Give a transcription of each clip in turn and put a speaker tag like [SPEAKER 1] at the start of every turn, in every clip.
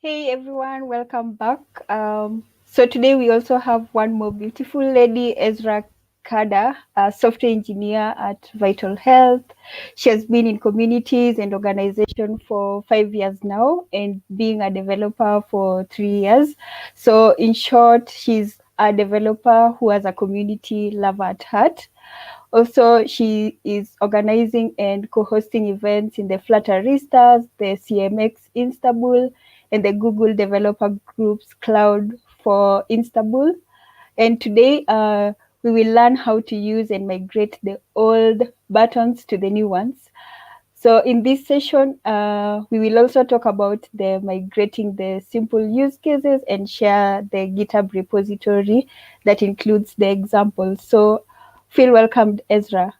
[SPEAKER 1] Hey everyone, welcome back. So today we also have one more beautiful lady, Ezra Kada, a software engineer at Vital Health. She has been in communities and organization for 5 years now and being a developer for 3 years. So in short, she's a developer who has a community lover at heart. Also, she is organizing and co-hosting events in the Flutteristas, the CMX Istanbul, and the Google Developer Group's Cloud for Istanbul. And today, we will learn how to use and migrate the old buttons to the new ones. So in this session, we will also talk about the migrating the simple use cases and share the GitHub repository that includes the examples. So feel welcomed, Ezra.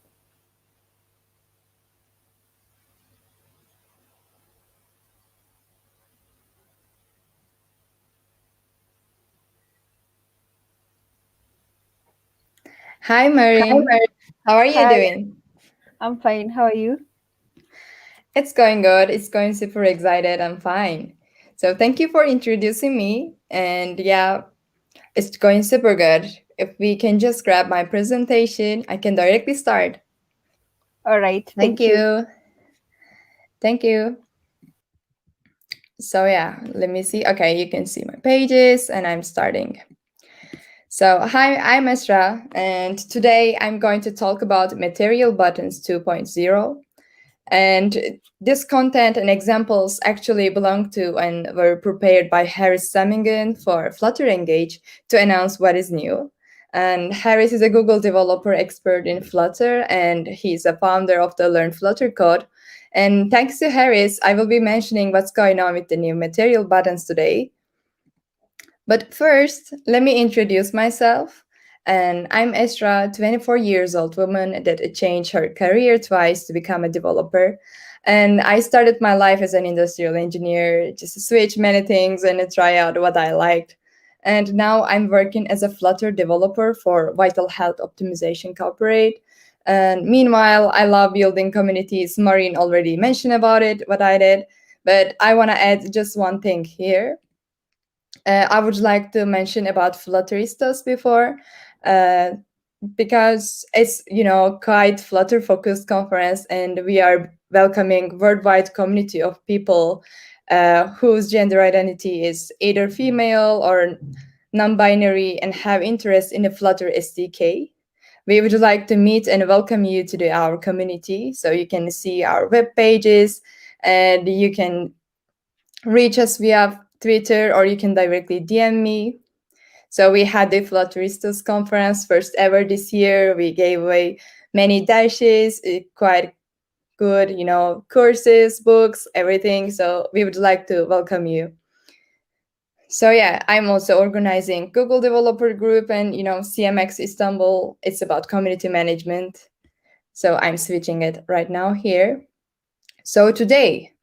[SPEAKER 2] Hi,
[SPEAKER 1] Hi,
[SPEAKER 2] Marin. How are you
[SPEAKER 1] Hi,
[SPEAKER 2] doing?
[SPEAKER 1] I'm fine. How are you?
[SPEAKER 2] It's going good. It's going super excited. I'm fine. So, thank you for introducing me. And yeah, it's going super good. If we can just grab my presentation, I can directly start.
[SPEAKER 1] All right.
[SPEAKER 2] Thank
[SPEAKER 1] Thank you.
[SPEAKER 2] you. Thank you. So, yeah, let me see. Okay, you can see my pages, and I'm starting. So, hi, I'm Esra, and today I'm going to talk about Material Buttons 2.0. And this content and examples actually belong to and were prepared by Harris Sammingen for Flutter Engage to announce what is new. And Harris is a Google developer expert in Flutter, and he's a founder of the Learn Flutter code. And thanks to Harris, I will be mentioning what's going on with the new material buttons today. But first, let me introduce myself. And I'm Esra, 24 years old woman that changed her career twice to become a developer. And I started my life as an industrial engineer, just to switch many things and try out what I liked. And now I'm working as a Flutter developer for Vital Health Optimization Corporate. And meanwhile, I love building communities. Maureen already mentioned about it, what I did. But I want to add just one thing here. I would like to mention about Flutteristas before, uh, because it's quite Flutter focused conference, and we are welcoming worldwide community of people whose gender identity is either female or non-binary and have interest in the Flutter SDK. We would like to meet and welcome you to our community, so you can see our web pages and you can reach us via Twitter or you can directly DM me. So we had the Flutteristas conference first ever this year. We gave away many dashes, quite good, courses, books, everything. So we would like to welcome you. So yeah, I'm also organizing Google Developer Group and CMX Istanbul. It's about community management. So I'm switching it right now here. So today,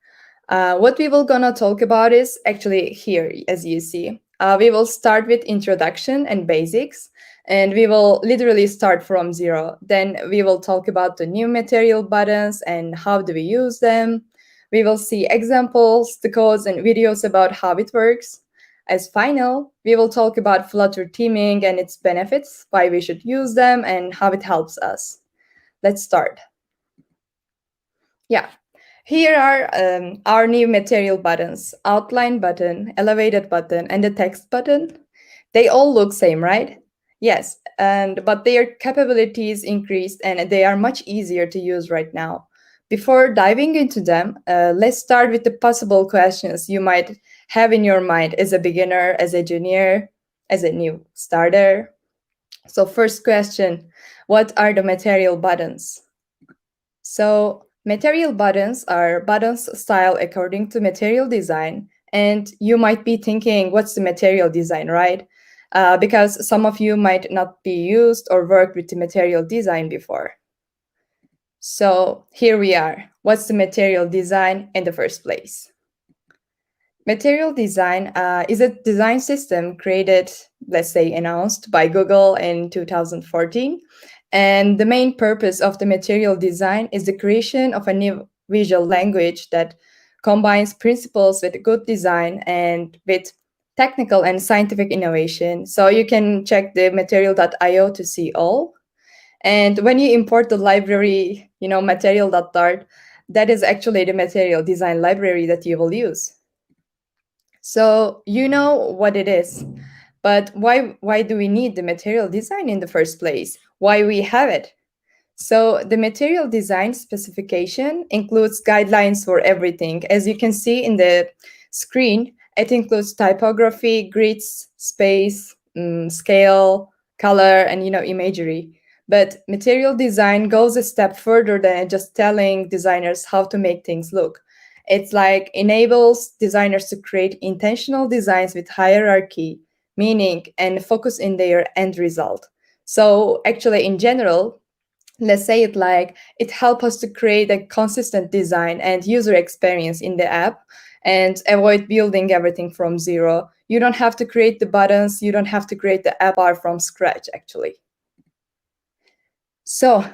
[SPEAKER 2] what we will gonna talk about is actually here, as you see. We will start with introduction and basics, and we will literally start from zero. Then we will talk about the new material buttons and how do we use them. We will see examples, the codes, and videos about how it works. As final, we will talk about Flutter theming and its benefits, why we should use them, and how it helps us. Let's start. Yeah, here are our new material buttons: outline button, elevated button, and the text button. They all look same, right? Yes, and but their capabilities increased and they are much easier to use right now. Before diving into them, let's start with the possible questions you might have in your mind as a beginner, as a junior, as a new starter. So first question, what are the material buttons? So, material buttons are buttons styled according to material design. And you might be thinking, what's the material design, right? Because some of you might not be used or worked with the material design before. So, here we are. What's the material design in the first place? Material design is a design system created, let's say, announced by Google in 2014. And the main purpose of the material design is the creation of a new visual language that combines principles with good design and with technical and scientific innovation. So you can check the material.io to see all. And when you import the library, material.dart, that is actually the material design library that you will use. So you know what it is. But why do we need the material design in the first place? Why we have it? So the material design specification includes guidelines for everything. As you can see in the screen, it includes typography, grids, space, scale, color, and imagery. But material design goes a step further than just telling designers how to make things look. It's like enables designers to create intentional designs with hierarchy, meaning, and focus in their end result. So actually, in general, let's say it like it helps us to create a consistent design and user experience in the app and avoid building everything from zero. You don't have to create the buttons, you don't have to create the app bar from scratch actually. So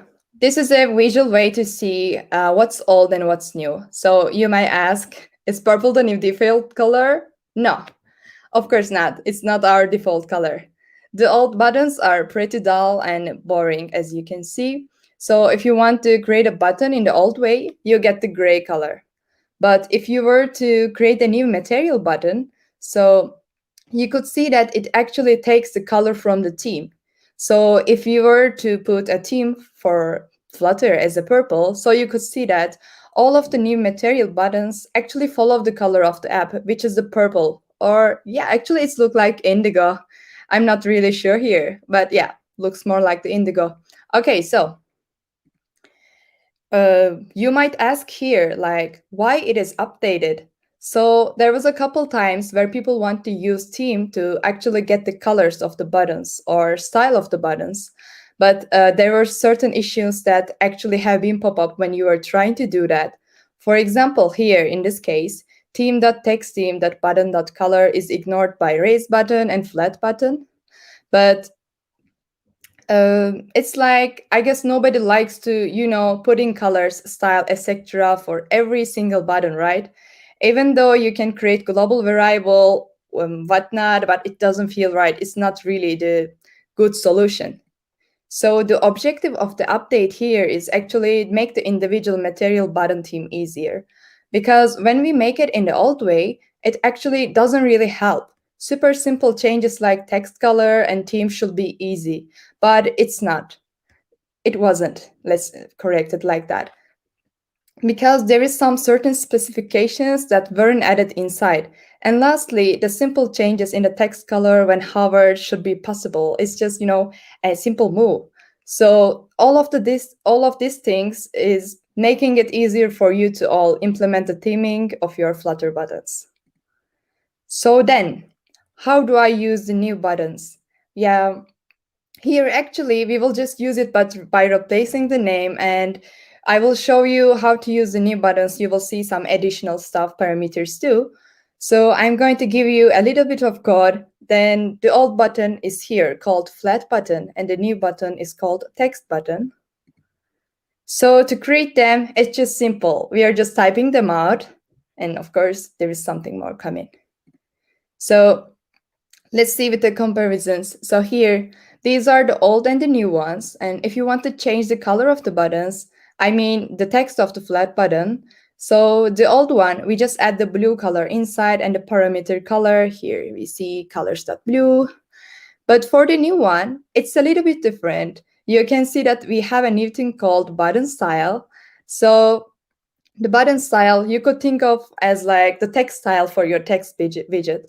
[SPEAKER 2] this is a visual way to see what's old and what's new. So you might ask, is purple the new default color? No, of course not. It's not our default color. The old buttons are pretty dull and boring, as you can see. So if you want to create a button in the old way, you get the gray color. But if you were to create a new material button, so you could see that it actually takes the color from the theme. So if you were to put a theme for Flutter as a purple, so you could see that all of the new material buttons actually follow the color of the app, which is the purple. Or yeah, actually it's look like indigo. I'm not really sure here, but yeah, looks more like the indigo. Okay, so you might ask here, like, why it is updated. So there was a couple times where people want to use theme to actually get the colors of the buttons or style of the buttons. But there were certain issues that actually have been pop up when you are trying to do that. For example, here in this case, theme.text theme.button.color is ignored by raise button and flat button. But it's like I guess nobody likes to put in colors, style, etc. for every single button, right? Even though you can create global variable, whatnot, but it doesn't feel right. It's not really the good solution. So the objective of the update here is actually make the individual material button theme easier. Because when we make it in the old way, it actually doesn't really help. Super simple changes like text color and theme should be easy, but it's not. It wasn't. Let's correct it like that. Because there is some certain specifications that weren't added inside. And lastly, the simple changes in the text color when hovered should be possible. It's just, a simple move. So all of these things is making it easier for you to all implement the theming of your Flutter buttons. So then, how do I use the new buttons? Yeah, here actually we will just use it but by replacing the name, and I will show you how to use the new buttons. You will see some additional stuff parameters too. So I'm going to give you a little bit of code. Then the old button is here called flat button and the new button is called text button. So to create them, it's just simple. We are just typing them out. And of course, there is something more coming. So let's see with the comparisons. So here, these are the old and the new ones. And if you want to change the color of the buttons, I mean the text of the flat button. So the old one, we just add the blue color inside and the parameter color. Here we see colors.blue. But for the new one, it's a little bit different. You can see that we have a new thing called button style. So the button style you could think of as like the text style for your text widget.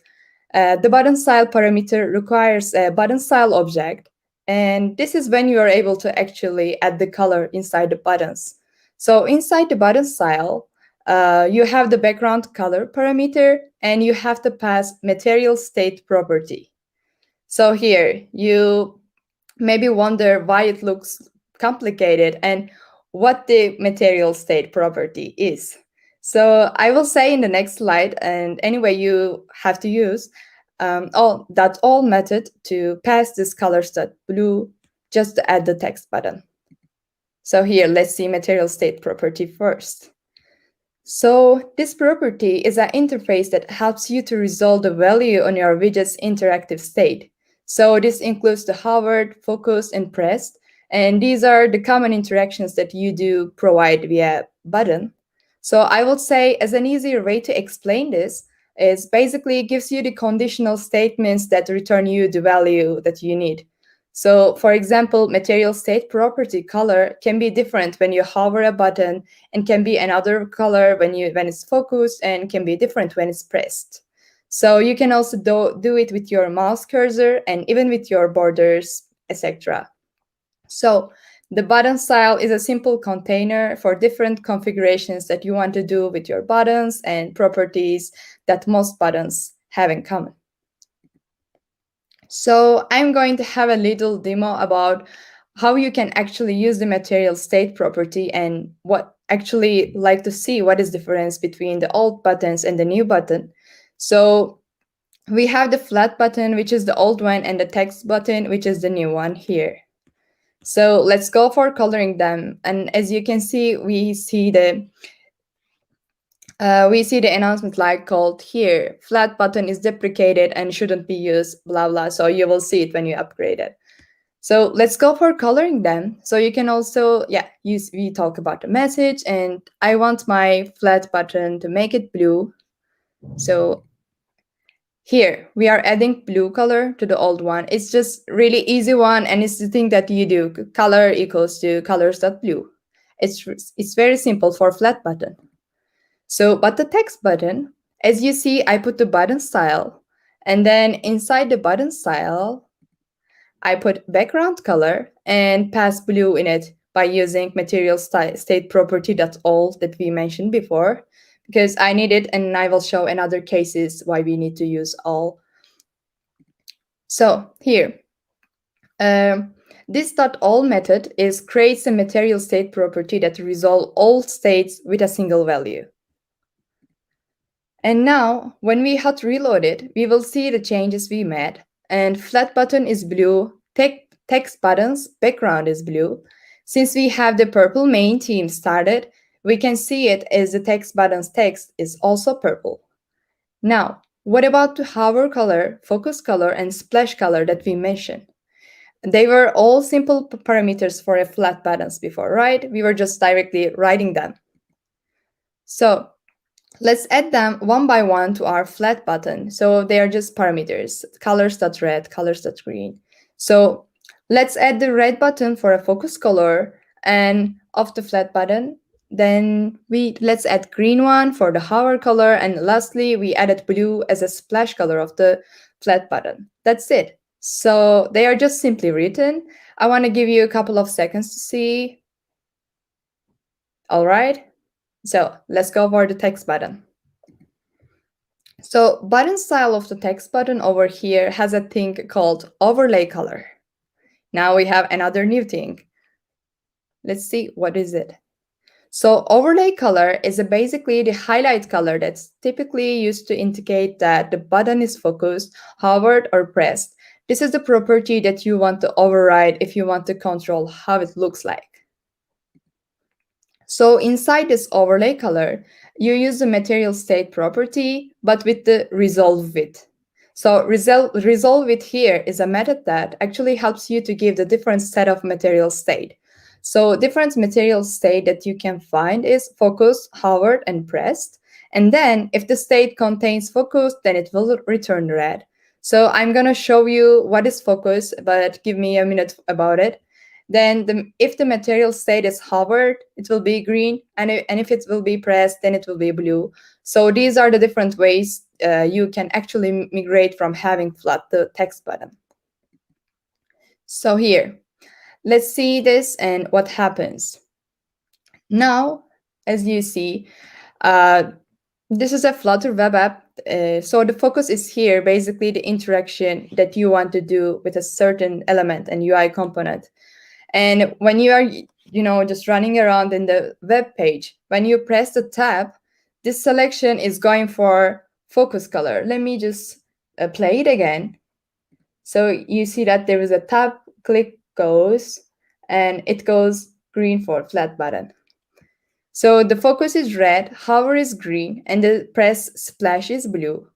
[SPEAKER 2] The button style parameter requires a button style object, and this is when you are able to actually add the color inside the buttons. So inside the button style, you have the background color parameter, and you have to pass material state property. So here, you maybe wonder why it looks complicated and what the material state property is. So I will say in the next slide, and anyway, you have to use all method to pass this colors.blue just to add the text button. So here, let's see material state property first. So this property is an interface that helps you to resolve the value on your widget's interactive state. So this includes the hovered, focused, and pressed. And these are the common interactions that you do provide via button. So I would say as an easier way to explain this is basically it gives you the conditional statements that return you the value that you need. So for example, material state property color can be different when you hover a button and can be another color when it's focused and can be different when it's pressed. So you can also do it with your mouse cursor and even with your borders, etc. So the button style is a simple container for different configurations that you want to do with your buttons and properties that most buttons have in common. So I'm going to have a little demo about how you can actually use the material state property and what actually like to see what is the difference between the old buttons and the new button. So we have the flat button, which is the old one, and the text button, which is the new one here. So let's go for coloring them. And as you can see, we see the announcement like called here, flat button is deprecated and shouldn't be used, blah, blah. So you will see it when you upgrade it. So let's go for coloring them. So you can also, we talk about the message and I want my flat button to make it blue. So here we are adding blue color to the old one. It's just really easy one and it's the thing that you do. Color equals to colors.blue. It's very simple for flat button. So, but the text button, as you see, I put the button style, and then inside the button style, I put background color and pass blue in it by using material state property.all that we mentioned before, because I need it, and I will show in other cases why we need to use all. So here, this .all method creates a material state property that resolves all states with a single value. And now, when we hot reload it, we will see the changes we made. And flat button is blue, text button's background is blue. Since we have the purple main theme started, we can see it as the text button's text is also purple. Now, what about the hover color, focus color, and splash color that we mentioned? They were all simple parameters for a flat buttons before, right? We were just directly writing them. So let's add them one by one to our flat button. So they are just parameters, colors.red, colors.green. So let's add the red button for a focus color and of the flat button. Then let's add green one for the hover color. And lastly, we added blue as a splash color of the flat button. That's it. So they are just simply written. I want to give you a couple of seconds to see. All right. So let's go for the text button. So button style of the text button over here has a thing called overlay color. Now we have another new thing. Let's see, what is it? So overlay color is basically the highlight color that's typically used to indicate that the button is focused, hovered, or pressed. This is the property that you want to override if you want to control how it looks like. So inside this overlay color, you use the material state property, but with the resolve with. So resolve with here is a method that actually helps you to give the different set of material state. So different material state that you can find is focused, hovered, and pressed. And then if the state contains focused, then it will return red. So I'm going to show you what is focus, but give me a minute about it. Then if the material state is hovered, it will be green, and if it will be pressed, then it will be blue. So these are the different ways you can actually migrate from having flat the text button. So here, let's see this and what happens. Now, as you see, this is a Flutter web app. So the focus is here, basically the interaction that you want to do with a certain element and UI component. And when you are, just running around in the web page, when you press the tab, this selection is going for focus color. Let me just play it again. So you see that there is a tab, click goes, and it goes green for flat button. So the focus is red, hover is green, and the press splash is blue.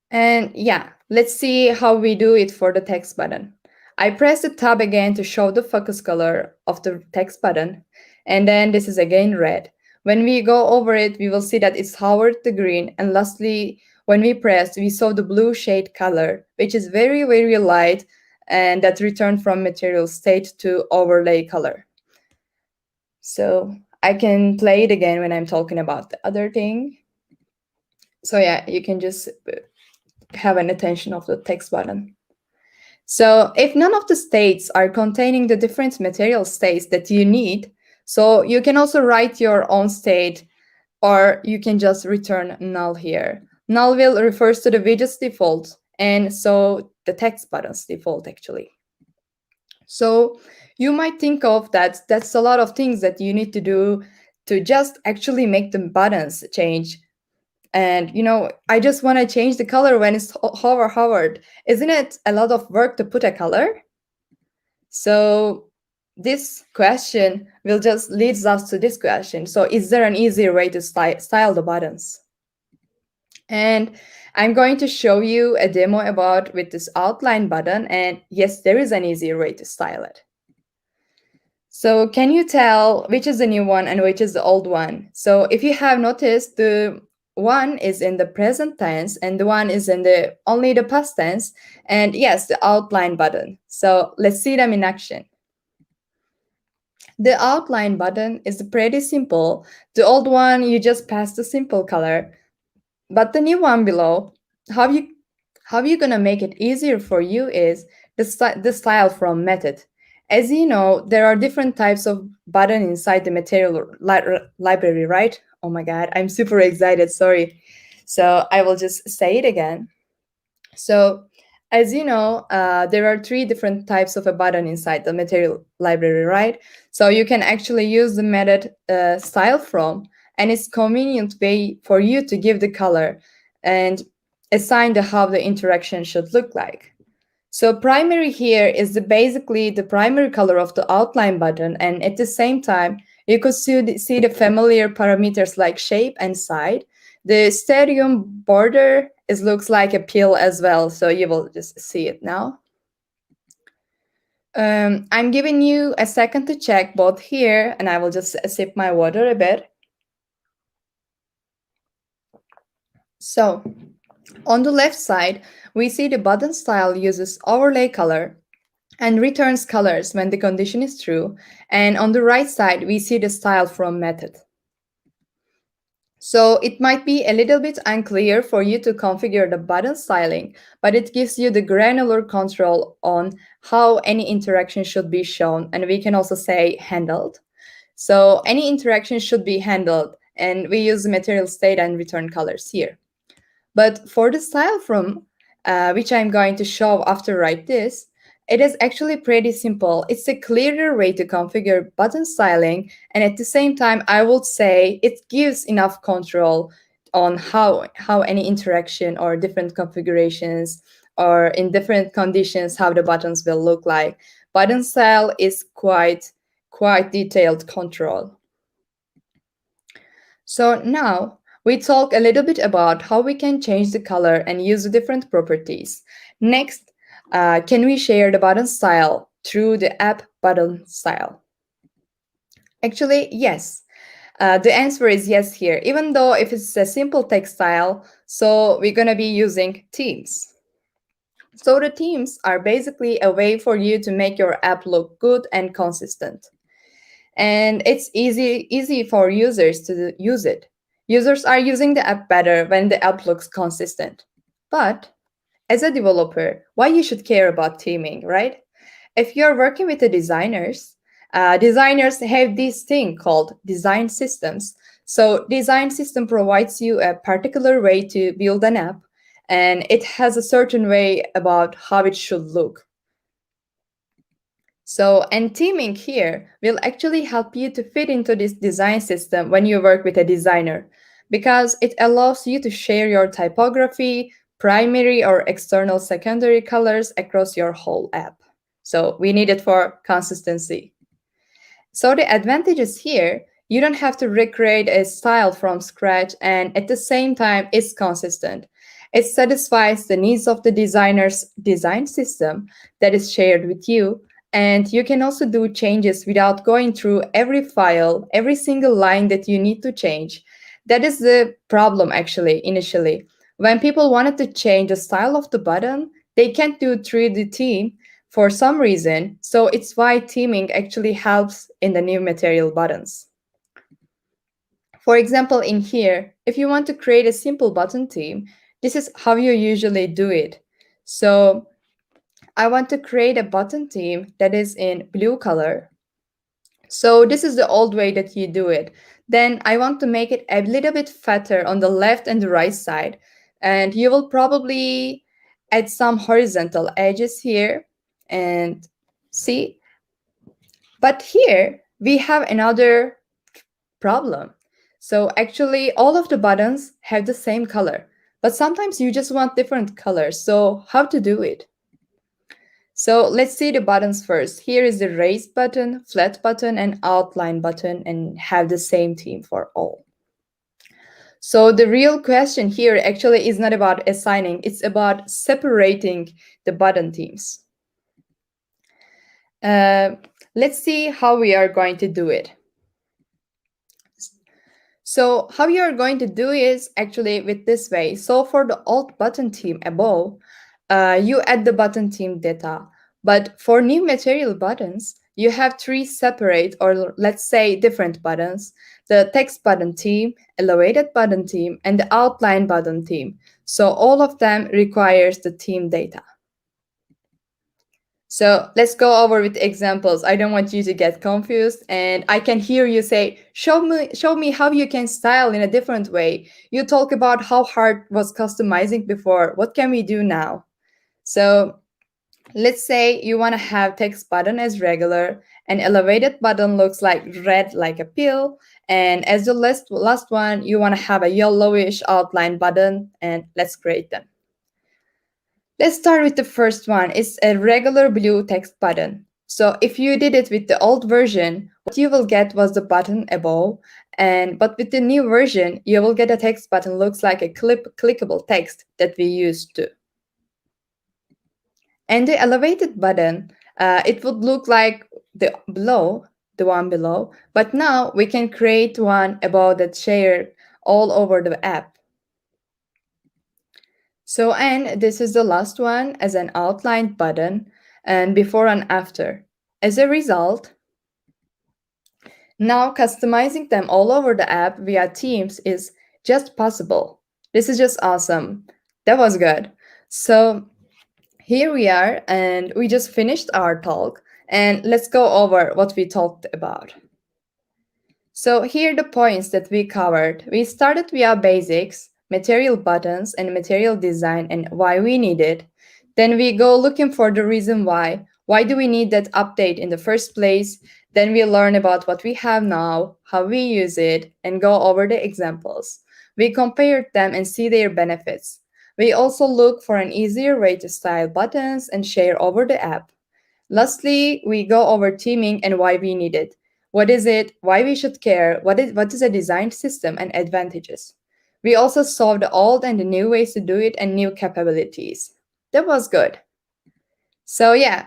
[SPEAKER 2] And yeah, let's see how we do it for the text button. I press the tab again to show the focus color of the text button, and then this is again red. When we go over it, we will see that it's hovered to green, and lastly, when we press, we saw the blue shade color, which is very, very light, and that returned from material state to overlay color. So I can play it again when I'm talking about the other thing. So yeah, you can just have an attention of the text button. So if none of the states are containing the different material states that you need, so you can also write your own state, or you can just return null here. Null will refers to the widget's default, and so the text button's default actually. So you might think of that that's a lot of things that you need to do to just actually make the buttons change. And I just want to change the color when it's hovered. Isn't it a lot of work to put a color? So this question will just leads us to this question. So is there an easier way to style the buttons? And I'm going to show you a demo about with this outline button. And yes, there is an easier way to style it. So can you tell which is the new one and which is the old one? So if you have noticed, the one is in the present tense and the one is in the only the past tense. And yes, the outline button. So let's see them in action. The outline button is pretty simple. The old one, you just pass the simple color. But the new one below, how you gonna make it easier for you is the style from method. As you know, there are different types of button inside the material library, right? Oh my god, I'm super excited, sorry. So I will just say it again. So as you know, there are three different types of a button inside the material library, right? So you can actually use the method style from, and it's convenient way for you to give the color and assign how the interaction should look like. So primary here is basically the primary color of the outline button, and at the same time, you could see the familiar parameters like shape and side. The stadium border looks like a pill as well, so you will just see it now. I'm giving you a second to check both here, and I will just sip my water a bit. So on the left side, we see the button style uses overlay color and returns colors when the condition is true. And on the right side, we see the style from method. So it might be a little bit unclear for you to configure the button styling, but it gives you the granular control on how any interaction should be shown. And we can also say handled. So any interaction should be handled, and we use material state and return colors here. But for the style from, which I'm going to show after write this, it is actually pretty simple. It's a clearer way to configure button styling, and at the same time, I would say it gives enough control on how any interaction or different configurations or in different conditions how the buttons will look like. Button style is quite detailed control. So now we talk a little bit about how we can change the color and use the different properties. Next, can we share the button style through the app button style? Actually, yes. The answer is yes here, even though if it's a simple text style, so we're going to be using themes. So the themes are basically a way for you to make your app look good and consistent. And it's easy for users to use it. Users are using the app better when the app looks consistent. But as a developer, why you should care about theming, right? If you're working with the designers have this thing called design systems. So design system provides you a particular way to build an app, and it has a certain way about how it should look. So, and theming here will actually help you to fit into this design system when you work with a designer, because it allows you to share your typography, primary or external secondary colors across your whole app. So we need it for consistency. So the advantage is here, you don't have to recreate a style from scratch, and at the same time, it's consistent. It satisfies the needs of the designer's design system that is shared with you, and you can also do changes without going through every file, every single line that you need to change. That is the problem actually, initially. When people wanted to change the style of the button, they can't do 3D theme for some reason, so it's why theming actually helps in the new material buttons. For example, in here, if you want to create a simple button theme, this is how you usually do it. So I want to create a button theme that is in blue color. So this is the old way that you do it. Then I want to make it a little bit fatter on the left and the right side. And you will probably add some horizontal edges here and see. But here we have another problem. So actually all of the buttons have the same color, but sometimes you just want different colors. So how to do it? So let's see the buttons first. Here is the raised button, flat button, and outline button, and have the same theme for all. So the real question here actually is not about assigning, it's about separating the button themes. Uh, let's see how we are going to do it. So how you are going to do is actually with this way. So for the alt button theme above, you add the button theme data. But for new material buttons, you have three separate or let's say different buttons: the text button theme, elevated button theme, and the outline button theme. So all of them requires the theme data. So let's go over with examples. I don't want you to get confused, and I can hear you say, show me how you can style in a different way. You talk about how hard was customizing before. What can we do now? So let's say you want to have text button as regular, and elevated button looks like red like a pill, and as the last one, you want to have a yellowish outline button, and let's create them. Let's start with the first one. It's a regular blue text button. So if you did it with the old version, what you will get was the button above, and but with the new version, you will get a text button looks like a clickable text that we used to. And the elevated button, it would look like the one below, but now we can create one above that shared all over the app. So, and this is the last one as an outlined button and before and after. As a result, now customizing them all over the app via Teams is just possible. This is just awesome. That was good. So, here we are, and we just finished our talk, and let's go over what we talked about. So here are the points that we covered. We started via basics, material buttons, and material design and why we need it. Then we go looking for the reason why. Why do we need that update in the first place? Then we learn about what we have now, how we use it, and go over the examples. We compared them and see their benefits. We also look for an easier way to style buttons and share over the app. Lastly, we go over theming and why we need it. What is it? Why we should care? What is a design system and advantages? We also solved the old and the new ways to do it and new capabilities. That was good. So yeah,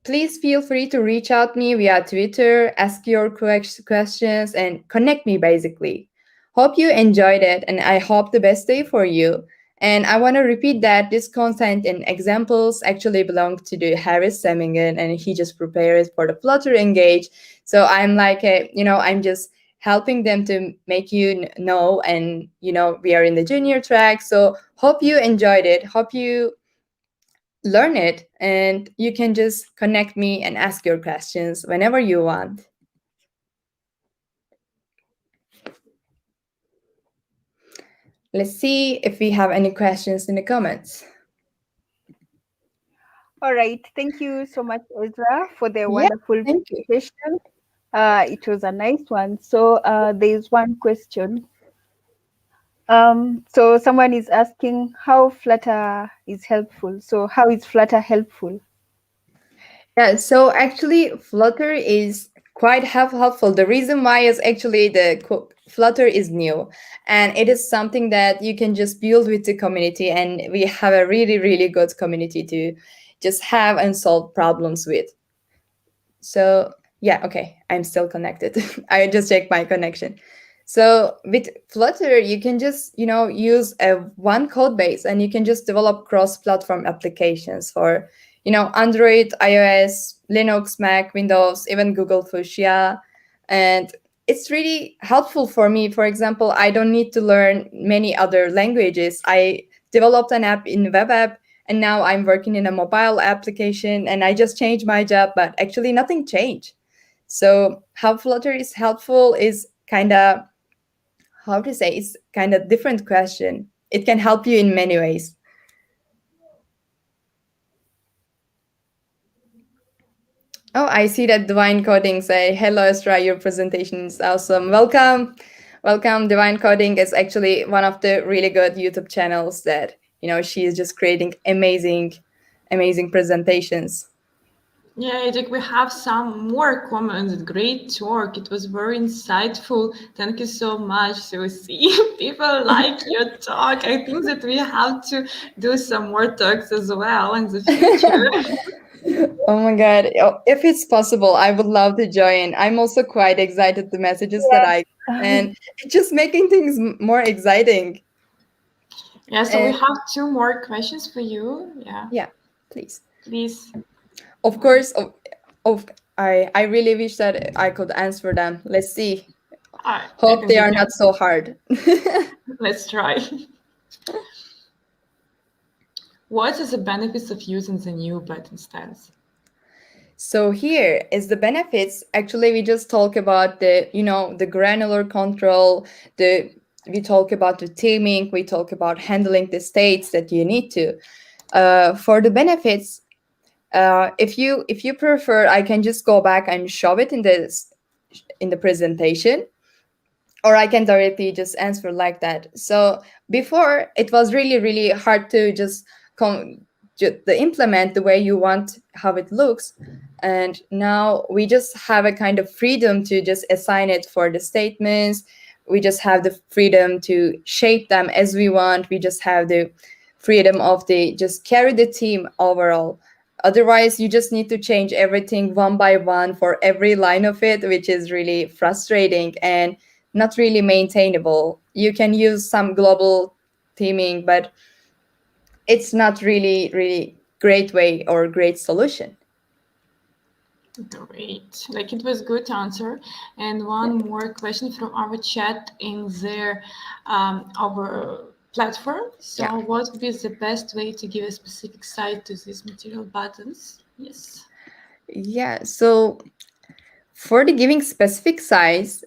[SPEAKER 2] please feel free to reach out me via Twitter, ask your questions, and connect me basically. Hope you enjoyed it, and I hope the best day for you. And I want to repeat that this content and examples actually belong to the Harris Semingen, and he just prepared for the Flutter Engage. So I'm like, I'm just helping them to make you know, and we are in the junior track. So hope you enjoyed it. Hope you learn it, and you can just connect me and ask your questions whenever you want. Let's see if we have any questions in the comments.
[SPEAKER 1] All right. Thank you so much, Ezra, for the
[SPEAKER 2] Yeah,
[SPEAKER 1] wonderful
[SPEAKER 2] thank you.
[SPEAKER 1] presentation. It was a nice one. So there is one question. So someone is asking how Flutter is helpful. So how is Flutter helpful?
[SPEAKER 2] Yeah, so actually Flutter is quite helpful. The reason why is actually Flutter is new, and it is something that you can just build with the community, and we have a really, really good community to just have and solve problems with. So yeah, okay, I'm still connected. I just checked my connection. So with Flutter, you can just use a one code base, and you can just develop cross-platform applications for Android, iOS, Linux, Mac, Windows, even Google Fuchsia, and it's really helpful for me. For example, I don't need to learn many other languages. I developed an app in web app, and now I'm working in a mobile application, and I just changed my job, but actually nothing changed. So how Flutter is helpful is kind of, how to say, it's kind of different question. It can help you in many ways. Oh, I see that Divine Coding say, hello, Estra, your presentation is awesome. Welcome. Welcome. Divine Coding is actually one of the really good YouTube channels that, she is just creating amazing, amazing presentations.
[SPEAKER 3] Yeah, Jack, we have some more comments. Great talk. It was very insightful. Thank you so much. So, see, people like your talk. I think that we have to do some more talks as well in the future.
[SPEAKER 2] Oh my God. Oh, if it's possible, I would love to join. I'm also quite excited the messages that
[SPEAKER 1] Yes.
[SPEAKER 2] I and it's just making things more exciting.
[SPEAKER 3] Yeah, so we
[SPEAKER 2] And
[SPEAKER 3] have two more questions for you. Yeah,
[SPEAKER 2] yeah, please.
[SPEAKER 3] please.
[SPEAKER 2] Of course, of I really wish that I could answer them. Let's see.
[SPEAKER 3] I
[SPEAKER 2] Hope
[SPEAKER 3] think
[SPEAKER 2] they
[SPEAKER 3] we
[SPEAKER 2] are
[SPEAKER 3] can.
[SPEAKER 2] not so hard.
[SPEAKER 3] Let's try. What is the benefits of using the new button styles?
[SPEAKER 2] So here is the benefits. Actually, we just talk about the granular control, we talk about the theming, we talk about handling the states that you need to. For the benefits, if you prefer, I can just go back and show it in the presentation, or I can directly just answer like that. So before, it was really, really hard to just the implement the way you want how it looks. And now we just have a kind of freedom to just assign it for the statements. We just have the freedom to shape them as we want. We just have the freedom of the just carry the team overall. Otherwise, you just need to change everything one by one for every line of it, which is really frustrating and not really maintainable. You can use some global theming, but it's not really, really great way or great solution.
[SPEAKER 3] Great. Like it was good answer. And
[SPEAKER 2] Yeah.
[SPEAKER 3] one more question from our chat in their our platform. So
[SPEAKER 2] Yeah.
[SPEAKER 3] what would be the best way to give a specific size to these material buttons? Yes.
[SPEAKER 2] Yeah. So for the giving specific size,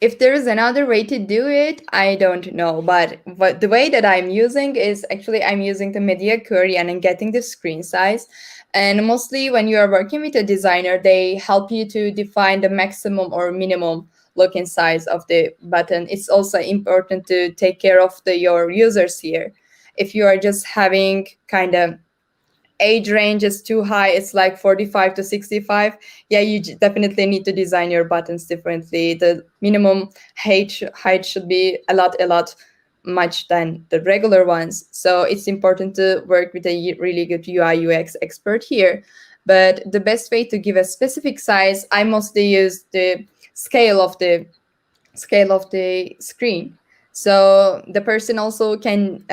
[SPEAKER 2] if there is another way to do it, I don't know. But the way that I'm using is actually I'm using the media query and I'm getting the screen size. And mostly when you are working with a designer, they help you to define the maximum or minimum looking size of the button. It's also important to take care of your users here. If you are just having kind of age range is too high, it's like 45 to 65, yeah, you definitely need to design your buttons differently. The minimum height should be a lot much than the regular ones. So it's important to work with a really good UI UX expert here. But the best way to give a specific size, I mostly use the scale of the screen. So the person also can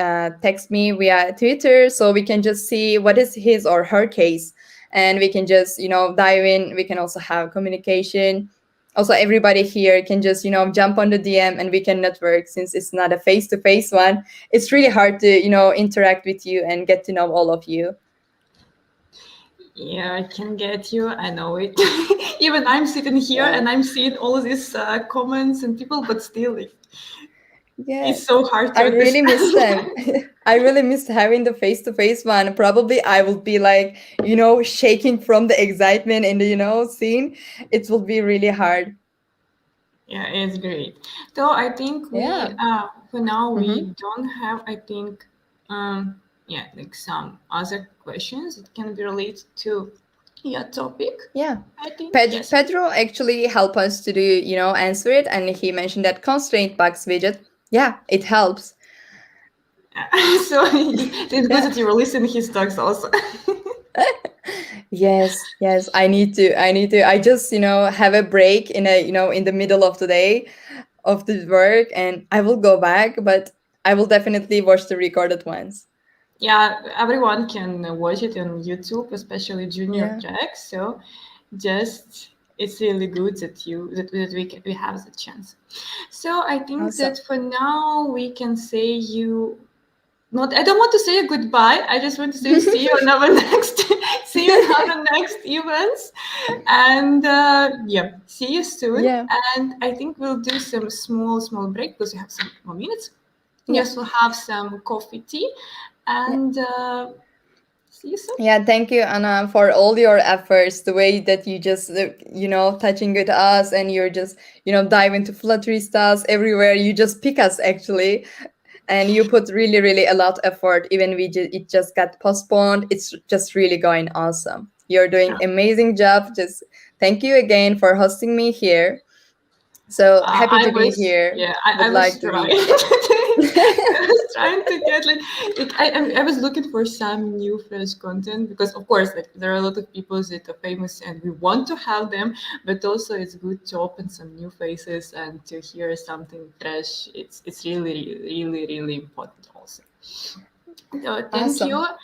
[SPEAKER 2] text me via Twitter, so we can just see what is his or her case, and we can just dive in. We can also have communication. Also, everybody here can just jump on the DM, and we can network. Since it's not a face-to-face one, it's really hard to interact with you and get to know all of you.
[SPEAKER 3] Yeah, I can get you. I know it. Even I'm sitting here
[SPEAKER 2] Yeah.
[SPEAKER 3] and I'm seeing all these comments and people, but still,
[SPEAKER 2] Yeah,
[SPEAKER 3] it's so hard
[SPEAKER 2] I
[SPEAKER 3] to
[SPEAKER 2] really miss
[SPEAKER 3] understand.
[SPEAKER 2] them. I really missed having the face-to-face one. Probably I will be like, shaking from the excitement in the, scene. It will be really hard.
[SPEAKER 3] Yeah, it's great. Though I think we,
[SPEAKER 2] Yeah.
[SPEAKER 3] for now,
[SPEAKER 2] Mm-hmm.
[SPEAKER 3] we don't have, I think, yeah, like some other questions that can be related to Yeah, topic.
[SPEAKER 2] Yeah.
[SPEAKER 3] I think yes.
[SPEAKER 2] Pedro actually helped us to do, answer it. And he mentioned that constraint bugs widget. Yeah, it helps.
[SPEAKER 3] So it's good that you listen his talks also.
[SPEAKER 2] Yes, I need to. I just, have a break in the middle of the day of the work, and I will go back, but I will definitely watch the recorded ones.
[SPEAKER 3] Yeah, everyone can watch it on YouTube, especially junior
[SPEAKER 2] Yeah.
[SPEAKER 3] Jack. So just it's really good that we have the chance. So I think
[SPEAKER 2] Awesome.
[SPEAKER 3] that for now we can say you not. I don't want to say a goodbye. I just want to say see you on our next see you on our next events, and yeah, see you soon.
[SPEAKER 2] Yeah.
[SPEAKER 3] And I think we'll do some small break because we have some more minutes.
[SPEAKER 2] Yeah.
[SPEAKER 3] Yes, we'll have some coffee, tea,
[SPEAKER 2] Yeah.
[SPEAKER 3] and see you soon.
[SPEAKER 2] Yeah, thank you, Anna, for all your efforts. The way that you just, touching with us, and you're just, dive into Flutter stars everywhere. You just pick us actually, and you put really, really a lot of effort. Even it just got postponed. It's just really going awesome. You're doing amazing job. Just thank you again for hosting me here. So happy
[SPEAKER 3] I
[SPEAKER 2] to be
[SPEAKER 3] was,
[SPEAKER 2] here.
[SPEAKER 3] yeah,
[SPEAKER 2] Would
[SPEAKER 3] I was
[SPEAKER 2] like to
[SPEAKER 3] trying.
[SPEAKER 2] be.
[SPEAKER 3] I was trying to get I was looking for some new fresh content because of course like there are a lot of people that are famous and we want to have them, but also it's good to open some new faces and to hear something fresh. It's really important also. So thank you,
[SPEAKER 2] Awesome.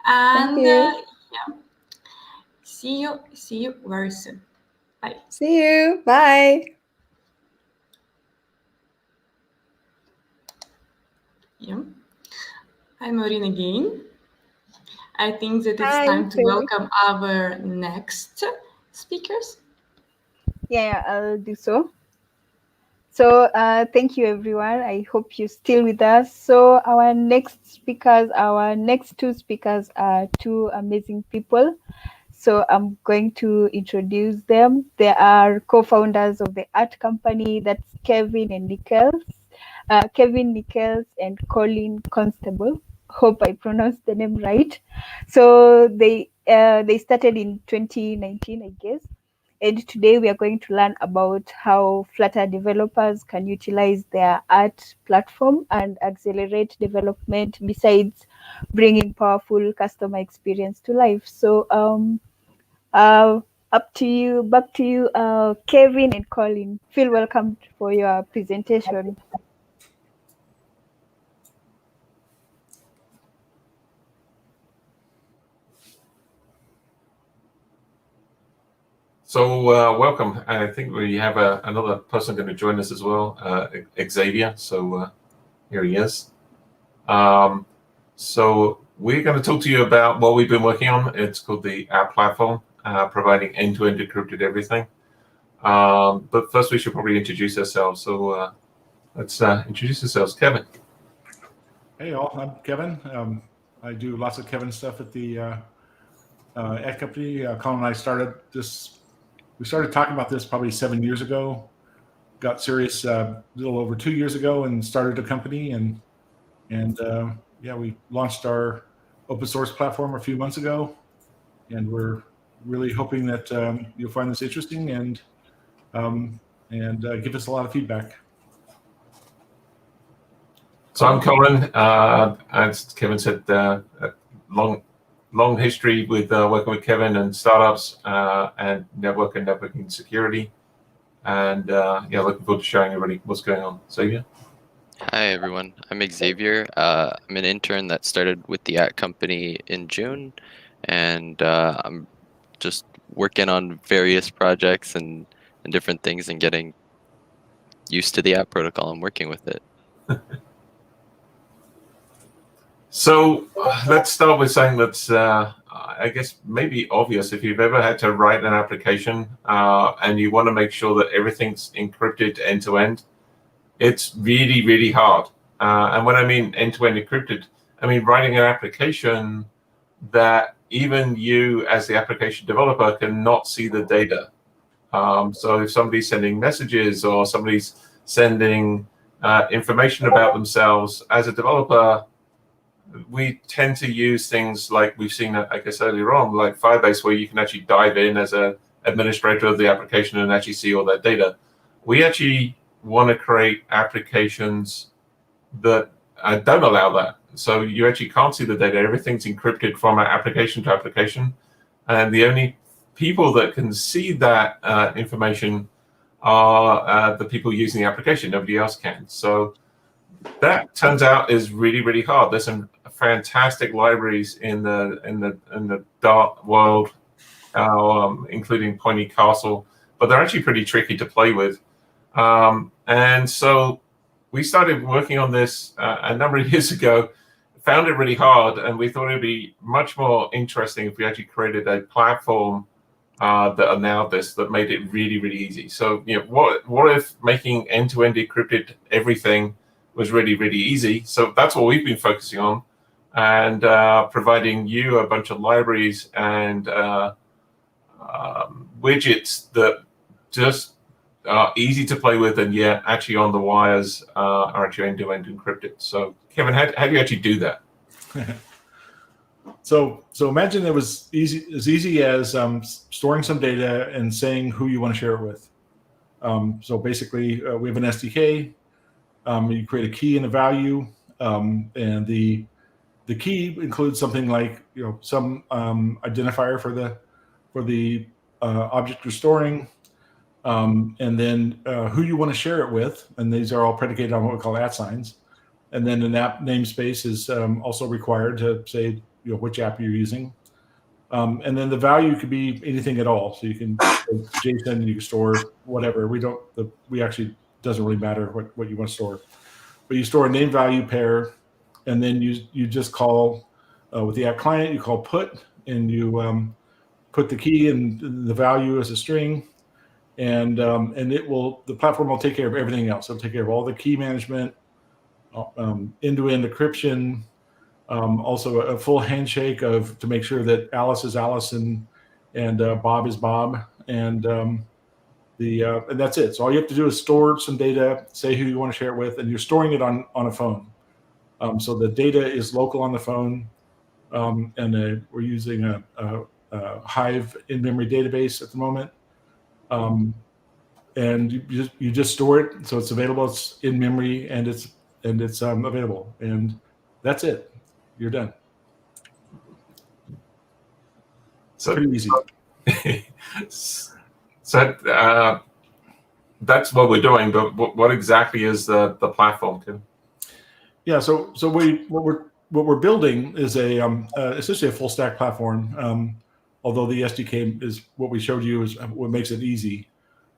[SPEAKER 2] Thank
[SPEAKER 3] and
[SPEAKER 2] you.
[SPEAKER 3] yeah, see you very soon. Bye.
[SPEAKER 2] See you. Bye.
[SPEAKER 3] Yeah. Hi, Maureen again. I think that it's
[SPEAKER 1] Hi,
[SPEAKER 3] time to
[SPEAKER 1] Feli.
[SPEAKER 3] welcome our next speakers.
[SPEAKER 1] Yeah, I'll do so. So, thank you, everyone. I hope you're still with us. So, our next two speakers are two amazing people. So, I'm going to introduce them. They are co-founders of the art company. That's Kevin Nichols and Colin Constable. Hope I pronounced the name right. So, they started in 2019, I guess. And today we are going to learn about how Flutter developers can utilize their art platform and accelerate development besides bringing powerful customer experience to life. So uh, back to you, Kevin and Colin. Feel welcome for your presentation.
[SPEAKER 4] So welcome. I think we have another person going to join us as well, Xavier. So here he is. So we're going to talk to you about what we've been working on. It's called the App Platform, providing end-to-end encrypted everything. But first, we should probably introduce ourselves. So let's introduce ourselves. Kevin.
[SPEAKER 5] Hey all, I'm Kevin. I do lots of Kevin stuff at the ad company. Colin and I started this. We started talking about this probably 7 years ago. Got serious a little over 2 years ago and started a company. And yeah, we launched our open source platform a few months ago. And we're really hoping that you'll find this interesting and give us a lot of feedback.
[SPEAKER 4] So I'm Colin. As Kevin said, long history with working with Kevin and startups and networking security. And yeah, looking forward to showing everybody what's going on. Xavier?
[SPEAKER 6] Hi, everyone. I'm Xavier. I'm an intern that started with the At Company in June, and I'm just working on various projects and different things and getting used to the app protocol and working with it.
[SPEAKER 4] So let's start with something that's, I guess, maybe obvious. If you've ever had to write an application and you want to make sure that everything's encrypted end to end, it's really, really hard. And when I mean end to end encrypted, I mean writing an application that even you, as the application developer, cannot see the data. So if somebody's sending messages or somebody's sending information about themselves, as a developer, we tend to use things like we've seen, I guess, earlier on, like Firebase, where you can actually dive in as an administrator of the application and actually see all that data. We actually want to create applications that don't allow that. So you actually can't see the data. Everything's encrypted from application to application. And the only people that can see that information are the people using the application. Nobody else can. So that turns out is really, really hard. There's some fantastic libraries in the Dart world, including Pointy Castle, but they're actually pretty tricky to play with. And so we started working on this a number of years ago, found it really hard, and we thought it'd be much more interesting if we actually created a platform that allowed this, that made it really, really easy. So, what if making end-to-end encrypted everything was really, really easy? So that's what we've been focusing on, and providing you a bunch of libraries and widgets that just are easy to play with, and yet actually on the wires are actually end-to-end encrypted. So, Kevin, how do you actually do that?
[SPEAKER 5] So imagine it was as easy as storing some data and saying who you want to share it with. So basically, we have an SDK. You create a key and a value, and the key includes something like some identifier for the object you're storing, and then who you want to share it with, and these are all predicated on what we call @signs. And then an app namespace is also required to say which app you're using. And then the value could be anything at all. So you can JSON, you can store whatever. We actually doesn't really matter what you want to store. But you store a name value pair, and then you just call with the app client, you call put, and you put the key and the value as a string, and the platform will take care of everything else. It'll take care of all the key management, end-to-end encryption, also a full handshake to make sure that Alice is Alice and Bob is Bob, and that's it. So all you have to do is store some data, say who you want to share it with, and you're storing it on a phone. So the data is local on the phone, and we're using a Hive in-memory database at the moment, and you just store it so it's available. It's in memory and it's available, and that's it. You're done.
[SPEAKER 4] So
[SPEAKER 5] pretty easy.
[SPEAKER 4] So that's what we're doing. But what exactly is the platform, Tim?
[SPEAKER 5] Yeah. So what we're building is essentially a full stack platform. Although the SDK is what we showed you is what makes it easy.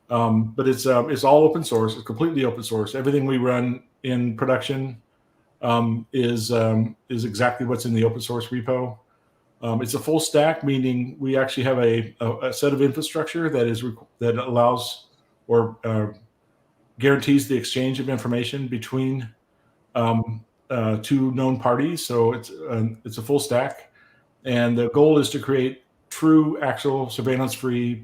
[SPEAKER 5] But it's all open source. It's completely open source. Everything we run in production is exactly what's in the open source repo. It's a full stack, meaning we actually have a set of infrastructure that allows or guarantees the exchange of information between two known parties. So it's a full stack, and the goal is to create true, actual, surveillance-free,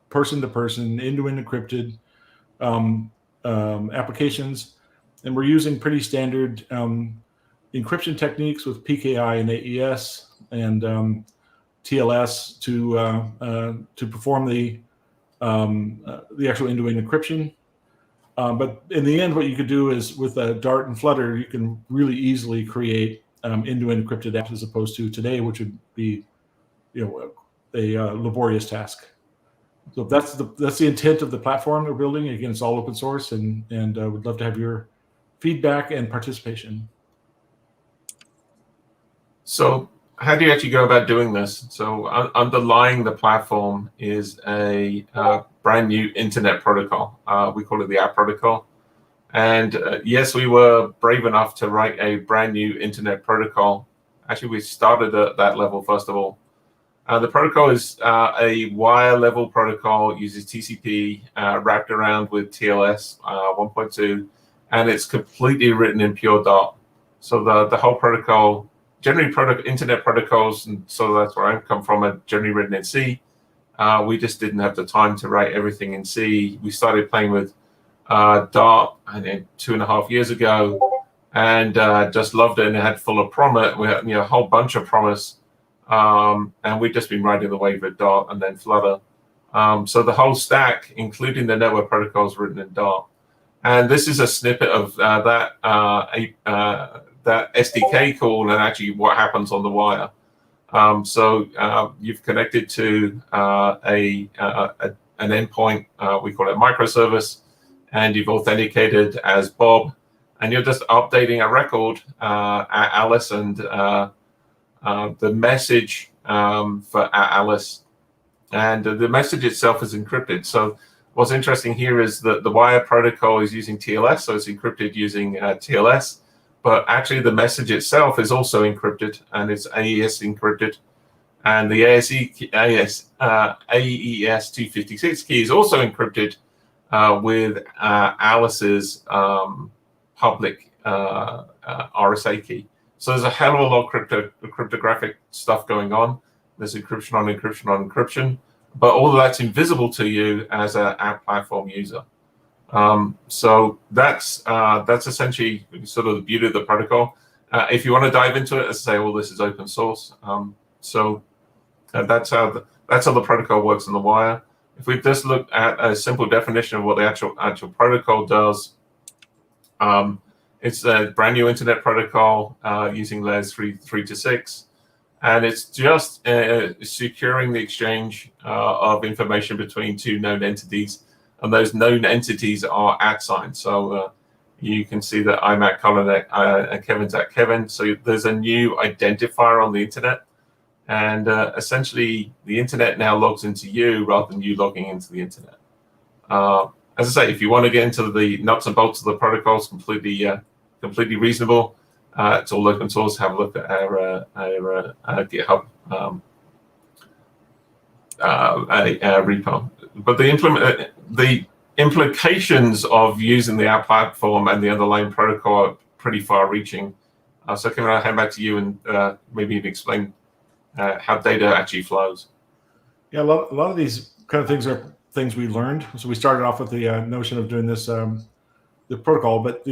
[SPEAKER 5] person-to-person, end-to-end encrypted applications. And we're using pretty standard encryption techniques with PKI and AES and TLS to perform the actual end-to-end encryption. But in the end, what you could do is with Dart and Flutter, you can really easily create end-to-end encrypted apps as opposed to today, which would be a laborious task. So that's the intent of the platform we're building. Again, it's all open source, and we'd love to have your feedback and participation.
[SPEAKER 4] So how do you actually go about doing this? So underlying the platform is a brand new internet protocol. We call it the App Protocol. And yes, we were brave enough to write a brand new internet protocol. Actually, we started at that level, first of all. The protocol is a wire level protocol, uses TCP, wrapped around with TLS 1.2, and it's completely written in pure Dart. So the whole protocol, generally internet protocols, and so that's where I come from, are generally written in C. We just didn't have the time to write everything in C. We started playing with Dart, I think, 2.5 years ago, and just loved it, and it had full of promise. We had a whole bunch of promise, and we'd just been riding the wave of Dart and then Flutter. So the whole stack, including the network protocols, written in Dart. And this is a snippet of that SDK call and actually what happens on the wire. So you've connected to an endpoint, we call it microservice, and you've authenticated as Bob, and you're just updating a record at Alice, and the message for at Alice, and the message itself is encrypted. So what's interesting here is that the wire protocol is using TLS, so it's encrypted using TLS. But actually, the message itself is also encrypted, and it's AES encrypted. And the AES 256 key is also encrypted with Alice's public RSA key. So there's a hell of a lot of cryptographic stuff going on. There's encryption on encryption on encryption, but all of that's invisible to you as an app platform user. So that's essentially sort of the beauty of the protocol. If you want to dive into it, as I say, all this is open source. So that's how the protocol works on the wire. If we just look at a simple definition of what the actual protocol does, it's a brand new internet protocol using layers 3 to 6. And it's just securing the exchange of information between two known entities. And those known entities are @signs. So you can see that I'm at Colin and Kevin's at Kevin. So there's a new identifier on the internet. And essentially, the internet now logs into you rather than you logging into the internet. As I say, if you want to get into the nuts and bolts of the protocols, completely reasonable. It's all open source. Have a look at our GitHub repo. But the implications of using the app platform and the underlying protocol are pretty far-reaching. So Kevin, I'll hand back to you, and maybe you can explain how data actually flows.
[SPEAKER 5] Yeah, a lot of these kind of things are things we learned. So we started off with the notion of doing this, the protocol, but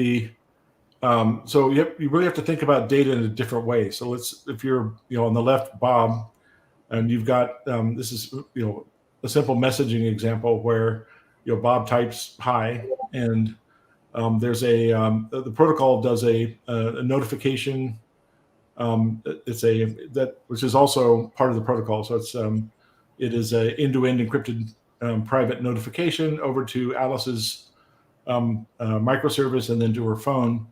[SPEAKER 5] so you really have to think about data in a different way. So if you're on the left, Bob, and you've got this is a simple messaging example where Bob types hi, and there's the protocol does a notification. Which is also part of the protocol. So it is a end-to-end encrypted private notification over to Alice's microservice and then to her phone.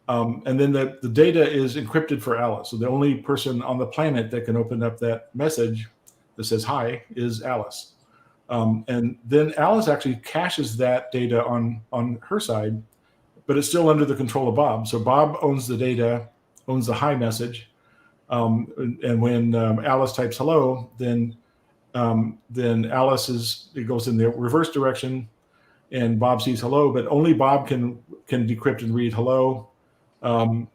[SPEAKER 5] And then the data is encrypted for Alice. So the only person on the planet that can open up that message that says hi is Alice. And then Alice actually caches that data on her side, but it's still under the control of Bob. So Bob owns the data, owns the hi message. And when Alice types hello, then Alice it goes in the reverse direction, and Bob sees hello, but only Bob can decrypt and read hello. And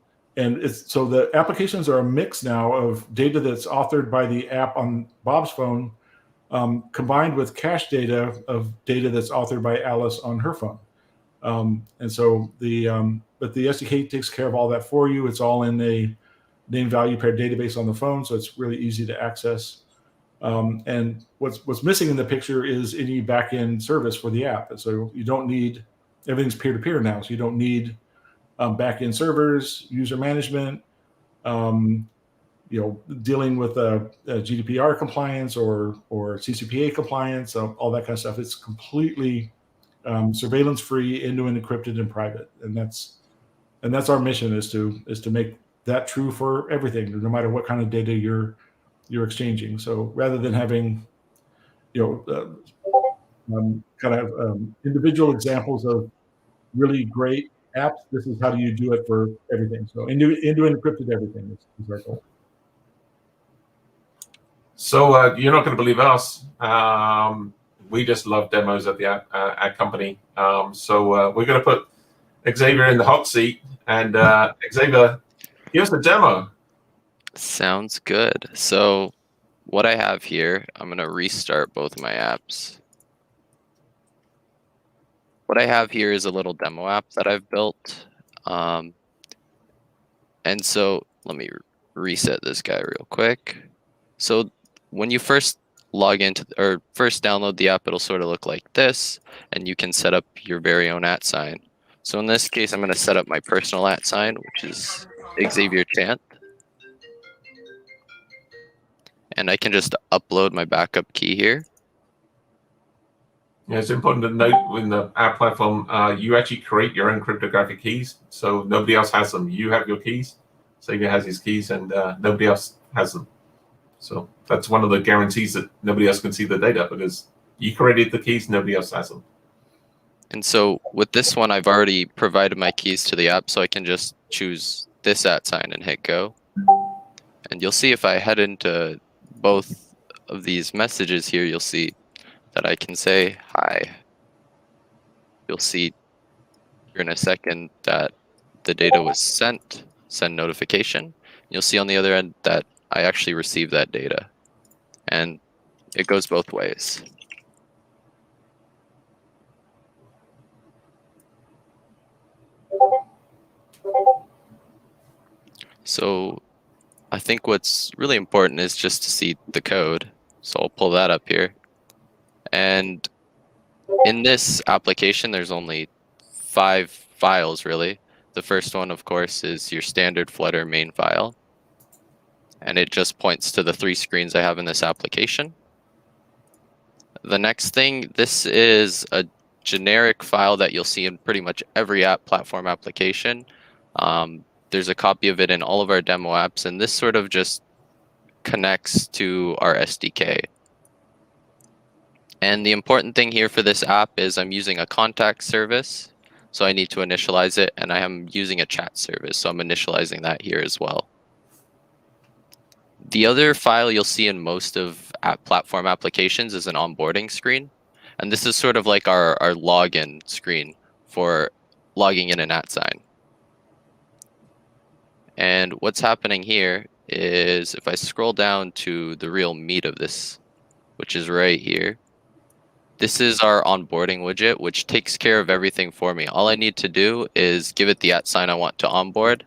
[SPEAKER 5] so the applications are a mix now of data that's authored by the app on Bob's phone, combined with cache data of data that's authored by Alice on her phone. And so but the SDK takes care of all that for you. It's all in a name value paired database on the phone, so it's really easy to access. And what's missing in the picture is any backend service for the app. And so you don't need, everything's peer-to-peer now, so you don't need backend servers, user management, dealing with GDPR compliance or CCPA compliance, all that kind of stuff. It's completely surveillance-free, end-to-end encrypted and private, and that's our mission is to make that true for everything, no matter what kind of data you're exchanging. So rather than having individual examples of really great apps, this is how do you do it for everything. So end-to-end encrypted everything is our goal.
[SPEAKER 4] So you're not going to believe us. We just love demos at the ad company. So we're going to put Xavier in the hot seat, and Xavier, give us a demo.
[SPEAKER 6] Sounds good. So what I have here, I'm going to restart both my apps. What I have here is a little demo app that I've built. And so let me reset this guy real quick. So when you first log into or first download the app, it'll sort of look like this, and you can set up your very own @sign. So in this case, I'm going to set up my personal @sign, which is Xavier Chant. And I can just upload my backup key here.
[SPEAKER 4] Yeah, it's important to note in the app platform, you actually create your own cryptographic keys, so nobody else has them. You have your keys, Xavier has his keys, and nobody else has them. So that's one of the guarantees that nobody else can see the data, because you created the keys, nobody else has them.
[SPEAKER 6] And so with this one, I've already provided my keys to the app, so I can just choose this @sign and hit go. And you'll see if I head into both of these messages here, you'll see that I can say hi. You'll see here in a second that the data was sent, send notification. You'll see on the other end that I actually received that data. And it goes both ways. So I think what's really important is just to see the code. So I'll pull that up here. And in this application, there's only 5 files really. The first one, of course, is your standard Flutter main file. And it just points to the 3 screens I have in this application. The next thing, this is a generic file that you'll see in pretty much every app platform application. There's a copy of it in all of our demo apps, and this sort of just connects to our SDK. And the important thing here for this app is I'm using a contact service, so I need to initialize it, and I am using a chat service, so I'm initializing that here as well. The other file you'll see in most of app platform applications is an onboarding screen, and this is sort of like our login screen for logging in an @sign. And what's happening here is if I scroll down to the real meat of this, which is right here, this is our onboarding widget, which takes care of everything for me. All I need to do is give it the @sign I want to onboard,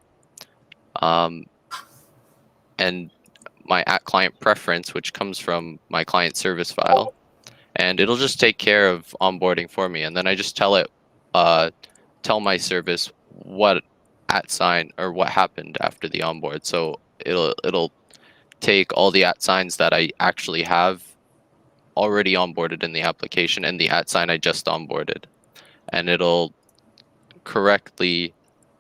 [SPEAKER 6] and my @client preference, which comes from my client service file, and it'll just take care of onboarding for me. And then I just tell it, tell my service what @sign or what happened after the onboard. So it'll take all the @signs that I actually have already onboarded in the application and the @sign I just onboarded, and it'll correctly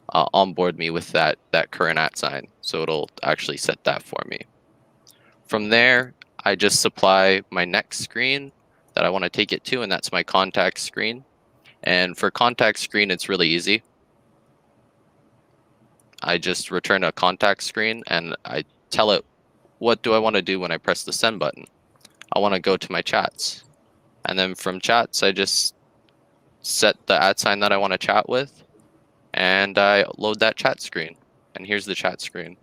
[SPEAKER 6] onboard me with that current @sign. So it'll actually set that for me. From there, I just supply my next screen that I want to take it to, and that's my contact screen. And for contact screen, it's really easy. I just return a contact screen, and I tell it, what do I want to do when I press the send button? I want to go to my chats. And then from chats, I just set the @sign that I want to chat with, and I load that chat screen. And here's the chat screen.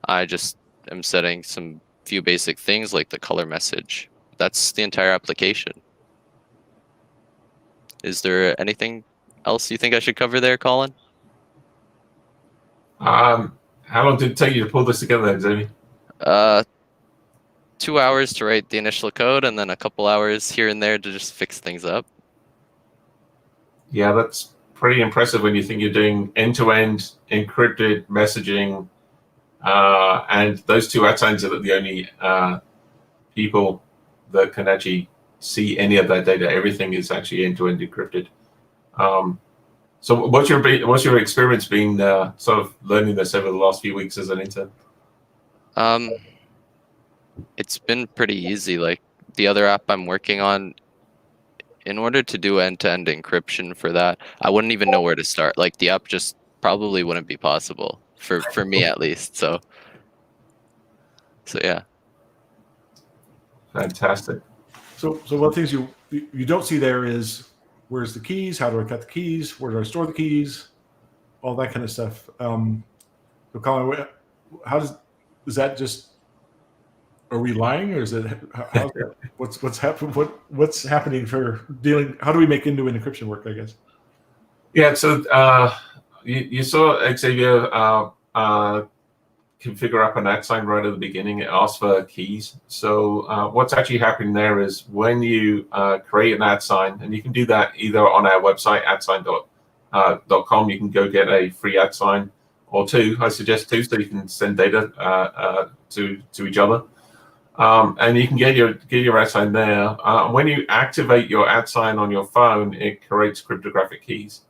[SPEAKER 6] I just am setting some few basic things like the color message. That's the entire application. Is there anything else you think I should cover there, Colin?
[SPEAKER 4] How long did it take you to pull this together, then, Xavier?
[SPEAKER 6] 2 hours to write the initial code, and then a couple hours here and there to just fix things up.
[SPEAKER 4] Yeah, that's pretty impressive when you think you're doing end-to-end encrypted messaging, and those 2 @signs are the only people that can actually see any of that data. Everything is actually end-to-end encrypted. So what's your experience been sort of learning this over the last few weeks as an intern?
[SPEAKER 6] It's been pretty easy. Like the other app I'm working on, in order to do end-to-end encryption for that, I wouldn't even know where to start. Like the app just probably wouldn't be possible for me at least. So yeah.
[SPEAKER 4] Fantastic.
[SPEAKER 5] So one of the things you don't see there is where's the keys, how do I cut the keys, where do I store the keys, all that kind of stuff. So Colin, is that just, are we lying, or is it what's happening for dealing? How do we make end-to-end encryption work, I guess?
[SPEAKER 4] Yeah. So you saw Xavier configure up an @sign right at the beginning, it asks for keys. So what's actually happening there is when you create an @sign, and you can do that either on our website, @sign.com, you can go get a free @sign, or two. I suggest two, so you can send data to each other. And you can get your @sign there. When you activate your @sign on your phone, it creates cryptographic keys.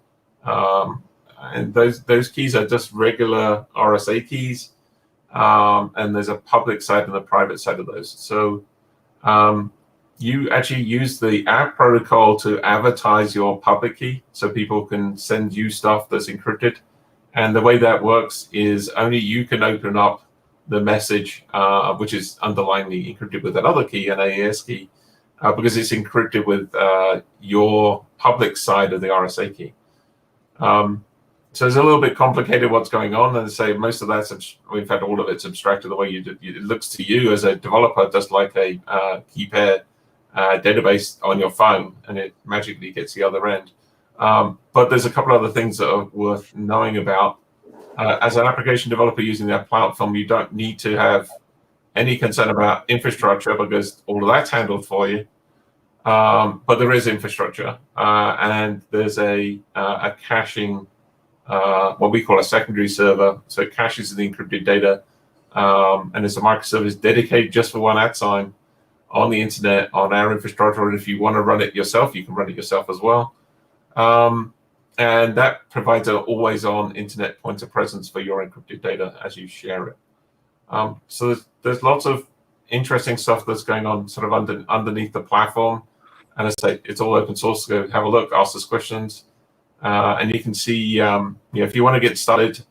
[SPEAKER 4] And those keys are just regular RSA keys. And there's a public side and a private side of those. So you actually use the app protocol to advertise your public key, so people can send you stuff that's encrypted. And the way that works is only you can open up the message, which is underlyingly encrypted with another key, an AES key, because it's encrypted with your public side of the RSA key. So it's a little bit complicated what's going on, and say most of that's, in fact, all of it's abstracted the way it looks to you as a developer, just like a key pair database on your phone, and it magically gets the other end. But there's a couple other things that are worth knowing about. As an application developer using that platform, you don't need to have any concern about infrastructure, because all of that's handled for you. But there is infrastructure, and there's a caching, what we call a secondary server. So it caches the encrypted data, and it's a microservice dedicated just for one @sign on the internet on our infrastructure. And if you want to run it yourself, you can run it yourself as well. And that provides an always-on internet point of presence for your encrypted data as you share it. So there's lots of interesting stuff that's going on sort of underneath the platform. And I say it's all open source. So go have a look, ask us questions. And you can see, if you want to get started,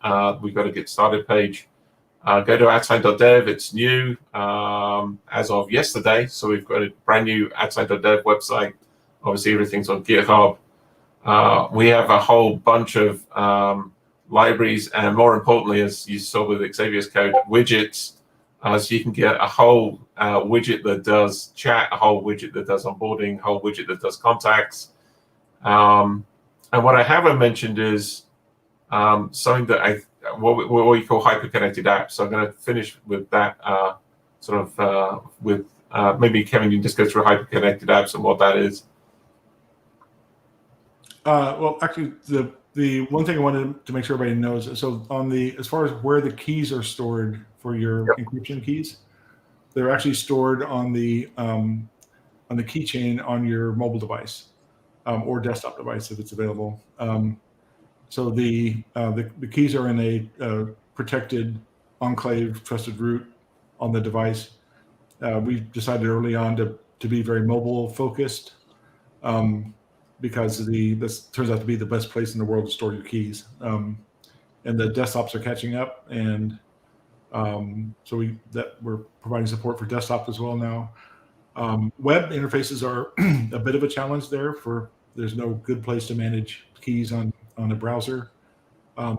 [SPEAKER 4] we've got a get started page. Go to @sign.dev. It's new as of yesterday. So we've got a brand new @sign.dev website. Obviously, everything's on GitHub. We have a whole bunch of libraries, and more importantly, as you saw with Xavier's code, widgets. So you can get a whole widget that does chat, a whole widget that does onboarding, a whole widget that does contacts. And what I haven't mentioned is something that what we call hyper-connected apps. So I'm going to finish with that maybe Kevin, you can just go through hyper-connected apps and what that is.
[SPEAKER 5] Well, actually, the one thing I wanted to make sure everybody knows, so as far as where the keys are stored for your encryption keys, they're actually stored on the keychain on your mobile device or desktop device if it's available. So the keys are in a protected enclave trusted root on the device. We decided early on to be very mobile focused. Because this turns out to be the best place in the world to store your keys. And the desktops are catching up, and so we're providing support for desktop as well now. Web interfaces are a bit of a challenge there. There's no good place to manage keys on a browser,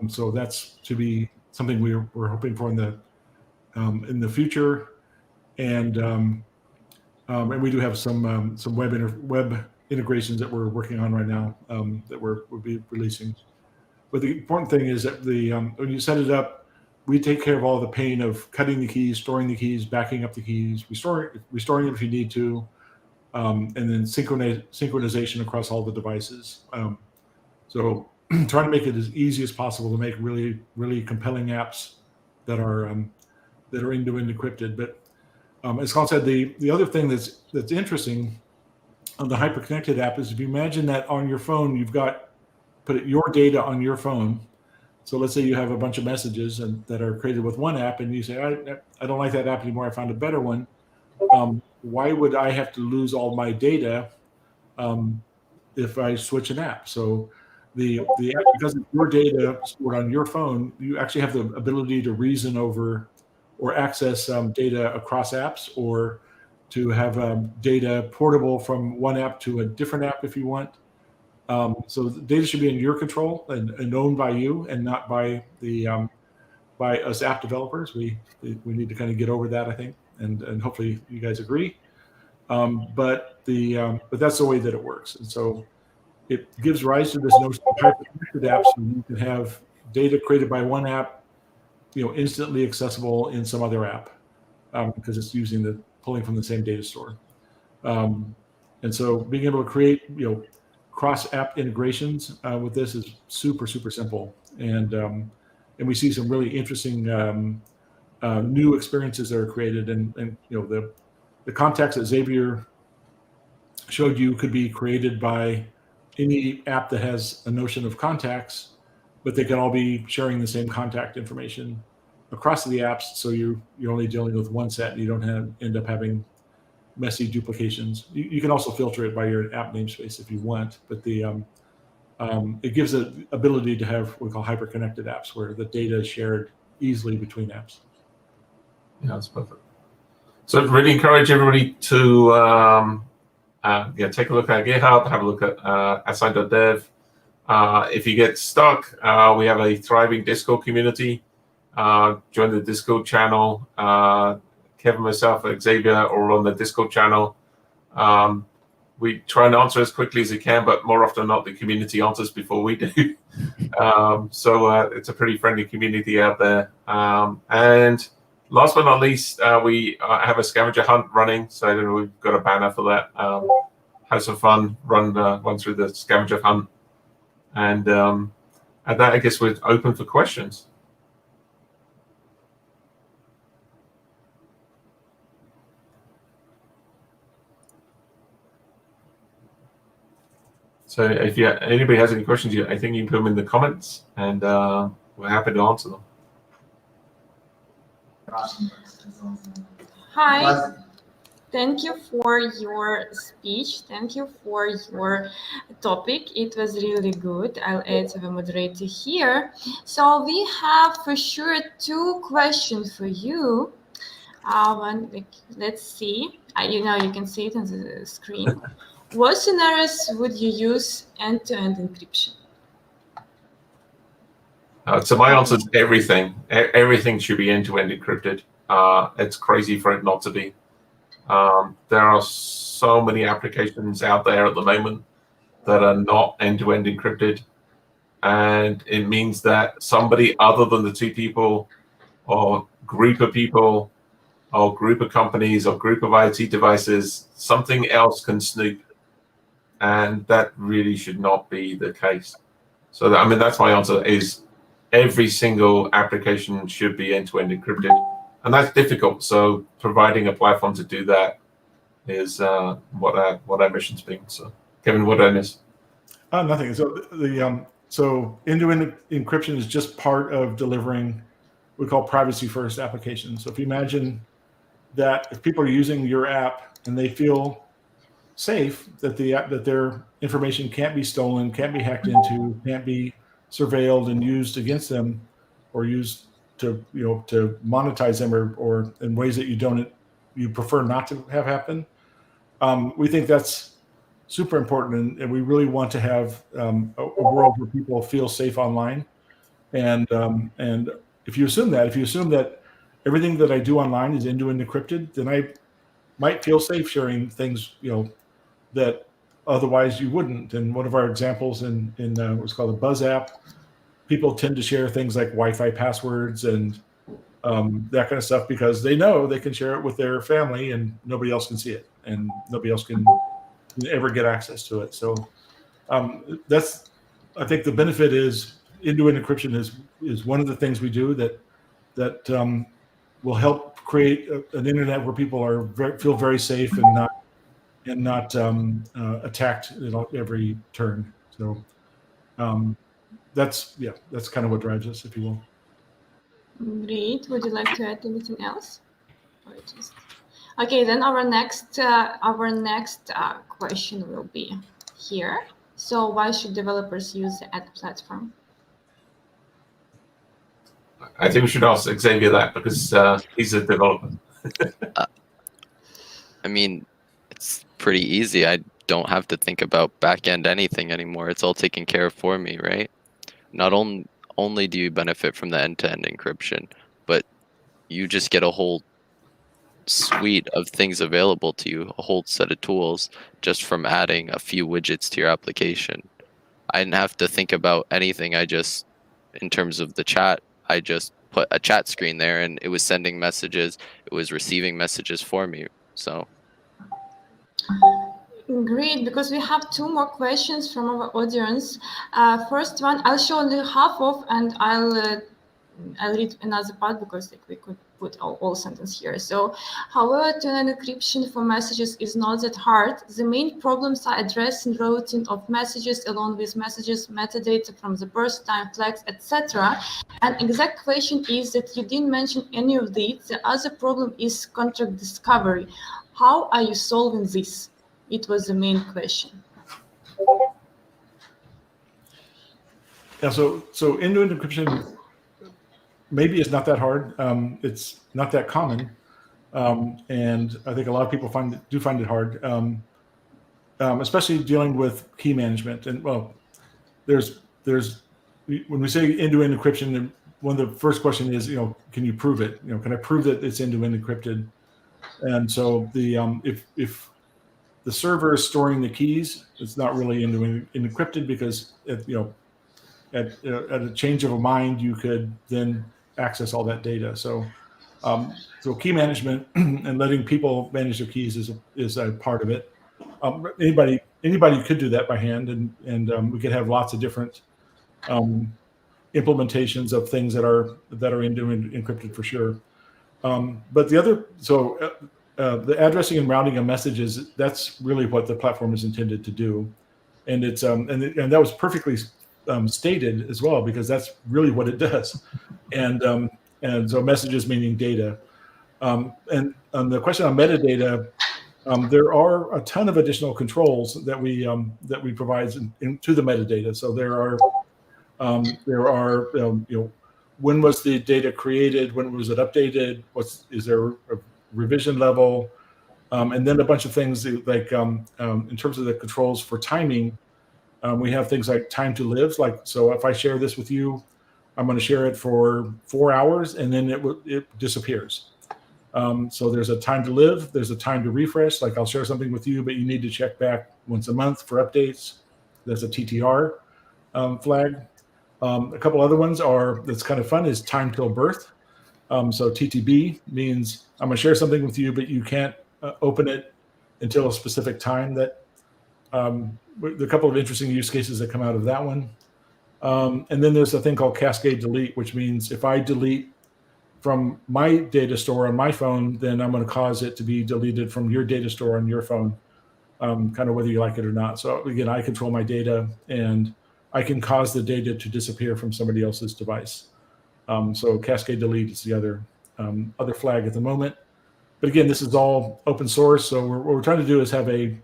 [SPEAKER 5] so that's to be something we're hoping for in the future. And we do have some web integrations that we're working on right now that we'll be releasing. But the important thing is that when you set it up, we take care of all the pain of cutting the keys, storing the keys, backing up the keys, restoring them if you need to, and then synchronization across all the devices. So trying to make it as easy as possible to make really, really compelling apps that are end-to-end encrypted. But as Colin said, the other thing that's interesting on the hyper-connected app is if you imagine that on your phone, you've got your data on your phone. So let's say you have a bunch of messages that are created with one app, and you say, I don't like that app anymore. I found a better one. Why would I have to lose all my data if I switch an app? So the app, because of your data stored on your phone, you actually have the ability to reason over or access data across apps, or to have data portable from one app to a different app if you want. So the data should be in your control and owned by you, and not by us app developers. We need to kind of get over that, I think, and hopefully you guys agree. But that's the way that it works, and so it gives rise to this notion of hyper-connected apps. So you can have data created by one app instantly accessible in some other app because it's using pulling from the same data store. And so being able to create cross-app integrations with this is super simple, and we see some really interesting new experiences that are created, and the contacts that Xavier showed you could be created by any app that has a notion of contacts, but they can all be sharing the same contact information across the apps. So you're only dealing with one set, and you don't end up having messy duplications. You can also filter it by your app namespace if you want, but it gives the ability to have what we call hyper-connected apps, where the data is shared easily between apps.
[SPEAKER 4] Yeah, that's perfect. So really encourage everybody to take a look at GitHub, have a look at async.dev. If you get stuck, we have a thriving Discord community. Join the Discord channel. Kevin, myself, and Xavier are on the Discord channel. We try and answer as quickly as we can, but more often than not, the community answers before we do. So it's a pretty friendly community out there. And last but not least, we have a scavenger hunt running. So I don't know, we've got a banner for that. Have some fun, run through the scavenger hunt. And at that, I guess we're open for questions. So if anybody has any questions, I think you can put them in the comments, and we're happy to answer them.
[SPEAKER 3] Hi. Thank you for your speech. Thank you for your topic. It was really good. I'll add the moderator here. So we have for sure 2 questions for you. Let's see. You can see it on the screen. What scenarios would you use end-to-end encryption?
[SPEAKER 4] So my answer is everything. Everything should be end-to-end encrypted. It's crazy for it not to be. There are so many applications out there at the moment that are not end-to-end encrypted, and it means that somebody other than the 2 people, or group of people, or group of companies, or group of IoT devices, something else can snoop, and that really should not be the case. So that's my answer, is every single application should be end-to-end encrypted, and that's difficult. So providing a platform to do that is what our mission's been. So Kevin, what did I miss?
[SPEAKER 5] Nothing. So end-to-end encryption is just part of delivering what we call privacy-first applications. So if you imagine that if people are using your app and they feel safe that their information can't be stolen, can't be hacked into, can't be surveilled and used against them, or used to monetize them, or in ways that you prefer not to have happen. We think that's super important, and we really want to have a world where people feel safe online. And if you assume that everything that I do online is end-to-end encrypted, then I might feel safe sharing things that otherwise you wouldn't. And one of our examples in what's called a Buzz app, people tend to share things like Wi-Fi passwords and that kind of stuff because they know they can share it with their family and nobody else can see it, and nobody else can ever get access to it. So I think the benefit is end-to-end encryption is one of the things we do that will help create an internet where people feel very safe and not attacked at every turn. So that's kind of what drives us, if you will.
[SPEAKER 3] Great. Would you like to add anything else? Okay, then our next question will be here. So why should developers use the ad platform?
[SPEAKER 4] I think we should ask Xavier that because he's a developer.
[SPEAKER 6] It's pretty easy. I don't have to think about back-end anything anymore. It's all taken care of for me, right? Not only do you benefit from the end-to-end encryption, but you just get a whole suite of things available to you, a whole set of tools just from adding a few widgets to your application. I didn't have to think about anything. In terms of the chat, I just put a chat screen there, and it was sending messages, it was receiving messages for me. So
[SPEAKER 3] Great, because we have two more questions from our audience. First one, I'll show only half of, and I'll read another part because we could put all sentence here. So, however, turn encryption for messages is not that hard. The main problems are addressed in routing of messages along with messages, metadata from the burst time flags, etc. And exact question is that you didn't mention any of these. The other problem is contract discovery. How are you solving this? It was the main question.
[SPEAKER 5] Yeah, so end-to-end encryption maybe it's not that hard. It's not that common, and I think a lot of people do find it hard, especially dealing with key management. And well, there's when we say end-to-end encryption, one of the first question is, can you prove it? Can I prove that it's end-to-end encrypted? And so if the server is storing the keys, it's not really end-to-end encrypted because at a change of a mind, you could then access all that data. So key management and letting people manage their keys is a part of it. Anybody could do that by hand, and we could have lots of different implementations of things that are end-to-end encrypted for sure. But the other, the addressing and routing of messages, that's really what the platform is intended to do, and it's and that was perfectly stated as well, because that's really what it does. And so messages meaning data. And the question on metadata, there are a ton of additional controls that we provide into the metadata. So there are when was the data created? When was it updated? Is there a revision level? And then a bunch of things like in terms of the controls for timing, we have things like time to live. So if I share this with you, I'm going to share it for 4 hours, and then it disappears. So there's a time to live. There's a time to refresh. Like I'll share something with you, but you need to check back once a month for updates. There's a TTR flag. A couple other ones that's kind of fun is time till birth. So TTB means I'm going to share something with you, but you can't open it until a specific time. That a couple of interesting use cases that come out of that one. And then there's a thing called cascade delete, which means if I delete from my data store on my phone, then I'm going to cause it to be deleted from your data store on your phone, kind of whether you like it or not. So again, I control my data, and I can cause the data to disappear from somebody else's device. So cascade delete is the other flag at the moment. But again, this is all open source. So what we're trying to do is have a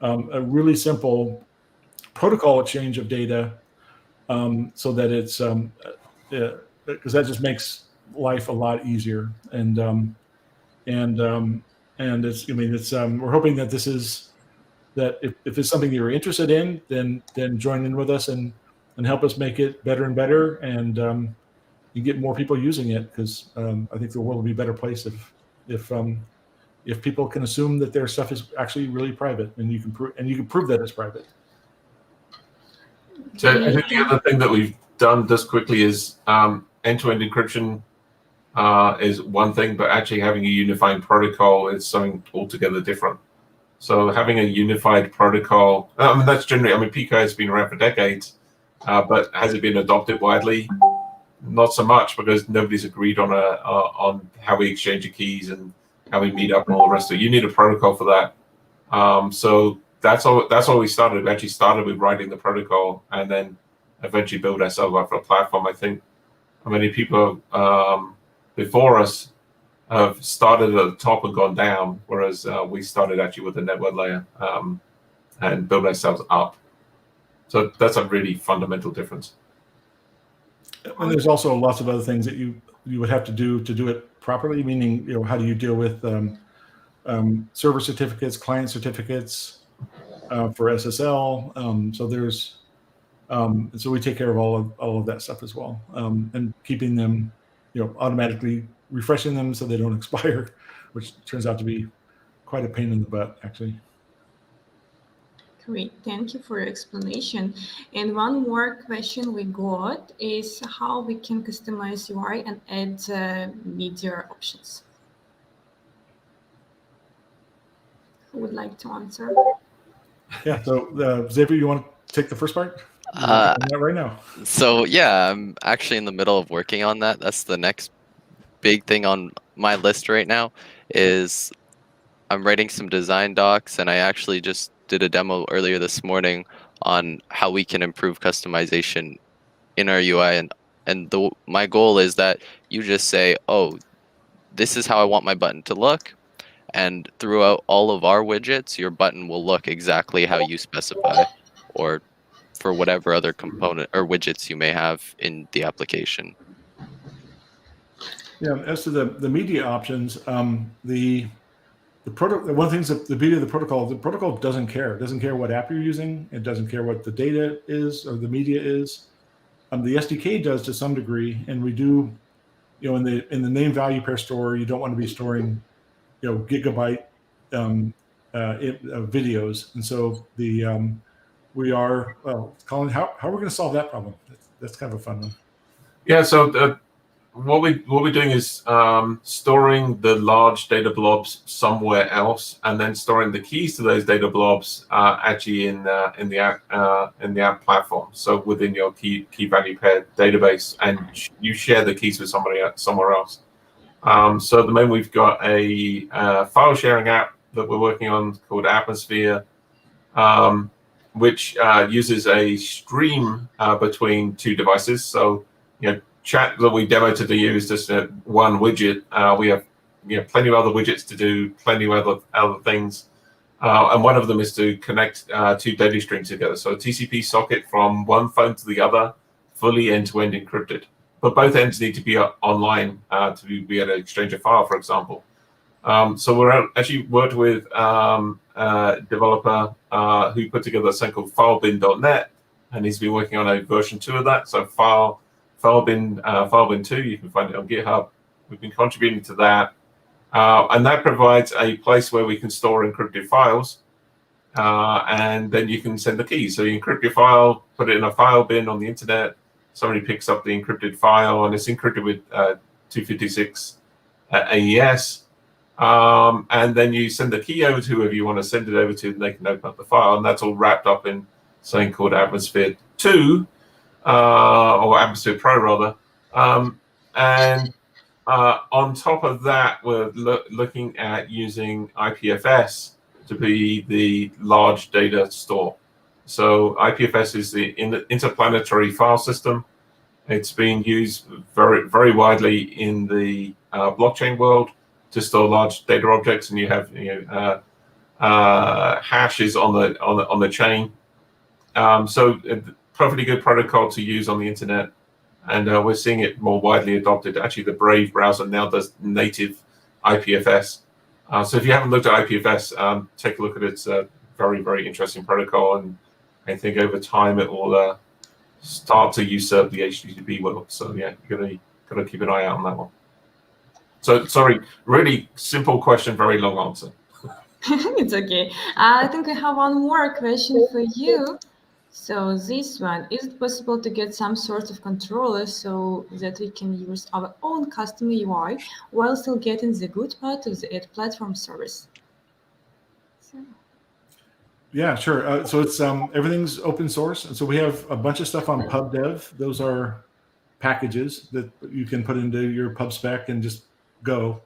[SPEAKER 5] really simple protocol exchange of data, so that it's because that just makes life a lot easier. And it's we're hoping that this is that if it's something you're interested in, then join in with us and help us make it better and better, and you get more people using it, because I think the world will be a better place if people can assume that their stuff is actually really private, and you can prove that it's private.
[SPEAKER 4] So I think the other thing that we've done just quickly is end-to-end encryption is one thing, but actually having a unifying protocol is something altogether different. So having a unified protocol, that's generally, PKI has been around for decades, but has it been adopted widely? Not so much, because nobody's agreed on how we exchange the keys and how we meet up and all the rest of it. You need a protocol for that. So that's all we started. We actually started with writing the protocol, and then eventually build ourselves up for a platform. I think many people before us have started at the top and gone down, whereas we started actually with the network layer and built ourselves up. So that's a really fundamental difference.
[SPEAKER 5] And there's also lots of other things that you would have to do it properly, meaning, how do you deal with server certificates, client certificates for SSL. So there's so we take care of all of that stuff as well, and keeping them, automatically refreshing them so they don't expire, which turns out to be quite a pain in the butt, actually.
[SPEAKER 3] Great, thank you for your explanation. And one more question we got is how we can customize UI and add media options. Who would like to answer?
[SPEAKER 5] Yeah. So Xavier, you want to take the first part? Right now.
[SPEAKER 6] So yeah, I'm actually in the middle of working on that. That's the next big thing on my list right now is I'm writing some design docs, and I actually just did a demo earlier this morning on how we can improve customization in our UI, and my goal is that you just say, oh, this is how I want my button to look, and throughout all of our widgets, your button will look exactly how you specify, or for whatever other component or widgets you may have in the application.
[SPEAKER 5] Yeah. As to the media options, the one thing is that the beauty of the protocol doesn't care. It doesn't care what app you're using. It doesn't care what the data is or the media is. The SDK does to some degree, and we do, in the name value pair store, you don't want to be storing, gigabyte videos, and so we are Colin. How are we going to solve that problem? That's kind of a fun one.
[SPEAKER 4] Yeah. So what we're doing is storing the large data blobs somewhere else, and then storing the keys to those data blobs actually in the app platform. So within your key value pair database, and you share the keys with somewhere else. So at the moment we've got a file sharing app that we're working on called Atmosphere, which uses a stream between two devices. So chat that we demoed to you is just one widget. We have plenty of other widgets to do plenty of other things, and one of them is to connect two data streams together. So a TCP socket from one phone to the other, fully end-to-end encrypted. But both ends need to be online to be able to exchange a file, for example. So we're actually worked with a developer who put together something called filebin.net, and he's been working on a version 2 of that. So filebin 2, you can find it on GitHub. We've been contributing to that, and that provides a place where we can store encrypted files, and then you can send the keys. So you encrypt your file, put it in a file bin on the internet. Somebody picks up the encrypted file, and it's encrypted with 256 AES. And then you send the key over to whoever you want to send it over to, and they can open up the file. And that's all wrapped up in something called Atmosphere 2, or Atmosphere Pro, rather. And on top of that, we're looking at using IPFS to be the large data store. So IPFS is the interplanetary file system. It's being used very, very widely in the blockchain world to store large data objects, and you have hashes on the chain. So perfectly good protocol to use on the internet, and we're seeing it more widely adopted. Actually, the Brave browser now does native IPFS. So if you haven't looked at IPFS, take a look at it. It's a very, very interesting protocol, and I think over time it will start to usurp the HTTP world. So yeah, you gotta keep an eye out on that one. So sorry, really simple question, very long answer.
[SPEAKER 3] It's okay. I think I have one more question for you. So this one, is it possible to get some sort of controller so that we can use our own custom UI while still getting the good part of the ad platform service? So.
[SPEAKER 5] Yeah, sure. So it's everything's open source, and so we have a bunch of stuff on PubDev. Those are packages that you can put into your pub spec and just go.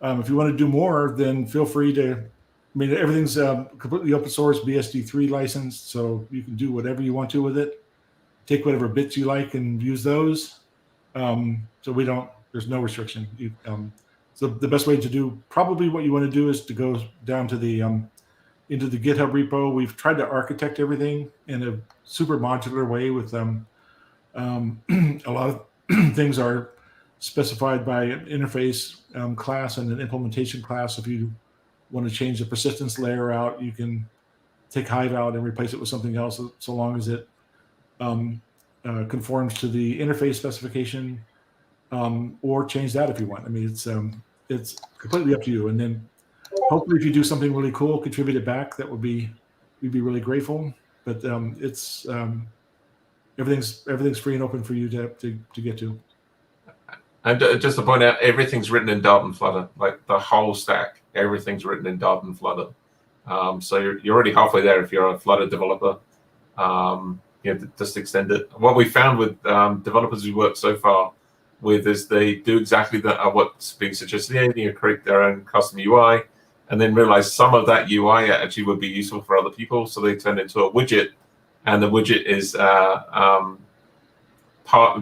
[SPEAKER 5] If you want to do more, then feel free to. I mean, everything's completely open source, BSD3 licensed, so you can do whatever you want to with it. Take whatever bits you like and use those. So we don't. There's no restriction. So the best way to do probably what you want to do is to go down to the into the GitHub repo. We've tried to architect everything in a super modular way with a lot of things are specified by an interface class and an implementation class. If you want to change the persistence layer out, you can take Hive out and replace it with something else, so long as it conforms to the interface specification, or change that if you want. I mean, it's completely up to you. And then hopefully if you do something really cool, contribute it back. That would be we'd be really grateful. But it's everything's free and open for you to get to.
[SPEAKER 4] And just to point out, everything's written in Dart and Flutter, like the whole stack. Everything's written in Dart and Flutter. So you're already halfway there if you're a Flutter developer. Just extend it. What we found with developers we worked so far with is they do exactly what's being suggested here. You create their own custom UI, and then realize some of that UI actually would be useful for other people. So they turn it into a widget, and the widget is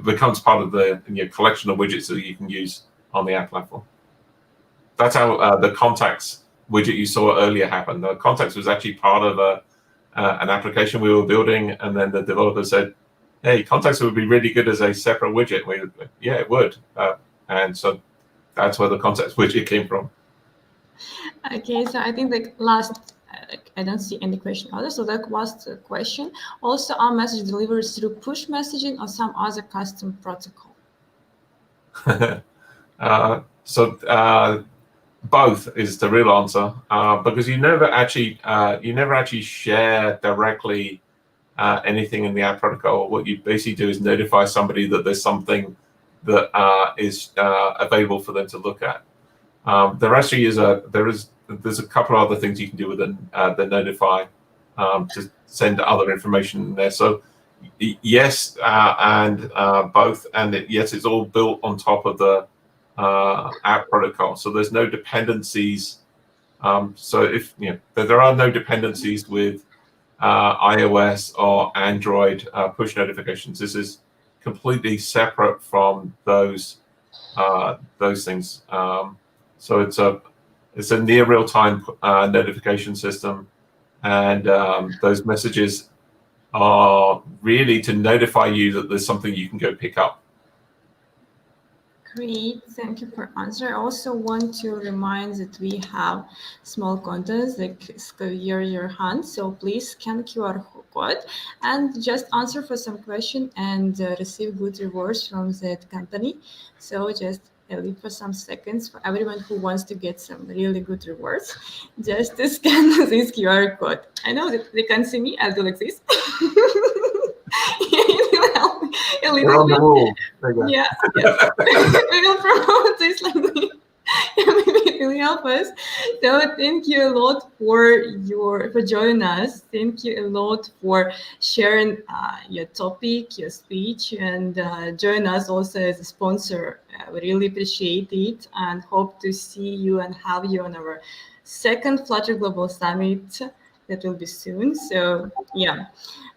[SPEAKER 4] becomes part of the collection of widgets that you can use on the app platform. That's how the contacts widget you saw earlier happened. The contacts was actually part of an application we were building, and then the developer said, "Hey, contacts would be really good as a separate widget." Yeah, it would, and so that's where the contacts widget came from.
[SPEAKER 3] Okay, so I think like last, I don't see any question other. So that was the question. Also, our message delivers through push messaging or some other custom protocol.
[SPEAKER 4] Both is the real answer, because you never actually share directly anything in the app protocol. What you basically do is notify somebody that there's something that is available for them to look at. There actually is there's a couple of other things you can do with the notify to send other information in there. So yes, and both, and yes, it's all built on top of the app protocol. So there's no dependencies. So if there are no dependencies with iOS or Android push notifications. This is completely separate from those things. So it's a near real-time notification system, and those messages are really to notify you that there's something you can go pick up.
[SPEAKER 3] Great, thank you for answer. I also want to remind that we have small contents like clear your hand, so please scan QR code and just answer for some question and receive good rewards from that company. So just leave for some seconds for everyone who wants to get some really good rewards. Just to scan this QR code. I know that they can't see me. I'll do like this. It will help a little bit. Yeah, yes. We will promote this like this. Maybe it will help us. So thank you a lot for joining us. Thank you a lot for sharing your topic, your speech, and join us also as a sponsor. We really appreciate it and hope to see you and have you on our second Flutter Global Summit that will be soon. So yeah,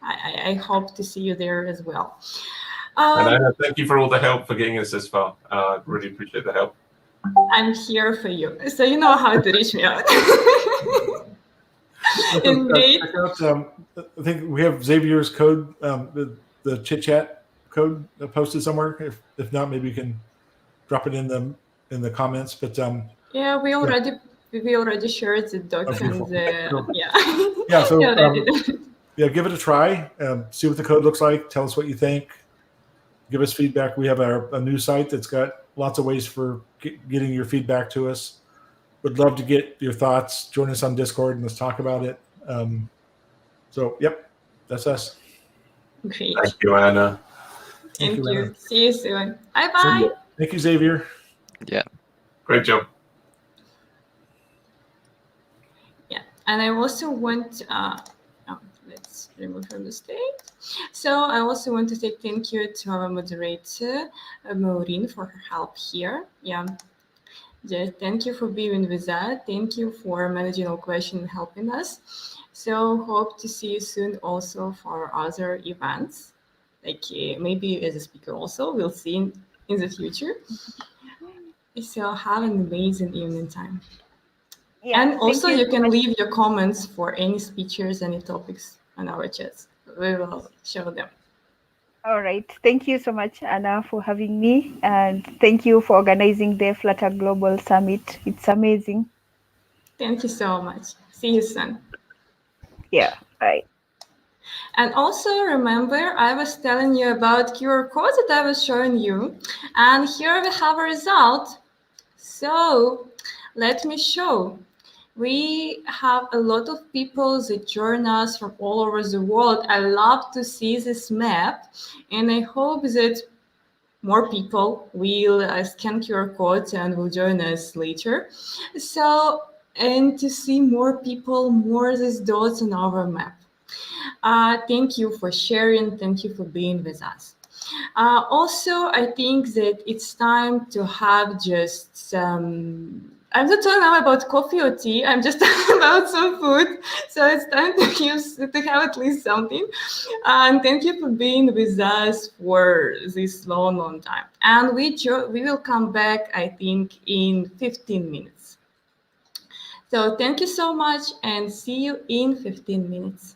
[SPEAKER 3] I hope to see you there as well.
[SPEAKER 4] And Anna, thank you for all the help for getting us this far. Really appreciate the help.
[SPEAKER 3] I'm here for you, so you know how to reach me out.
[SPEAKER 5] Check out, I think we have Xavier's code, the chit chat code posted somewhere. If not, maybe you can drop it in the comments. But
[SPEAKER 3] yeah, we already shared the doc and
[SPEAKER 5] yeah. So yeah, give it a try. See what the code looks like. Tell us what you think. Give us feedback. We have a new site that's got lots of ways for getting your feedback to us. Would love to get your thoughts. Join us on Discord and let's talk about it. So, yep, that's us.
[SPEAKER 3] Great.
[SPEAKER 4] Thank you, Anna.
[SPEAKER 3] Thank you. Anna. See you soon. Bye-bye.
[SPEAKER 5] Thank you, Xavier.
[SPEAKER 6] Yeah.
[SPEAKER 4] Great job.
[SPEAKER 3] Yeah, and I also want let's remove from the stage. So I also want to say thank you to our moderator, Maureen, for her help here. Yeah, just thank you for being with us. Thank you for managing all questions and helping us. So hope to see you soon also for other events, like maybe as a speaker also. We'll see in the future. So have an amazing evening time. Yeah, and also you can leave your comments for any speeches, any topics on our chats. We will show them.
[SPEAKER 1] All right. Thank you so much, Anna, for having me. And thank you for organizing the Flutter Global Summit. It's amazing.
[SPEAKER 3] Thank you so much. See you soon.
[SPEAKER 1] Yeah, bye.
[SPEAKER 3] And also remember, I was telling you about QR codes that I was showing you. And here we have a result. So let me show. We have a lot of people that join us from all over the world. I love to see this map, and I hope that more people will scan QR codes and will join us later. So, and to see more people, more these dots on our map. Thank you for sharing. Thank you for being with us. Also, I think that it's time to have just some. I'm not talking now about coffee or tea. I'm just talking about some food. So it's time to have at least something. And thank you for being with us for this long, long time. And we will come back, I think, in 15 minutes. So thank you so much, and see you in 15 minutes.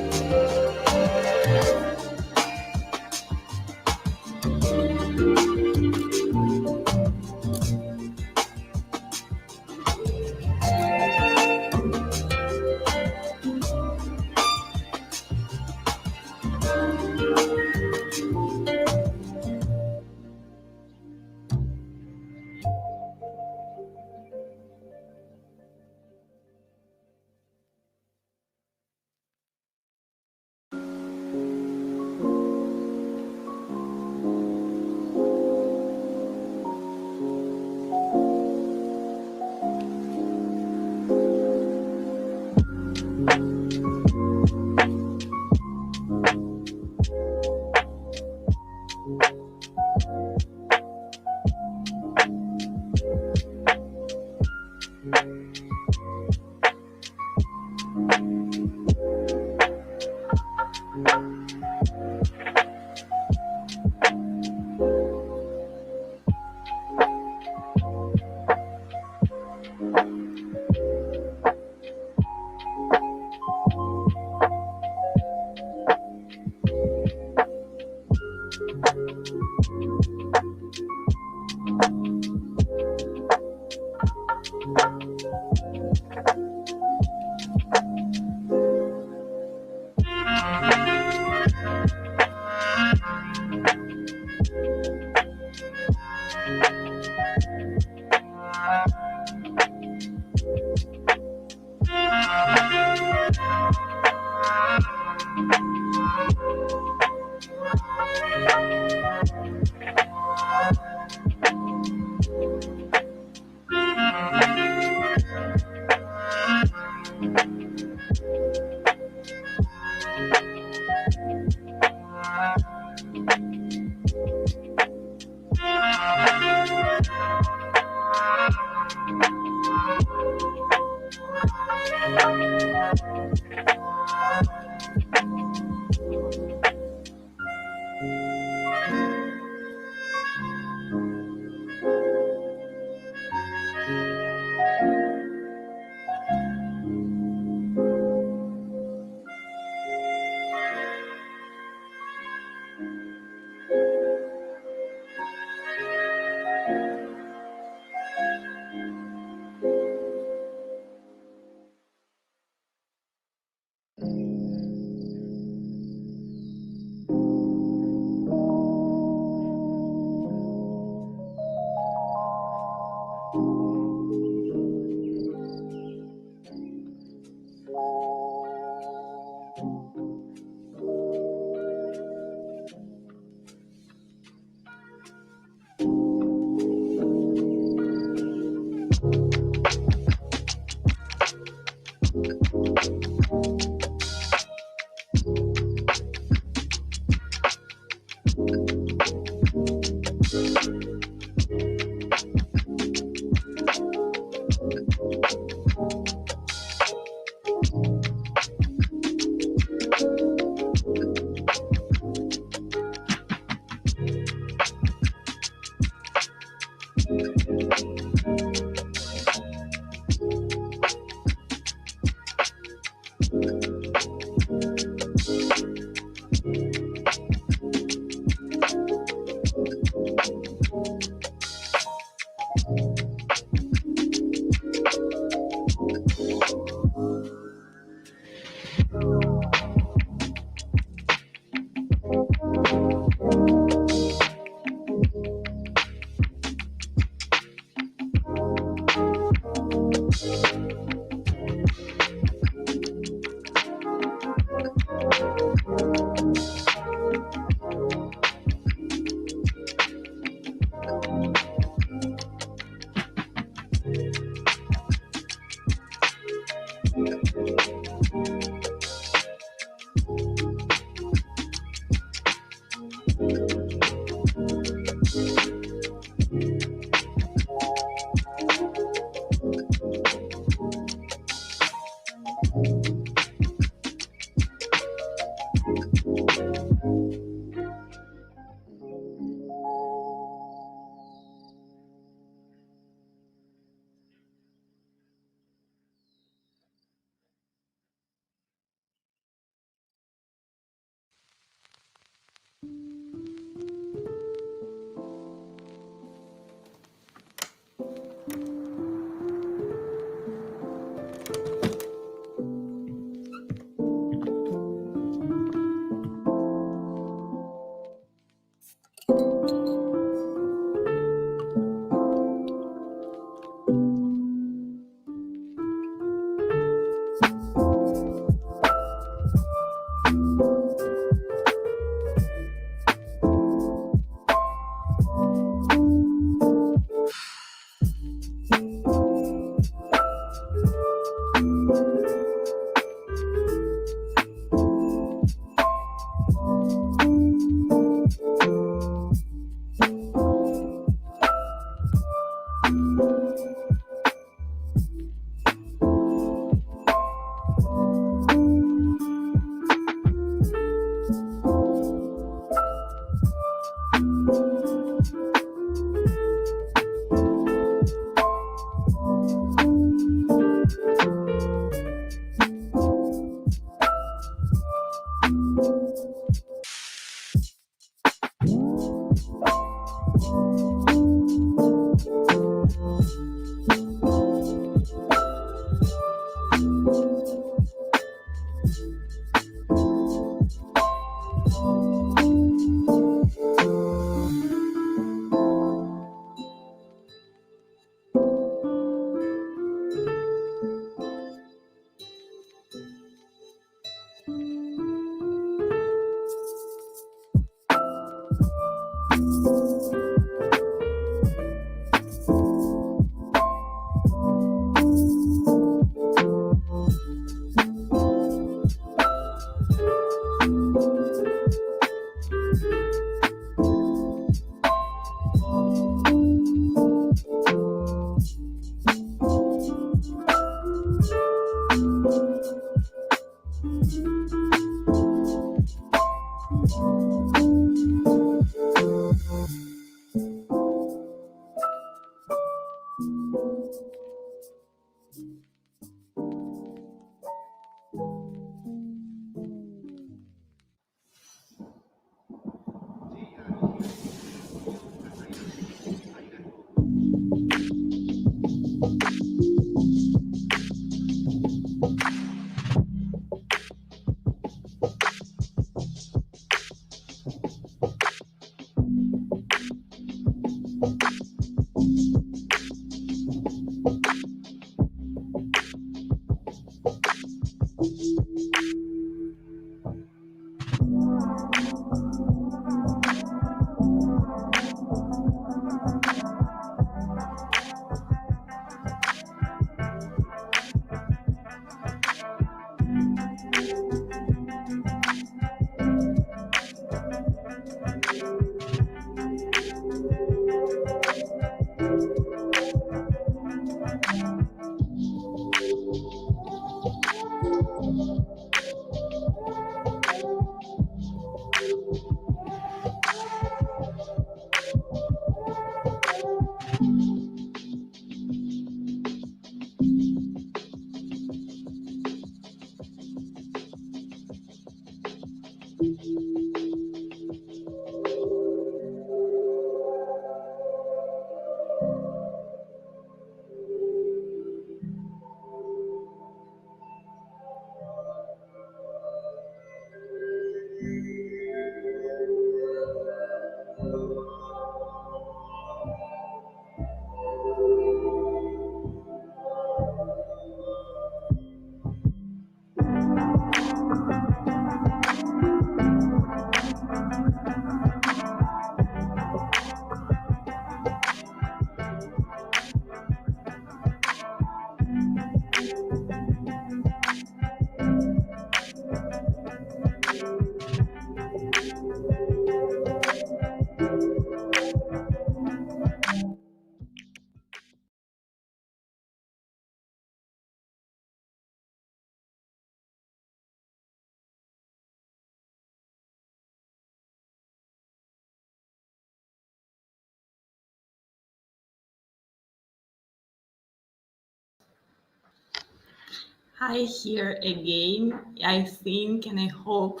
[SPEAKER 3] Hi here again. I think and I hope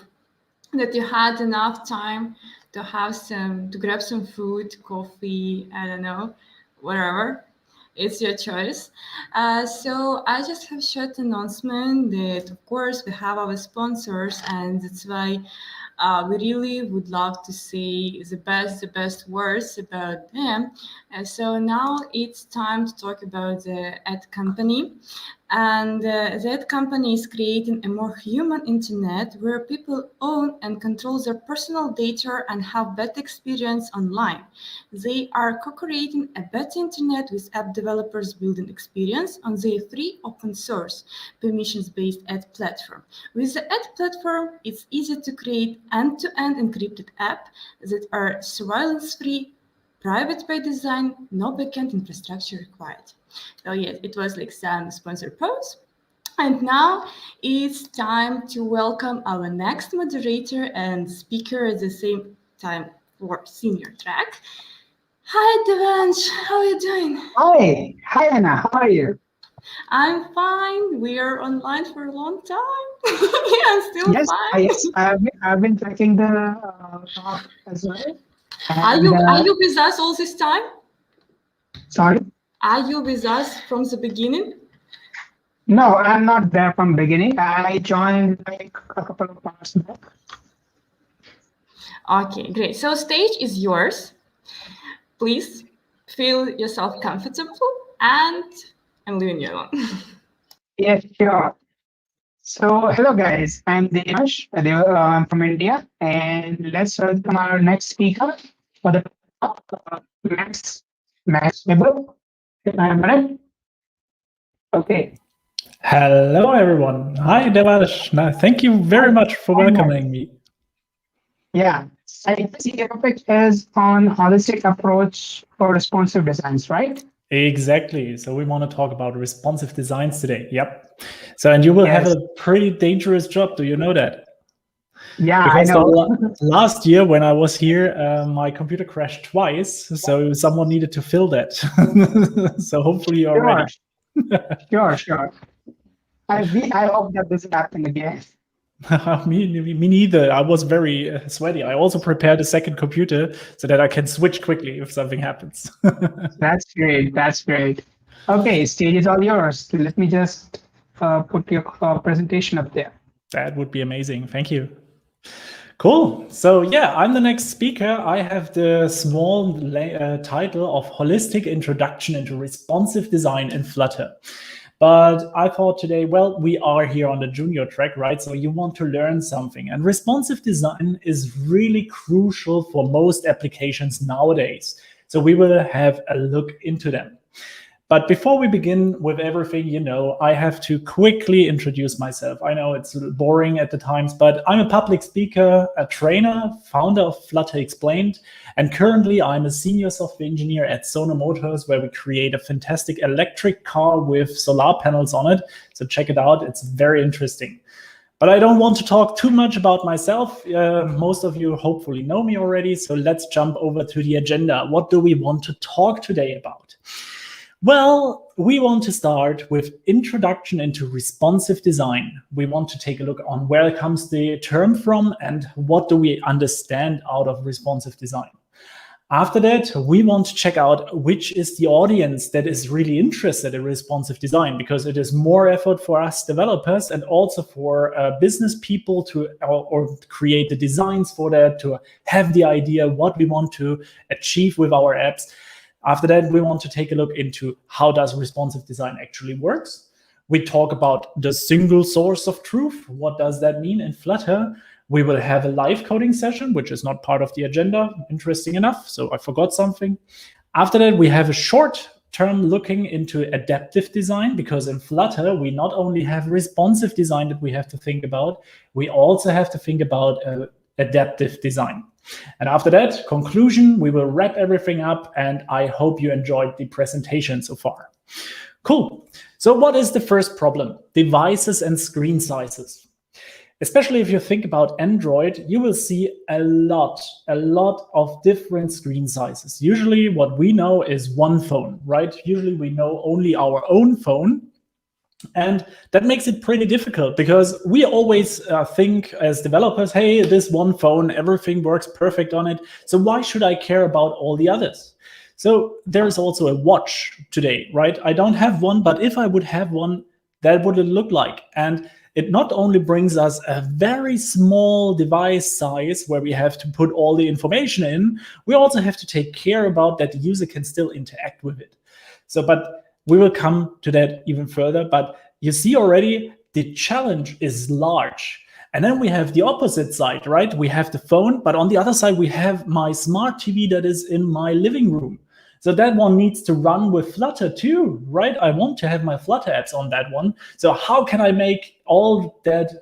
[SPEAKER 3] that you had enough time to grab some food, coffee, I don't know, whatever. It's your choice. So I just have short announcement that of course we have our sponsors, and that's why we really would love to say the best words about them. So now it's time to talk about the ad company. And that company is creating a more human internet where people own and control their personal data and have better experience online. They are co-creating a better internet with app developers building experience on their free open source permissions-based ad platform. With the ad platform, it's easy to create end-to-end encrypted apps that are surveillance-free, private by design, no backend infrastructure required. So yes, it was like some sponsored post. And now it's time to welcome our next moderator and speaker at the same time. for senior track. Hi, Devansh. How are you doing?
[SPEAKER 7] Hi, Anna. How are you?
[SPEAKER 3] I'm fine. We are online for a long time. I'm still fine.
[SPEAKER 7] Yes, I've been tracking the talk as well.
[SPEAKER 3] Are you with us all this time?
[SPEAKER 7] Sorry?
[SPEAKER 3] Are you with us from the beginning?
[SPEAKER 7] No, I'm not there from beginning. I joined like a couple of months back.
[SPEAKER 3] Okay, great. So stage is yours. Please feel yourself comfortable, and I'm leaving you alone.
[SPEAKER 7] Yes, sure. So, hello guys. I'm Devash. I'm from India, and let's welcome our next speaker for the talk, Max Weber. If I'm right. Okay.
[SPEAKER 8] Hello, everyone. Hi, Devash. Thank you very much for welcoming me.
[SPEAKER 7] Yeah, I see your topic is on holistic approach for responsive designs, right?
[SPEAKER 8] Exactly. So we want to talk about responsive designs today. Yep. So, and you will have a pretty dangerous job. Do you know that?
[SPEAKER 7] Yeah,
[SPEAKER 8] because
[SPEAKER 7] I know.
[SPEAKER 8] Last year when I was here, my computer crashed twice. So someone needed to fill that. So hopefully you're ready.
[SPEAKER 7] Sure. I hope that doesn't happen again.
[SPEAKER 8] me neither. I was very sweaty. I also prepared a second computer so that I can switch quickly if something happens.
[SPEAKER 7] That's great. Okay, stage is all yours. Let me just put your presentation up there.
[SPEAKER 8] That would be amazing. Thank you. Cool. So yeah, I'm the next speaker. I have the small title of Holistic Introduction into Responsive Design in Flutter. But I thought today, well, we are here on the junior track, right? So you want to learn something. And responsive design is really crucial for most applications nowadays. So we will have a look into them. But before we begin with everything, I have to quickly introduce myself. I know it's a little boring at the times, but I'm a public speaker, a trainer, founder of Flutter Explained, and currently I'm a senior software engineer at Sono Motors, where we create a fantastic electric car with solar panels on it. So check it out. It's very interesting. But I don't want to talk too much about myself. Most of you hopefully know me already. So let's jump over to the agenda. What do we want to talk today about? Well, we want to start with introduction into responsive design. We want to take a look on where comes the term from and what do we understand out of responsive design. After that, we want to check out which is the audience that is really interested in responsive design, because it is more effort for us developers and also for business people to or create the designs for that, to have the idea what we want to achieve with our apps. After that, we want to take a look into how does responsive design actually works. We talk about the single source of truth. What does that mean in Flutter? We will have a live coding session, which is not part of the agenda, interesting enough, so I forgot something. After that, we have a short term looking into adaptive design, because in Flutter, we not only have responsive design that we have to think about, we also have to think about adaptive design. And after that, conclusion, we will wrap everything up, and I hope you enjoyed the presentation so far. Cool. So what is the first problem? Devices and screen sizes. Especially if you think about Android, you will see a lot of different screen sizes. Usually what we know is one phone, right? Usually we know only our own phone. And that makes it pretty difficult, because we always think as developers, hey, this one phone, everything works perfect on it. So why should I care about all the others? So there's also a watch today, right? I don't have one, but if I would have one, that would it look like? And it not only brings us a very small device size where we have to put all the information in, we also have to take care about that the user can still interact with it. So, but we will come to that even further, but you see already the challenge is large. And then we have the opposite side, right? We have the phone, but on the other side, we have my smart TV that is in my living room. So that one needs to run with Flutter too, right? I want to have my Flutter apps on that one. So how can I make all that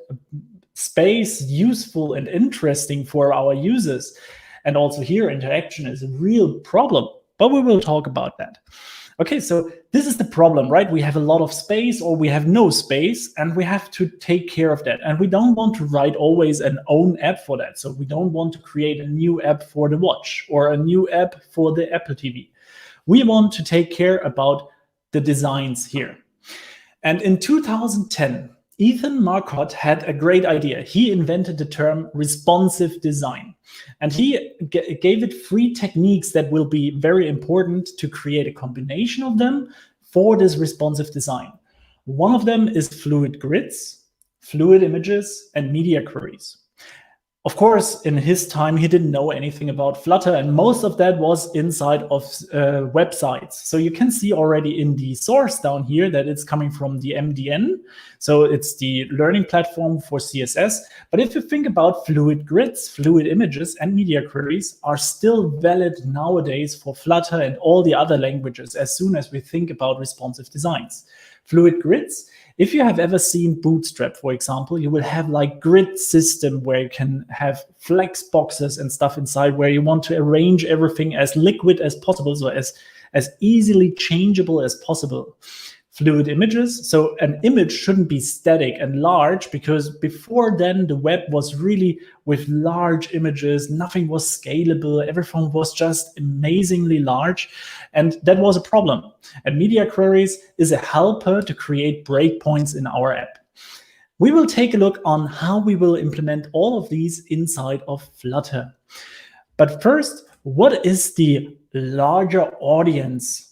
[SPEAKER 8] space useful and interesting for our users? And also here, interaction is a real problem, but we will talk about that. Okay, so this is the problem, right? We have a lot of space or we have no space, and we have to take care of that. And we don't want to write always an own app for that. So we don't want to create a new app for the watch or a new app for the Apple TV. We want to take care about the designs here. And in 2010, Ethan Marcotte had a great idea. He invented the term responsive design. And he gave it 3 techniques that will be very important to create a combination of them for this responsive design. One of them is fluid grids, fluid images, and media queries. Of course, in his time, he didn't know anything about Flutter, and most of that was inside of websites. So you can see already in the source down here that it's coming from the MDN. So it's the learning platform for CSS. But if you think about fluid grids, fluid images, and media queries are still valid nowadays for Flutter and all the other languages as soon as we think about responsive designs. Fluid grids, if you have ever seen Bootstrap, for example, you will have like grid system where you can have flex boxes and stuff inside where you want to arrange everything as liquid as possible, so as easily changeable as possible. Fluid images, so an image shouldn't be static and large, because before then the web was really with large images, nothing was scalable, everything was just amazingly large, and that was a problem. And media queries is a helper to create breakpoints in our app. We will take a look on how we will implement all of these inside of Flutter. But first, what is the larger audience?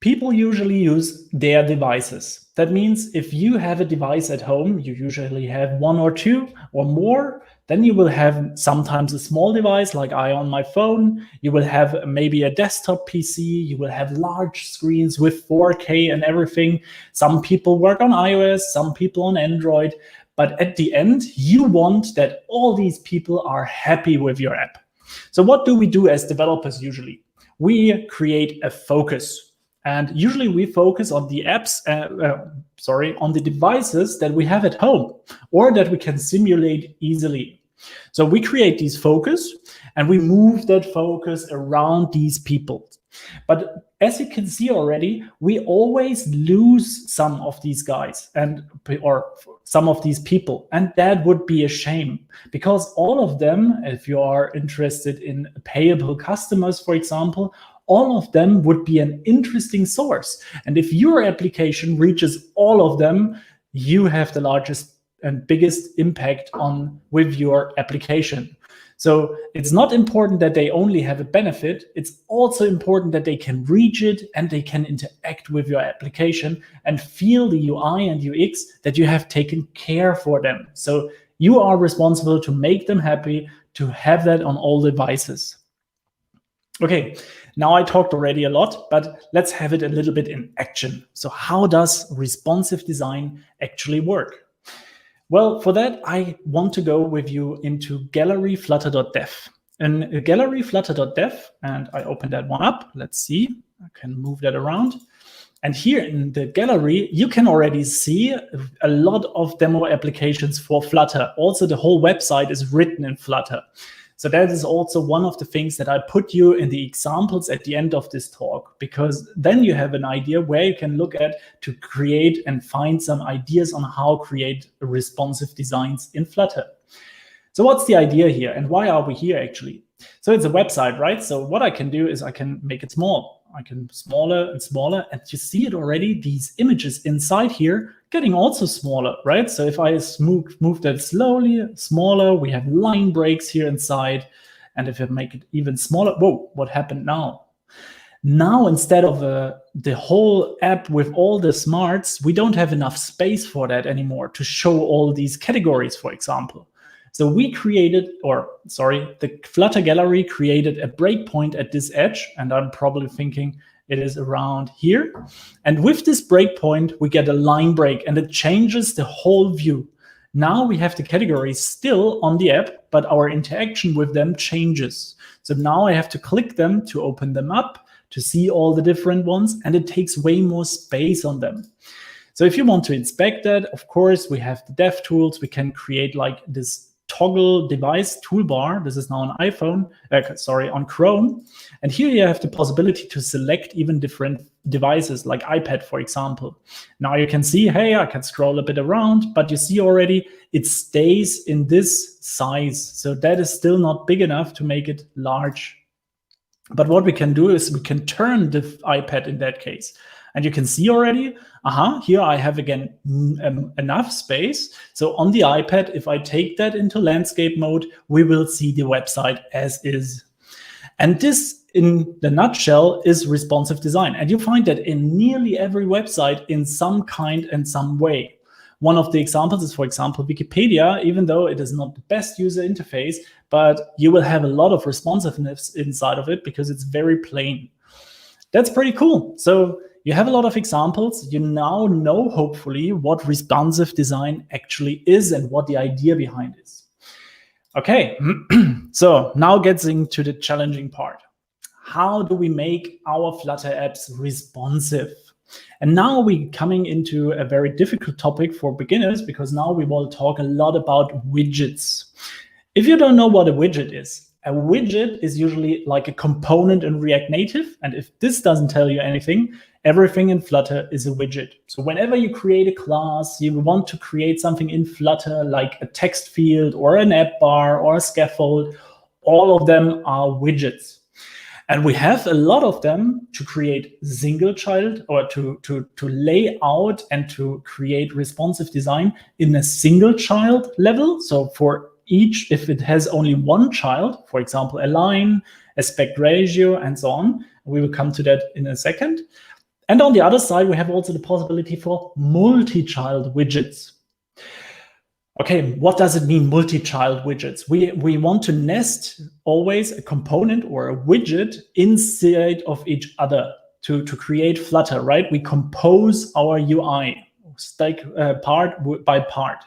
[SPEAKER 8] People usually use their devices. That means if you have a device at home, you usually have 1 or 2 or more, then you will have sometimes a small device like I on my phone. You will have maybe a desktop PC. You will have large screens with 4K and everything. Some people work on iOS, some people on Android. But at the end, you want that all these people are happy with your app. So what do we do as developers usually? We create a focus. And usually we focus on the apps, on the devices that we have at home or that we can simulate easily. So we create these focus and we move that focus around these people. But as you can see already, we always lose some of these guys or some of these people. And that would be a shame, because all of them, if you are interested in payable customers, for example, all of them would be an interesting source. And if your application reaches all of them, you have the largest and biggest impact with your application. So it's not important that they only have a benefit. It's also important that they can reach it and they can interact with your application and feel the UI and UX that you have taken care for them. So you are responsible to make them happy, to have that on all devices. Okay, now I talked already a lot, but let's have it a little bit in action. So how does responsive design actually work? Well, for that, I want to go with you into gallery flutter.dev. In gallery flutter.dev, and I open that one up. Let's see, I can move that around. And here in the gallery, you can already see a lot of demo applications for Flutter. Also, the whole website is written in Flutter. So that is also one of the things that I put you in the examples at the end of this talk, because then you have an idea where you can look at to create and find some ideas on how to create responsive designs in Flutter. So what's the idea here and why are we here actually? So it's a website, right? So what I can do is I can make it small. I can smaller and smaller, and you see it already, these images inside here getting also smaller, right? So if I move that slowly, smaller, we have line breaks here inside. And if I make it even smaller, whoa, what happened now? Now, instead of the whole app with all the smarts, we don't have enough space for that anymore to show all these categories, for example. So we the Flutter gallery created a breakpoint at this edge, and I'm probably thinking it is around here. And with this breakpoint, we get a line break and it changes the whole view. Now we have the categories still on the app, but our interaction with them changes. So now I have to click them to open them up, to see all the different ones, and it takes way more space on them. So if you want to inspect that, of course, we have the dev tools. We can create like this toggle device toolbar. This is now on iPhone, on Chrome. And here you have the possibility to select even different devices like iPad, for example. Now you can see, hey, I can scroll a bit around, but you see already it stays in this size. So that is still not big enough to make it large. But what we can do is we can turn the iPad in that case. And you can see already, here I have again enough space. So on the iPad, if I take that into landscape mode, we will see the website as is. And this, in the nutshell, is responsive design. And you find that in nearly every website in some kind and some way. One of the examples is, for example, Wikipedia, even though it is not the best user interface, but you will have a lot of responsiveness inside of it because it's very plain. That's pretty cool. So you have a lot of examples. You now know, hopefully, what responsive design actually is and what the idea behind it is. Okay, so now getting to the challenging part. How do we make our Flutter apps responsive? And now we're coming into a very difficult topic for beginners, because now we will talk a lot about widgets. If you don't know what a widget is usually like a component in React Native. And if this doesn't tell you anything, everything in Flutter is a widget. So whenever you create a class, you want to create something in Flutter, like a text field or an app bar or a scaffold, all of them are widgets. And we have a lot of them to create single child, or to lay out and to create responsive design in a single child level. So for each, if it has only one child, for example, align, aspect ratio, and so on. We will come to that in a second. And on the other side, we have also the possibility for multi-child widgets. Okay, what does it mean, multi-child widgets? We want to nest always a component or a widget inside of each other to create Flutter, right? We compose our UI part by part.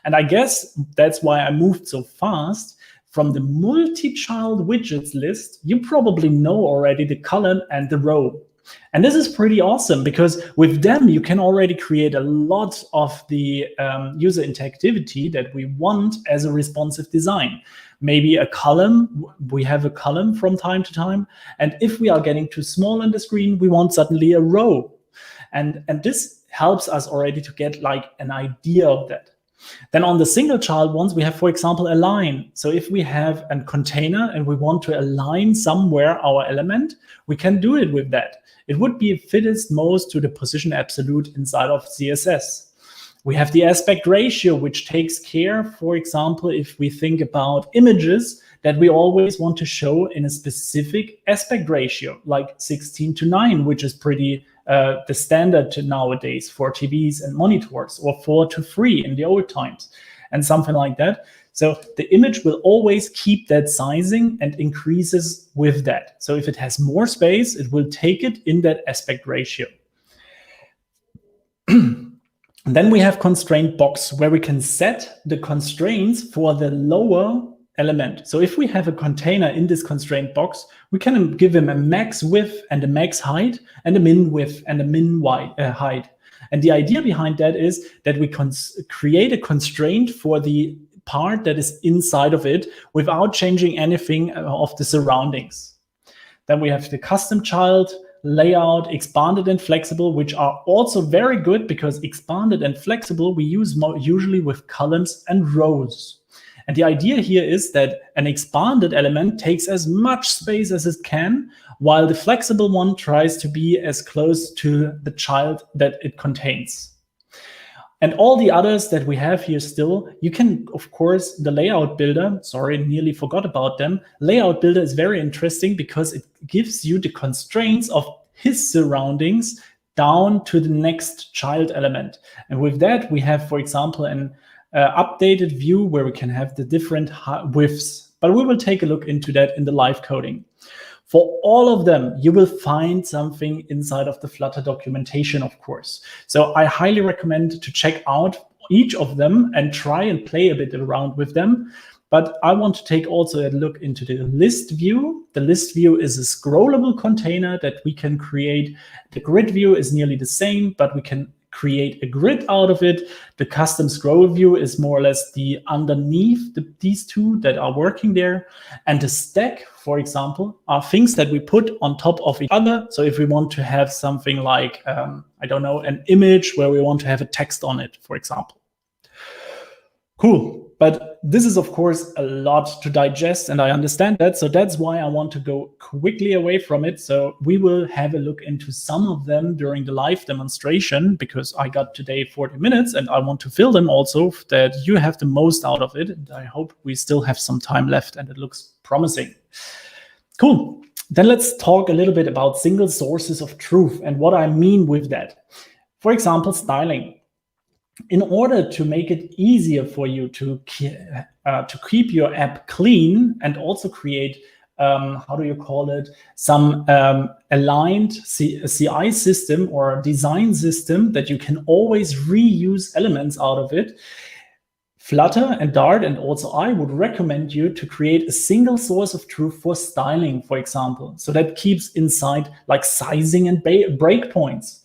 [SPEAKER 8] And I guess that's why I moved so fast. From the multi-child widgets list, you probably know already the column and the row. And this is pretty awesome, because with them, you can already create a lot of the user interactivity that we want as a responsive design. Maybe a column, we have a column from time to time. And if we are getting too small on the screen, we want suddenly a row. And this helps us already to get like an idea of that. Then on the single child ones, we have, for example, align. So if we have a container and we want to align somewhere our element, we can do it with that. It would be fittest most to the position absolute inside of CSS. We have the aspect ratio, which takes care, for example, if we think about images, that we always want to show in a specific aspect ratio, like 16:9, which is pretty the standard nowadays for TVs and monitors, or 4:3 in the old times, and something like that. So the image will always keep that sizing and increases with that. So if it has more space, it will take it in that aspect ratio. Then we have constraint box, where we can set the constraints for the lower element. So if we have a container in this constraint box, we can give him a max width and a max height, and a min width and a min height. And the idea behind that is that we create a constraint for the part that is inside of it without changing anything of the surroundings. Then we have the custom child, layout, expanded and flexible, which are also very good, because expanded and flexible we use usually with columns and rows. And the idea here is that an expanded element takes as much space as it can, while the flexible one tries to be as close to the child that it contains. And all the others that we have here still, you can, of course, the layout builder, sorry, nearly forgot about them. Layout builder is very interesting because it gives you the constraints of his surroundings down to the next child element. And with that, we have, for example, an updated view where we can have the different widths. But we will take a look into that in the live coding. For all of them, you will find something inside of the Flutter documentation, of course. So I highly recommend to check out each of them and try and play a bit around with them. But I want to take also a look into the list view. The list view is a scrollable container that we can create. The grid view is nearly the same, but we can create a grid out of it. The custom scroll view is more or less the underneath these two that are working there. And the stack, for example, are things that we put on top of each other. So if we want to have something like, I don't know, an image where we want to have a text on it, for example. Cool. But this is, of course, a lot to digest, and I understand that. So that's why I want to go quickly away from it. So we will have a look into some of them during the live demonstration, because I got today 40 minutes and I want to fill them also, that you have the most out of it. And I hope we still have some time left, and it looks promising. Cool. Then let's talk a little bit about single sources of truth and what I mean with that. For example, styling. In order to make it easier for you to keep your app clean and also create, how do you call it, some aligned CI system or design system that you can always reuse elements out of it, Flutter and Dart and also I would recommend you to create a single source of truth for styling, for example. So that keeps inside like sizing and breakpoints,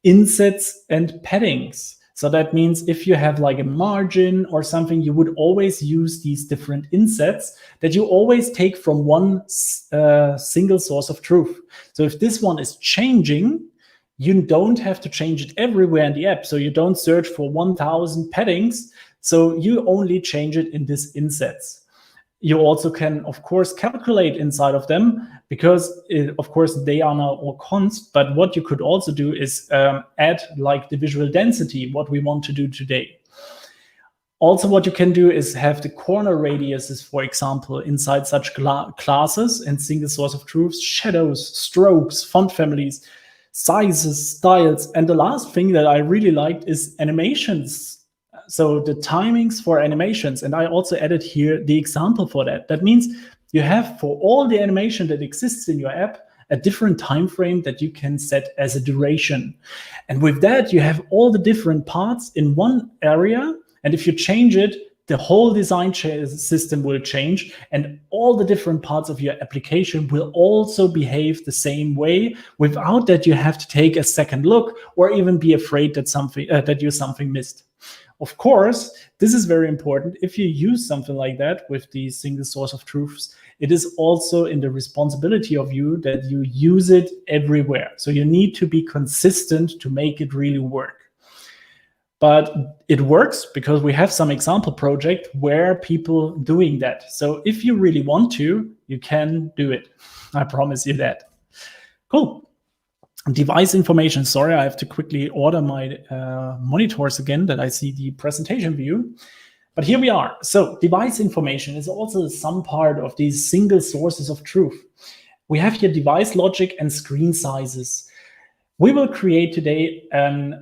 [SPEAKER 8] insets and paddings. So that means if you have like a margin or something, you would always use these different insets that you always take from one single source of truth. So if this one is changing, you don't have to change it everywhere in the app. So you don't search for 1,000 paddings. So you only change it in these insets. You also can, of course, calculate inside of them because, of course, they are now all const. But what you could also do is add like the visual density, what we want to do today. Also, what you can do is have the corner radiuses, for example, inside such classes and single source of truths, shadows, strokes, font families, sizes, styles. And the last thing that I really liked is animations. So the timings for animations, and I also added here the example for that. That means you have for all the animation that exists in your app, a different time frame that you can set as a duration. And with that, you have all the different parts in one area. And if you change it, the whole design system will change, and all the different parts of your application will also behave the same way. Without that, you have to take a second look or even be afraid that something missed. Of course, this is very important. If you use something like that with the single source of truths, it is also in the responsibility of you that you use it everywhere. So you need to be consistent to make it really work. But it works because we have some example project where people doing that. So if you really want to, you can do it. I promise you that. Cool. Device information. Sorry, I have to quickly order my monitors again that I see the presentation view. But here we are. So device information is also some part of these single sources of truth. We have here device logic and screen sizes. We will create today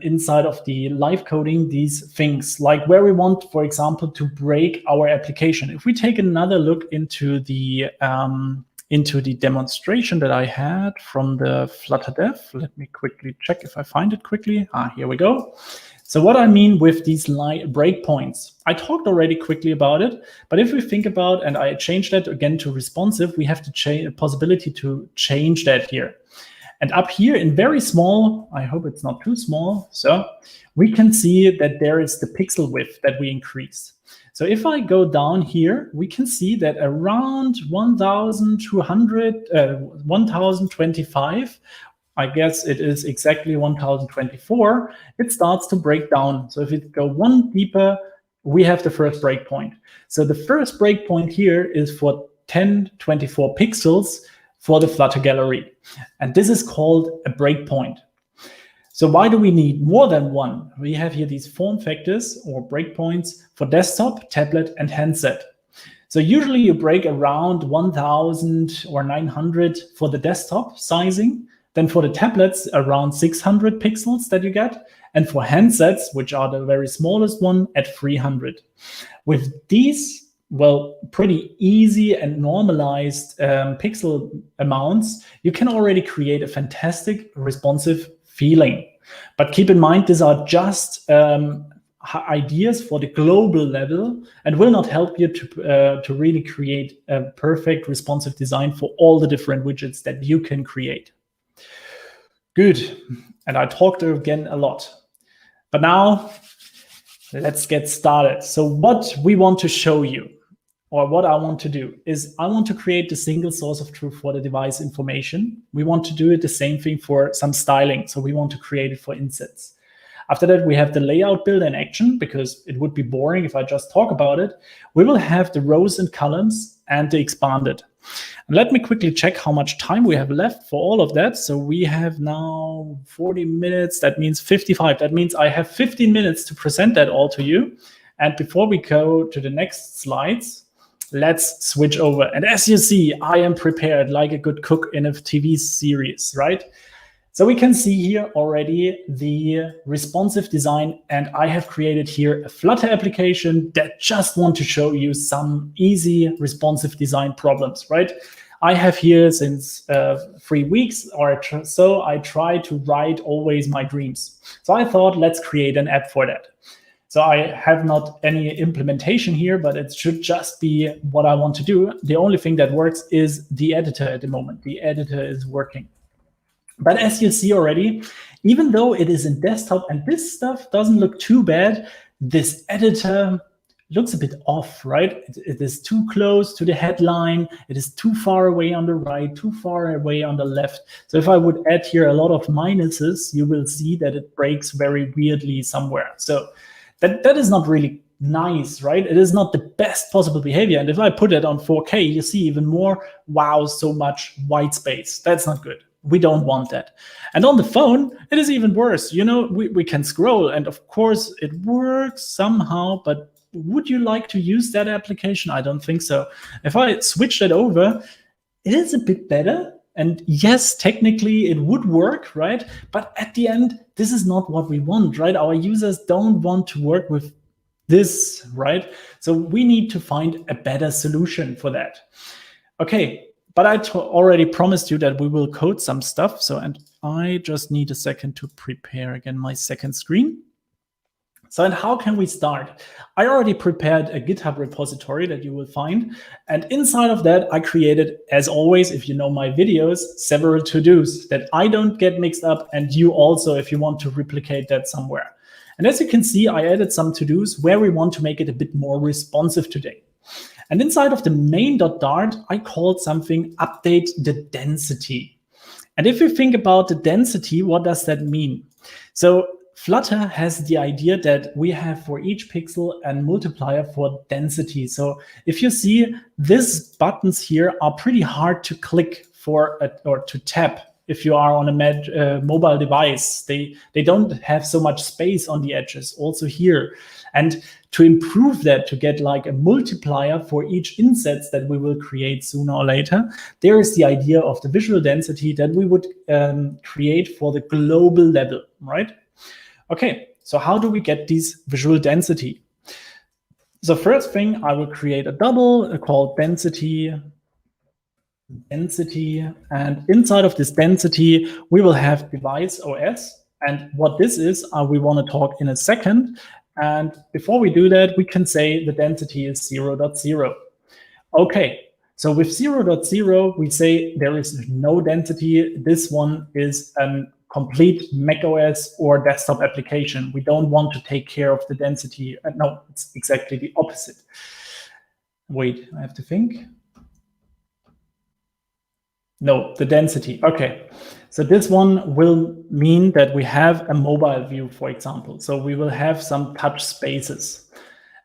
[SPEAKER 8] inside of the live coding these things, like where we want, for example, to break our application. If we take another look into the demonstration that I had from the Flutter dev. Let me quickly check if I find it quickly. Here we go. So what I mean with these breakpoints, I talked already quickly about it, but if we think about, and I changed that again to responsive, we have to change a possibility to change that here. And up here in very small, I hope it's not too small, so we can see that there is the pixel width that we increased. So if I go down here, we can see that around 1025, I guess it is exactly 1024, it starts to break down. So if we go one deeper, we have the first breakpoint. So the first breakpoint here is for 1024 pixels for the Flutter gallery. And this is called a breakpoint. So why do we need more than one? We have here these form factors or breakpoints for desktop, tablet, and handset. So usually you break around 1000 or 900 for the desktop sizing. Then for the tablets, around 600 pixels that you get. And for handsets, which are the very smallest one, at 300. With these, well, pretty easy and normalized pixel amounts, you can already create a fantastic responsive feeling. But keep in mind, these are just ideas for the global level and will not help you to really create a perfect responsive design for all the different widgets that you can create. Good. And I talked again a lot. But now let's get started. So what we want to show you, or what I want to do, is I want to create the single source of truth for the device information. We want to do it the same thing for some styling. So we want to create it for insets. After that, we have the layout builder in action, because it would be boring if I just talk about it. We will have the rows and columns and the expanded. And let me quickly check how much time we have left for all of that. So we have now 40 minutes. That means 55. That means I have 15 minutes to present that all to you. And before we go to the next slides, let's switch over. And as you see, I am prepared like a good cook in a TV series, right? So we can see here already the responsive design, and I have created here a Flutter application that just want to show you some easy responsive design problems, right? I have here since 3 weeks or so, I try to write always my dreams. So I thought, let's create an app for that. So I have not any implementation here, but it should just be what I want to do. The only thing that works is the editor at the moment. The editor is working. But as you see already, even though it is in desktop and this stuff doesn't look too bad, this editor looks a bit off, right? It is too close to the headline. It is too far away on the right, too far away on the left. So if I would add here a lot of minuses, you will see that it breaks very weirdly somewhere. So that is not really nice, right? It is not the best possible behavior. And if I put it on 4K, you see even more, wow, so much white space. That's not good. We don't want that. And on the phone, it is even worse. You know, we can scroll, and of course it works somehow, but would you like to use that application? I don't think so. If I switch that over, it is a bit better. And yes, technically it would work, right? But at the end, this is not what we want, right? Our users don't want to work with this, right? So we need to find a better solution for that. Okay. But I already promised you that we will code some stuff. So, and I just need a second to prepare again my second screen. So, and how can we start? I already prepared a GitHub repository that you will find. And inside of that, I created, as always, if you know my videos, several to-dos that I don't get mixed up. And you also, if you want to replicate that somewhere. And as you can see, I added some to-dos where we want to make it a bit more responsive today. And inside of the main.dart, I called something update the density. And if you think about the density, what does that mean? So Flutter has the idea that we have for each pixel a multiplier for density. So if you see, these buttons here are pretty hard to click for or to tap. If you are on a mobile device, they don't have so much space on the edges, also here. And to improve that, to get like a multiplier for each insets that we will create sooner or later, there is the idea of the visual density that we would create for the global level, right? Okay, so how do we get this visual density? So first thing, I will create a double called density, and inside of this density, we will have device OS. And what this is, we want to talk in a second. And before we do that, we can say the density is 0.0. Okay, so with 0.0, we say there is no density. This one is a complete macOS or desktop application. We don't want to take care of the density. No, it's exactly the opposite. Wait, I have to think. No, the density. Okay. So this one will mean that we have a mobile view, for example. So we will have some touch spaces.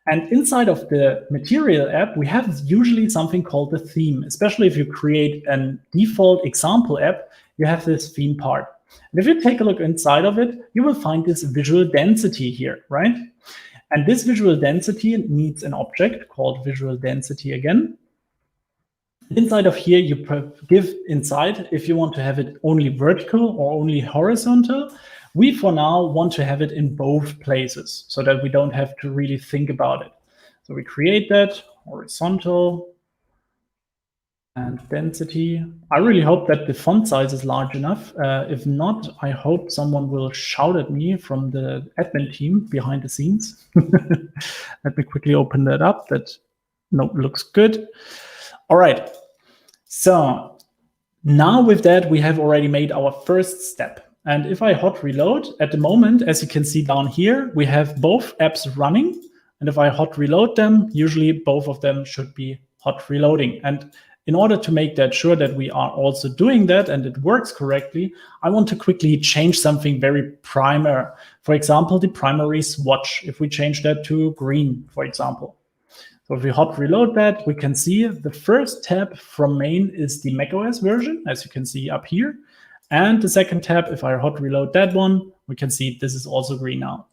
[SPEAKER 8] And inside of the material app, we have usually something called the theme. Especially if you create a default example app, you have this theme part. And if you take a look inside of it, you will find this visual density here, right? And this visual density needs an object called visual density again. Inside of here, you give inside if you want to have it only vertical or only horizontal. We, for now, want to have it in both places so that we don't have to really think about it. So we create that horizontal and density. I really hope that the font size is large enough. If not, I hope someone will shout at me from the admin team behind the scenes. Let me quickly open that up. No, looks good. All right. So now with that, we have already made our first step. And if I hot reload, at the moment, as you can see down here, we have both apps running. And if I hot reload them, usually both of them should be hot reloading. And in order to make that sure that we are also doing that and it works correctly, I want to quickly change something very primer. For example, the primary swatch, if we change that to green, for example. So if we hot reload that, we can see the first tab from main is the macOS version, as you can see up here. And the second tab, if I hot reload that one, we can see this is also green now.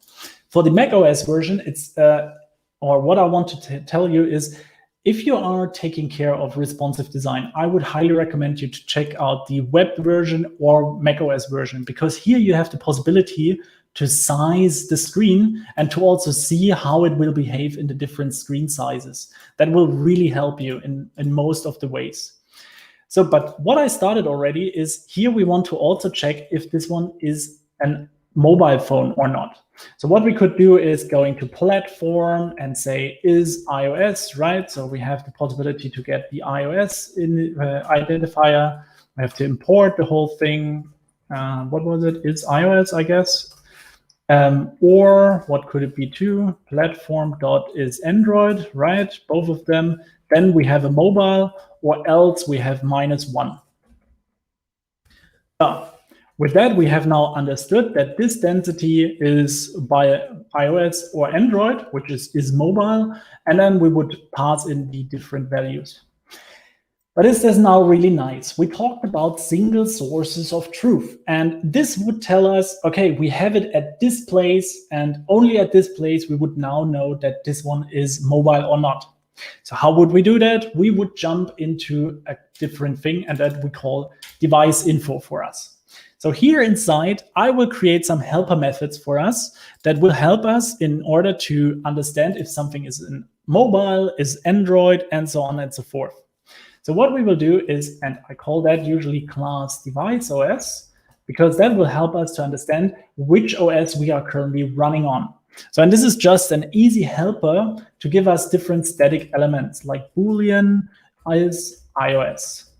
[SPEAKER 8] For the macOS version, it's or what I want to tell you is, if you are taking care of responsive design, I would highly recommend you to check out the web version or macOS version, because here you have the possibility to size the screen and to also see how it will behave in the different screen sizes. That will really help you in most of the ways. So, but what I started already is here we want to also check if this one is a mobile phone or not. So what we could do is going to platform and say, is iOS, right? So we have the possibility to get the iOS identifier. I have to import the whole thing. What was it? Is iOS, I guess. Or what could it be too? Platform.is Android, right? Both of them. Then we have a mobile, or else we have -1. With that, we have now understood that this density is by iOS or Android, which is mobile, and then we would pass in the different values. But this is now really nice. We talked about single sources of truth, and this would tell us, okay, we have it at this place, and only at this place we would now know that this one is mobile or not. So how would we do that? We would jump into a different thing, and that we call device info for us. So here inside, I will create some helper methods for us that will help us in order to understand if something is in mobile, is Android, and so on and so forth. So what we will do is, and I call that usually class device OS, because that will help us to understand which OS we are currently running on. So, and this is just an easy helper to give us different static elements like Boolean is iOS.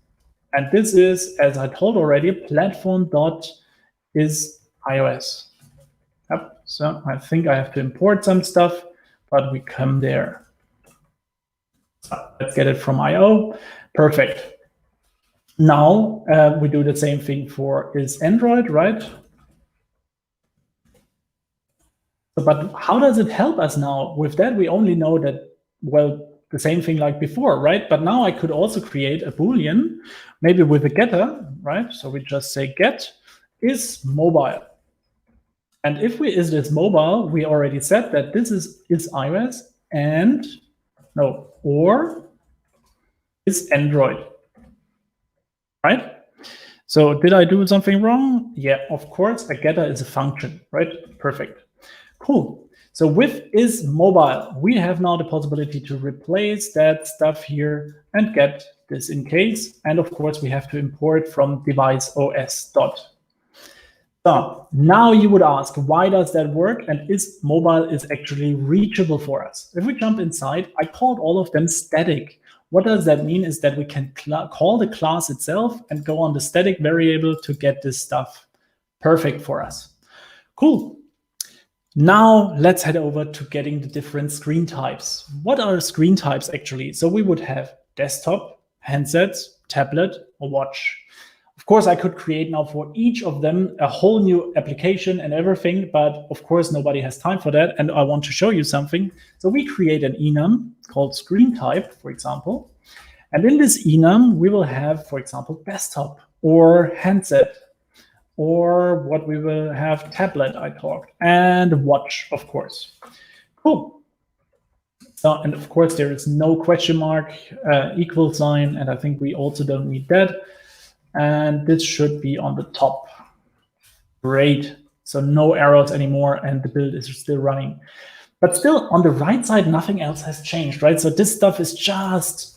[SPEAKER 8] And this is, as I told already, platform.is iOS. Yep. So I think I have to import some stuff, but we come there. So let's get it from IO. Perfect. Now we do the same thing for is Android, right? But how does it help us now? With that, we only know that, well, the same thing like before, right? But now I could also create a Boolean, maybe with a getter, right? So we just say get is mobile. And if we is this mobile, we already said that this is iOS and no, or is Android, right? So did I do something wrong? Yeah, of course, a getter is a function, right? Perfect. Cool. So with is mobile, we have now the possibility to replace that stuff here and get this in case. And of course, we have to import from device OS dot. So now you would ask, why does that work? And is mobile is actually reachable for us. If we jump inside, I called all of them static. What does that mean is that we can call the class itself and go on the static variable to get this stuff perfect for us. Cool. Now let's head over to getting the different screen types. What are screen types actually? So we would have desktop, handsets, tablet, or watch. Of course, I could create now for each of them a whole new application and everything, but of course, nobody has time for that. And I want to show you something. So we create an enum called screen type, for example. And in this enum, we will have, for example, desktop or handset, or what we will have tablet, I talked, and watch, of course. Cool. So, and of course, there is no question mark, equal sign, and I think we also don't need that. And this should be on the top. Great. So no errors anymore, and the build is still running. But still, on the right side, nothing else has changed, right? So this stuff is just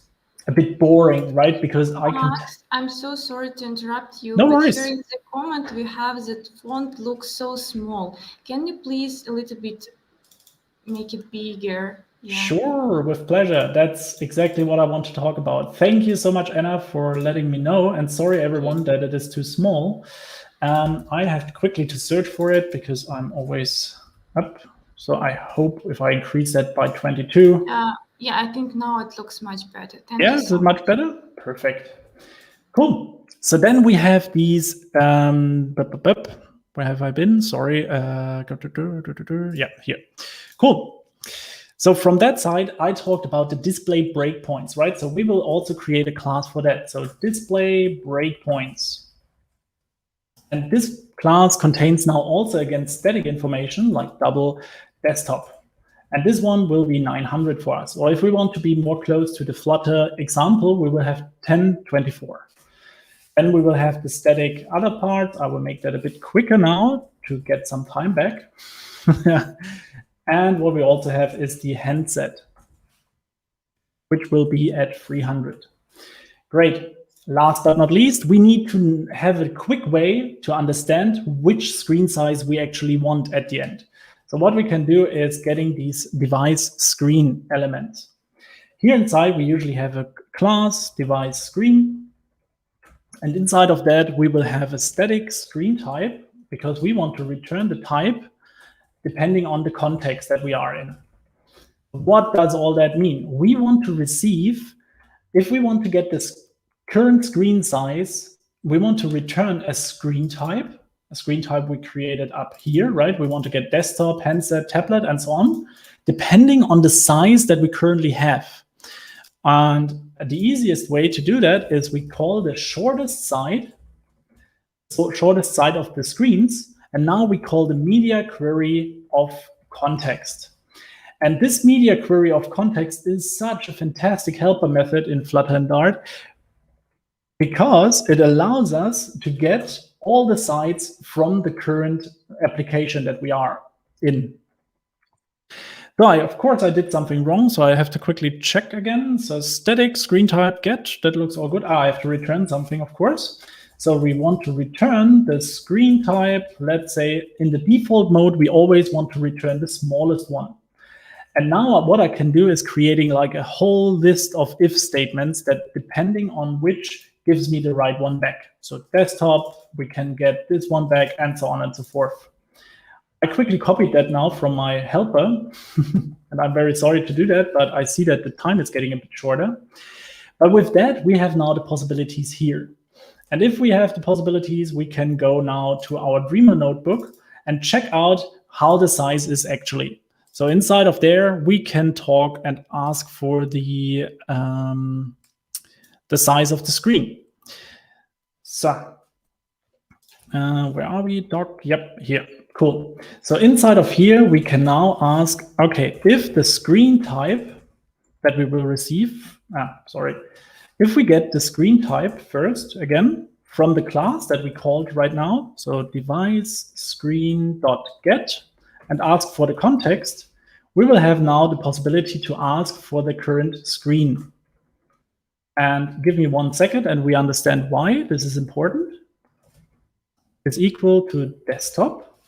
[SPEAKER 8] a bit boring, right? Because I can...
[SPEAKER 3] I'm so sorry to interrupt you.
[SPEAKER 8] No
[SPEAKER 3] but
[SPEAKER 8] worries.
[SPEAKER 3] Here in the comment, we have that font looks so small. Can you please a little bit make it bigger? Yeah.
[SPEAKER 8] Sure, with pleasure. That's exactly what I want to talk about. Thank you so much, Anna, for letting me know. And sorry, everyone, that it is too small. I have quickly to search for it because I'm always up. So I hope if I increase that by 22.
[SPEAKER 3] Yeah, I think now it looks much better. Thank
[SPEAKER 8] Yeah,
[SPEAKER 3] you
[SPEAKER 8] is
[SPEAKER 3] so
[SPEAKER 8] it much better? Perfect. Cool. So then we have these. Where have I been? Sorry. Yeah, here. Cool. So from that side, I talked about the display breakpoints, right? So we will also create a class for that. So display breakpoints. And this class contains now also, again, static information like double desktop. And this one will be 900 for us. Or if we want to be more close to the Flutter example, we will have 1024. Then we will have the static other part. I will make that a bit quicker now to get some time back. And what we also have is the handset, which will be at 300. Great. Last but not least, we need to have a quick way to understand which screen size we actually want at the end. So what we can do is getting these device screen elements. Here inside, we usually have a class device screen. And inside of that, we will have a static screen type because we want to return the type depending on the context that we are in. What does all that mean? We want to receive, if we want to get this current screen size, we want to return a screen type we created up here, right? We want to get desktop, handset, tablet, and so on, depending on the size that we currently have. And the easiest way to do that is we call the shortest side of the screens, and now we call the media query of context. And this media query of context is such a fantastic helper method in Flutter and Dart because it allows us to get all the sides from the current application that we are in. So of course, I did something wrong, so I have to quickly check again. So static screen type get, that looks all good. I have to return something, of course. So we want to return the screen type. Let's say in the default mode, we always want to return the smallest one. And now what I can do is creating like a whole list of if statements that depending on which gives me the right one back. So desktop, we can get this one back and so on and so forth. I quickly copied that now from my helper, and I'm very sorry to do that, but I see that the time is getting a bit shorter. But with that, we have now the possibilities here. And if we have the possibilities, we can go now to our Dreamer notebook and check out how the size is actually. So inside of there, we can talk and ask for the size of the screen. So where are we? Doc? Yep, here. Cool. So inside of here, we can now ask, okay, if the screen type that we will receive, if we get the screen type first, again, from the class that we called right now, so device screen.get, and ask for the context, we will have now the possibility to ask for the current screen. And give me 1 second, and we understand why this is important. It's equal to desktop.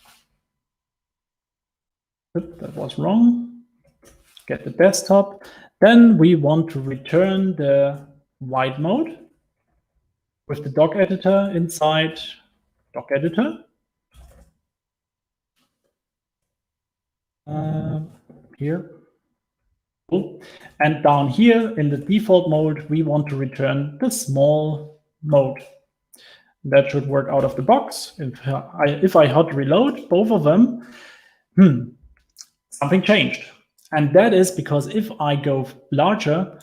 [SPEAKER 8] Oops, that was wrong. Get the desktop. Then we want to return the white mode with the doc editor inside doc editor. Here. Cool. And down here in the default mode, we want to return the small mode. That should work out of the box. If I hot reload both of them, something changed. And that is because if I go larger,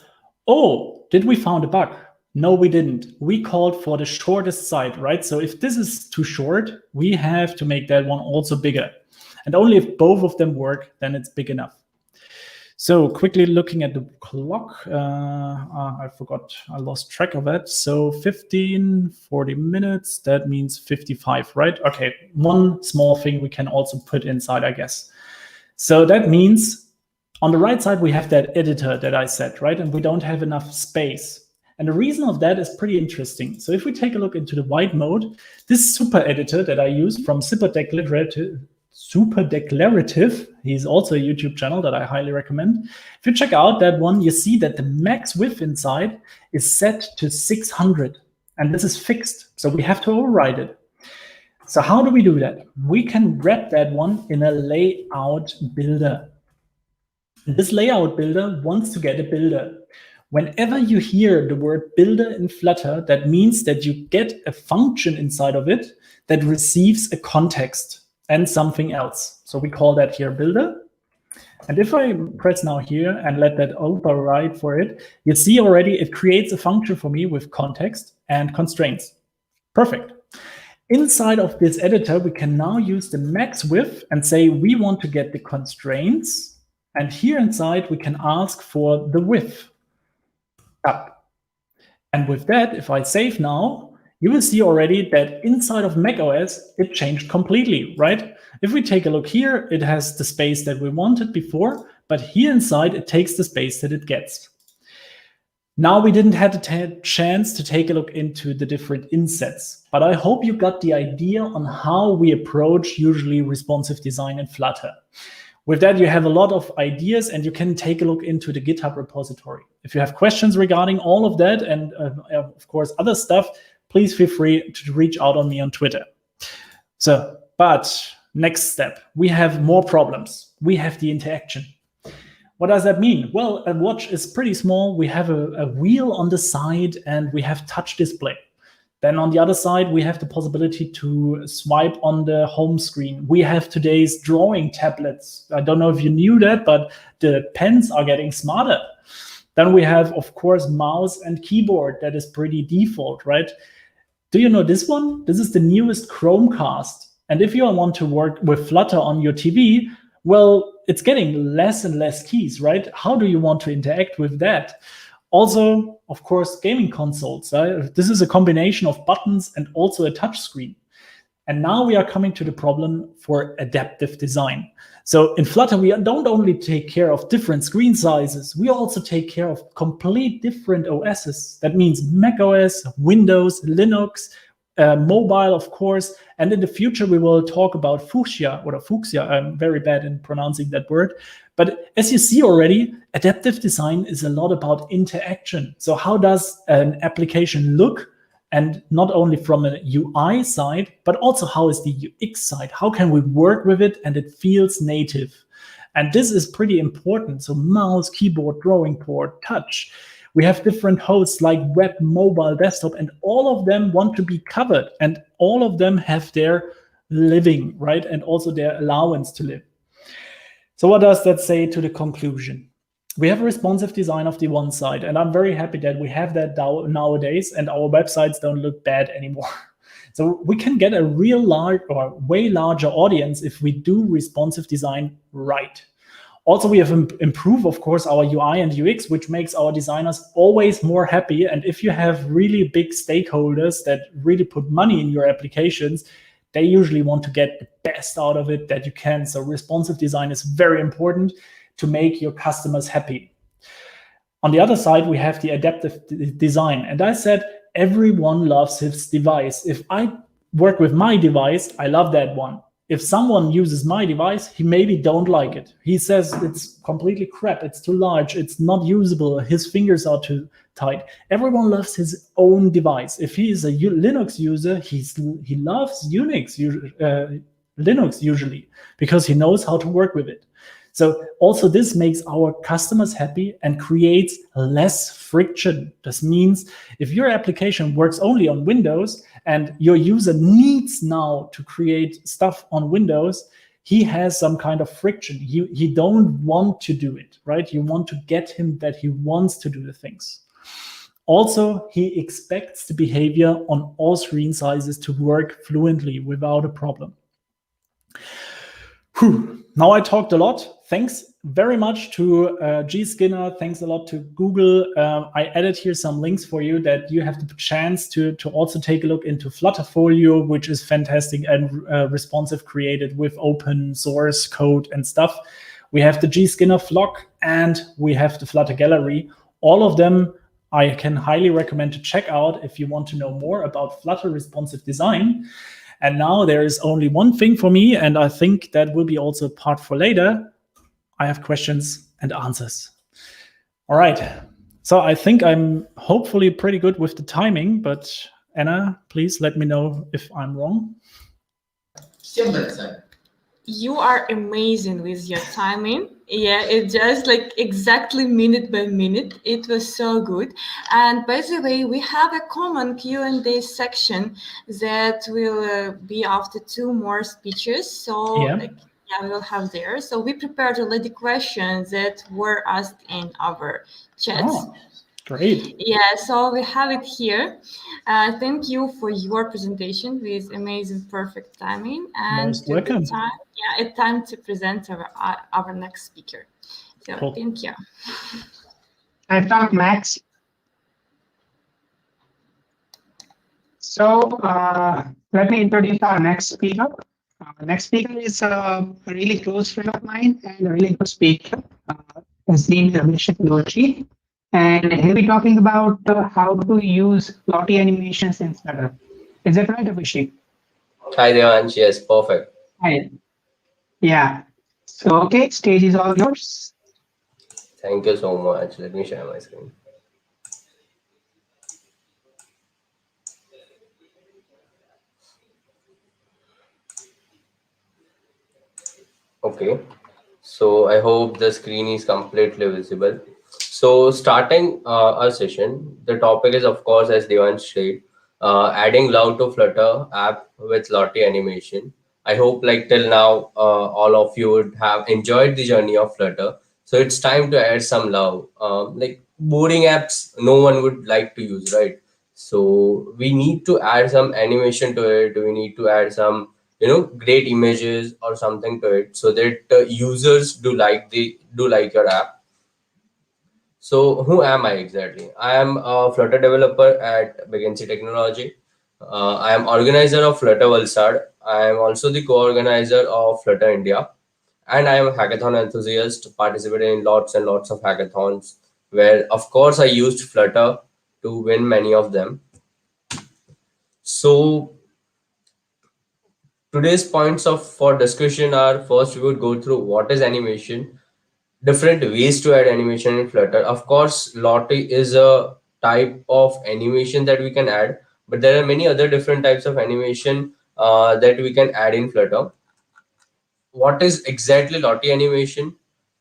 [SPEAKER 8] oh, did we found a bug? No, we didn't. We called for the shortest side, right? So if this is too short, we have to make that one also bigger. And only if both of them work, then it's big enough. So quickly looking at the clock, I forgot, I lost track of it. So 40 minutes, that means 55, right? Okay, one small thing we can also put inside, I guess. So that means on the right side, we have that editor that I said, right? And we don't have enough space. And the reason of that is pretty interesting. So if we take a look into the white mode, this super editor that I use from Zipper Deck Super Declarative. He's also a YouTube channel that I highly recommend. If you check out that one, you see that the max width inside is set to 600, and this is fixed, so we have to override it. So how do we do that? We can wrap that one in a layout builder. This layout builder wants to get a builder. Whenever you hear the word builder in Flutter, that means that you get a function inside of it that receives a context and something else. So we call that here builder. And if I press now here and let that override for it, you see already it creates a function for me with context and constraints. Perfect. Inside of this editor, we can now use the max width and say we want to get the constraints. And here inside, we can ask for the width up. And with that, if I save now, you will see already that inside of macOS, it changed completely, right? If we take a look here, it has the space that we wanted before, but here inside, it takes the space that it gets. Now we didn't have the chance to take a look into the different insets, but I hope you got the idea on how we approach usually responsive design in Flutter. With that, you have a lot of ideas and you can take a look into the GitHub repository. If you have questions regarding all of that and of course other stuff, please feel free to reach out on me on Twitter. So, but next step, we have more problems. We have the interaction. What does that mean? Well, a watch is pretty small. We have a wheel on the side and we have touch display. Then on the other side, we have the possibility to swipe on the home screen. We have today's drawing tablets. I don't know if you knew that, but the pens are getting smarter. Then we have, of course, mouse and keyboard. That is pretty default, right? Do you know this one? This is the newest Chromecast. And if you want to work with Flutter on your TV, well, it's getting less and less keys, right? How do you want to interact with that? Also, of course, gaming consoles. This is a combination of buttons and also a touch screen. And now we are coming to the problem for adaptive design. So in Flutter, we don't only take care of different screen sizes, we also take care of complete different OSs. That means macOS, Windows, Linux, mobile, of course. And in the future, we will talk about fuchsia. I'm very bad in pronouncing that word. But as you see already, adaptive design is a lot about interaction. So how does an application look? And not only from a UI side, but also how is the UX side? How can we work with it and it feels native? And this is pretty important. So mouse, keyboard, drawing board, touch. We have different hosts like web, mobile, desktop, and all of them want to be covered. And all of them have their living, right? And also their allowance to live. So what does that say to the conclusion? We have a responsive design of the one side, and I'm very happy that we have that nowadays, and our websites don't look bad anymore. So we can get a real large or way larger audience if we do responsive design right. Also, we have improved, of course, our UI and UX, which makes our designers always more happy. And if you have really big stakeholders that really put money in your applications, they usually want to get the best out of it that you can. So responsive design is very important to make your customers happy. On the other side, we have the adaptive design. And I said, everyone loves his device. If I work with my device, I love that one. If someone uses my device, he maybe don't like it. He says it's completely crap, it's too large, it's not usable, his fingers are too tight. Everyone loves his own device. If he is a Linux user, he loves Linux usually because he knows how to work with it. So also this makes our customers happy and creates less friction. This means if your application works only on Windows and your user needs now to create stuff on Windows, he has some kind of friction. He don't want to do it, right? You want to get him that he wants to do the things. Also, he expects the behavior on all screen sizes to work fluently without a problem. Whew. Now I talked a lot. Thanks very much to G. Skinner. Thanks a lot to Google. I added here some links for you that you have the chance to also take a look into Flutterfolio, which is fantastic and responsive, created with open source code and stuff. We have the G. Skinner vlog and we have the Flutter Gallery. All of them I can highly recommend to check out if you want to know more about Flutter responsive design. And now there is only one thing for me, and I think that will be also a part for later. I have questions and answers. All right. So I think I'm hopefully pretty good with the timing, but Anna, please let me know if I'm wrong.
[SPEAKER 3] You are amazing with your timing. Yeah, it just like exactly minute by minute. It was so good. And by the way, we have a common Q&A section that will be after 2 more speeches. So
[SPEAKER 8] Yeah.
[SPEAKER 3] we will have there. So we prepared already questions that were asked in our chats.
[SPEAKER 8] Oh, great.
[SPEAKER 3] Yeah, so we have it here. Thank you for your presentation with amazing, perfect timing. And
[SPEAKER 8] Most welcome.
[SPEAKER 3] it's time to present our next speaker. So
[SPEAKER 8] Cool.
[SPEAKER 3] Thank you.
[SPEAKER 7] I talk Max. So let me introduce our next speaker. Next speaker is a really close friend of mine and a really good speaker. His name is Abhishek Doshi, and he'll be talking about how to use Lottie animations in Flutter. Is that right, Abhishek?
[SPEAKER 9] Hi, Devansh. Yes, perfect.
[SPEAKER 7] Hi. Yeah. So, okay, stage is all yours.
[SPEAKER 9] Thank you so much. Let me share my screen. Okay. So I hope the screen is completely visible. So starting our session, the topic is, of course, as Devansh said, adding love to Flutter app with Lottie Animation. I hope like till now, all of you would have enjoyed the journey of Flutter. So it's time to add some love. Like boring apps, no one would like to use, right? So we need to add some animation to it. We need to add some great images or something to it so that users do like your app. So who am I exactly? I am a Flutter developer at Vacancy Technology. I am organizer of Flutter Valsad. I am also the co-organizer of Flutter India, and I am a hackathon enthusiast, participated in lots and lots of hackathons where of course I used Flutter to win many of them. So today's points of for discussion are, first we would go through what is animation, different ways to add animation in Flutter. Of course, Lottie is a type of animation that we can add, but there are many other different types of animation that we can add in Flutter. What is exactly Lottie animation?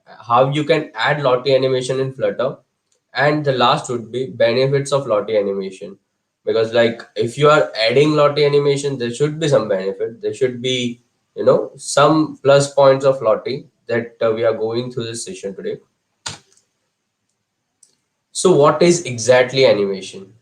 [SPEAKER 9] How you can add Lottie animation in Flutter? And the last would be benefits of Lottie animation. Because like if you are adding Lottie animation, there should be some benefit. There should be, some plus points of Lottie that we are going through this session today. So what is exactly animation?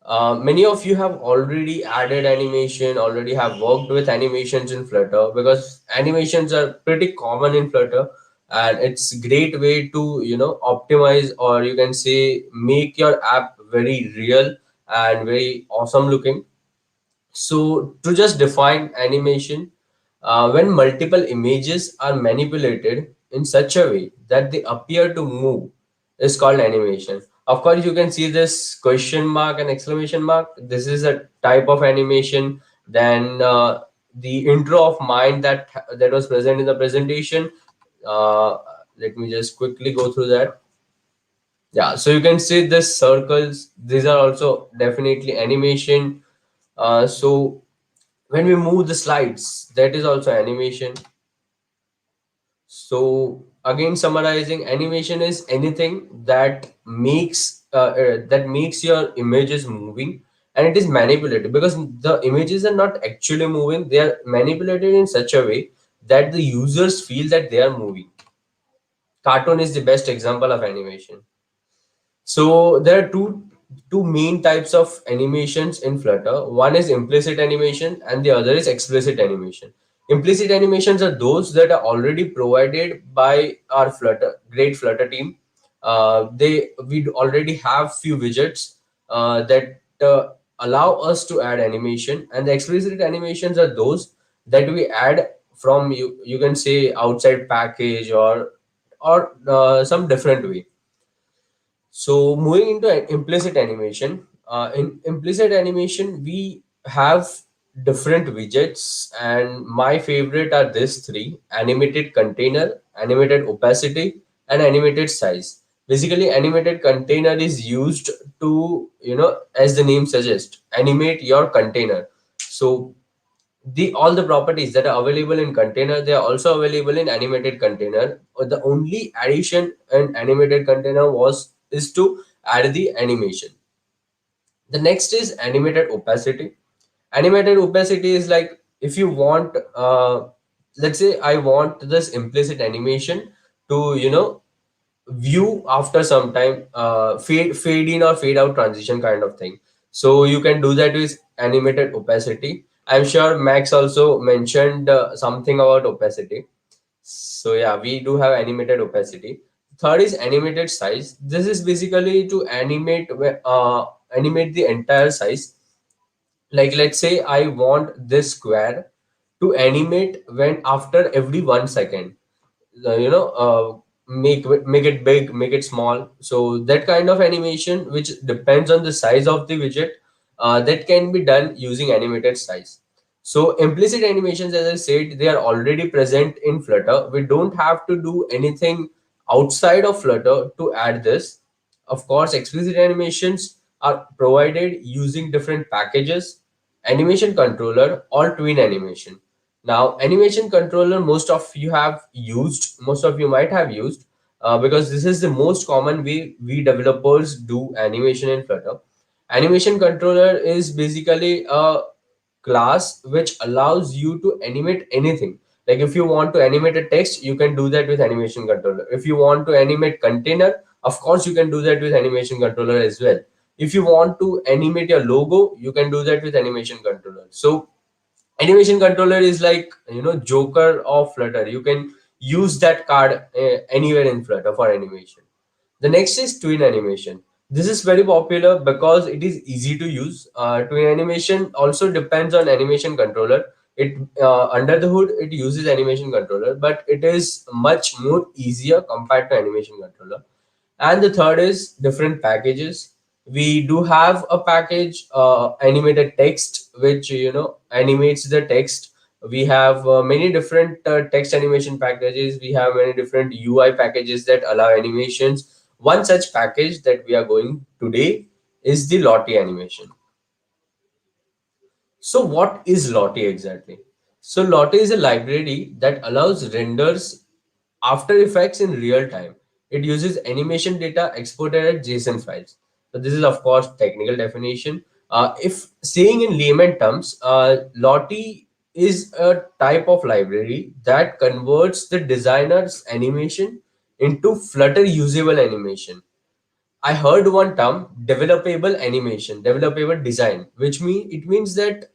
[SPEAKER 9] Many of you have already added animation, already have worked with animations in Flutter, because animations are pretty common in Flutter, and it's a great way to optimize, or you can say make your app very real and very awesome looking. So to just define animation, when multiple images are manipulated in such a way that they appear to move, is called animation. Of course, you can see this question mark and exclamation mark. This is a type of animation. Then the intro of mine that was present in the presentation. Uh, Let me just quickly go through that. Yeah, so you can see this circles. These are also definitely animation. So when we move the slides, that is also animation. So again, summarizing, animation is anything that makes your images moving, and it is manipulated, because the images are not actually moving, they are manipulated in such a way that the users feel that they are moving. Cartoon is the best example of animation. So there are two main types of animations in Flutter. One is implicit animation and the other is explicit animation. Implicit animations are those that are already provided by our great Flutter team. We already have few widgets that allow us to add animation, and the explicit animations are those that we add from you can say outside package or some different way. So moving into implicit animation, in implicit animation, we have different widgets, and my favorite are these three: animated container, animated opacity, and animated size. Basically, animated container is used to, as the name suggests, animate your container. So the all the properties that are available in container, they are also available in animated container. The only addition in animated container was is to add the animation. The next is animated opacity. Animated opacity is like, if you want, let's say I want this implicit animation to, view after some time, fade in or fade out transition kind of thing. So you can do that with animated opacity. I'm sure Max also mentioned something about opacity. So yeah, we do have animated opacity. Third is animated size. This is basically to animate the entire size. Like, let's say I want this square to animate when after every 1 second. Make it big, make it small. So that kind of animation, which depends on the size of the widget, that can be done using animated size. So implicit animations, as I said, they are already present in Flutter. We don't have to do anything outside of Flutter to add this. Of course, explicit animations are provided using different packages: animation controller or twin animation. Now, animation controller, most of you might have used, because this is the most common way we developers do animation in Flutter. Animation controller is basically a class which allows you to animate anything. Like, if you want to animate a text, you can do that with animation controller. If you want to animate container, of course you can do that with animation controller as well. If you want to animate your logo, you can do that with animation controller. So animation controller is like, Joker of Flutter. You can use that card anywhere in Flutter for animation. The next is twin animation. This is very popular because it is easy to use. Twin animation also depends on animation controller. It Under the hood, it uses animation controller, but it is much more easier compared to animation controller. And the third is different packages. We do have a package, animated text, which animates the text. We have many different text animation packages. We have many different UI packages that allow animations. One such package that we are going today is the Lottie animation. So what is Lottie exactly? So Lottie is a library that allows renders After Effects in real time. It uses animation data exported as JSON files. So this is of course technical definition. If saying in layman terms, Lottie is a type of library that converts the designer's animation into Flutter usable animation. I heard one term, developable animation, developable design, which means that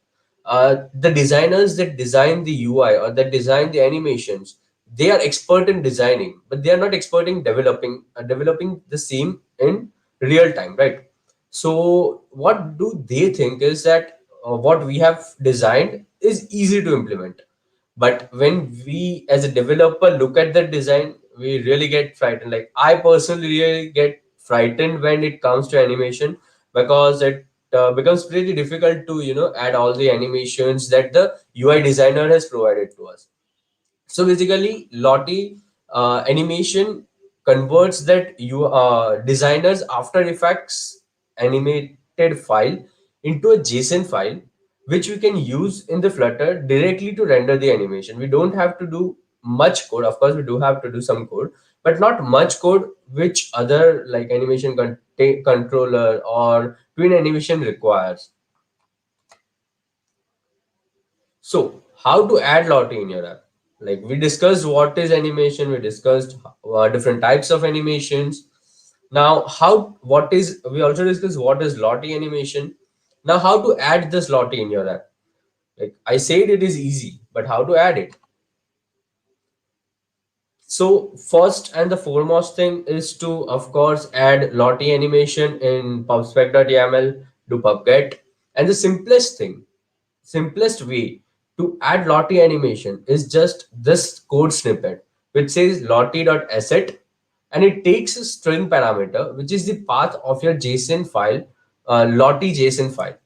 [SPEAKER 9] the designers that design the UI or that design the animations, they are expert in designing, but they are not expert in developing the same in real time, right? So what do they think is that what we have designed is easy to implement, but when we as a developer look at the design, we really get frightened. Like, I personally really get frightened when it comes to animation, because it becomes pretty difficult to add all the animations that the UI designer has provided to us. So basically, Lottie animation converts that designers After Effects animated file into a JSON file, which we can use in the Flutter directly to render the animation. We don't have to do much code. Of course, we do have to do some code, but not much code, which other like animation controller or twin animation requires. So, how to add Lottie in your app? Like, we discussed what is animation, we discussed different types of animations. Now, we also discussed what is Lottie animation. Now, how to add this Lottie in your app? Like I said, it is easy, but how to add it? So, first and the foremost thing is to, of course, add Lottie animation in pubspec.yaml to pubget. And the simplest way to add Lottie animation is just this code snippet, which says lottie.asset, and it takes a string parameter, which is the path of your JSON file, Lottie JSON file.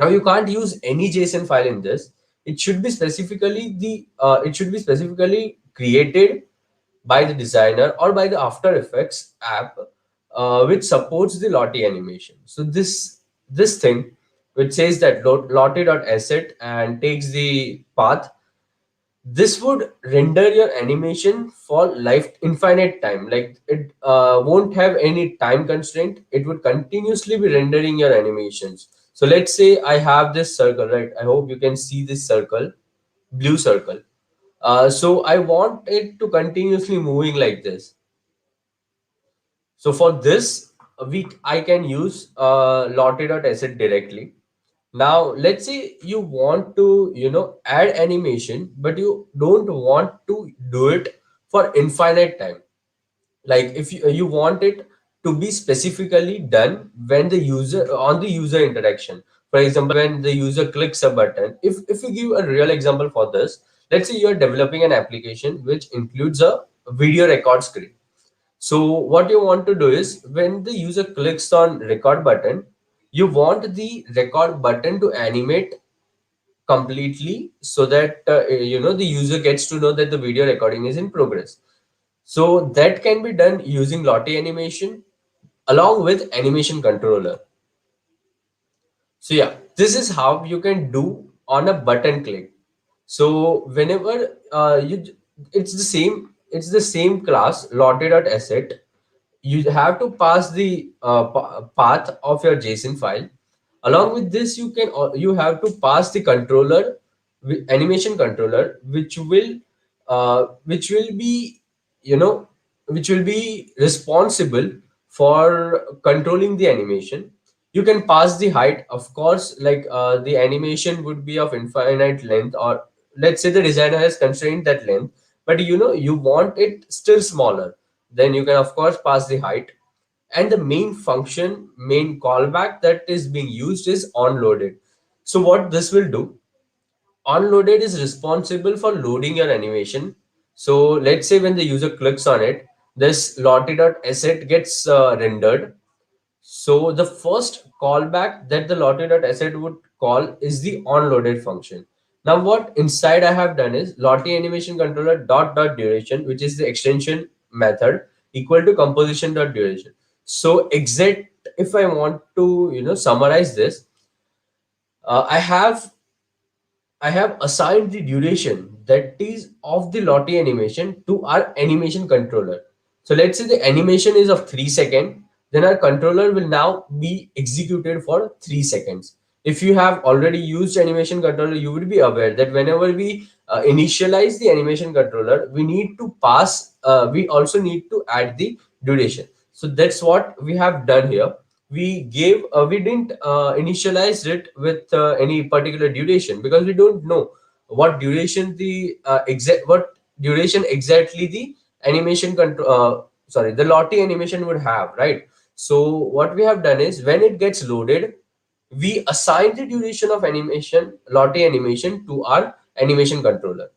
[SPEAKER 9] Now you can't use any JSON file in this. It should be specifically created by the designer or by the After Effects app, which supports the Lottie animation. So this thing which says that Lottie.asset and takes the path, this would render your animation for life infinite time. Like it won't have any time constraint. It would continuously be rendering your animations. So let's say I have this circle, right? I hope you can see this circle, blue circle. So I want it to continuously moving like this. So for this, I can use Lottie.asset directly. Now let's say you want to add animation, but you don't want to do it for infinite time. Like if you want it to be specifically done when the user interaction. For example, when the user clicks a button. If we give a real example for this, let's say you are developing an application which includes a video record screen. So what you want to do is when the user clicks on record button, you want the record button to animate completely so that the user gets to know that the video recording is in progress. So that can be done using Lottie animation along with animation controller. So yeah, this is how you can do on a button click. So whenever it's the same class Lottie.asset. You have to pass the path of your JSON file. Along with this, you have to pass the controller, animation controller, which will be you know which will be responsible for controlling the animation. You can pass the height, of course, like the animation would be of infinite length, or let's say the designer has constrained that length, but you want it still smaller, then you can of course pass the height. And the main callback that is being used is onloaded. So what this will do, onloaded is responsible for loading your animation. So let's say when the user clicks on it, this Lottie.asset gets rendered. So the first callback that the Lottie.asset would call is the onloaded function. Now what inside I have done is Lottie animation controller dot duration, which is the extension method, equal to composition dot duration. So exact, if I want to summarize this, I have assigned the duration that is of the Lottie animation to our animation controller. So let's say the animation is of 3 seconds, then our controller will now be executed for 3 seconds. If you have already used animation controller, you would be aware that whenever we initialize the animation controller, we also need to add the duration. So that's what we have done here. We didn't initialize it with any particular duration because we don't know what duration exactly the animation control the Lottie animation would have, right? So what we have done is when it gets loaded, we assign the duration of animation Lottie animation to our animation controller.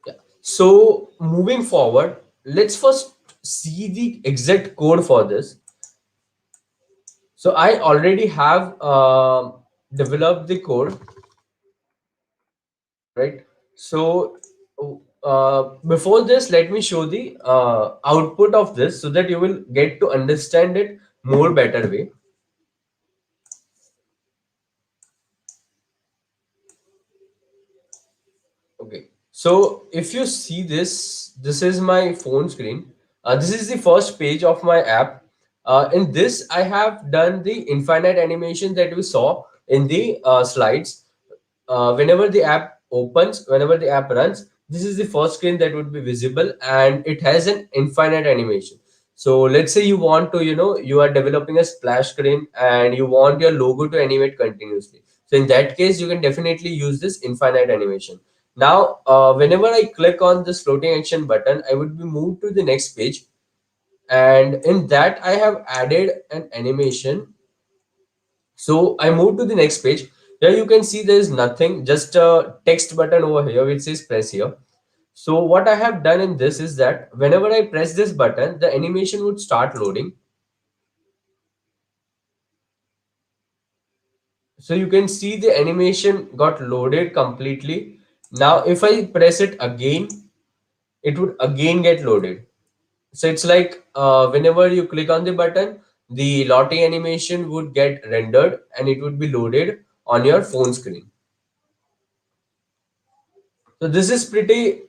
[SPEAKER 9] Yeah. So moving forward, let's first see the exact code for this. So I already have developed the code, right? So before this, let me show the output of this so that you will get to understand it more better way. Okay. So if you see this, this is my phone screen. This is the first page of my app. In this, I have done the infinite animation that we saw in the slides. Whenever the app opens, whenever the app runs, this is the first screen that would be visible, and it has an infinite animation. So let's say you want to, you are developing a splash screen and you want your logo to animate continuously. So in that case, you can definitely use this infinite animation. Now, whenever I click on this floating action button, I would be moved to the next page. And in that, I have added an animation. So I move to the next page. Here you can see there is nothing, just a text button over here which says press here. So what I have done in this is that whenever I press this button, the animation would start loading. So you can see the animation got loaded completely. Now if I press it again, it would again get loaded. So it's like whenever you click on the button, the Lottie animation would get rendered and it would be loaded on your phone screen. So this is pretty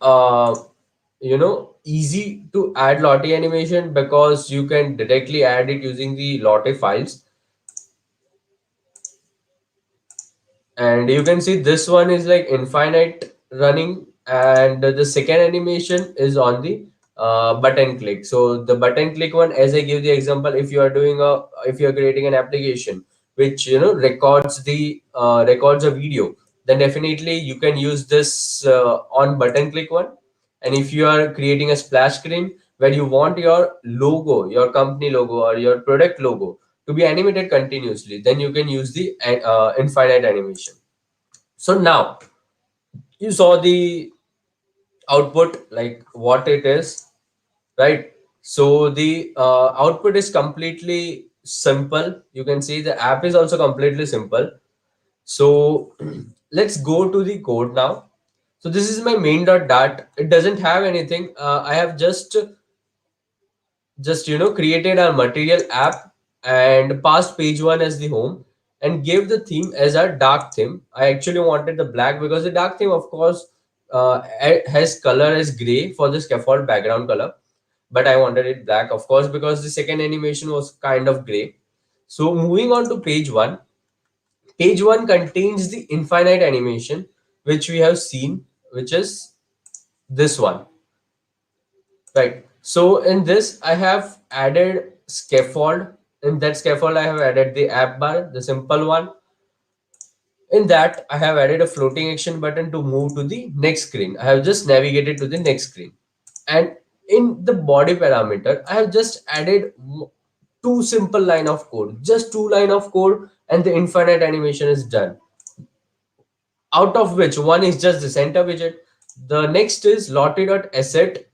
[SPEAKER 9] easy to add Lottie animation because you can directly add it using the Lottie files. And you can see this one is like infinite running, and the second animation is on the button click. So the button click one, as I give the example, if you are doing a if you are creating an application which records a video, then definitely you can use this on button click one. And if you are creating a splash screen where you want your logo, your company logo or your product logo to be animated continuously, then you can use the infinite animation. So now you saw the output, like what it is, right? So the output is completely simple. You can see the app is also completely simple. So let's go to the code now. So this is my main.dart. It doesn't have anything. I have just created a material app and passed page one as the home and gave the theme as a dark theme. I actually wanted the black because the dark theme, of course, has color as gray for the scaffold background color, but I wanted it black, of course, because the second animation was kind of gray. So moving on to page one. Page one contains the infinite animation which we have seen, which is this one. Right. So in this, I have added scaffold. In that scaffold, I have added the app bar, the simple one. In that, I have added a floating action button to move to the next screen. I have just navigated to the next screen. And in the body parameter, I have just added two simple line of code, just two line of code, and the infinite animation is done. Out of which one is just the center widget. The next is lottie.asset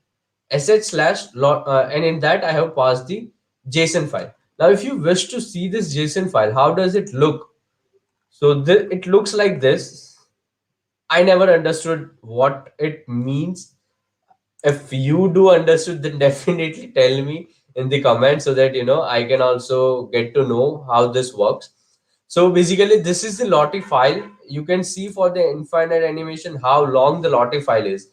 [SPEAKER 9] slash lot, and in that I have passed the JSON file. Now if you wish to see this JSON file, how does it look? So it looks like this. I never understood what it means. If you do understood, then definitely tell me in the comments so that I can also get to know how this works. So basically this is the Lottie file. You can see for the infinite animation how long the Lottie file is,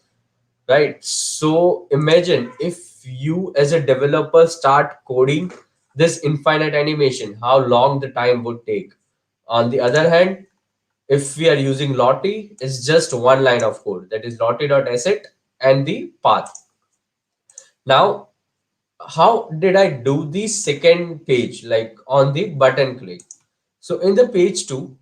[SPEAKER 9] right? So imagine if you as a developer start coding this infinite animation, how long the time would take. On the other hand, if we are using Lottie, it's just one line of code, that is lottie.asset and the path. Now how did I do the second page, like on the button click? So in the page 2,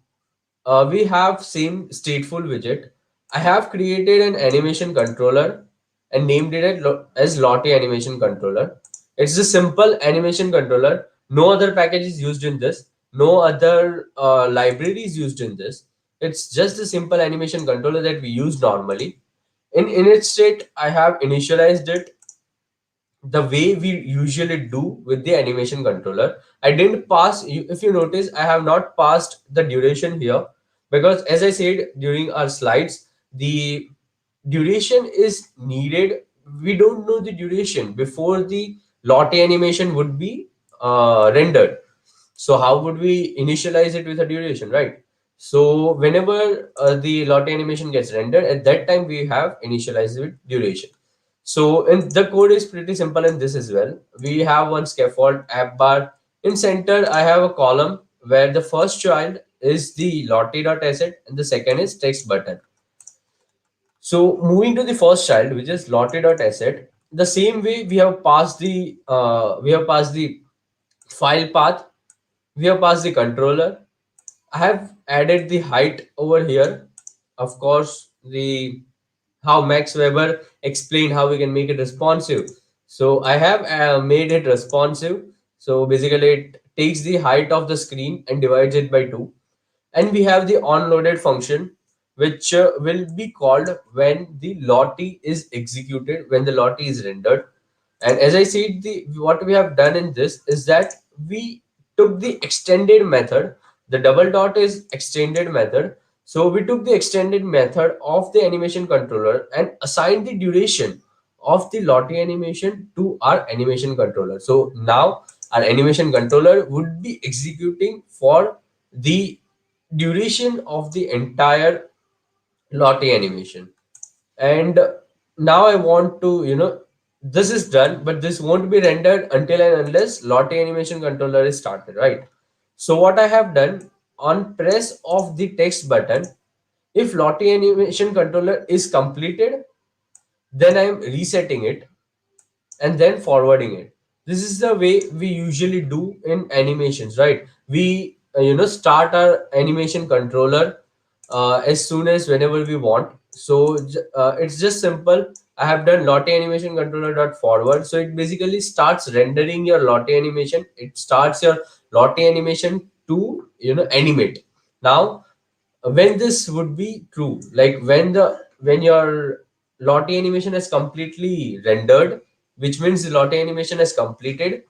[SPEAKER 9] we have same stateful widget. I have created an animation controller and named it as Lottie animation controller. It's a simple animation controller. No other package is used in this. No other library is used in this. It's just a simple animation controller that we use normally. In init state, I have initialized it the way we usually do with the animation controller. I didn't pass, if you notice, I have not passed the duration here because, as I said during our slides, the duration is needed. We don't know the duration before the Lottie animation would be rendered. So how would we initialize it with a duration, right? So whenever the Lottie animation gets rendered, at that time we have initialized with duration. So in the code is pretty simple in this as well. We have one scaffold app bar. In center, I have a column where the first child is the lottie.asset and the second is text button. So moving to the first child, which is lottie.asset, the same way we have passed the file path, we have passed the controller. I have added the height over here. Of course, the how Max Weber explained how we can make it responsive. So I have made it responsive. So basically, it takes the height of the screen and divides it by 2. And we have the onloaded function, which will be called when the Lottie is executed, when the Lottie is rendered. And as I said, the what we have done in this is that we took the extended method The double dot is extended method. So we took the extended method of the animation controller and assigned the duration of the Lottie animation to our animation controller. So now our animation controller would be executing for the duration of the entire Lottie animation. And now I want to, this is done, but this won't be rendered until and unless Lottie animation controller is started, right? So what I have done, on press of the text button, if Lottie animation controller is completed, then I am resetting it and then forwarding it. This is the way we usually do in animations, right? We start our animation controller as soon as whenever we want. So it's just simple. I have done Lottie animation controller dot forward, so it basically starts rendering your Lottie animation. It starts your Lottie animation to animate. Now when this would be true, like when your Lottie animation is completely rendered, which means the Lottie animation is completed,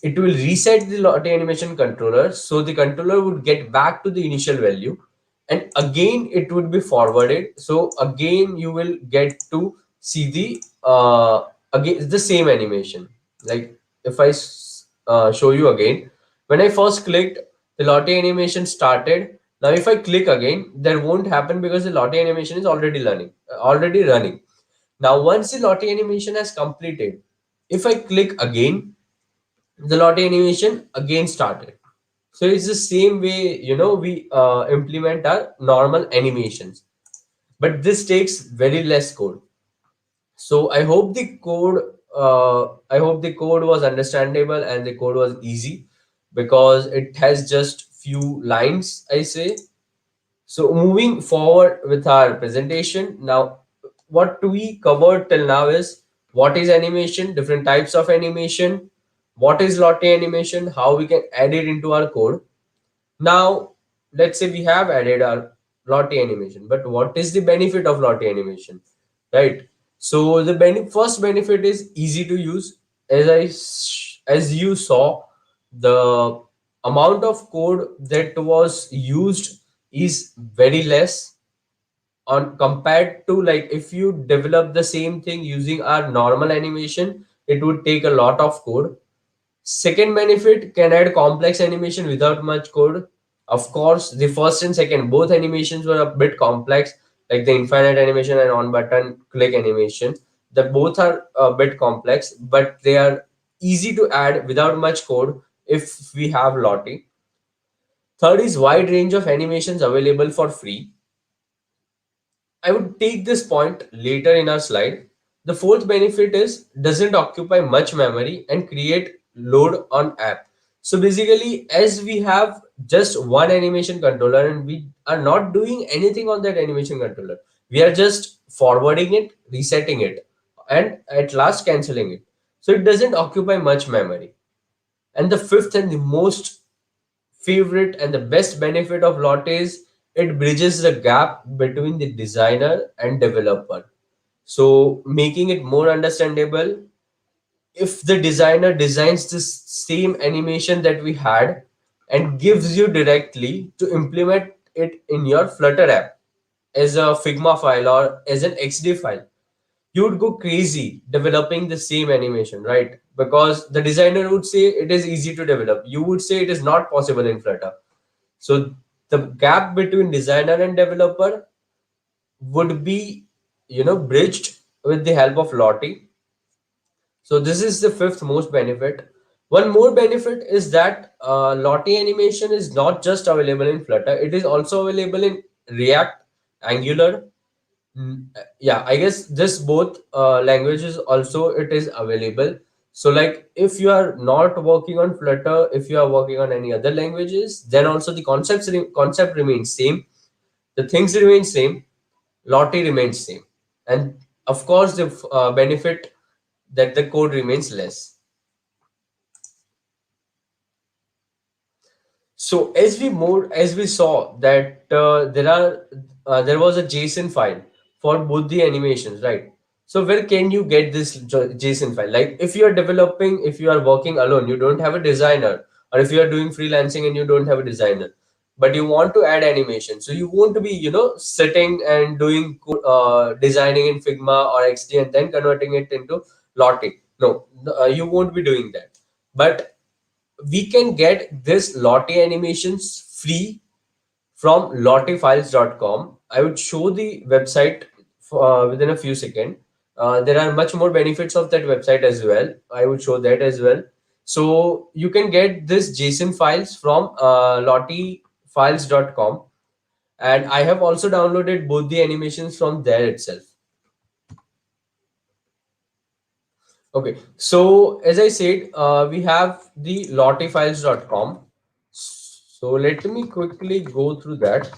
[SPEAKER 9] it will reset the Lottie animation controller, so the controller would get back to the initial value, and again it would be forwarded, so again you will get to see the again the same animation. Like if I show you again, when I first clicked, the Lottie animation started. Now if I click again, that won't happen because the Lottie animation is already running. Now once the Lottie animation has completed, if I click again, the Lottie animation again started. So it's the same way, we implement our normal animations, but this takes very less code. So I hope the code was understandable and the code was easy, because it has just few lines, I say. So moving forward with our presentation now, what we covered till now is what is animation, different types of animation, what is Lottie animation, how we can add it into our code. Now, let's say we have added our Lottie animation, but what is the benefit of Lottie animation, right? So the first benefit is easy to use. As you saw, the amount of code that was used is very less on compared to, like, if you develop the same thing using our normal animation, it would take a lot of code. Second benefit, can add complex animation without much code. Of course, the first and second, both animations were a bit complex, like the infinite animation and on button click animation. The both are a bit complex, but they are easy to add without much code if we have Lottie. Third is wide range of animations available for free. I would take this point later in our slide. The fourth benefit is doesn't occupy much memory and create load on app. So basically, as we have just one animation controller and we are not doing anything on that animation controller, we are just forwarding it, resetting it, and at last canceling it. So it doesn't occupy much memory. And the fifth and the most favorite and the best benefit of Lot is it bridges the gap between the designer and developer. So making it more understandable, if the designer designs the same animation that we had and gives you directly to implement it in your Flutter app as a Figma file or as an XD file, you would go crazy developing the same animation, right? Because the designer would say it is easy to develop. You would say it is not possible in Flutter. So the gap between designer and developer would be, bridged with the help of Lottie. So this is the fifth most benefit. One more benefit is that Lottie animation is not just available in Flutter; it is also available in React, Angular. Yeah, I guess this both languages also it is available. So like if you are not working on Flutter, if you are working on any other languages, then also the concept remains same, the things remain same, Lottie remains same, and of course the benefit that the code remains less. So as we saw that there was a JSON file for both the animations, right? So where can you get this JSON file? Like if you are developing, if you are working alone, you don't have a designer, or if you are doing freelancing and you don't have a designer, but you want to add animation, so you won't be sitting and doing designing in Figma or XD and then converting it into Lottie. No, you won't be doing that. But we can get this Lottie animations free from lottiefiles.com. I would show the website within a few seconds. There are much more benefits of that website as well. I would show that as well. So you can get this JSON files from lottiefiles.com, and I have also downloaded both the animations from there itself. Okay, so as I said, we have the lottiefiles.com. So let me quickly go through that.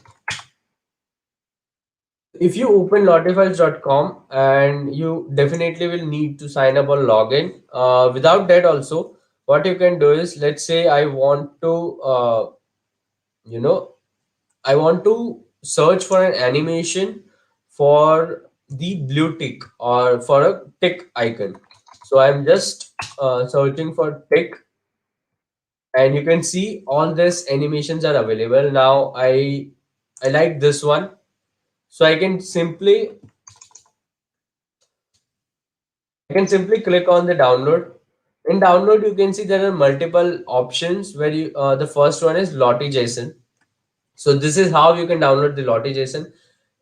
[SPEAKER 9] If you open lottefiles.com, and you definitely will need to sign up or log in. Without that also, what you can do is, let's say I want to you know I want to search for an animation for the blue tick or for a tick icon. So I'm just searching for tick, and you can see all these animations are available. Now I like this one, so I can simply click on the download. In download, you can see there are multiple options where the first one is Lottie JSON. So this is how you can download the Lottie JSON.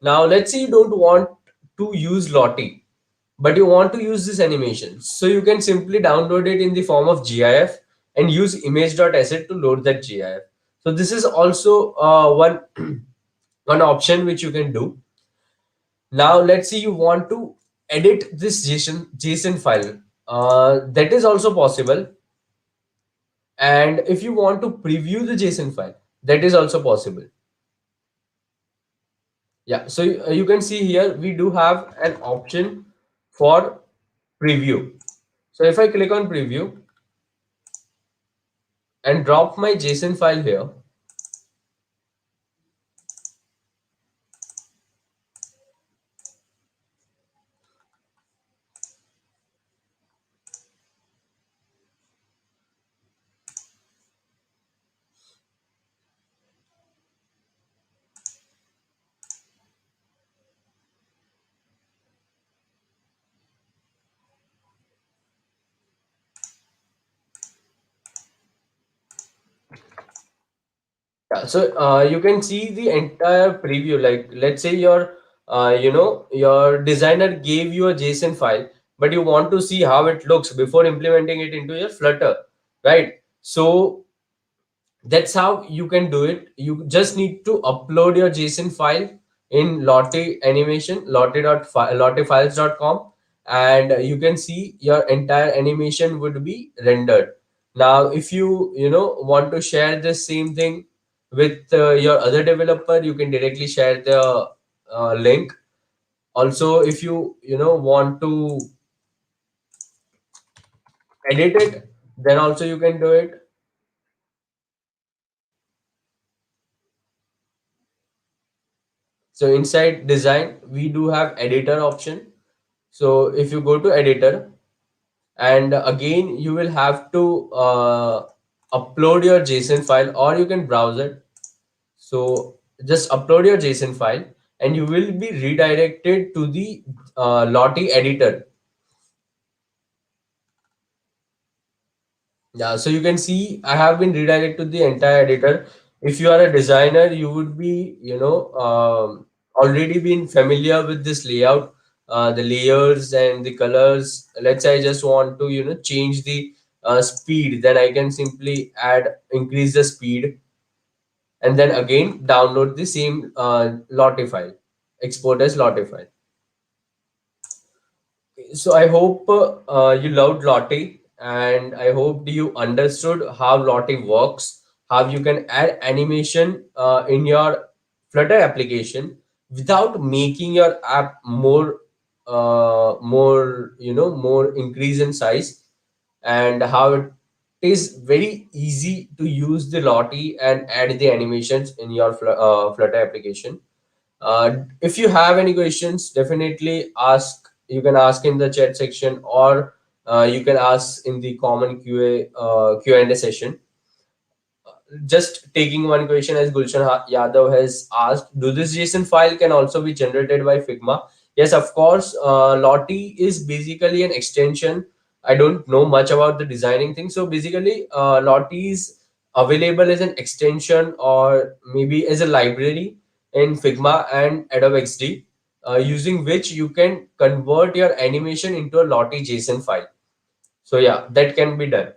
[SPEAKER 9] Now let's say you don't want to use Lottie, but you want to use this animation. So you can simply download it in the form of GIF and use image.asset to load that GIF. So this is also one one option which you can do. Now let's say you want to edit this JSON file. That is also possible. And if you want to preview the JSON file, that is also possible. Yeah, so you can see here we do have an option for preview. So if I click on preview and drop my JSON file here, yeah, so you can see the entire preview. Like let's say your designer gave you a JSON file, but you want to see how it looks before implementing it into your Flutter, right? So that's how you can do it. You just need to upload your JSON file in Lottie Animation, lottiefiles.com, and you can see your entire animation would be rendered. Now if you want to share the same thing with your other developer, you can directly share the link. Also, if you want to edit it, then also you can do it. So inside design, we do have editor option. So if you go to editor, and again you will have to upload your JSON file, or you can browse it. So just upload your JSON file, and you will be redirected to the Lottie editor. Yeah, so you can see I have been redirected to the entire editor. If you are a designer, you would be, already been familiar with this layout, the layers and the colors. Let's say I just want to, change the speed, then I can simply increase the speed, and then again download the same Lottie file, export as Lottie file. So I hope you loved Lottie, and I hope you understood how Lottie works, how you can add animation in your Flutter application without making your app more increase in size, and how it is very easy to use the Lottie and add the animations in your Flutter application. If you have any questions, definitely ask. You can ask in the chat section, or you can ask in the common Q&A session. just taking one question as Gulshan Yadav has asked, do this JSON file can also be generated by Figma? Yes, of course. Lottie is basically an extension. I don't know much about the designing thing. So basically, Lottie is available as an extension or maybe as a library in Figma and Adobe XD, using which you can convert your animation into a Lottie JSON file. So yeah, that can be done.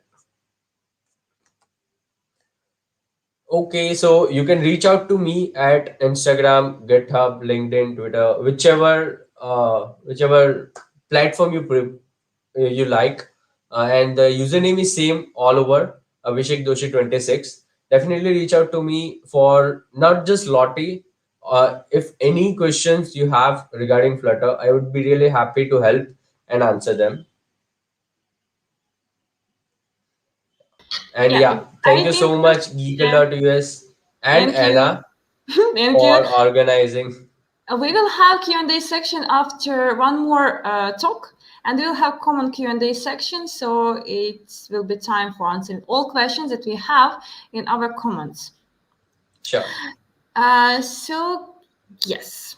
[SPEAKER 9] Okay, so you can reach out to me at Instagram, GitHub, LinkedIn, Twitter, whichever platform you like, and the username is same all over, Abhishek Doshi 26. Definitely reach out to me for not just Lottie. If any questions you have regarding Flutter, I would be really happy to help and answer them. And
[SPEAKER 3] Yeah,
[SPEAKER 9] yeah, thank
[SPEAKER 3] I
[SPEAKER 9] you
[SPEAKER 3] think
[SPEAKER 9] so much, Geekle.us and
[SPEAKER 3] thank you.
[SPEAKER 9] Anna
[SPEAKER 3] Thank you.
[SPEAKER 9] for organizing.
[SPEAKER 3] We will have Q&A section after one more talk, and we'll have common Q&A section, so it will be time for answering all questions that we have in our comments.
[SPEAKER 9] Sure.
[SPEAKER 3] So, yes.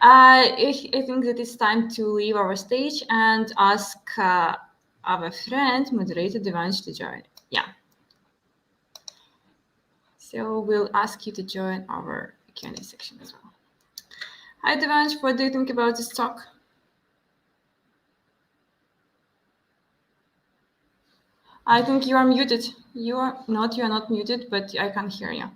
[SPEAKER 3] I think that it's time to leave our stage and ask our friend, moderator Devansh, to join. Yeah. So we'll ask you to join our Q&A section as well. Hi, Devansh. What do you think about this talk? I think you are muted. You are not muted, but I can hear you.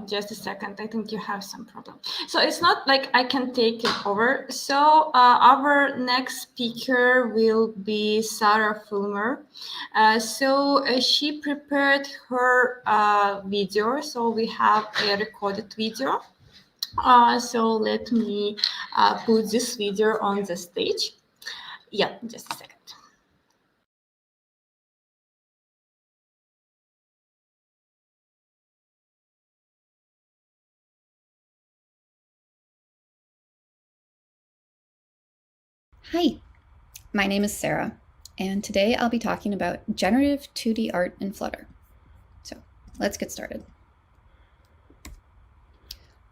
[SPEAKER 3] Just a second. I think you have some problem. So it's not like I can take it over. So our next speaker will be Sarah Fulmer. She prepared her video. So we have a recorded video. So let me put this video on the stage. Yeah, just a second.
[SPEAKER 10] Hi, my name is Sarah, and today I'll be talking about generative 2D art in Flutter. So let's get started.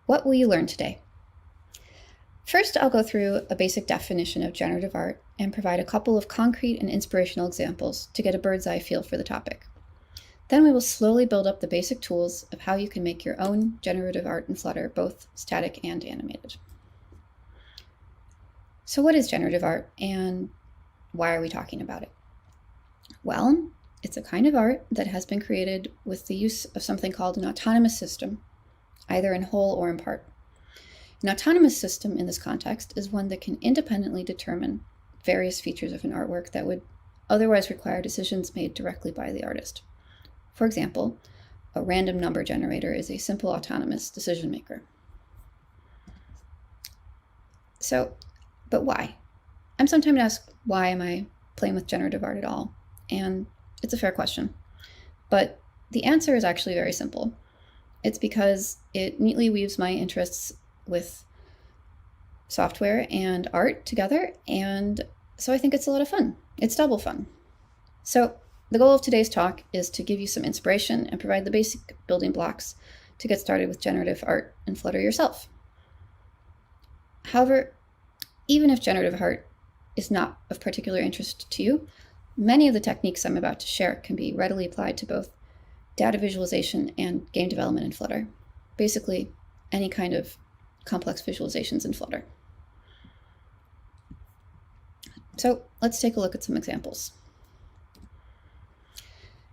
[SPEAKER 10] What will you learn today? First, I'll go through a basic definition of generative art and provide a couple of concrete and inspirational examples to get a bird's eye feel for the topic. Then we will slowly build up the basic tools of how you can make your own generative art in Flutter, both static and animated. So what is generative art, and why are we talking about it? Well, it's a kind of art that has been created with the use of something called an autonomous system, either in whole or in part. An autonomous system in this context is one that can independently determine various features of an artwork that would otherwise require decisions made directly by the artist. For example, a random number generator is a simple autonomous decision maker. So, but why? I'm sometimes asked, why am I playing with generative art at all? And it's a fair question. But the answer is actually very simple. It's because it neatly weaves my interests with software and art together, and so I think it's a lot of fun. It's double fun. So the goal of today's talk is to give you some inspiration and provide the basic building blocks to get started with generative art in Flutter yourself. However, even if generative art is not of particular interest to you, many of the techniques I'm about to share can be readily applied to both data visualization and game development in Flutter. Basically, any kind of complex visualizations in Flutter. So let's take a look at some examples.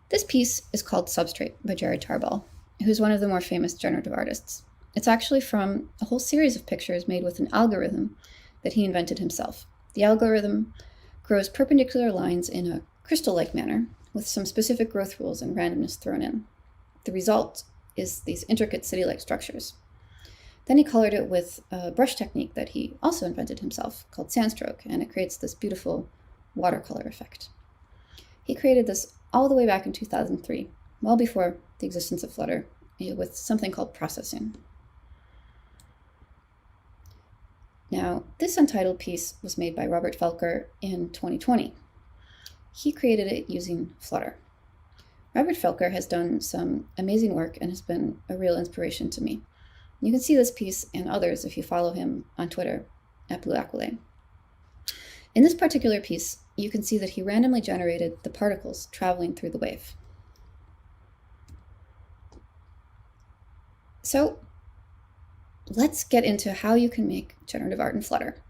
[SPEAKER 10] This piece is called Substrate by Jared Tarbell, who's one of the more famous generative artists. It's actually from a whole series of pictures made with an algorithm that he invented himself. The algorithm grows perpendicular lines in a crystal-like manner with some specific growth rules and randomness thrown in. The result is these intricate city-like structures. Then he colored it with a brush technique that he also invented himself called sandstroke, and it creates this beautiful watercolor effect. He created this all the way back in 2003, well before the existence of Flutter, with something called processing. Now, this untitled piece was made by Robert Felker in 2020. He created it using Flutter. Robert Felker has done some amazing work and has been a real inspiration to me. You can see this piece and others if you follow him on Twitter at Blue Aquilane. In this particular piece, you can see that he randomly generated the particles traveling through the wave. So let's get into how you can make generative art in Flutter.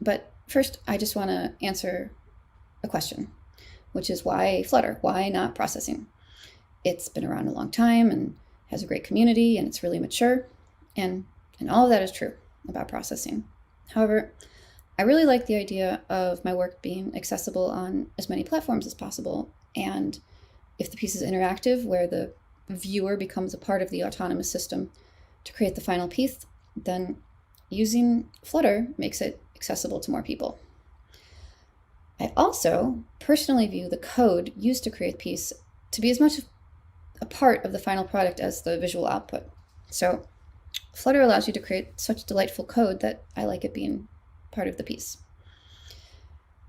[SPEAKER 10] But first, I just want to answer a question, which is why Flutter? Why not processing? It's been around a long time and has a great community, and it's really mature, and all of that is true about processing. However, I really like the idea of my work being accessible on as many platforms as possible, and if the piece is interactive, where the viewer becomes a part of the autonomous system to create the final piece, then using Flutter makes it accessible to more people. I also personally view the code used to create the piece to be as much a part of the final product as the visual output. So Flutter allows you to create such delightful code that I like it being part of the piece.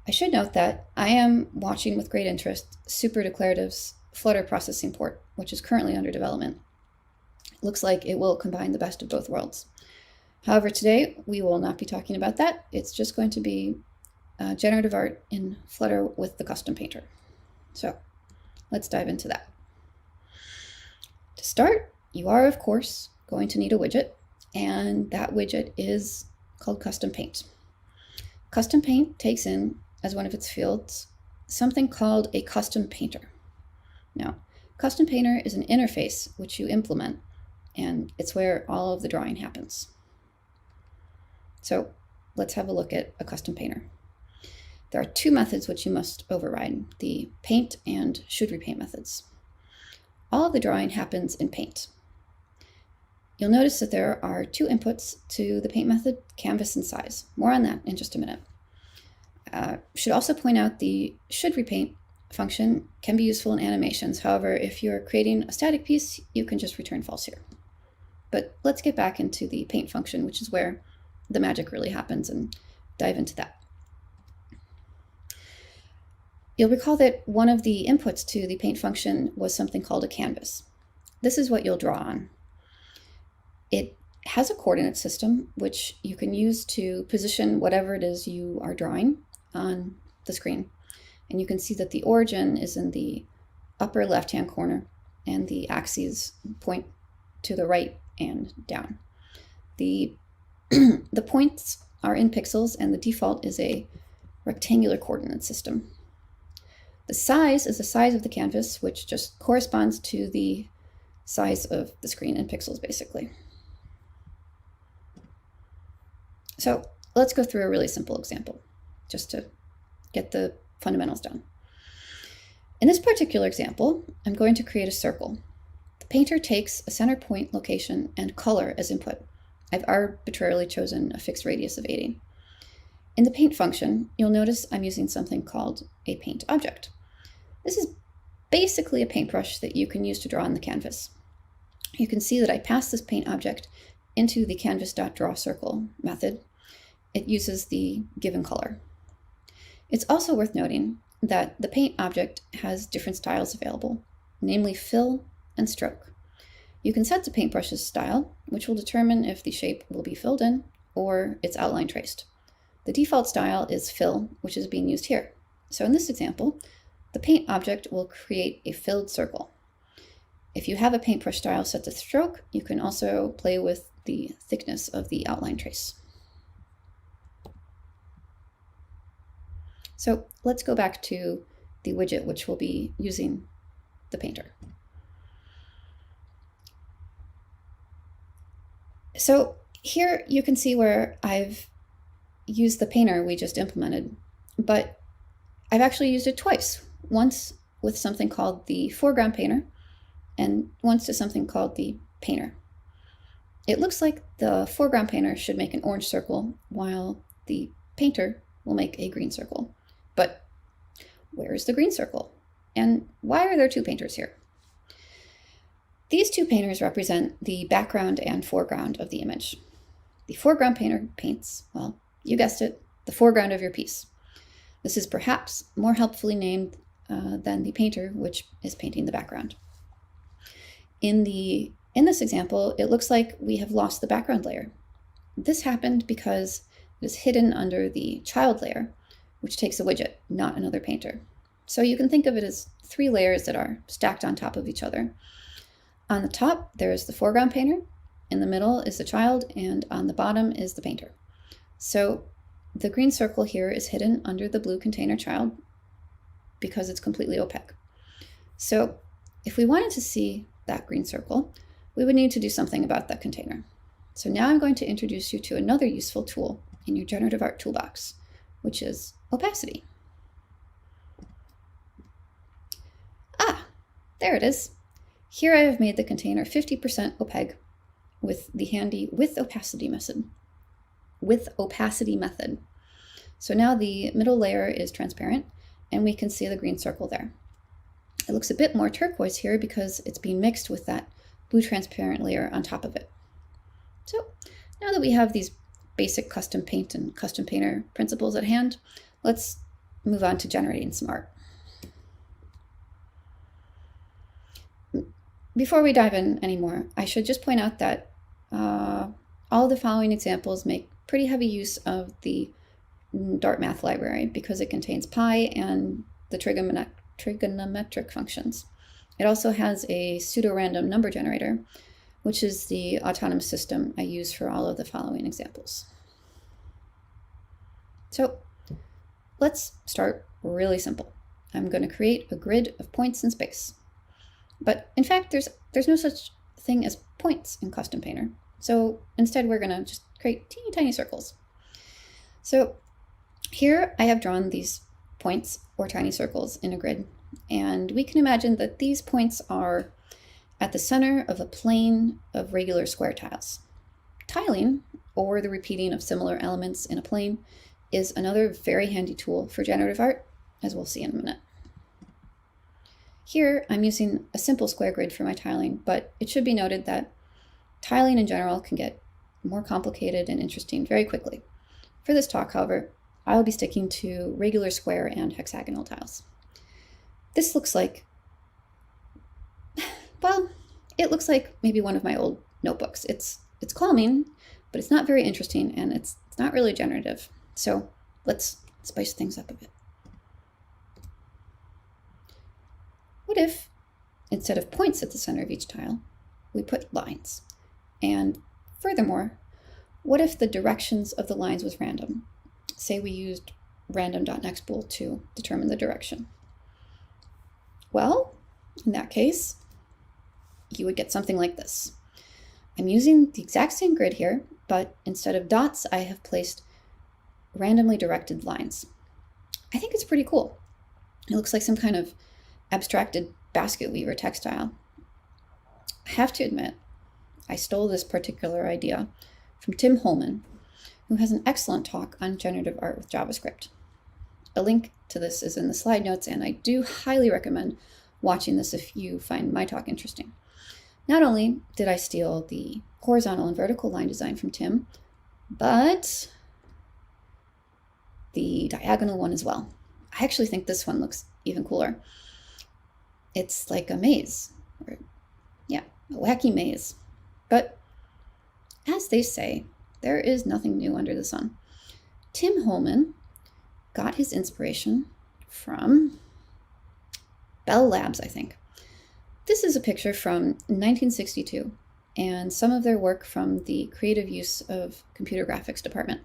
[SPEAKER 10] I should note that I am watching with great interest Super Declarative's Flutter processing port, which is currently under development. It looks like it will combine the best of both worlds. However, today we will not be talking about that. It's just going to be generative art in Flutter with the custom painter. So let's dive into that. To start, you are, of course, going to need a widget, and that widget is called Custom Paint. Custom Paint takes in, as one of its fields, something called a custom painter. Now, custom painter is an interface which you implement, and it's where all of the drawing happens. So let's have a look at a custom painter. There are two methods which you must override, the paint and should repaint methods. All of the drawing happens in paint. You'll notice that there are two inputs to the paint method, canvas and size. More on that in just a minute. Should also point out the should repaint function can be useful in animations. However, if you're creating a static piece, you can just return false here. But let's get back into the paint function, which is where the magic really happens, and dive into that. You'll recall that one of the inputs to the paint function was something called a canvas. This is what you'll draw on. It has a coordinate system, which you can use to position whatever it is you are drawing on the screen. And you can see that the origin is in the upper left-hand corner, and the axes point to the right and down. The points are in pixels, and the default is a rectangular coordinate system. The size is the size of the canvas, which just corresponds to the size of the screen in pixels, basically. So let's go through a really simple example, just to get the fundamentals done. In this particular example, I'm going to create a circle. The painter takes a center point location and color as input. I've arbitrarily chosen a fixed radius of 80. In the paint function, you'll notice I'm using something called a paint object. This is basically a paintbrush that you can use to draw on the canvas. You can see that I pass this paint object into the canvas.drawCircle method. It uses the given color. It's also worth noting that the paint object has different styles available, namely fill and stroke. You can set the paintbrush's style, which will determine if the shape will be filled in or its outline traced. The default style is fill, which is being used here. So in this example, the paint object will create a filled circle. If you have a paintbrush style set to stroke, you can also play with the thickness of the outline trace. So let's go back to the widget, which will be using the painter. So here you can see where I've used the painter we just implemented, but I've actually used it twice. Once with something called the foreground painter, and once to something called the painter. It looks like the foreground painter should make an orange circle, while the painter will make a green circle. But where is the green circle? And why are there two painters here? These two painters represent the background and foreground of the image. The foreground painter paints, well, you guessed it, the foreground of your piece. This is perhaps more helpfully named than the painter, which is painting the background. In this example, it looks like we have lost the background layer. This happened because it is hidden under the child layer, which takes a widget, not another painter. So you can think of it as 3 layers that are stacked on top of each other. On the top, there is the foreground painter, in the middle is the child, and on the bottom is the painter. So the green circle here is hidden under the blue container child because it's completely opaque. So if we wanted to see that green circle, we would need to do something about that container. So now I'm going to introduce you to another useful tool in your generative art toolbox, which is opacity. There it is. Here I have made the container 50% opaque with the handy with opacity method. So now the middle layer is transparent and we can see the green circle there. It looks a bit more turquoise here because it's being mixed with that blue transparent layer on top of it. So now that we have these basic custom paint and custom painter principles at hand, let's move on to generating some art. Before we dive in anymore, I should just point out that all of the following examples make pretty heavy use of the Dart math library because it contains pi and the trigonometric functions. It also has a pseudo-random number generator, which is the autonomous system I use for all of the following examples. So let's start really simple. I'm going to create a grid of points in space. But in fact, there's no such thing as points in Custom Painter. So instead, we're going to just create teeny tiny circles. So here I have drawn these points or tiny circles in a grid. And we can imagine that these points are at the center of a plane of regular square tiles. Tiling, or the repeating of similar elements in a plane, is another very handy tool for generative art, as we'll see in a minute. Here, I'm using a simple square grid for my tiling, but it should be noted that tiling in general can get more complicated and interesting very quickly. For this talk, however, I'll be sticking to regular square and hexagonal tiles. This looks like, well, it looks like maybe one of my old notebooks. It's calming, but it's not very interesting, and it's not really generative. So let's spice things up a bit. What if, instead of points at the center of each tile, we put lines? And furthermore, what if the directions of the lines was random? Say we used random.nextbool to determine the direction. Well, in that case, you would get something like this. I'm using the exact same grid here, but instead of dots, I have placed randomly directed lines. I think it's pretty cool. It looks like some kind of abstracted basket weaver textile. I have to admit, I stole this particular idea from Tim Holman, who has an excellent talk on generative art with JavaScript. A link to this is in the slide notes, and I do highly recommend watching this if you find my talk interesting. Not only did I steal the horizontal and vertical line design from Tim, but the diagonal one as well. I actually think this one looks even cooler. It's like a maze, or yeah, a wacky maze. But as they say, there is nothing new under the sun. Tim Holman got his inspiration from Bell Labs, I think. This is a picture from 1962 and some of their work from the creative use of computer graphics department.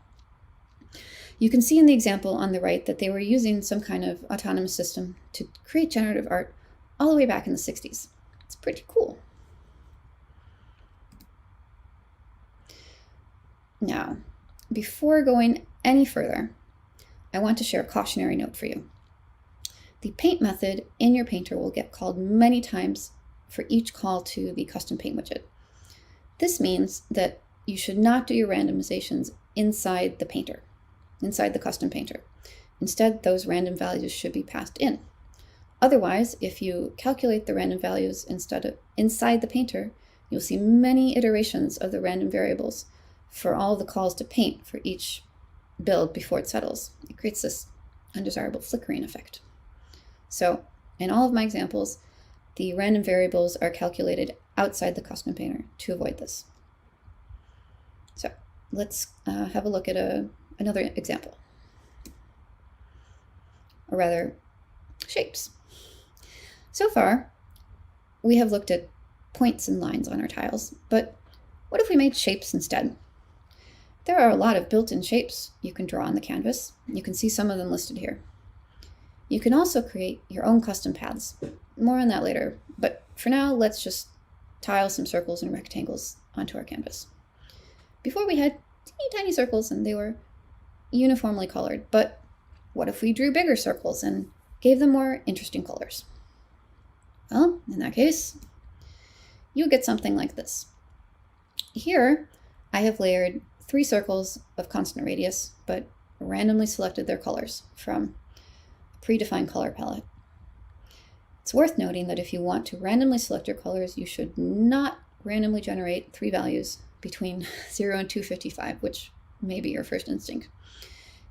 [SPEAKER 10] You can see in the example on the right that they were using some kind of autonomous system to create generative art all the way back in the 60s. It's pretty cool. Now, before going any further, I want to share a cautionary note for you. The paint method in your painter will get called many times for each call to the custom paint widget. This means that you should not do your randomizations inside the painter, inside the custom painter. Instead, those random values should be passed in. Otherwise, if you calculate the random values inside the painter, you'll see many iterations of the random variables for all the calls to paint for each build before it settles. It creates this undesirable flickering effect. So in all of my examples, the random variables are calculated outside the custom painter to avoid this. So let's have a look at another example, or rather, shapes. So far, we have looked at points and lines on our tiles, but what if we made shapes instead? There are a lot of built-in shapes you can draw on the canvas. You can see some of them listed here. You can also create your own custom paths. More on that later, but for now, let's just tile some circles and rectangles onto our canvas. Before we had teeny tiny circles and they were uniformly colored, but what if we drew bigger circles and gave them more interesting colors? Well, in that case, you get something like this. Here, I have layered 3 circles of constant radius, but randomly selected their colors from a predefined color palette. It's worth noting that if you want to randomly select your colors, you should not randomly generate 3 values between 0 and 255, which may be your first instinct.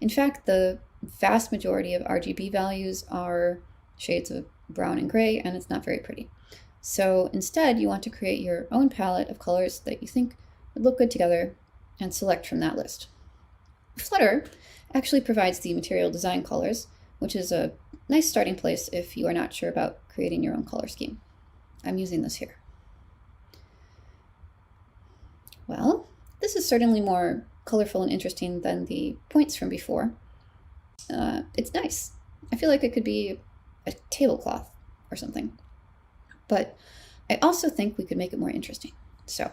[SPEAKER 10] In fact, the vast majority of RGB values are shades of brown and gray, and it's not very pretty. So instead, you want to create your own palette of colors that you think would look good together and select from that list. Flutter actually provides the material design colors, which is a nice starting place if you are not sure about creating your own color scheme. I'm using this here. Well, this is certainly more colorful and interesting than the points from before. It's nice. I feel like it could be a tablecloth or something. But I also think we could make it more interesting. So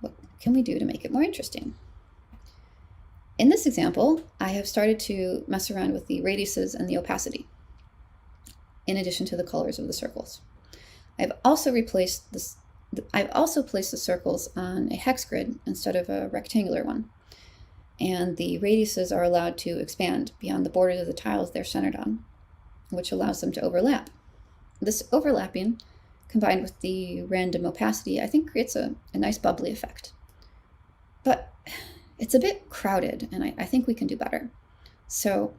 [SPEAKER 10] what can we do to make it more interesting? In this example, I have started to mess around with the radiuses and the opacity, in addition to the colors of the circles. I've also placed the circles on a hex grid instead of a rectangular one. And the radiuses are allowed to expand beyond the borders of the tiles they're centered on, which allows them to overlap. This overlapping, combined with the random opacity, I think creates a nice bubbly effect. But it's a bit crowded, and I think we can do better. So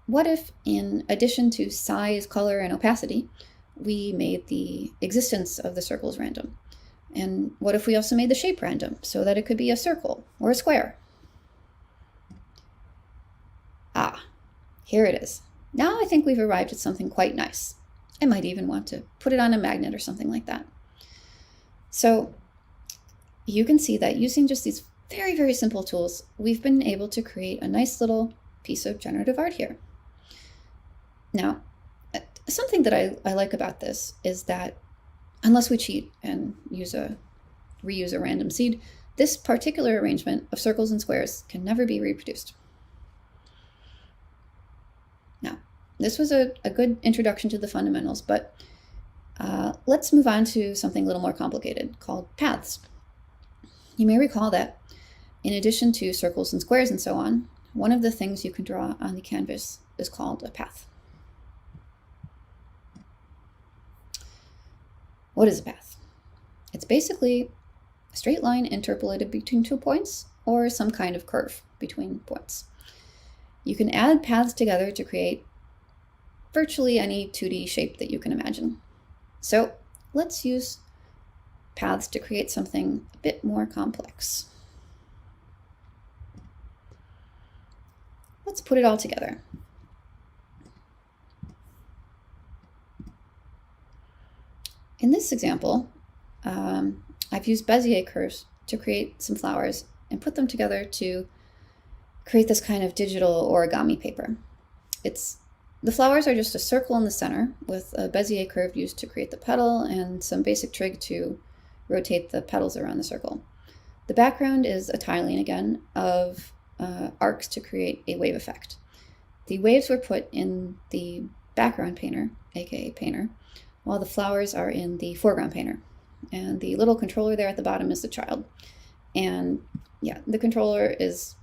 [SPEAKER 10] what if, in addition to size, color, and opacity, we made the existence of the circles random? And what if we also made the shape random, so that it could be a circle or a square? Ah, here it is. Now I think we've arrived at something quite nice. I might even want to put it on a magnet or something like that. So you can see that using just these very, very simple tools, we've been able to create a nice little piece of generative art here. Now, something that I like about this is that unless we cheat and reuse a random seed, this particular arrangement of circles and squares can never be reproduced. Now, this was a good introduction to the fundamentals, but let's move on to something a little more complicated called paths. You may recall that in addition to circles and squares and so on, one of the things you can draw on the canvas is called a path. What is a path? It's basically a straight line interpolated between 2 points or some kind of curve between points. You can add paths together to create virtually any 2D shape that you can imagine. So let's use paths to create something a bit more complex. Let's put it all together. In this example, I've used Bezier curves to create some flowers and put them together to create this kind of digital origami paper. The flowers are just a circle in the center with a Bezier curve used to create the petal and some basic trig to rotate the petals around the circle. The background is a tiling again of arcs to create a wave effect. The waves were put in the background painter, aka painter, while the flowers are in the foreground painter. And the little controller there at the bottom is the child. And yeah, the controller is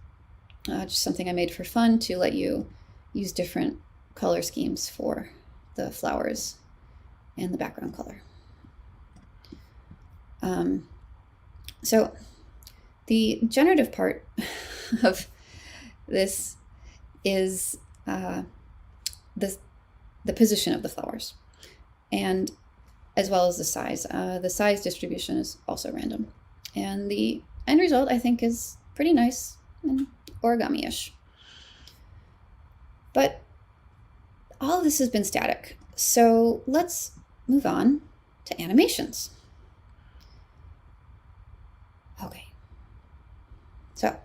[SPEAKER 10] just something I made for fun to let you use different color schemes for the flowers and the background color. So The generative part of this is the position of the flowers, and as well as the size. The size distribution is also random. And the end result, I think, is pretty nice and origami-ish. But all of this has been static. So let's move on to animations. Okay. So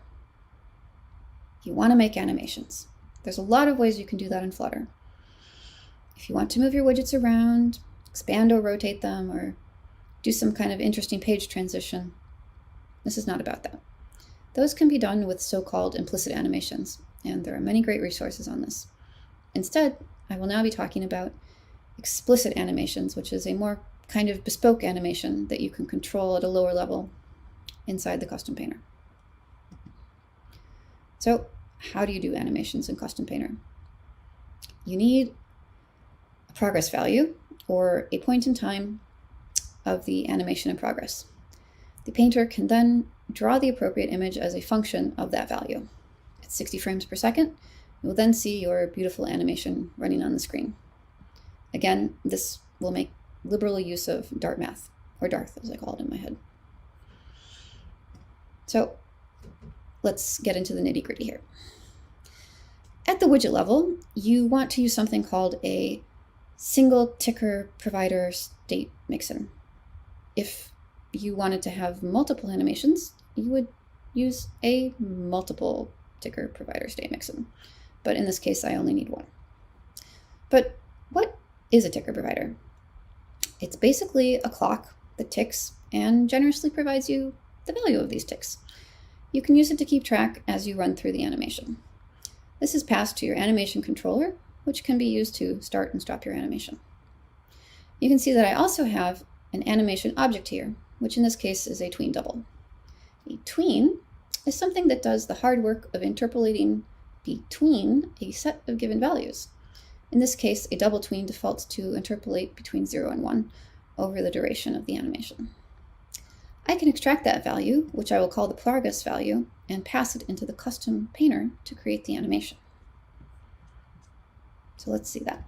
[SPEAKER 10] you want to make animations. There's a lot of ways you can do that in Flutter. If you want to move your widgets around, expand or rotate them, or do some kind of interesting page transition, this is not about that. Those can be done with so-called implicit animations, and there are many great resources on this. Instead, I will now be talking about explicit animations, which is a more kind of bespoke animation that you can control at a lower level inside the custom painter. So how do you do animations in custom painter? You need a progress value, or a point in time of the animation in progress. The painter can then draw the appropriate image as a function of that value. At 60 frames per second, you will then see your beautiful animation running on the screen. Again, this will make liberal use of Dart math, or Darth as I call it in my head. So let's get into the nitty-gritty here. At the widget level, you want to use something called a single ticker provider state mixin. If you wanted to have multiple animations, you would use a multiple ticker provider state mixin. But in this case, I only need one. But what is a ticker provider? It's basically a clock that ticks and generously provides you the value of these ticks. You can use it to keep track as you run through the animation. This is passed to your animation controller, which can be used to start and stop your animation. You can see that I also have an animation object here, which in this case is a tween double. A tween is something that does the hard work of interpolating between a set of given values. In this case, a double tween defaults to interpolate between 0 and 1 over the duration of the animation. I can extract that value, which I will call the progress value, and pass it into the custom painter to create the animation. So let's see that.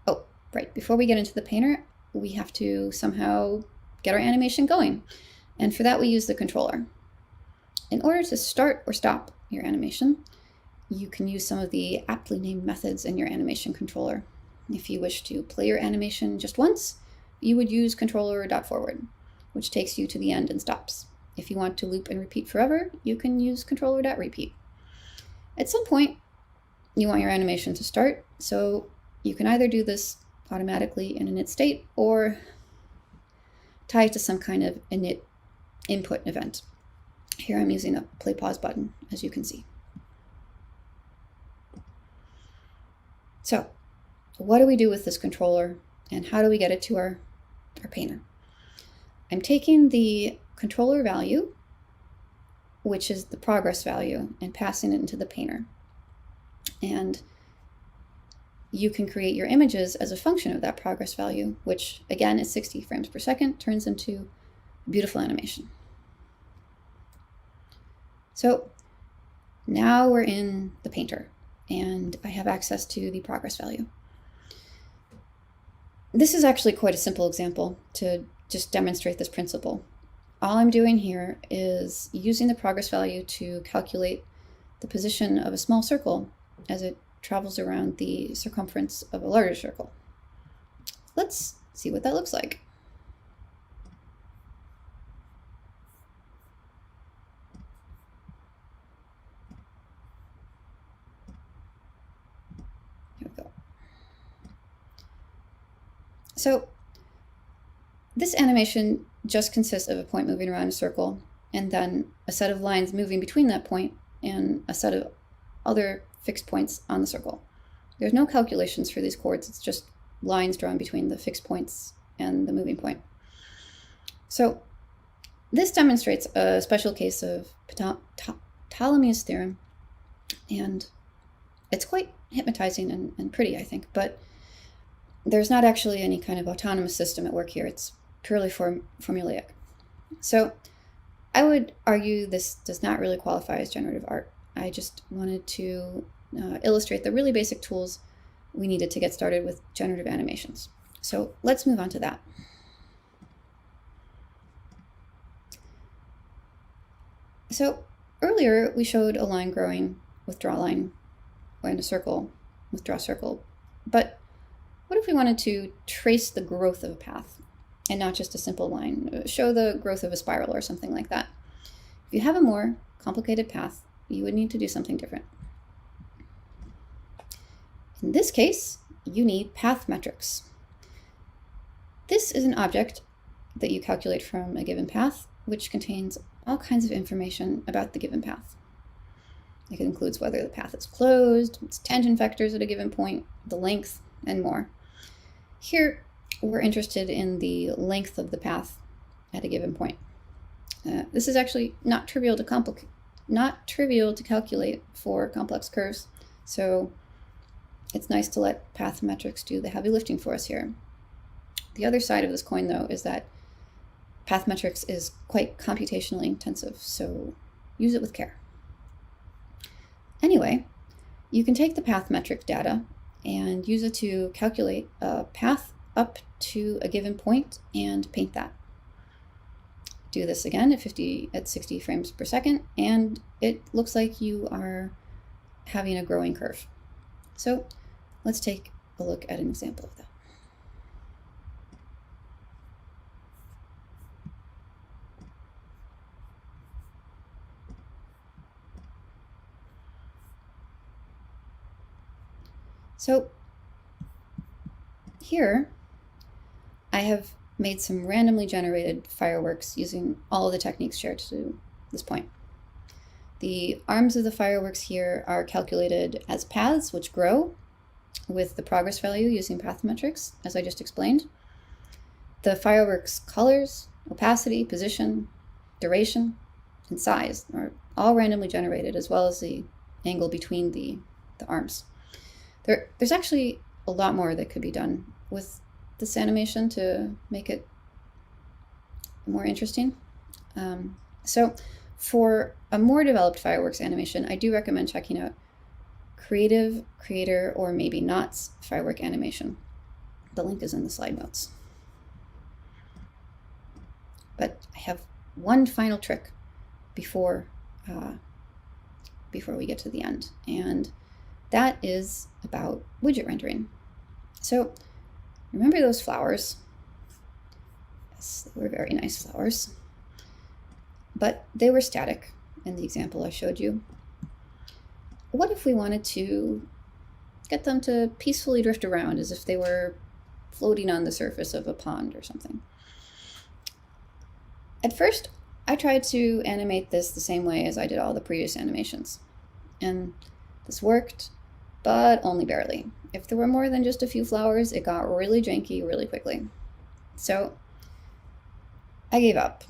[SPEAKER 10] Oh, right, before we get into the painter, we have to somehow get our animation going. And for that, we use the controller. In order to start or stop your animation, you can use some of the aptly named methods in your animation controller. If you wish to play your animation just once, you would use controller.forward, which takes you to the end and stops. If you want to loop and repeat forever, you can use controller.repeat. At some point, you want your animation to start, so you can either do this automatically in init state or tie it to some kind of init input event. Here I'm using a play pause button, as you can see. So what do we do with this controller, and how do we get it to our painter? I'm taking the controller value, which is the progress value, and passing it into the painter. And you can create your images as a function of that progress value, which again is 60 frames per second, turns into a beautiful animation. So now we're in the painter, and I have access to the progress value. This is actually quite a simple example to just demonstrate this principle. All I'm doing here is using the progress value to calculate the position of a small circle as it travels around the circumference of a larger circle. Let's see what that looks like. Here we go. So this animation just consists of a point moving around a circle and then a set of lines moving between that point and a set of other fixed points on the circle. There's no calculations for these chords, it's just lines drawn between the fixed points and the moving point. So this demonstrates a special case of Ptolemy's theorem, and it's quite hypnotizing and pretty, I think, but there's not actually any kind of autonomous system at work here. It's purely formulaic. So I would argue this does not really qualify as generative art. I just wanted to illustrate the really basic tools we needed to get started with generative animations. So let's move on to that. So earlier we showed a line growing with draw line, and a circle with draw circle. But what if we wanted to trace the growth of a path and not just a simple line, show the growth of a spiral or something like that? If you have a more complicated path, you would need to do something different. In this case, you need path metrics. This is an object that you calculate from a given path, which contains all kinds of information about the given path. It includes whether the path is closed, its tangent vectors at a given point, the length, and more. Here, we're interested in the length of the path at a given point. This is actually not trivial to calculate for complex curves, so it's nice to let path metrics do the heavy lifting for us here. The other side of this coin, though, is that path metrics is quite computationally intensive, so use it with care. Anyway, you can take the path metric data and use it to calculate a path up to a given point and paint that. Do this again at 60 frames per second, and it looks like you are having a growing curve. So let's take a look at an example of that. So here I have made some randomly generated fireworks using all of the techniques shared to this point. The arms of the fireworks here are calculated as paths, which grow with the progress value using path metrics, as I just explained. The fireworks colors, opacity, position, duration, and size are all randomly generated, as well as the angle between the arms. There's actually a lot more that could be done with this animation to make it more interesting. So for a more developed fireworks animation, I do recommend checking out Creative, Creator, or maybe Not's firework animation. The link is in the slide notes. But I have one final trick before we get to the end, and that is about widget rendering. So remember those flowers? Yes, they were very nice flowers, but they were static in the example I showed you. What if we wanted to get them to peacefully drift around as if they were floating on the surface of a pond or something? At first, I tried to animate this the same way as I did all the previous animations, and this worked, but only barely. If there were more than just a few flowers, it got really janky really quickly. So I gave up.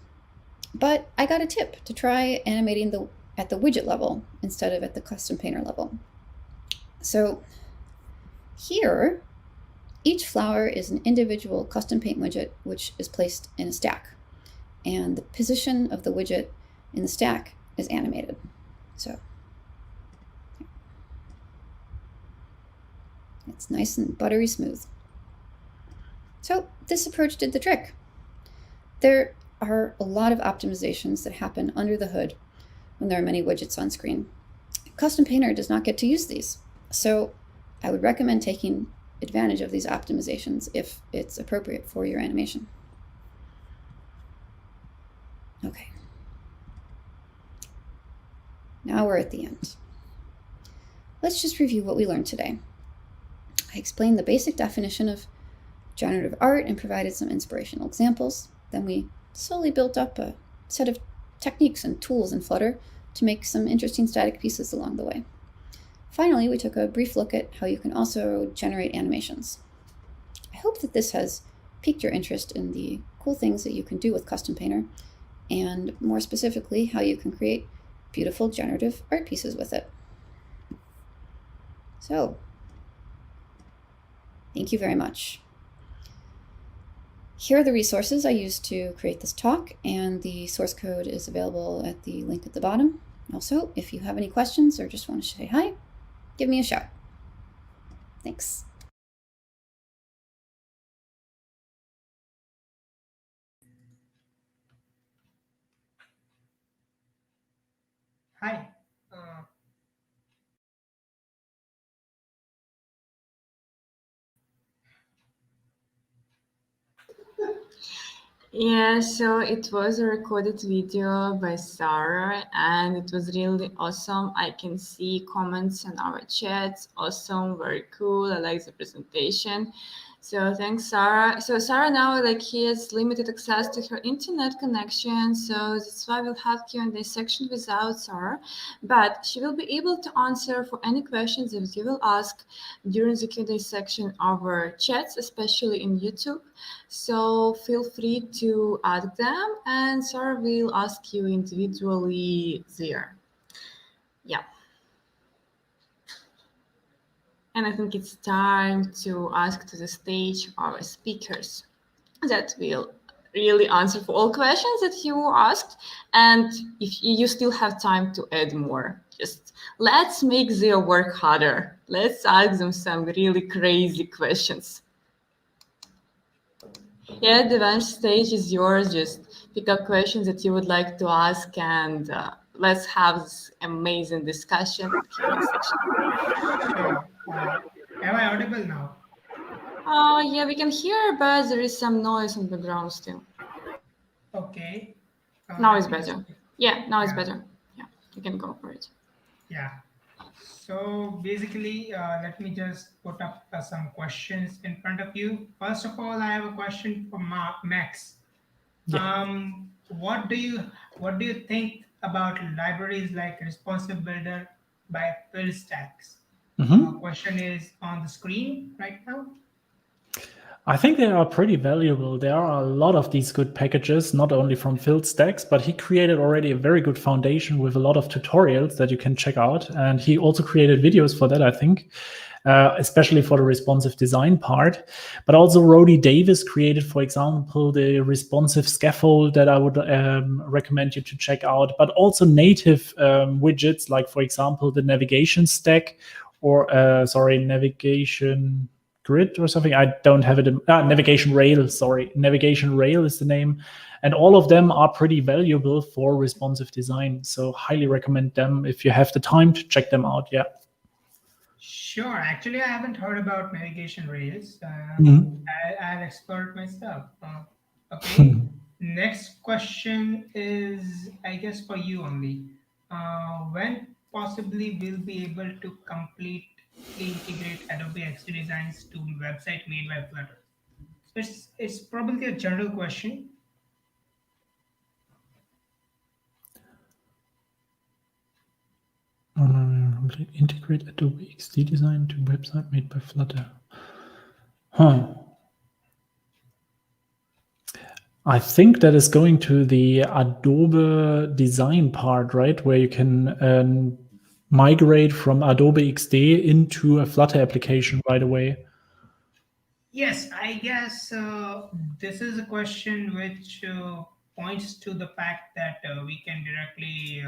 [SPEAKER 10] But I got a tip to try animating at the widget level instead of at the custom painter level. So here, each flower is an individual custom paint widget which is placed in a stack. And the position of the widget in the stack is animated. So it's nice and buttery smooth. So this approach did the trick. There are a lot of optimizations that happen under the hood when there are many widgets on screen. Custom Painter does not get to use these, so I would recommend taking advantage of these optimizations if it's appropriate for your animation. Okay. Now we're at the end. Let's just review what we learned today. I explained the basic definition of generative art and provided some inspirational examples. Then we slowly built up a set of techniques and tools in Flutter to make some interesting static pieces along the way. Finally, we took a brief look at how you can also generate animations. I hope that this has piqued your interest in the cool things that you can do with Custom Painter, and more specifically, how you can create beautiful generative art pieces with it. So, thank you very much. Here are the resources I used to create this talk, and the source code is available at the link at the bottom. Also, if you have any questions or just want to say hi, give me a shout. Thanks.
[SPEAKER 11] Hi.
[SPEAKER 3] Yeah, so it was a recorded video by Sarah, and it was really awesome. I can see comments in our chats. Awesome, very cool. I like the presentation. So thanks, Sarah. So Sarah now, like, he has limited access to her internet connection, so that's why we'll have Q&A section without Sarah. But she will be able to answer for any questions that you will ask during the Q&A section of our chats, especially in YouTube. So feel free to ask them, and Sarah will ask you individually there. Yeah. And I think it's time to ask to the stage our speakers that will really answer for all questions that you asked. And if you still have time to add more, just let's make their work harder. Let's ask them some really crazy questions. Yeah, the Devansh, stage is yours. Just pick up questions that you would like to ask, and let's have this amazing discussion at Q&A section.
[SPEAKER 11] Sure. Am I audible now?
[SPEAKER 3] Yeah, we can hear, but there is some noise in the background still.
[SPEAKER 11] Okay.
[SPEAKER 3] Now it's better. Yeah, now it's better. Yeah, you can go for it.
[SPEAKER 11] Yeah. So basically, let me just put up some questions in front of you. First of all, I have a question for Max.
[SPEAKER 8] Yeah.
[SPEAKER 11] What do you think about libraries like Responsive Builder by Phil Stacks? Question is on the screen right now.
[SPEAKER 8] I think they are pretty valuable. There are a lot of these good packages, not only from Phil Stacks, but he created already a very good foundation with a lot of tutorials that you can check out. And he also created videos for that, I think, especially for the responsive design part. But also Rody Davis created, for example, the responsive scaffold that I would recommend you to check out, but also native widgets, like, for example, the navigation stack or, navigation grid or something. I don't have it. Navigation rail. Sorry, navigation rail is the name, and all of them are pretty valuable for responsive design. So highly recommend them if you have the time to check them out. Yeah.
[SPEAKER 11] Sure. Actually, I haven't heard about navigation rails. I'll explore it myself. Okay. Next question is, I guess, for you only. When possibly we'll be able to completely integrate Adobe XD designs to website made by Flutter? So it's probably a general question.
[SPEAKER 8] Integrate Adobe XD design to website made by Flutter. I think that is going to the Adobe design part, right? Where you can migrate from Adobe XD into a Flutter application right away.
[SPEAKER 11] Yes, I guess this is a question which points to the fact that we can directly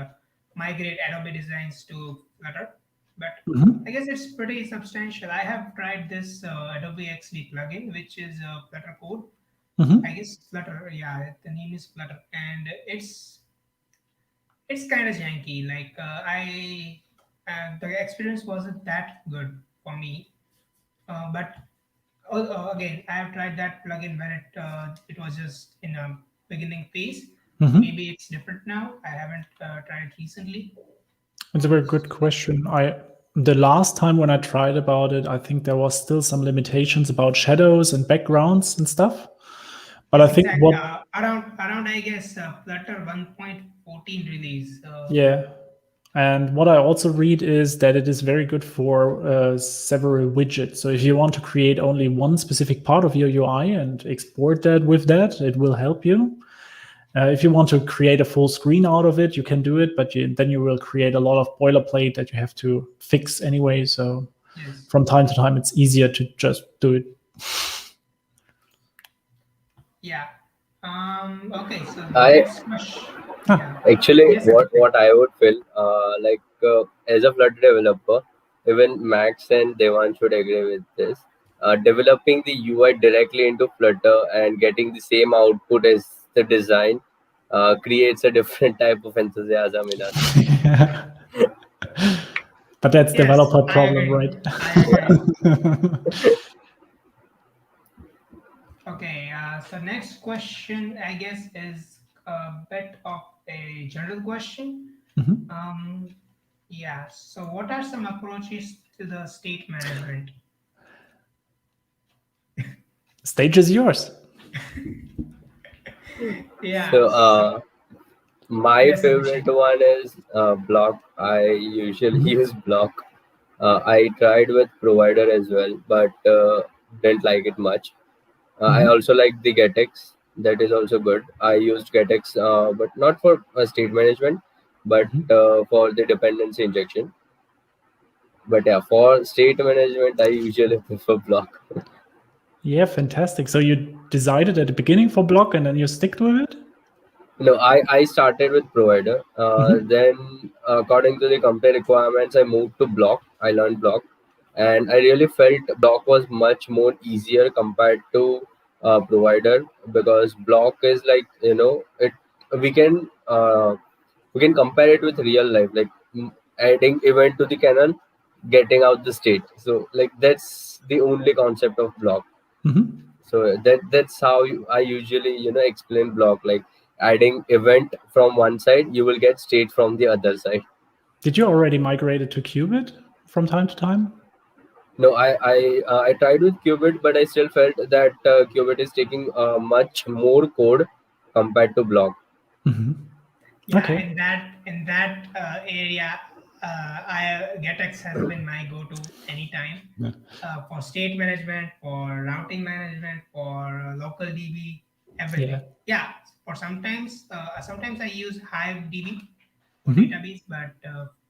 [SPEAKER 11] migrate Adobe designs to Flutter. But I guess it's pretty substantial. I have tried this Adobe XD plugin, which is Flutter code. I guess Flutter, yeah, the name is Flutter, and it's kind of janky. Like the experience wasn't that good for me. But again, I have tried that plugin when it was just in a beginning phase. Maybe it's different now. I haven't tried it recently.
[SPEAKER 8] It's a very good question. The last time when I tried about it, I think there was still some limitations about shadows and backgrounds and stuff. But
[SPEAKER 11] yes,
[SPEAKER 8] I think
[SPEAKER 11] exactly. Around I guess Flutter 1.14 release.
[SPEAKER 8] Yeah. And what I also read is that it is very good for several widgets. So if you want to create only one specific part of your UI and export that with that, it will help you. If you want to create a full screen out of it, you can do it, but then you will create a lot of boilerplate that you have to fix anyway. So from time to time, it's easier to just do it.
[SPEAKER 11] Yeah. Okay. So the next question. Yeah.
[SPEAKER 9] Actually,
[SPEAKER 11] Yes, Abhishek.
[SPEAKER 9] what I would feel, as a Flutter developer, even Max and Devan should agree with this. Developing the UI directly into Flutter and getting the same output as the design creates a different type of enthusiasm in us.
[SPEAKER 8] But that's
[SPEAKER 11] Yes,
[SPEAKER 8] developer
[SPEAKER 11] I
[SPEAKER 8] problem,
[SPEAKER 11] agree.
[SPEAKER 8] right?
[SPEAKER 11] I agree. Okay, so next question, I guess, is a bit of a general question.
[SPEAKER 8] Mhm.
[SPEAKER 11] Yeah, so what are some approaches to the state management?
[SPEAKER 8] Stage is yours.
[SPEAKER 11] Yeah,
[SPEAKER 9] So,
[SPEAKER 11] so
[SPEAKER 9] my
[SPEAKER 11] yes,
[SPEAKER 9] favorite
[SPEAKER 11] Abhishek.
[SPEAKER 9] one is Block. I usually
[SPEAKER 8] Mhm.
[SPEAKER 9] use Block. I tried with Provider as well, but didn't like it much. I
[SPEAKER 8] Mhm.
[SPEAKER 9] also like the GetX. That is also good. I used GetX, but not for state management, but
[SPEAKER 8] Mhm.
[SPEAKER 9] for the dependency injection. But yeah, for state management, I usually prefer Block.
[SPEAKER 8] Yeah, fantastic. So you decided at the beginning for block and then you stick with it?
[SPEAKER 9] No, I started with Provider.
[SPEAKER 8] Mhm.
[SPEAKER 9] Then, according to the company requirements, I moved to Block. I learned Block, and I really felt Block was much more easier compared to Provider, because Block is like, it we can compare it with real life, like adding event to the cannon, getting out the state. So like that's the only concept of Block.
[SPEAKER 8] Mhm.
[SPEAKER 9] So that's how I usually explain Block, like adding event from one side, you will get state from the other side.
[SPEAKER 8] Did you already migrate it to Qubit from time to time?
[SPEAKER 9] No, I tried with Qubit, but I still felt that Qubit is taking much more code compared to Block.
[SPEAKER 8] Mhm.
[SPEAKER 11] Yeah,
[SPEAKER 8] Okay.
[SPEAKER 11] in that area, GetX has been my go-to anytime
[SPEAKER 8] Yeah.
[SPEAKER 11] for state management, for routing management, for local DB,
[SPEAKER 8] Yeah.
[SPEAKER 11] everything. Yeah, for sometimes I use Hive DB for
[SPEAKER 8] Mhm.
[SPEAKER 11] database, but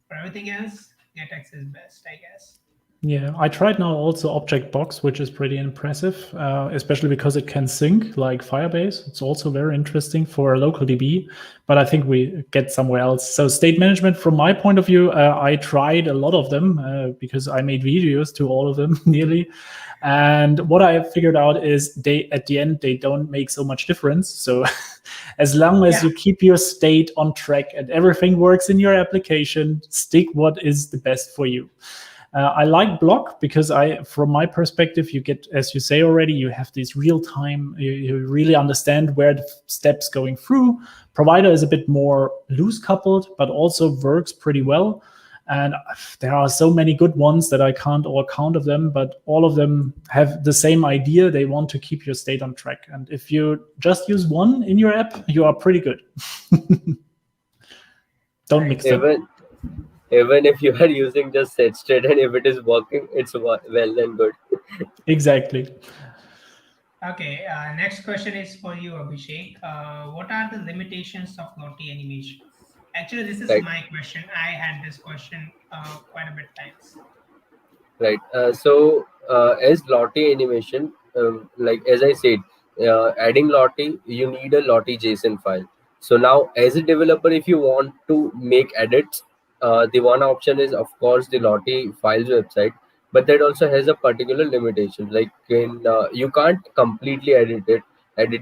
[SPEAKER 11] for everything else, GetX is best, I guess.
[SPEAKER 8] Yeah, I tried now also Object Box, which is pretty impressive, especially because it can sync like Firebase. It's also very interesting for a local DB, but I think we get somewhere else. So state management, from my point of view, I tried a lot of them because I made videos to all of them nearly. And what I figured out is at the end, they don't make so much difference. So as long as
[SPEAKER 11] Yeah,
[SPEAKER 8] you keep your state on track and everything works in your application, stick what is the best for you. I like Block because from my perspective, you get, as you say already, you have this real time, you really understand where the steps going through. Provider is a bit more loose coupled, but also works pretty well. And there are so many good ones that I can't all count of them, but all of them have the same idea. They want to keep your state on track. And if you just use one in your app, you are pretty good. Don't
[SPEAKER 11] right.
[SPEAKER 8] mix them.
[SPEAKER 9] Even if you are using just set state, and if it is working, it's well and good.
[SPEAKER 8] Exactly.
[SPEAKER 11] Okay, next question is for you, Abhishek. What are the limitations of Lottie animation? Actually, this is
[SPEAKER 9] Right.
[SPEAKER 11] my question. I had this question quite a bit times.
[SPEAKER 9] Right. As Lottie animation, like as I said, adding Lottie, you need a Lottie JSON file. So now, as a developer, if you want to make edits, the one option is of course the Lottie files website, but that also has a particular limitation. Like you can't completely edit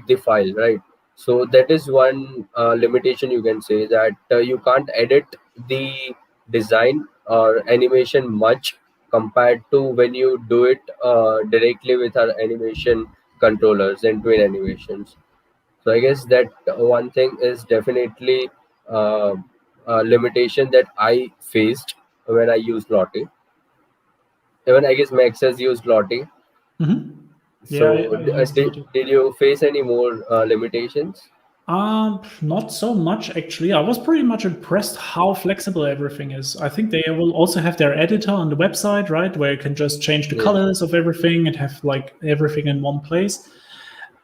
[SPEAKER 9] the file, right? So that is one limitation, you can say, that you can't edit the design or animation much compared to when you do it directly with our animation controllers and twin animations. So I guess that one thing is definitely uh, a limitation that I faced when I used Lottie. Even I guess Max has used Lottie.
[SPEAKER 8] Mhm. Yeah,
[SPEAKER 9] So
[SPEAKER 8] I used Lottie.
[SPEAKER 9] did you face any more limitations?
[SPEAKER 8] Not so much actually. I was pretty much impressed how flexible everything is. I think they will also have their editor on the website, right, where you can just change the
[SPEAKER 9] Yes.
[SPEAKER 8] colors of everything and have like everything in one place.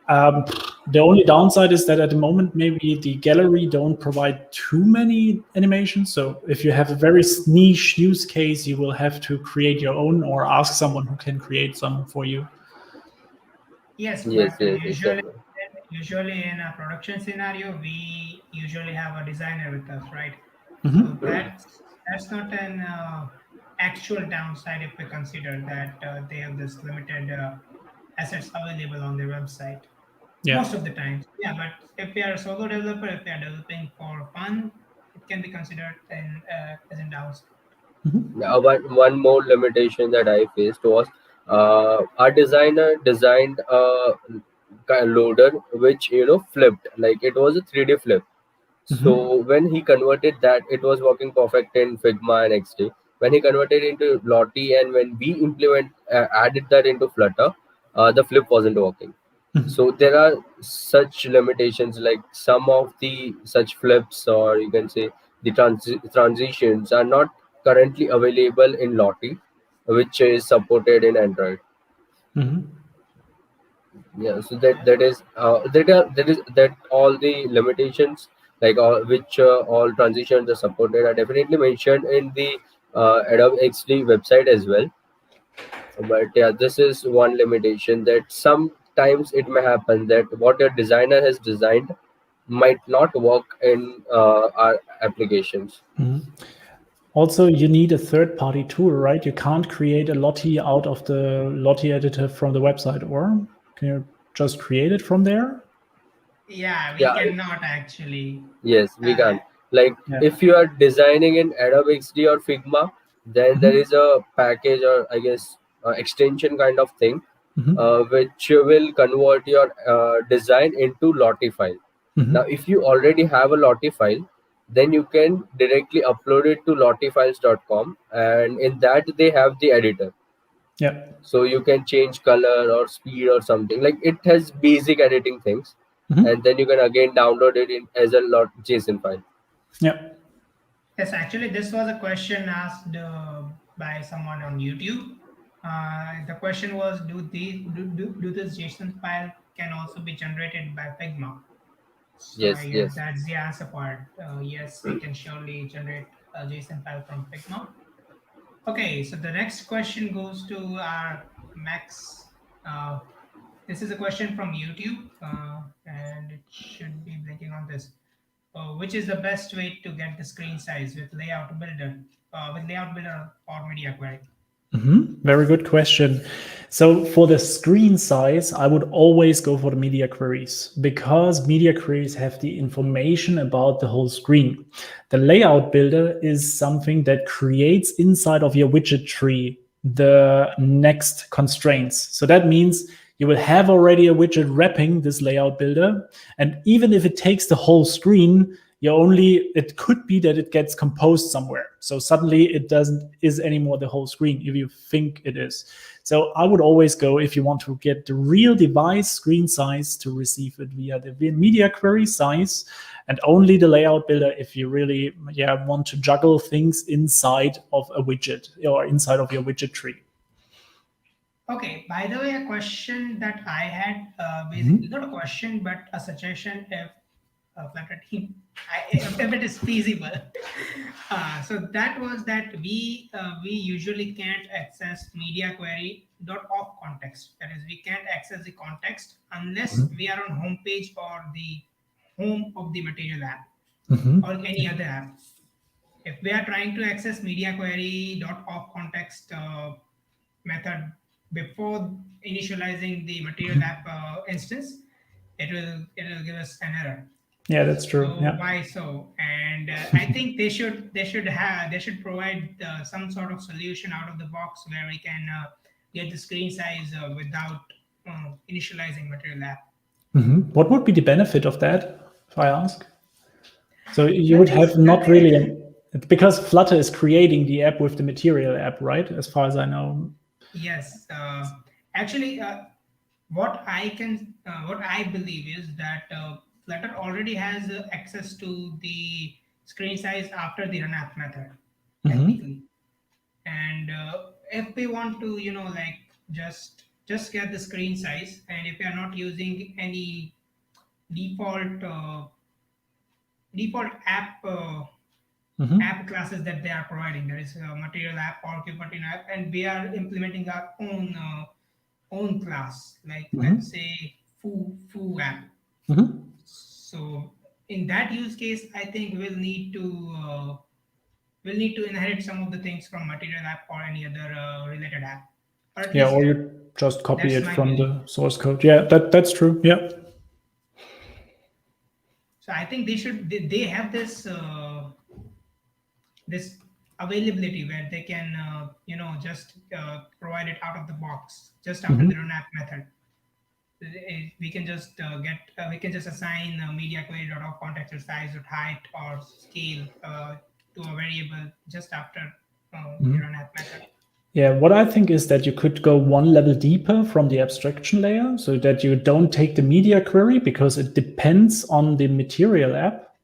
[SPEAKER 8] The only downside is that at the moment, maybe the gallery don't provide too many animations. So if you have a very niche use case, you will have to create your own or ask someone who can create some for you.
[SPEAKER 11] Yes,
[SPEAKER 9] Yes,
[SPEAKER 11] but
[SPEAKER 9] yes,
[SPEAKER 11] usually
[SPEAKER 9] exactly.
[SPEAKER 11] usually in a production scenario, we usually have a designer with us, right?
[SPEAKER 8] Mhm.
[SPEAKER 11] So that's not an actual downside if we consider that they have this limited assets available on their website
[SPEAKER 8] Yeah.
[SPEAKER 11] most of the time. Yeah, but if we are a solo developer, if we are developing for fun, it can be considered as a downside.
[SPEAKER 9] One more limitation that I faced was our designer designed a loader which flipped, like it was a 3D flip.
[SPEAKER 8] Mhm.
[SPEAKER 9] So when he converted that, it was working perfect in Figma and XD. When he converted into Lottie and when we added that into Flutter, the flip wasn't working.
[SPEAKER 8] Mhm.
[SPEAKER 9] So there are such limitations, like some of the such flips, or you can say the transitions are not currently available in Lottie, which is supported in Android.
[SPEAKER 8] Mhm.
[SPEAKER 9] Yeah, so that all the limitations, like all transitions are supported, are definitely mentioned in the Adobe XD website as well. But yeah, this is one limitation, that sometimes it may happen that what your designer has designed might not work in our applications.
[SPEAKER 8] Mhm. Also, you need a third-party tool, right? You can't create a Lottie out of the Lottie editor from the website, or can you just create it from there?
[SPEAKER 11] Yeah, we
[SPEAKER 9] Yeah,
[SPEAKER 11] cannot actually.
[SPEAKER 9] yes, we
[SPEAKER 11] Uh,
[SPEAKER 9] can. Like
[SPEAKER 8] Yeah.
[SPEAKER 9] if you are designing in Adobe XD or Figma, then there
[SPEAKER 8] Mhm.
[SPEAKER 9] is a package, or I guess extension kind of thing,
[SPEAKER 8] Mhm.
[SPEAKER 9] which will convert your design into Lottie file. Now,
[SPEAKER 8] Mhm.
[SPEAKER 9] if you already have a Lottie file, then you can directly upload it to lottiefiles.com, and in that they have the editor.
[SPEAKER 8] Yeah.
[SPEAKER 9] So you can change color or speed or something. Like it has basic editing things,
[SPEAKER 8] Mhm.
[SPEAKER 9] and then you can again download it in as a lot JSON file.
[SPEAKER 8] Yeah.
[SPEAKER 11] yes, actually, this was a question asked by someone on YouTube. The question was, do this JSON file can also be generated by Figma? So I
[SPEAKER 9] Yes,
[SPEAKER 11] guess
[SPEAKER 9] yes.
[SPEAKER 11] that's the answer part. Yes, we can surely generate a JSON file from Figma. Okay, so the next question goes to our Max. Uh, this is a question from YouTube, and it should be blinking on this. Which is the best way to get the screen size with Layout Builder or Media Query?
[SPEAKER 8] Very good question. So for the screen size, I would always go for the media queries because media queries have the information about the whole screen. The layout builder is something that creates inside of your widget tree the next constraints. So that means you will have already a widget wrapping this layout builder. And even if it takes the whole screen, it could be that it gets composed somewhere. So suddenly it doesn't is anymore the whole screen if you think it is. So I would always go, if you want to get the real device screen size, to receive it via the media query size, and only the layout builder if you really want to juggle things inside of a widget or inside of your widget tree.
[SPEAKER 11] Okay, by the way, a question that I had, basically
[SPEAKER 8] Mhm.
[SPEAKER 11] not a question, but a suggestion if Flutter team, if it is feasible. So that was that we usually can't access media query dot off context. That is, we can't access the context unless we are on home page or the home of the material app or
[SPEAKER 8] Mhm.
[SPEAKER 11] any other app. If we are trying to access media query dot off context method before initializing the material app instance, it will give us an error.
[SPEAKER 8] Yeah, that's true.
[SPEAKER 11] So
[SPEAKER 8] Yeah.
[SPEAKER 11] why so? And I think they should provide some sort of solution out of the box where we can get the screen size without initializing material app.
[SPEAKER 8] What would be the benefit of that, if I ask? So you would
[SPEAKER 11] Nothing.
[SPEAKER 8] have not really, because Flutter is creating the app with the material app, right? As far as I know.
[SPEAKER 11] Yes. Actually, what I believe is that Flutter already has access to the screen size after the run app method,
[SPEAKER 8] Mhm.
[SPEAKER 11] technically. And if we want to, like just get the screen size, and if we are not using any default default
[SPEAKER 8] Mhm.
[SPEAKER 11] app classes that they are providing, there is a material app or Kubernetes app, and we are implementing our own class, like let's
[SPEAKER 8] Mhm.
[SPEAKER 11] say foo app. So in that use case, I think we'll need to inherit some of the things from Material app or any other related app, or at
[SPEAKER 8] Yeah,
[SPEAKER 11] least
[SPEAKER 8] or you just copy
[SPEAKER 11] that's
[SPEAKER 8] it
[SPEAKER 11] my
[SPEAKER 8] from
[SPEAKER 11] belief.
[SPEAKER 8] the source code. Yeah, that's true. Yeah.
[SPEAKER 11] So I think they have this availability where they can just provide it out of the box just after the run app method. We can just we can just assign media query dot of contextual size or height or scale to a variable just after the run app method.
[SPEAKER 8] Yeah, what I think is that you could go one level deeper from the abstraction layer so that you don't take the media query because it depends on the material app.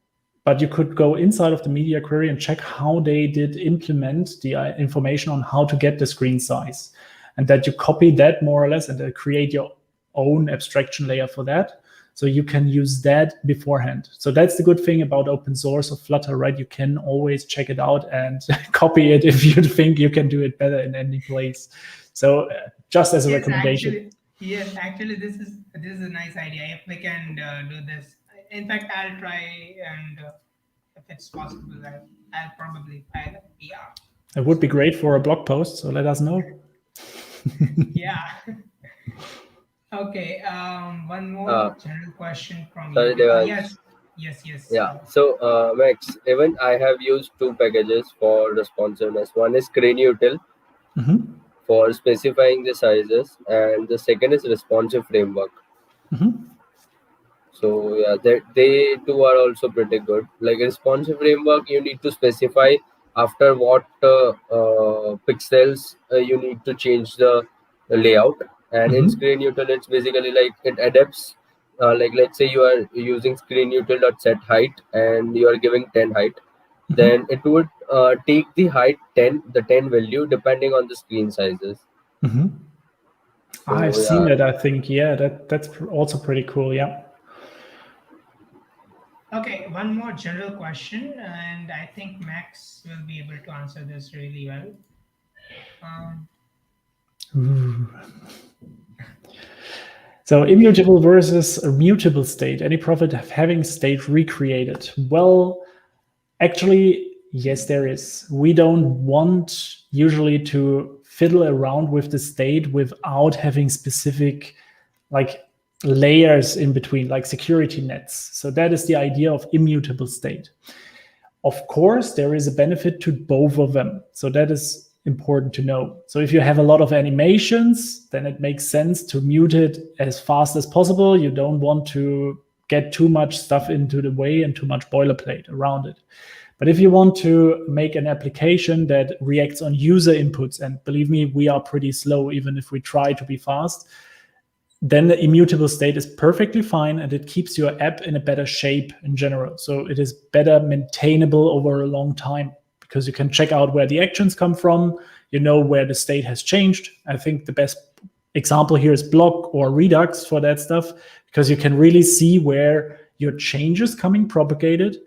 [SPEAKER 8] But you could go inside of the media query and check how they did implement the information on how to get the screen size. And that you copy that more or less and create your own abstraction layer for that. So you can use that beforehand. So that's the good thing about open source of Flutter, right? You can always check it out and copy it if you think you can do it better in any place. So just as a recommendation.
[SPEAKER 11] Actually, this is a nice idea. If we can do this, in fact, I'll try, and if it's possible, yeah.
[SPEAKER 8] It would be great for a blog post. So let us know.
[SPEAKER 11] Yeah. Okay. One more general question from
[SPEAKER 9] Sorry,
[SPEAKER 11] you.
[SPEAKER 9] Devansh.
[SPEAKER 11] Yes.
[SPEAKER 9] Yeah. So, Max, even I have used two packages for responsiveness. One is ScreenUtil for specifying the sizes, and the second is responsive framework. So yeah, they two are also pretty good. Like responsive framework, you need to specify after what pixels you need to change the layout. And in ScreenUtil, it's basically like it adapts. Like let's say you are using ScreenUtil.set height and you are giving 10 height, then it would take the height 10, the 10 value depending on the screen sizes. So,
[SPEAKER 8] I've seen it, I think. Yeah, that's also pretty cool. Yeah.
[SPEAKER 11] Okay, one more general question, and I think Max will be able to answer this really well.
[SPEAKER 8] So immutable versus a mutable state. Any profit of having state recreated? Well, actually, yes, there is. We don't want usually to fiddle around with the state without having specific like layers in between, like security nets. So that is the idea of immutable state. Of course, there is a benefit to both of them. So that is important to know. So if you have a lot of animations, then it makes sense to mute it as fast as possible. You don't want to get too much stuff into the way and too much boilerplate around it. But if you want to make an application that reacts on user inputs, and believe me, we are pretty slow, even if we try to be fast, then the immutable state is perfectly fine and it keeps your app in a better shape in general. So it is better maintainable over a long time because you can check out where the actions come from, you know where the state has changed. I think the best example here is Block or Redux for that stuff, because you can really see where your changes coming propagated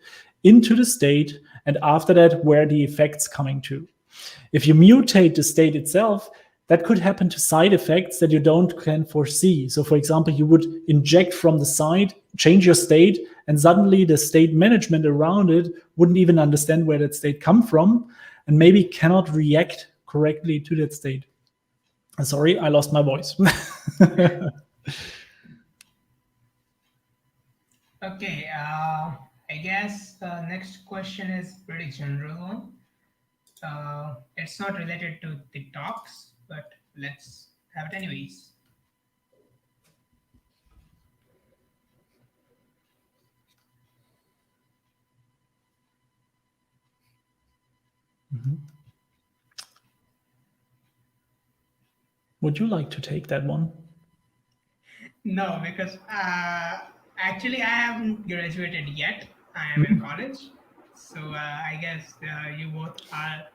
[SPEAKER 8] into the state, and after that, where the effects coming to. If you mutate the state itself, that could happen to side effects that you can foresee. So for example, you would inject from the side, change your state, and suddenly the state management around it wouldn't even understand where that state come from and maybe cannot react correctly to that state. Sorry, I lost my voice.
[SPEAKER 11] Okay, I guess the next question is pretty general one. It's not related to the talks, but let's have it anyways.
[SPEAKER 8] Would you like to take that one?
[SPEAKER 11] No, because actually I haven't graduated yet. I am in college. So I guess you both are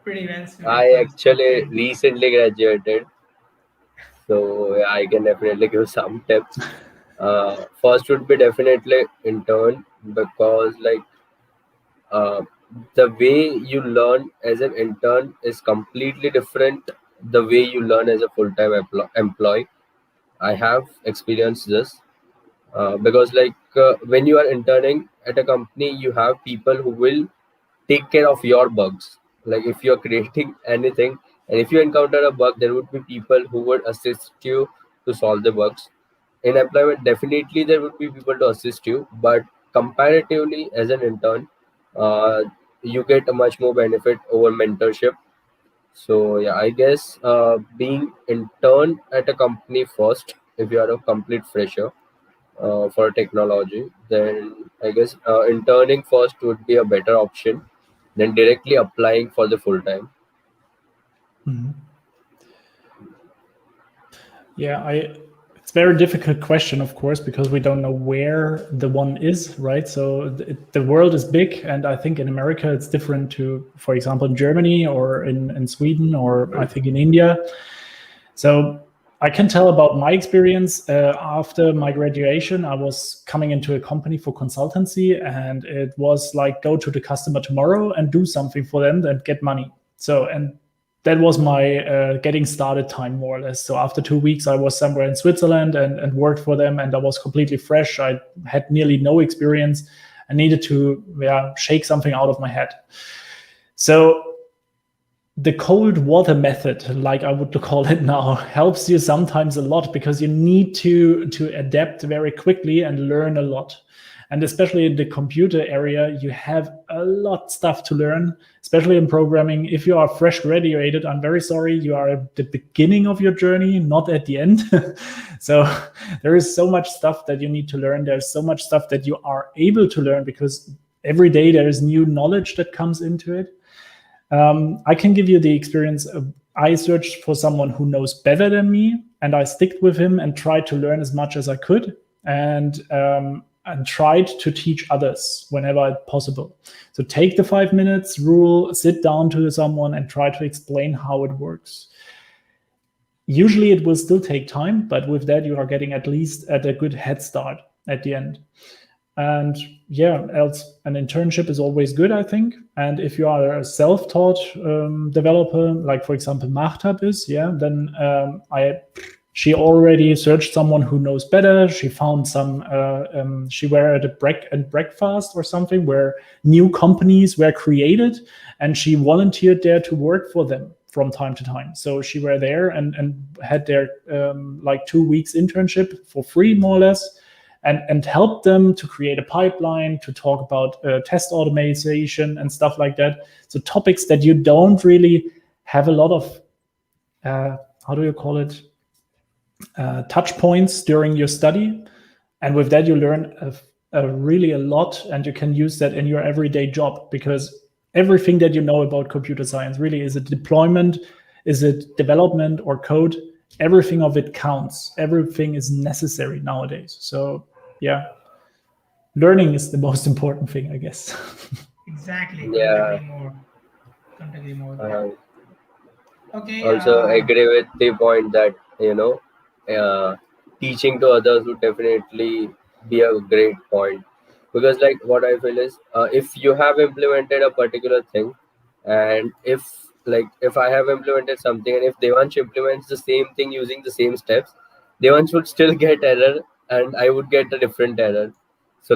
[SPEAKER 11] pretty well suited.
[SPEAKER 9] I actually recently graduated, so yeah, I can definitely give some tips. First would be definitely intern, because like the way you learn as an intern is completely different the way you learn as a full-time employee. I have experienced this. because when you are interning at a company, you have people who will take care of your bugs. Like if you're creating anything and if you encounter a bug, there would be people who would assist you to solve the bugs. In employment, definitely there would be people to assist you, but comparatively as an intern, uh, you get a much more benefit over mentorship. So yeah, I guess being intern at a company first, if you are a complete fresher for technology, then I guess interning first would be a better option than directly applying for the full time.
[SPEAKER 8] Yeah, it's a very difficult question, of course, because we don't know where the one is, right? So the world is big, and I think in America it's different to, for example, in Germany or in Sweden or I think in India. So I can tell about my experience. After my graduation, I was coming into a company for consultancy, and it was like go to the customer tomorrow and do something for them and get money. So, and that was my getting started time, more or less. So after 2 weeks, I was somewhere in Switzerland and worked for them, and I was completely fresh. I had nearly no experience. I needed to shake something out of my head. So the cold water method, like I would call it now, helps you sometimes a lot because you need to adapt very quickly and learn a lot. And especially in the computer area, you have a lot stuff to learn, especially in programming. If you are fresh graduated, I'm very sorry, you are at the beginning of your journey, not at the end. So there is so much stuff that you need to learn. There's so much stuff that you are able to learn because every day there is new knowledge that comes into it. I can give you the experience of, I searched for someone who knows better than me, and I stick with him and tried to learn as much as I could, and tried to teach others whenever possible. So take the 5 minutes rule, sit down to someone and try to explain how it works. Usually it will still take time, but with that you are getting at least at a good head start at the end. And yeah, else an internship is always good, I think. And if you are a self-taught developer, like for example Mahtab is, then she already searched someone who knows better. She found some, she were at a breakfast or something where new companies were created, and she volunteered there to work for them from time to time. So she were there and had their like 2 weeks internship for free, more or less, and help them to create a pipeline, to talk about test automation and stuff like that. So topics that you don't really have a lot of, how do you call it, touch points during your study. And with that, you learn really a lot, and you can use that in your everyday job, because everything that you know about computer science really is it deployment, is it development or code, everything of it counts. Everything is necessary nowadays. So yeah, learning is the most important thing, I guess.
[SPEAKER 11] Exactly.
[SPEAKER 9] Yeah.
[SPEAKER 11] Couldn't agree more. Okay.
[SPEAKER 9] Also agree with the point that teaching to others would definitely be a great point, because like what I feel is if you have implemented a particular thing, and if I have implemented something and if Devansh implements the same thing using the same steps, Devansh would still get error and I would get a different error. So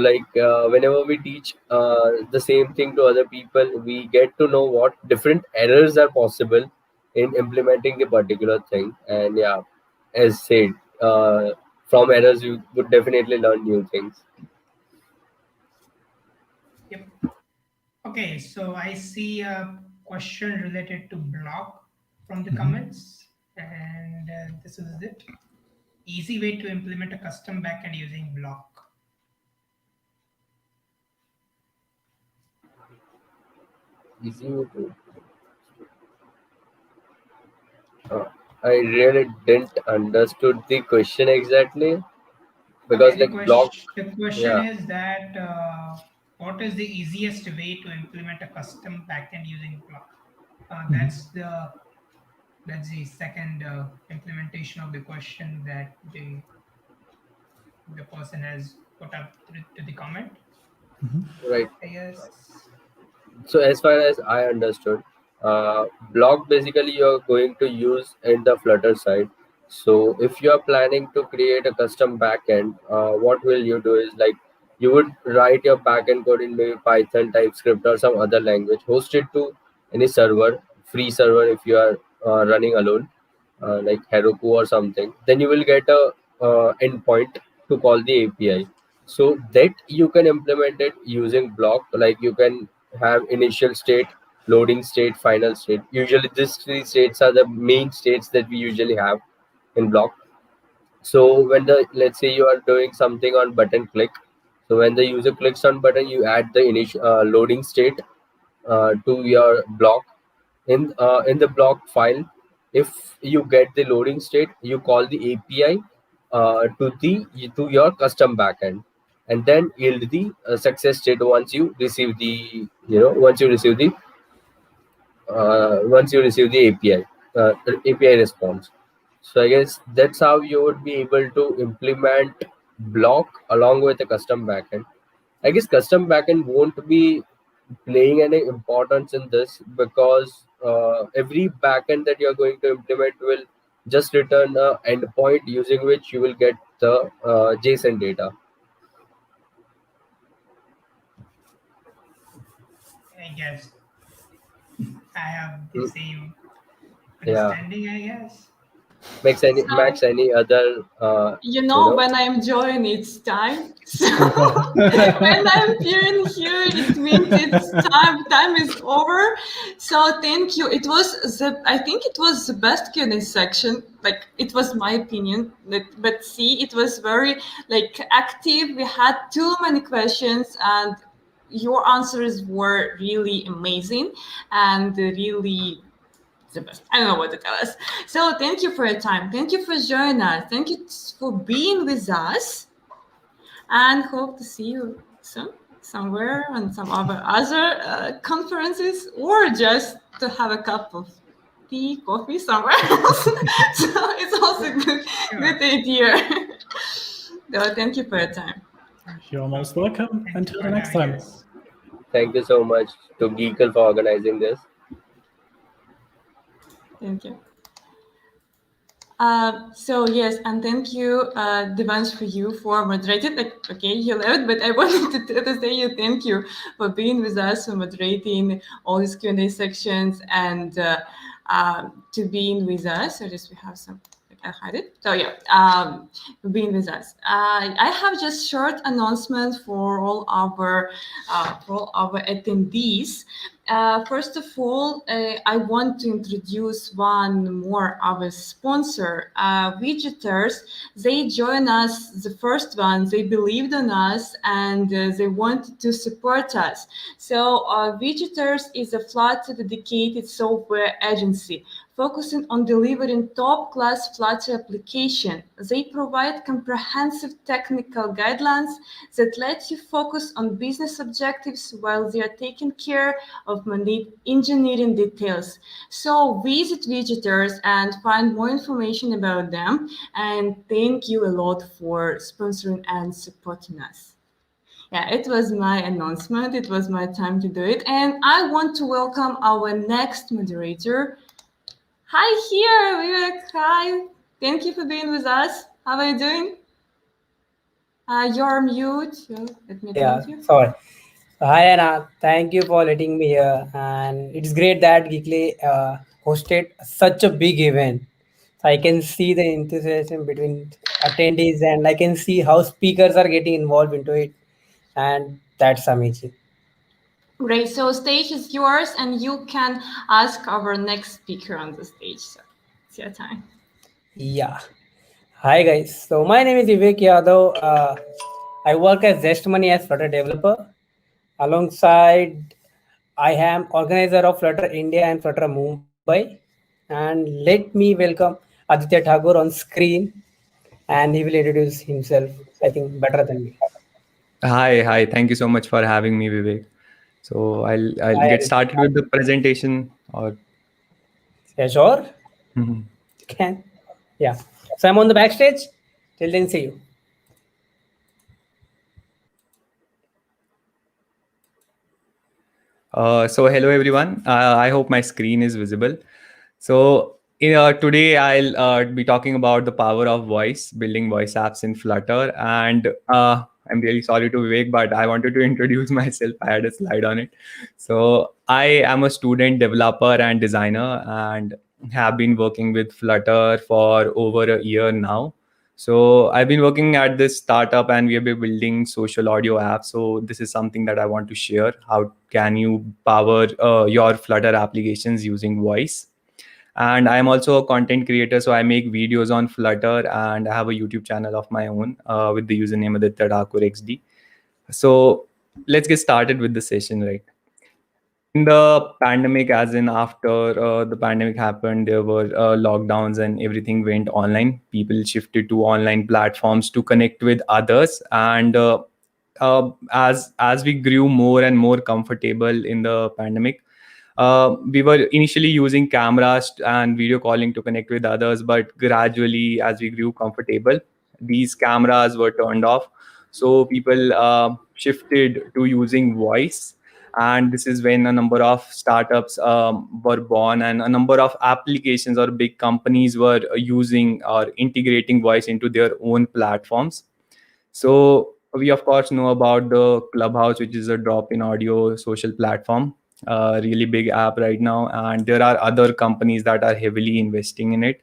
[SPEAKER 9] whenever we teach the same thing to other people, we get to know what different errors are possible in implementing the particular thing. And yeah, as said, from errors you would definitely learn new things.
[SPEAKER 11] Yep. Okay, so I see a question related to block from the comments, and this is it. Easy way to implement a custom backend using block.
[SPEAKER 9] Easy to. I really didn't understood the question exactly, because
[SPEAKER 11] Okay,
[SPEAKER 9] block.
[SPEAKER 11] the question
[SPEAKER 9] Yeah.
[SPEAKER 11] is that what is the easiest way to implement a custom backend using block? That's the second implementation of the question that the person has put up to the comment.
[SPEAKER 9] Right.
[SPEAKER 11] I guess.
[SPEAKER 9] So as far as I understood, block basically you're going to use in the Flutter side, So if you are planning to create a custom backend, what will you do is like you would write your backend code in maybe Python, TypeScript, or some other language, host it to any server, free server if you are running alone, like Heroku or something. Then you will get a endpoint to call the API. So that you can implement it using block. Like you can have initial state, loading state, final state. Usually these three states are the main states that we usually have in block. So when the, let's say you are doing something on button click, so when the user clicks on button, you add the initial loading state to your block. In the block file, if you get the loading state, you call the API to your custom backend, and then yield the success state once you receive the, once you receive the API response. So I guess that's how you would be able to implement block along with a custom backend. I guess custom backend won't be playing any importance in this because every backend that you're going to implement will just return a endpoint using which you will get the JSON data.
[SPEAKER 11] I guess I have the
[SPEAKER 9] Mm,
[SPEAKER 11] same
[SPEAKER 9] yeah.
[SPEAKER 11] understanding, I guess.
[SPEAKER 9] Max,
[SPEAKER 3] So,
[SPEAKER 9] any other
[SPEAKER 3] when I'm joining, it's time. So when I'm appearing here, it means it's time. Time is over. So thank you. I think it was the best Q&A section. Like it was my opinion. But see, it was very like active. We had too many questions and your answers were really amazing and really the best. I don't know what to tell us. So thank you for your time. Thank you for joining us. Thank you for being with us, and hope to see you soon somewhere on some other conferences, or just to have a cup of tea, coffee somewhere else. So it's also good idea. So thank you for your time.
[SPEAKER 8] You're most welcome.
[SPEAKER 11] Thank you
[SPEAKER 8] Until
[SPEAKER 11] for
[SPEAKER 8] the next
[SPEAKER 11] having
[SPEAKER 8] time.
[SPEAKER 11] us.
[SPEAKER 9] Thank you so much to Geekle for organizing this.
[SPEAKER 3] Thank you. So yes, and thank you, Devansh, for you for moderating. Like, okay, you left, but I wanted to say you thank you for being with us, for moderating all these Q&A sections, and to being with us. So just we have some. I hide it. So yeah, for being with us. I have just short announcement for all our attendees. First of all, I want to introduce one more our sponsor, Widgeters. They joined us, the first one, they believed in us and they wanted to support us. So Widgeters is a Flutter dedicated software agency focusing on delivering top-class Flutter application. They provide comprehensive technical guidelines that let you focus on business objectives while they are taking care of mundane engineering details. So visit Widgeters and find more information about them. And thank you a lot for sponsoring and supporting us. Yeah, it was my announcement. It was my time to do it. And I want to welcome our next moderator. Hi here, Vivek. Hi. Thank you for being with us. How are you doing? You're mute. So let me
[SPEAKER 12] Yeah,
[SPEAKER 3] mute you.
[SPEAKER 12] sorry. Hi Anna, thank you for letting me here, and it's great that Geekle hosted such a big event. I can see the enthusiasm between attendees, and I can see how speakers are getting involved into it, and that's amazing.
[SPEAKER 3] Great. So stage is yours, and you can ask our next speaker on the stage. So it's your time.
[SPEAKER 12] Yeah. Hi guys. So my name is Vivek Yadav. I work as Zest Money as Flutter developer. Alongside, I am organizer of Flutter India and Flutter Mumbai. And let me welcome Aditya Thakur on screen, and he will introduce himself, I think, better than me.
[SPEAKER 13] Hi. Thank you so much for having me, Vivek. So I'll
[SPEAKER 12] Hi,
[SPEAKER 13] get
[SPEAKER 12] Aditya.
[SPEAKER 13] started with the presentation. Or
[SPEAKER 12] Yeah, sure.
[SPEAKER 13] Mhm.
[SPEAKER 12] You can. Yeah. So I'm on the backstage. Till then, see you.
[SPEAKER 13] So hello everyone. I hope my screen is visible. So Today I'll be talking about the power of voice, building voice apps in Flutter. And I'm really sorry to Vivek, but I wanted to introduce myself. I had a slide on it. So I am a student developer and designer and have been working with Flutter for over a year now. So I've been working at this startup and we have been building social audio apps. So this is something that I want to share. How can you power your Flutter applications using voice? And I'm also a content creator, so I make videos on Flutter and I have a YouTube channel of my own with the username AdityaThakurXD. So let's get started with the session. Right, in the pandemic, as in after the pandemic happened, there were lockdowns and everything went online. People shifted to online platforms to connect with others, and as we grew more and more comfortable in the pandemic, we were initially using cameras and video calling to connect with others, but gradually, as we grew comfortable, these cameras were turned off. So people shifted to using voice. And this is when a number of startups were born, and a number of applications or big companies were using or integrating voice into their own platforms. So we of course know about the Clubhouse, which is a drop-in audio social platform, really big app right now, and there are other companies that are heavily investing in it.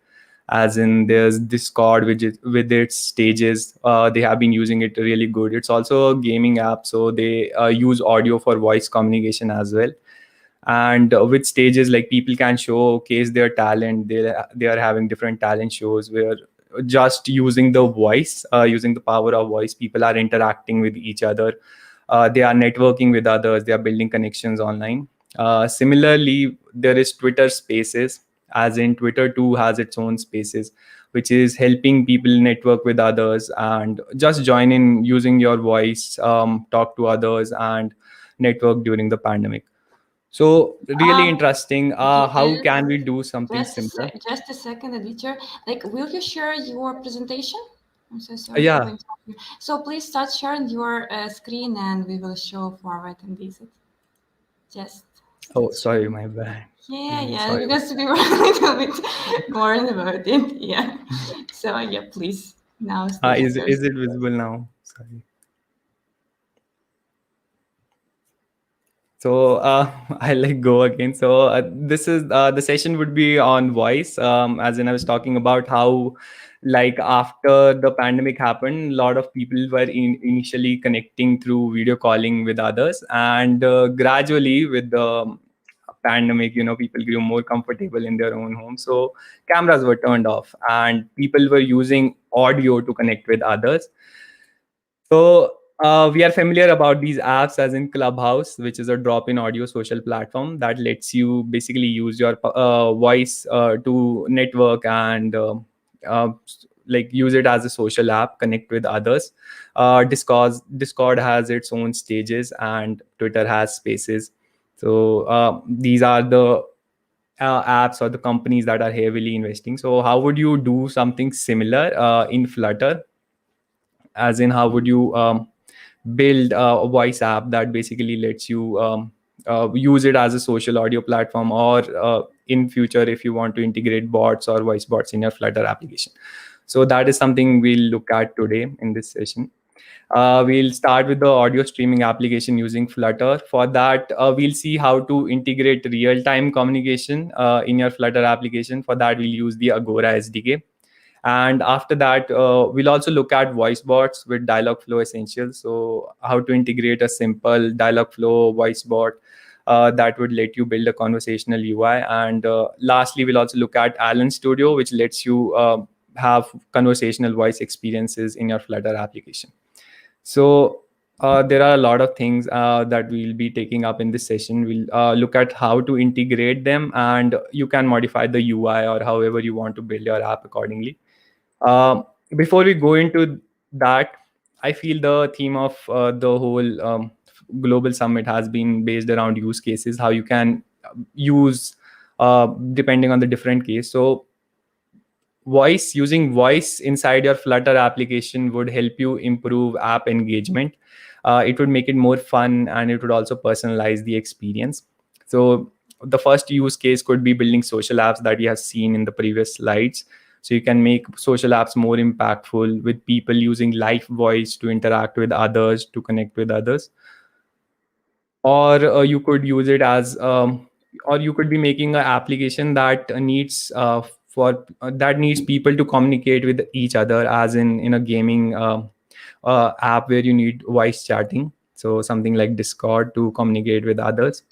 [SPEAKER 13] As in, there's Discord, which is with its stages. They have been using it really good. It's also a gaming app, so they use audio for voice communication as well. And with stages, like people can showcase their talent. They are having different talent shows where just using the voice, using the power of voice, people are interacting with each other. They are networking with others. They are building connections online. Similarly, there is Twitter Spaces, as in Twitter too has its own spaces, which is helping people network with others and just join in using your voice, talk to others, and network during the pandemic. So really interesting. How
[SPEAKER 3] Yes,
[SPEAKER 13] can we do something similar?
[SPEAKER 3] just a second, editor. Like, will you share your presentation? I'm so sorry for
[SPEAKER 13] Yeah.
[SPEAKER 3] the interruption. So please start sharing your screen, and we will show forward and visit. Just.
[SPEAKER 13] Oh, sorry, my bad.
[SPEAKER 3] Yeah,
[SPEAKER 13] Sorry.
[SPEAKER 3] because we were a little bit more about it. Yeah. So yeah, please now stage is yours.
[SPEAKER 13] Is it visible now? Sorry. So I'll like go again. So this is the session would be on voice. As in, I was talking about how, like after the pandemic happened, a lot of people were initially connecting through video calling with others, and gradually with the pandemic, people grew more comfortable in their own home. So cameras were turned off, and people were using audio to connect with others. So we are familiar about these apps, as in Clubhouse, which is a drop-in audio social platform that lets you basically use your voice to network and uh, like use it as a social app, connect with others. Discord has its own stages, and Twitter has spaces. So these are the apps or the companies that are heavily investing. So how would you do something similar in Flutter? As in, how would you build a voice app that basically lets you use it as a social audio platform, or in future if you want to integrate bots or voice bots in your Flutter application? So that is something we'll look at today in this session. We'll start with the audio streaming application using Flutter. For that, we'll see how to integrate real-time communication in your Flutter application. For that, we'll use the Agora SDK. And after that, we'll also look at voice bots with Dialogflow Essentials. So how to integrate a simple Dialogflow voice bot that would let you build a conversational UI. And lastly, we'll also look at Alan Studio, which lets you have conversational voice experiences in your Flutter application. So there are a lot of things that we'll be taking up in this session. We'll look at how to integrate them, and you can modify the UI or however you want to build your app accordingly. Before we go into that, I feel the theme of the whole global summit has been based around use cases, how you can use depending on the different case. So using voice inside your Flutter application would help you improve app engagement. It would make it more fun, and it would also personalize the experience. So the first use case could be building social apps that you have seen in the previous slides. So you can make social apps more impactful with people using live voice to interact with others, to connect with others. Or you could use it as or you could be making an application that needs that needs people to communicate with each other, as in a gaming app where you need voice chatting, so something like Discord to communicate with others.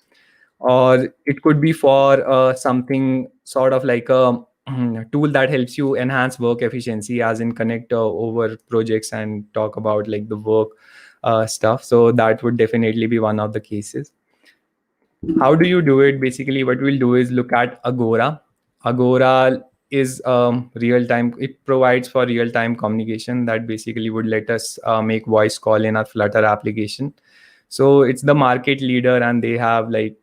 [SPEAKER 13] Or it could be for something sort of like a tool that helps you enhance work efficiency, as in connect over projects and talk about like the work stuff. So that would definitely be one of the cases. How do you do it? Basically, what we'll do is look at Agora. Agora is real time. It provides for real time communication that basically would let us make voice call in our Flutter application. So it's the market leader, and they have like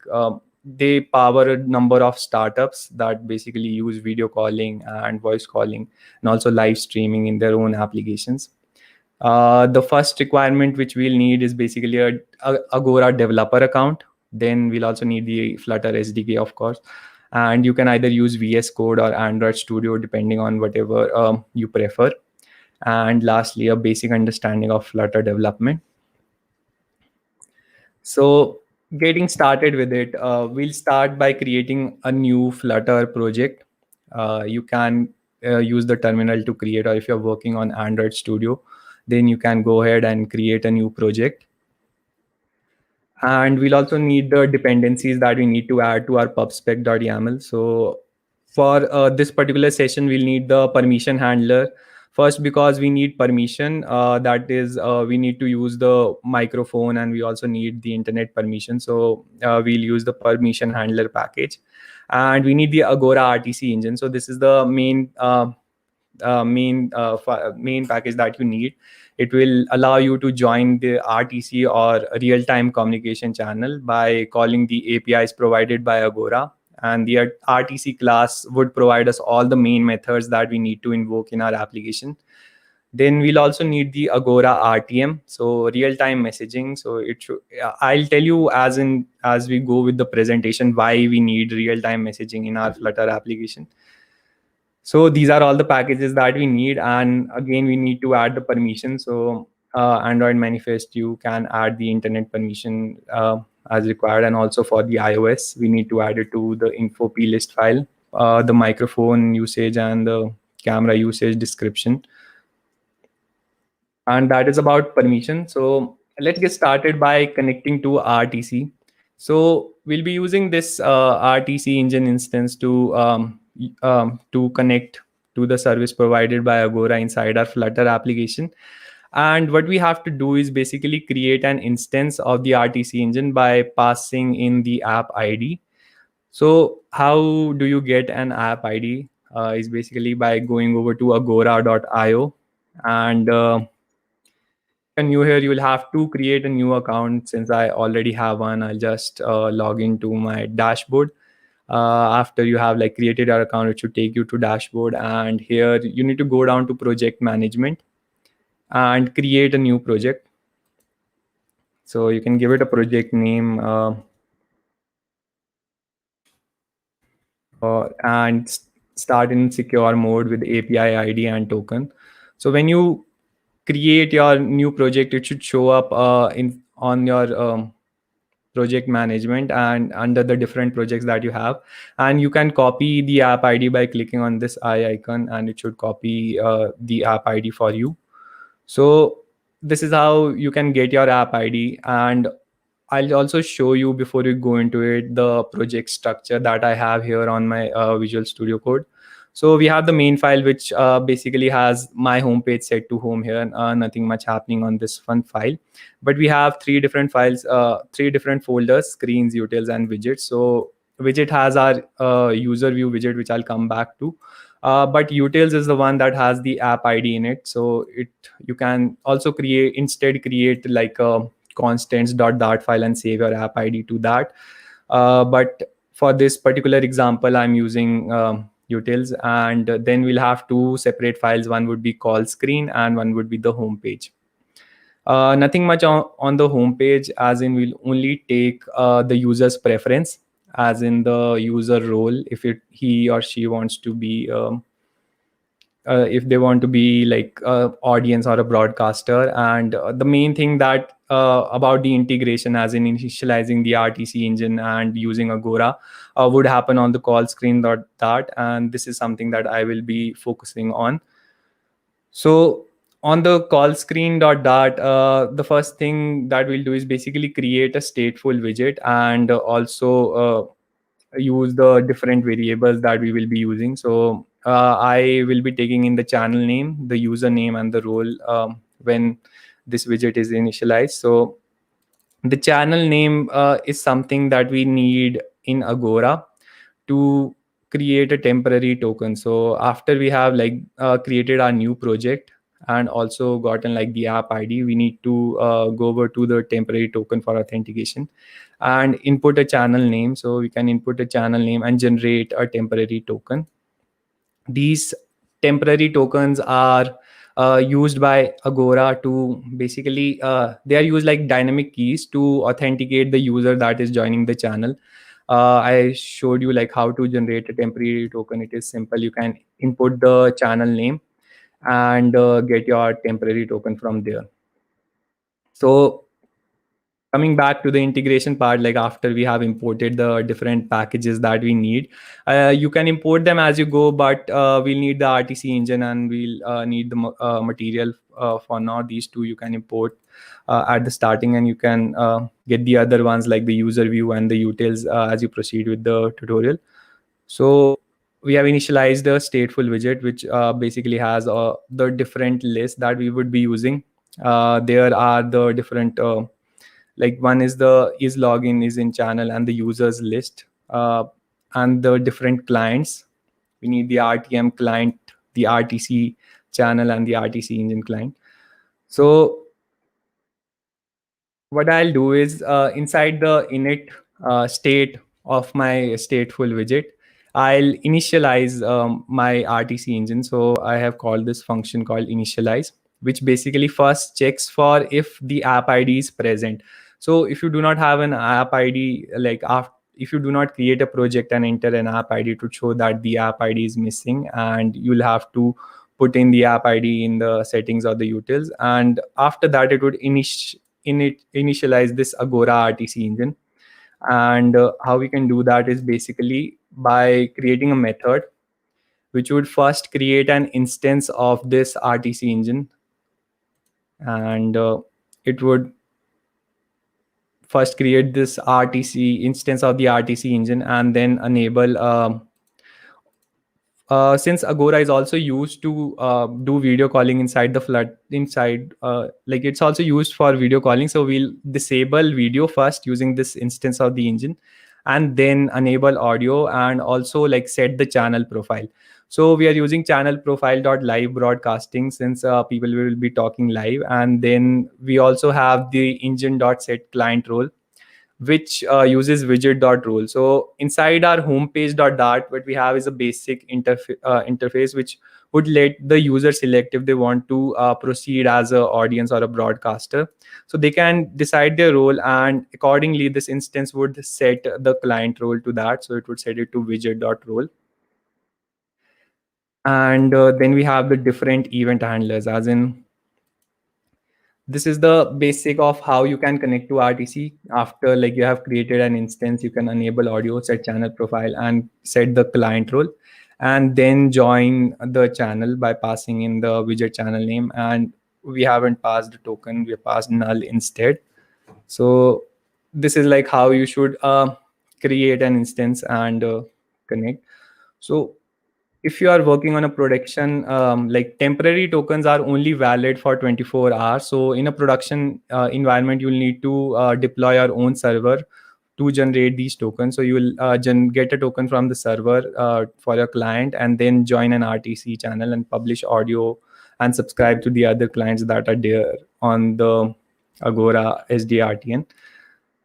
[SPEAKER 13] they power a number of startups that basically use video calling and voice calling and also live streaming in their own applications. The first requirement which we'll need is basically a Agora developer account. Then we'll also need the Flutter SDK, of course. And you can either use VS Code or Android Studio, depending on whatever you prefer. And lastly, a basic understanding of Flutter development. So getting started with it, we'll start by creating a new Flutter project. You can use the terminal to create, or if you're working on Android Studio, then you can go ahead and create a new project. And we'll also need the dependencies that we need to add to our pubspec.yaml. So for this particular session, we'll need the permission handler. First, because we need permission, that is, we need to use the microphone, and we also need the internet permission. So we'll use the permission handler package. And we need the Agora RTC engine. So this is the main package that you need. It will allow you to join the RTC or real-time communication channel by calling the APIs provided by Agora. And the RTC class would provide us all the main methods that we need to invoke in our application. Then we'll also need the Agora RTM, so real-time messaging. So it should, I'll tell you as we go with the presentation why we need real-time messaging in our Flutter application. So these are all the packages that we need. And again, we need to add the permission. So Android manifest, you can add the internet permission as required. And also for the iOS, we need to add it to the info plist file, the microphone usage and the camera usage description. And that is about permission. So let's get started by connecting to RTC. So we'll be using this RTC engine instance to connect to the service provided by Agora inside our Flutter application. And what we have to do is basically create an instance of the RTC engine by passing in the app ID. So how do you get an app ID? Is basically by going over to agora.io, and new here, you will have to create a new account. Since I already have one, I'll just log into my dashboard. After you have like created your account, it should take you to dashboard, and here you need to go down to project management and create a new project. So you can give it a project name and start in secure mode with API ID and token. So when you create your new project, it should show up on your project management and under the different projects that you have. And you can copy the app ID by clicking on this eye icon, and it should copy the app ID for you. So this is how you can get your app ID. And I'll also show you, before we go into it, the project structure that I have here on my Visual Studio Code. So we have the main file, which basically has my homepage set to home here. Nothing much happening on this one file. But we have three different files, three different folders: screens, utils, and widgets. So widget has our user view widget, which I'll come back to. But utils is the one that has the app ID in it. So you can also create like a constants.dart file and save your app ID to that. But for this particular example, I'm using utils, and then we'll have two separate files. One would be call screen and one would be the home page. Nothing much on the home page, as in we'll only take the user's preference. as in the user role, if he or she wants to be if they want to be like a audience or a broadcaster. And the main thing that about the integration, as in initializing the RTC engine and using Agora, would happen on the call screen dot, and this is something that I will be focusing on. So on the call screen dot, the first thing that we'll do is basically create a stateful widget, and also use the different variables that we will be using. So I will be taking in the channel name, the username, and the role when this widget is initialized. So the channel name is something that we need in Agora to create a temporary token. So after we have like created our new project and also gotten like the app ID, we need to go over to the temporary token for authentication and input a channel name. So we can input a channel name and generate a temporary token. These temporary tokens are used by Agora to basically they are used like dynamic keys to authenticate the user that is joining the channel. I showed you like how to generate a temporary token. It is simple. You can input the channel name and get your temporary token from there. So coming back to the integration part, like after we have imported the different packages that we need, you can import them as you go, but we'll need the RTC engine and we'll need the material for now. These two you can import at the starting, and you can get the other ones like the user view and the utils as you proceed with the tutorial. So we have initialized a stateful widget, which basically has the different lists that we would be using. There are the different like one is the is login, is in channel, and the users list, and the different clients. We need the RTM client, the RTC channel, and the RTC engine client. So what I'll do is inside the init state of my stateful widget, I'll initialize my RTC engine. So I have called this function called initialize, which basically first checks for if the app ID is present. So if you do not have an app ID, like if you do not create a project and enter an app ID to show that the app ID is missing, and you'll have to put in the app ID in the settings or the utils, and after that it would initialize this Agora RTC engine. And how we can do that is basically by creating a method which would first create an instance of this RTC engine, and it would first create this RTC instance of the RTC engine and then enable since Agora is also used to do video calling inside the Flutter, like it's also used for video calling. So we'll disable video first using this instance of the engine, and then enable audio, and also like set the channel profile. So we are using channel profile.live broadcasting since people will be talking live. And then we also have the engine.set client role, which uses widget.role. So inside our homepage.dart, what we have is a basic interface which would let the user select if they want to proceed as an audience or a broadcaster. So they can decide their role, and accordingly this instance would set the client role to that. So it would set it to widget.role. And then we have the different event handlers, as in this is the basic of how you can connect to RTC. After like you have created an instance, you can enable audio, set channel profile, and set the client role, and then join the channel by passing in the widget channel name. And we haven't passed the token, we have passed null instead. So this is like how you should create an instance and connect. So if you are working on a production, like temporary tokens are only valid for 24 hours. So in a production environment, you'll need to deploy your own server to generate these tokens. So you will get a token from the server for your client, and then join an RTC channel and publish audio and subscribe to the other clients that are there on the Agora SDRTN.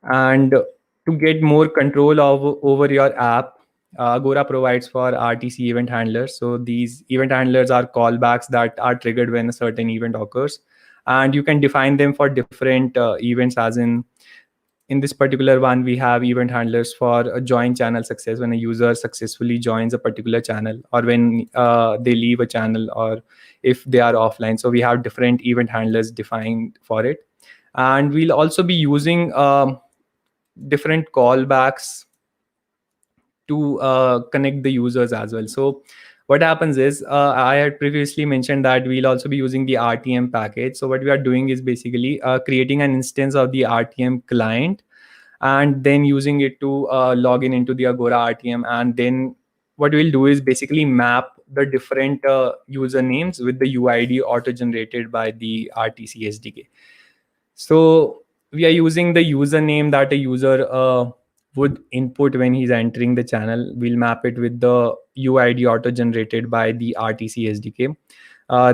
[SPEAKER 13] And to get more control over your app, Agora provides for RTC event handlers. So these event handlers are callbacks that are triggered when a certain event occurs, and you can define them for different events, as in in this particular one, we have event handlers for a join channel success, when a user successfully joins a particular channel, or when they leave a channel, or if they are offline. So we have different event handlers defined for it. And we'll also be using different callbacks to connect the users as well. So what happens is, I had previously mentioned that we'll also be using the RTM package. So what we are doing is basically creating an instance of the RTM client, and then using it to log in into the Agora RTM. And then what we'll do is basically map the different usernames with the UID auto generated by the RTC SDK. So we are using the username that a user would input when he's entering the channel. We'll map it with the UID auto generated by the RTC SDK.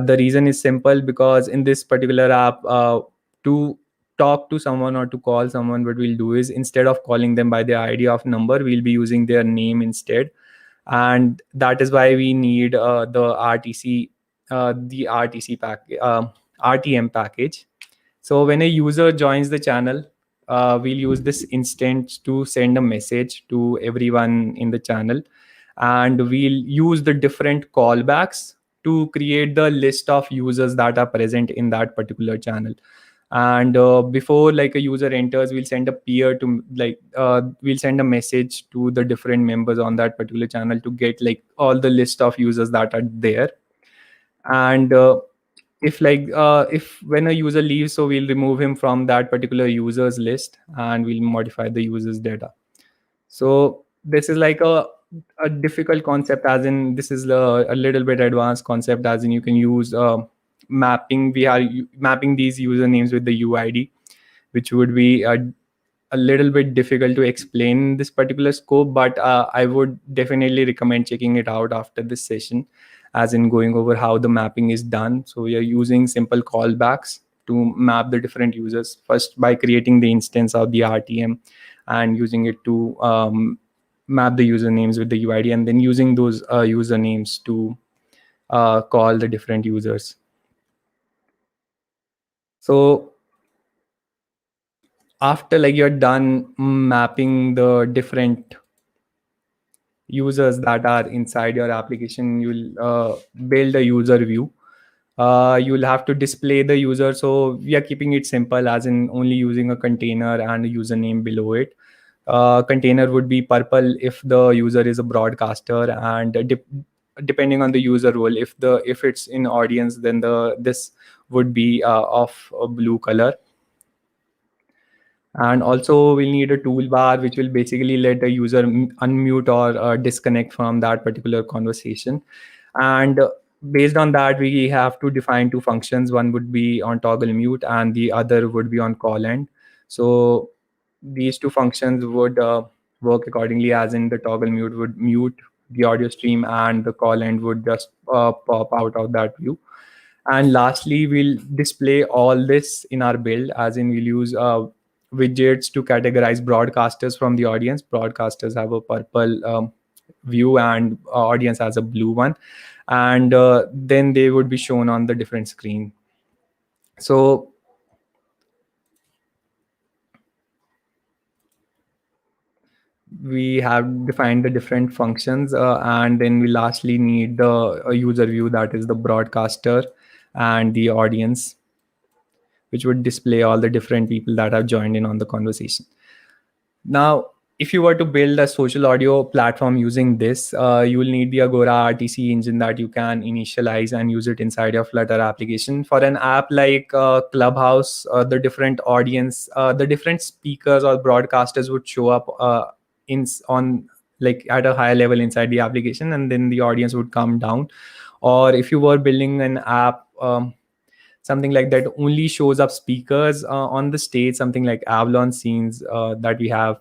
[SPEAKER 13] The reason is simple, because in this particular app, to talk to someone or to call someone, what we'll do is, instead of calling them by their ID of number, we'll be using their name instead. And that is why we need the RTC RTM package. So when a user joins the channel, we'll use this instance to send a message to everyone in the channel, and we'll use the different callbacks to create the list of users that are present in that particular channel. And before like a user enters, we'll send a peer to we'll send a message to the different members on that particular channel to get like all the list of users that are there. And if when a user leaves, so we'll remove him from that particular users list, and we'll modify the user's data. So this is like a difficult concept, as in this is a little bit advanced concept, as in you can use mapping. We are mapping these usernames with the UID, which would be a little bit difficult to explain in this particular scope, but I would definitely recommend checking it out after this session, as in going over how the mapping is done. So we are using simple callbacks to map the different users, first by creating the instance of the RTM and using it to map the usernames with the UID, and then using those usernames to call the different users. So after like you're done mapping the different users that are inside your application, you'll build a user view. You'll have to display the user. So we are keeping it simple, as in only using a container and a username below it. Container would be purple if the user is a broadcaster, and depending on the user role, if it's in audience, then this would be of a blue color. And also we'll need a toolbar which will basically let the user unmute or disconnect from that particular conversation. And based on that, we have to define two functions. One would be on toggle mute and the other would be on call end. So these two functions would work accordingly, as in the toggle mute would mute the audio stream and the call end would just pop out of that view. And lastly, we'll display all this in our build, as in we'll use widgets to categorize broadcasters from the audience. Broadcasters have a purple view and audience has a blue one, and then they would be shown on the different screen. So we have defined the different functions, and then we lastly need the user view, that is the broadcaster and the audience, which would display all the different people that have joined in on the conversation. Now, if you were to build a social audio platform using this, you will need the Agora RTC engine that you can initialize and use it inside your Flutter application. For an app like Clubhouse, the different audience, the different speakers or broadcasters would show up on like at a higher level inside the application, and then the audience would come down. Or if you were building an app, something like that only shows up speakers on the stage, something like Avalon scenes that we have.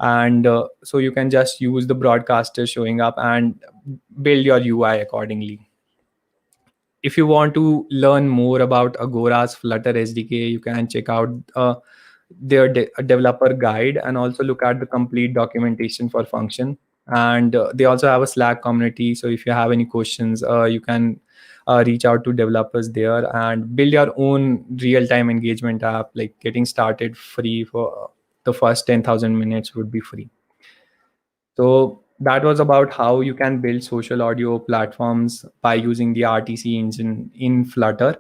[SPEAKER 13] And so you can just use the broadcaster showing up and build your UI accordingly. If you want to learn more about Agora's Flutter SDK, you can check out their developer guide and also look at the complete documentation for function. And they also have a Slack community. So if you have any questions, you can reach out to developers there and build your own real-time engagement app, like getting started free for the first 10,000 minutes would be free. So that was about how you can build social audio platforms by using the RTC engine in Flutter.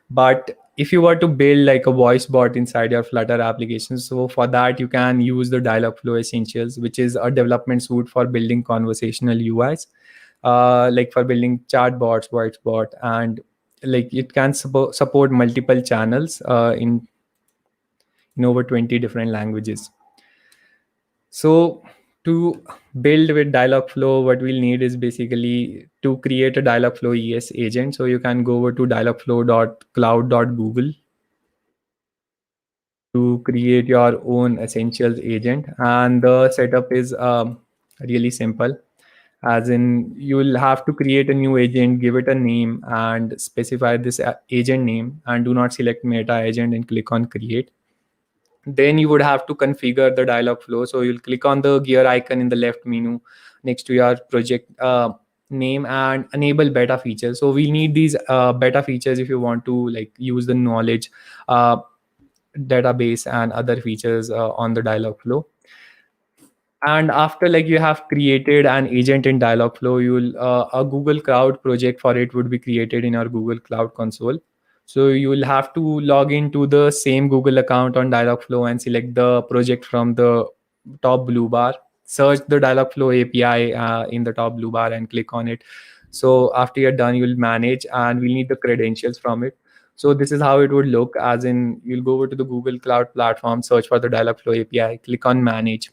[SPEAKER 13] But if you were to build like a voice bot inside your Flutter application, so for that you can use the Dialogflow Essentials, which is a development suite for building conversational UIs, like for building chatbots, voice bot, and like it can support multiple channels in over 20 different languages. So to build with Dialogflow, what we'll need is basically to create a Dialogflow ES agent. So you can go over to dialogflow.cloud.google to create your own Essentials agent. And the setup is really simple. As in, you'll have to create a new agent, give it a name, and specify this agent name, and do not select Meta agent and click on create. Then you would have to configure the Dialogflow. So you'll click on the gear icon in the left menu next to your project name and enable beta features. So we need these beta features if you want to like use the knowledge database and other features on the Dialogflow. And after like you have created an agent in Dialogflow, you'll a Google Cloud project for it would be created in our Google Cloud Console. So you will have to log into the same Google account on Dialogflow and select the project from the top blue bar. Search the Dialogflow API in the top blue bar and click on it. So after you're done, you'll manage, and we'll need the credentials from it. So this is how it would look, as in you'll go over to the Google Cloud Platform, search for the Dialogflow API, click on manage.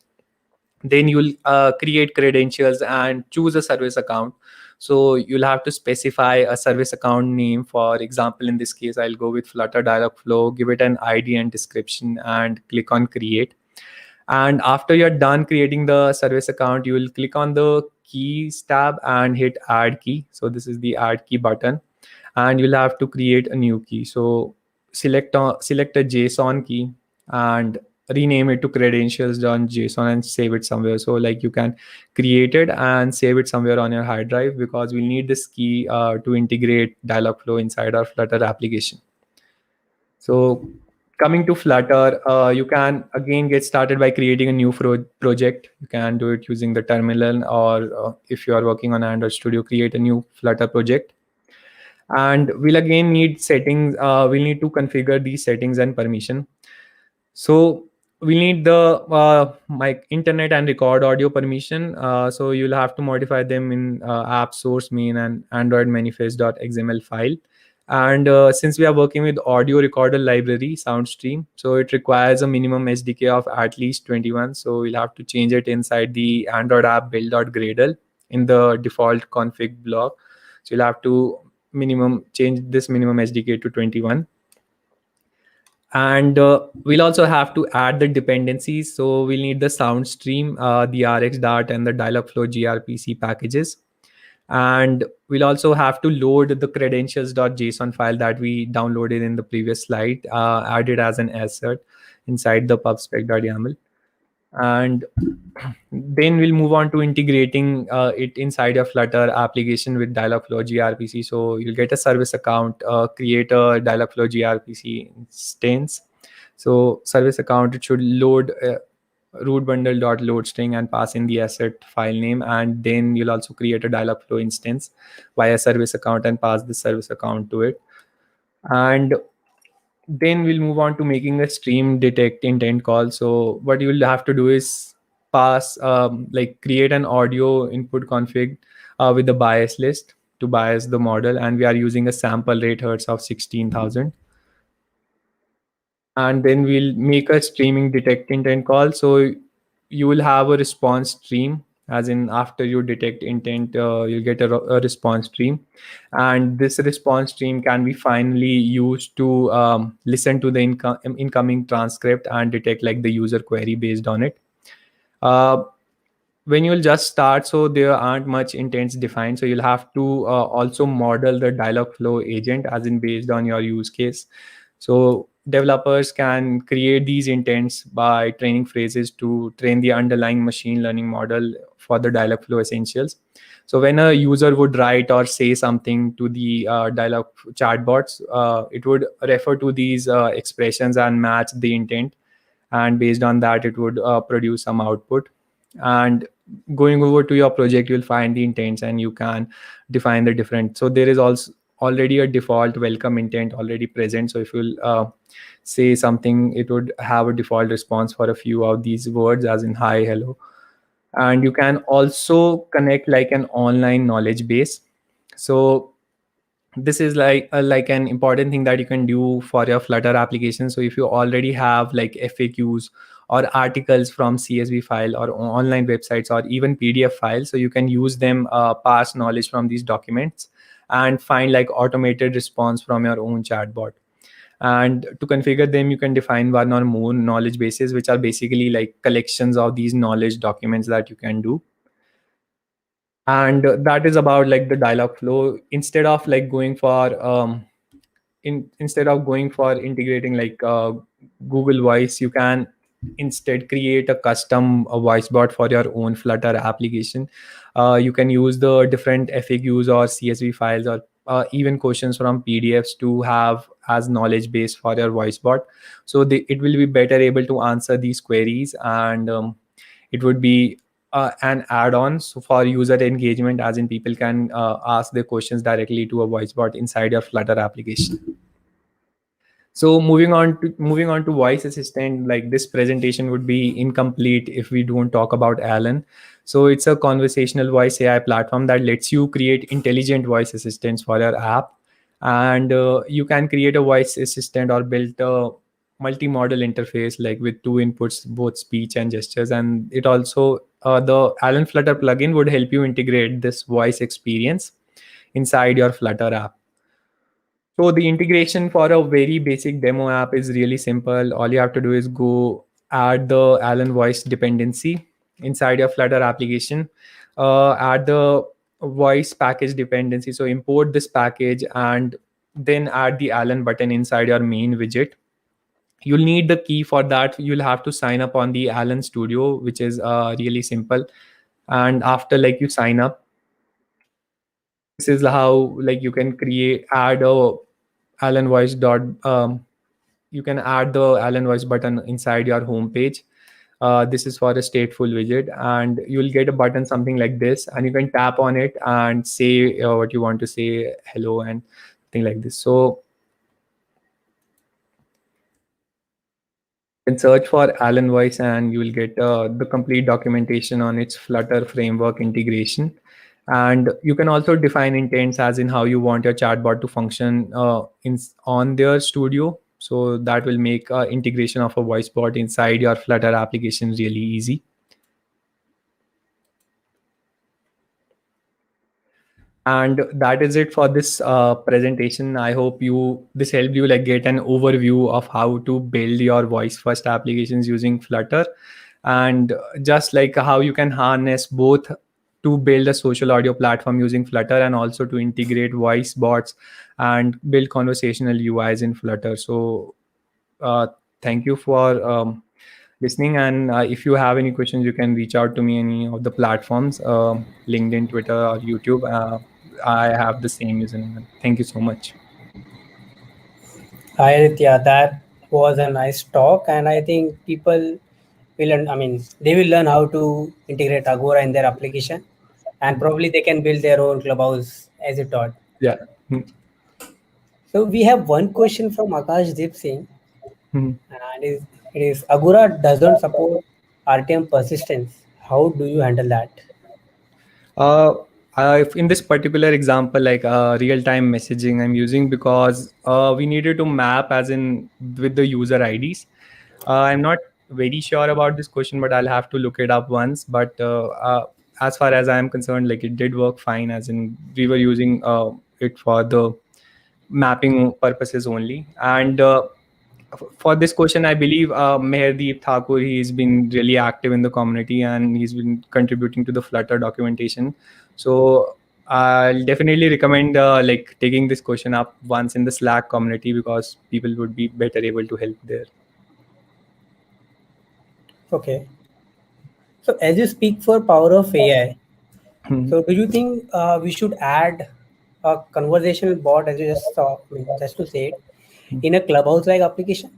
[SPEAKER 13] Then you'll create credentials and choose a service account. So you'll have to specify a service account name. For example, in this case, I'll go with Flutter Dialogflow, give it an ID and description, and click on create. And after you're done creating the service account, you will click on the keys tab and hit add key. So this is the add key button, and you'll have to create a new key. So select a JSON key and rename it to credentials.json and save it somewhere. So like you can create it and save it somewhere on your hard drive, because we'll need this key to integrate Dialogflow inside our Flutter application. So coming to Flutter, you can again get started by creating a new project. You can do it using the terminal, or if you are working on Android Studio, create a new Flutter project. And we'll again need settings. We'll need to configure these settings and permission. So we need the mic, internet and record audio permission. So you'll have to modify them in app source main and Android manifest.xml file. And since we are working with audio recorder library SoundStream, so it requires a minimum SDK of at least 21. So we'll have to change it inside the Android app build.gradle in the default config block. So you'll have to change this minimum SDK to 21. And we'll also have to add the dependencies. So we'll need the SoundStream, the RxDart, and the Dialogflow gRPC packages. And we'll also have to load the credentials.json file that we downloaded in the previous slide, added as an asset inside the pubspec.yaml. And then we'll move on to integrating it inside your Flutter application with Dialogflow gRPC. So you'll get a service account, create a Dialogflow gRPC instance. So service account, it should load root bundle.load string and pass in the asset file name. And then you'll also create a Dialogflow instance via service account and pass the service account to it. And then we'll move on to making a stream detect intent call. So what you will have to do is pass, create an audio input config with the bias list to bias the model. And we are using a sample rate hertz of 16,000. And then we'll make a streaming detect intent call. So you will have a response stream, as in after you detect intent, you'll get a response stream. And this response stream can be finally used to listen to the incoming transcript and detect like the user query based on it. When you'll just start, so there aren't much intents defined. So you'll have to also model the Dialogflow agent as in based on your use case. So developers can create these intents by training phrases to train the underlying machine learning model for the Dialogflow essentials. So when a user would write or say something to the dialog chatbots, it would refer to these expressions and match the intent. and based on that it would produce some output. And going over to your project, you'll find the intents and you can define the different. So there is also already a default welcome intent already present. So if you'll say something, it would have a default response for a few of these words, as in hi, hello. And you can also connect like an online knowledge base. So this is like an important thing that you can do for your Flutter application. So if you already have like FAQs or articles from CSV file or online websites or even PDF files, so you can use them, pass knowledge from these documents and find like automated response from your own chatbot. And to configure them, you can define one or more knowledge bases, which are basically like collections of these knowledge documents that you can do. And that is about like the dialog flow. Instead of like going for instead of going for integrating like Google Voice, you can instead create a custom voice bot for your own Flutter application. You can use the different FAQs or CSV files or even questions from PDFs to have as knowledge base for your voice bot. So it will be better able to answer these queries, and it would be an add-on for user engagement, as in people can ask their questions directly to a voice bot inside your Flutter application. So moving on to voice assistant, like this presentation would be incomplete if we don't talk about Alan. So it's a conversational voice AI platform that lets you create intelligent voice assistants for your app. And you can create a voice assistant or build a multi-modal interface like with two inputs, both speech and gestures. And it also the Alan Flutter plugin would help you integrate this voice experience inside your Flutter app. So the integration for a very basic demo app is really simple. All you have to do is go add the Alan voice dependency inside your Flutter application, add the voice package dependency. So import this package and then add the Alan button inside your main widget. You'll need the key for that. You'll have to sign up on the Alan Studio, which is really simple. And after like you sign up, this is how like you can add a Alan voice dot you can add the Alan voice button inside your home page. This is for a stateful widget, and you'll get a button something like this, and you can tap on it and say what you want to say, hello and thing like this. So you can search for Alan voice and you will get the complete documentation on its Flutter framework integration. And you can also define intents, as in how you want your chatbot to function on their studio. So that will make integration of a voice bot inside your Flutter application really easy. And that is it for this presentation. I hope this helped you like get an overview of how to build your voice first applications using Flutter, and just like how you can harness both to build a social audio platform using Flutter and also to integrate voice bots and build conversational UIs in Flutter. So thank you for listening. And if you have any questions, you can reach out to me any of the platforms, LinkedIn, Twitter, or YouTube. I have the same username. Thank you so much.
[SPEAKER 12] Hi, Aditya. That was a nice talk, and I think people will learn. I mean, they will learn how to integrate Agora in their application, and probably they can build their own clubhouse as you taught.
[SPEAKER 13] Yeah.
[SPEAKER 12] So we have one question from Akash Deep Singh, and it is Agora doesn't support RTM persistence. How do you handle that?
[SPEAKER 13] In this particular example, like real-time messaging I'm using because we needed to map as in with the user IDs. I'm not very sure about this question, but I'll have to look it up once. But as far as I'm concerned, like it did work fine, as in we were using it for the mapping purposes only. And for this question, I believe Meherdeep Thakur, he's been really active in the community and he's been contributing to the Flutter documentation. So I'll definitely recommend like taking this question up once in the Slack community, because people would be better able to help there.
[SPEAKER 12] Okay. So as you speak for power of AI, so do you think we should add a conversational bot, as you just saw, I mean, just to say it, in a clubhouse-like application?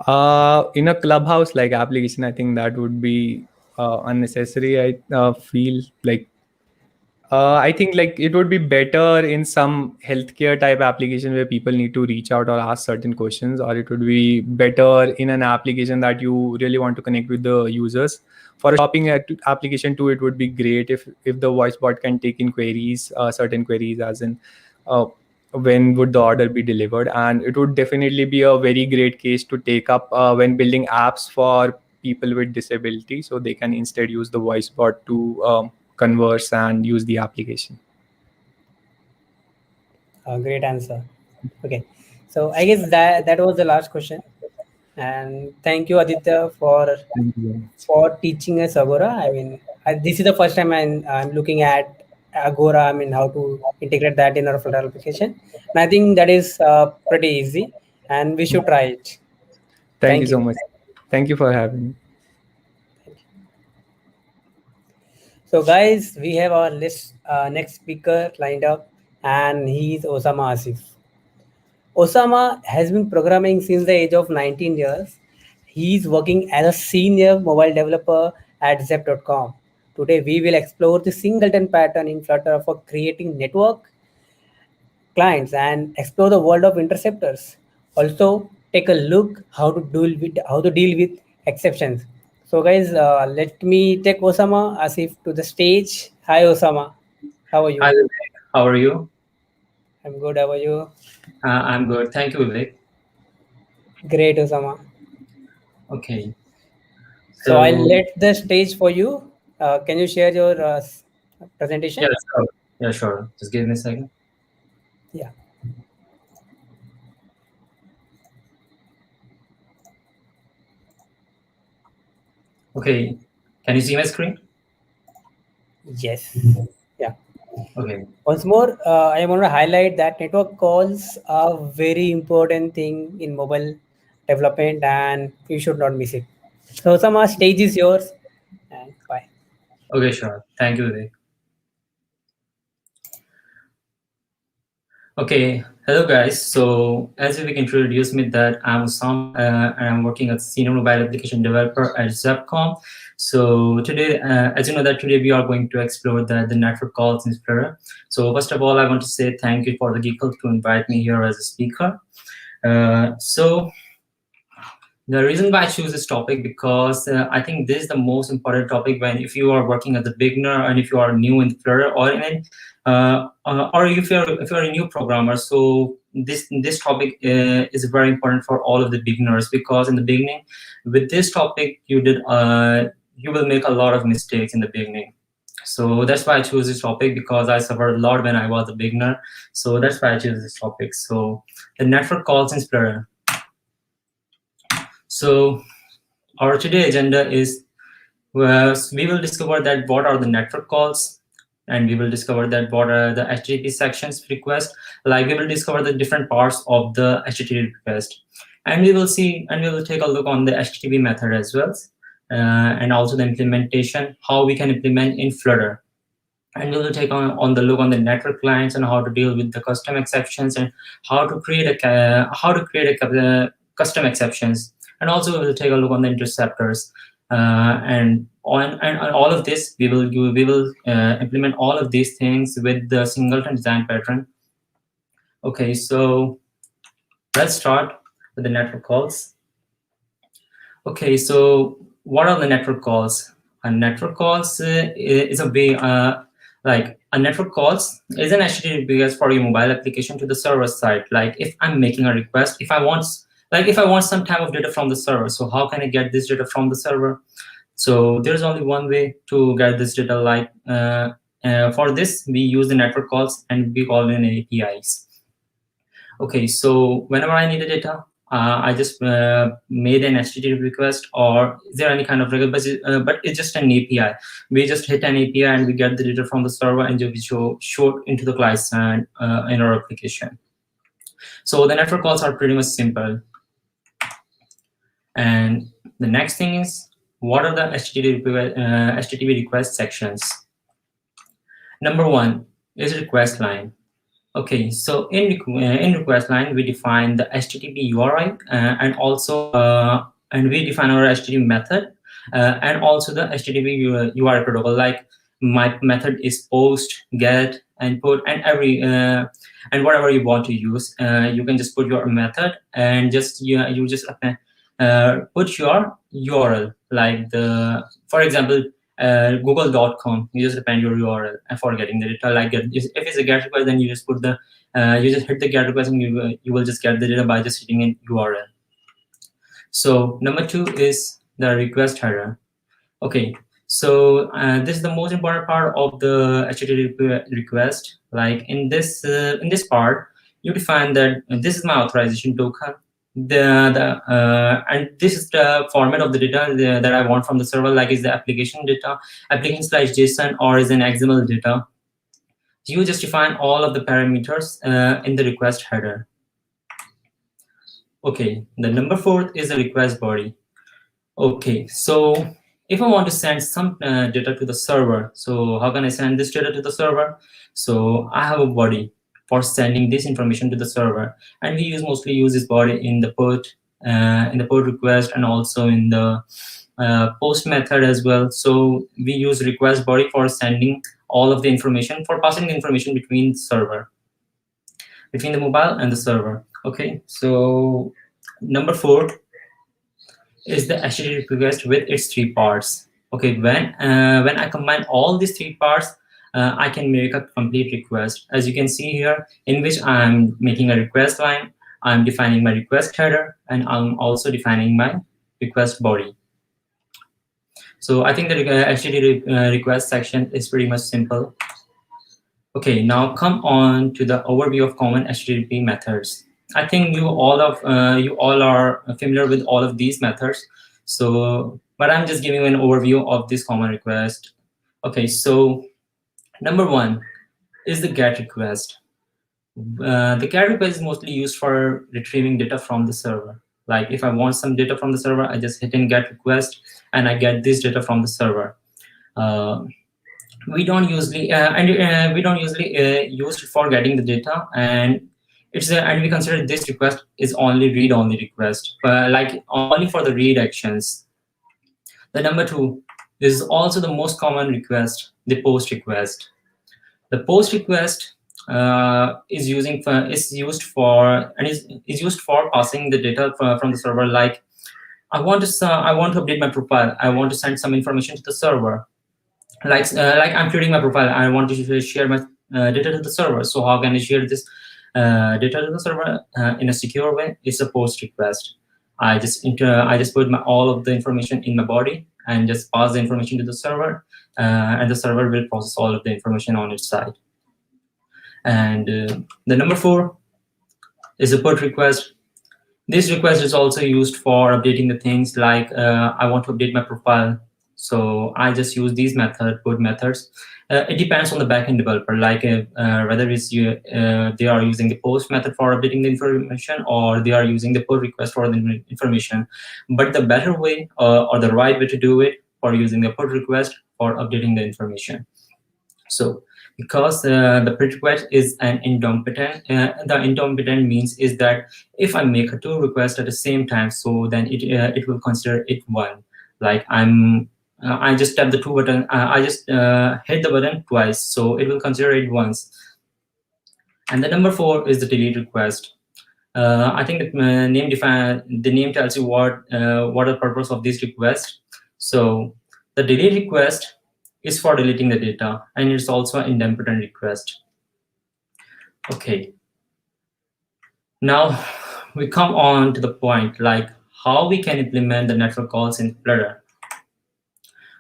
[SPEAKER 13] In a Clubhouse like application, I think that would be unnecessary. I feel like I think like it would be better in some healthcare type application where people need to reach out or ask certain questions, or it would be better in an application that you really want to connect with the users. For a shopping application too, it would be great if the voice bot can take in queries, certain queries, as in uh, when would the order be delivered, and it would definitely be a very great case to take up when building apps for people with disability, so they can instead use the voice bot to converse and use the application.
[SPEAKER 12] Great answer. Okay, so I guess that was the last question, and thank you, Aditya,
[SPEAKER 13] Thank you very much.
[SPEAKER 12] for teaching us Agora. I mean, this is the first time I'm looking at Agora. I mean, how to integrate that in our Flutter application, and I think that is pretty easy, and we should try it.
[SPEAKER 13] Thank you
[SPEAKER 12] Thank
[SPEAKER 13] so
[SPEAKER 12] you.
[SPEAKER 13] much. Thank you for having me.
[SPEAKER 12] So, guys, we have our next speaker lined up, and he is Osama Asif. Osama has been programming since the age of 19 years. He is working as a senior mobile developer at Zep.com. Today, we will explore the singleton pattern in Flutter for creating network clients and explore the world of interceptors. Also, take a look how to deal with exceptions. So, guys, let me take Osama Asif to the stage. Hi, Osama. How are
[SPEAKER 14] Hi,
[SPEAKER 12] you?
[SPEAKER 14] Vivek. How are you?
[SPEAKER 12] I'm good. How are you?
[SPEAKER 14] I'm good. Thank you, Vivek.
[SPEAKER 12] Great, Osama.
[SPEAKER 14] Okay.
[SPEAKER 12] So I'll
[SPEAKER 14] So,
[SPEAKER 12] let the stage for you. Can you share your
[SPEAKER 14] yeah,
[SPEAKER 12] presentation?
[SPEAKER 14] sure. Yeah, sure. Just give me a second.
[SPEAKER 12] Yeah.
[SPEAKER 14] Okay. Can you see my screen?
[SPEAKER 12] Yes. Yeah.
[SPEAKER 14] Okay.
[SPEAKER 12] Once more, I want to highlight that network calls are very important thing in mobile development, and you should not miss it. So Osama, stage is yours, and bye.
[SPEAKER 14] Okay, sure. Thank you, Vivek. Okay. Hello, guys. So, as Vivek introduced me, that I'm Osama, and I'm working as senior mobile application developer at Zepcom. So today, as you know, that today we are going to explore the network calls in Flutter. So first of all, I want to say thank you for the Geekle to invite me here as a speaker. So the reason why I choose this topic, because I think this is the most important topic when if you are working as a beginner and if you are new in Flutter, or even or if you're a new programmer. So this topic is very important for all of the beginners, because in the beginning with this topic you will make a lot of mistakes in the beginning. So that's why I chose this topic, because I suffered a lot when I was a beginner. So that's why I chose this topic. So the network calls in Flutter. So our today agenda is, we will discover that what are the network calls, and we will discover that what are the HTTP sections request. Like we will discover the different parts of the HTTP request, and we will see, and we will take a look on the HTTP method as well, and also the implementation, how we can implement in Flutter. And we will take on the look on the network clients and how to deal with the custom exceptions, and how to create a custom exceptions. And also we will take a look on the interceptors, and all of this we will implement all of these things with the singleton design pattern. Okay, so let's start with the network calls. Okay, so what are the network calls? A network calls is a way, like a network calls is an HTTP request for your mobile application to the server side. Like if I'm making a request, if I want some type of data from the server, so how can I get this data from the server? So there's only one way to get this data. Like for this, we use the network calls, and we call in APIs. Okay, so whenever I need the data, I just made an HTTP request, or is there any kind of regular, but it's just an API. We just hit an API and we get the data from the server, and we show it into the client side in our application. So the network calls are pretty much simple. And the next thing is, what are the HTTP request sections? Number one is request line. Okay, so in request line, we define the HTTP URI and also and we define our HTTP method and also the HTTP URI protocol. Like my method is post, get, and put, and every and whatever you want to use. You can just put your method and just you just put your URL, like the, for example, google.com. You just append your URL and for getting the data. Like if it's a get request, then you just put the you just hit the get request and you will just get the data by just hitting in URL. So number 2 is the request header. Okay, so this is the most important part of the HTTP request. Like in this part, you define that this is my authorization token. And this is the format of the data that I want from the server. Like is the application data, application/JSON, or is an XML data. You just define all of the parameters in the request header. Okay, the number 4 is the request body. Okay, so if I want to send some data to the server, so how can I send this data to the server? So I have a body for sending this information to the server, and we mostly use this body in the put request and also in the post method as well. So we use request body for sending all of the information, for passing the information between the mobile and the server. Okay, so number 4 is the HTTP request with its 3 parts. Okay, when I combine all these 3 parts, I can make a complete request. As you can see here, in which I'm making a request line, I'm defining my request header, and I'm also defining my request body. So I think the HTTP request section is pretty much simple. Okay, now come on to the overview of common HTTP methods. I think you all are familiar with all of these methods. So, but I'm just giving you an overview of this common request. Okay, so number 1 is the GET request. The GET request is mostly used for retrieving data from the server. Like if I want some data from the server, I just hit in GET request and I get this data from the server. We don't usually use it for getting the data, and and we consider this request is only read-only request, like only for the read actions. The number 2 is also the most common request, the post request. The post request is used for passing the data from the server. Like I want to update my profile. I want to send some information to the server. Like I'm creating my profile. I want to share my data to the server. So how can I share this data to the server in a secure way? It's a post request. I just put all of the information in my body and just pass the information to the server, and the server will process all of the information on its side. And the number 4 is a put request. This request is also used for updating the things like I want to update my profile. So I just use these put methods. It depends on the backend developer, like whether it's they are using the post method for updating the information, or they are using the put request for the information. But the better way or the right way to do it for using the put request for updating the information. So because the put request is an idempotent, the idempotent means is that if I make 2 requests at the same time, so then it will consider it one. Like I just tap the 2 button. I just hit the button twice, so it will consider it once. And the number 4 is the delete request. I think the name tells you what the purpose of this request. So the delete request is for deleting the data, and it's also an idempotent request. Okay. Now we come on to the point, like how we can implement the network calls in Flutter.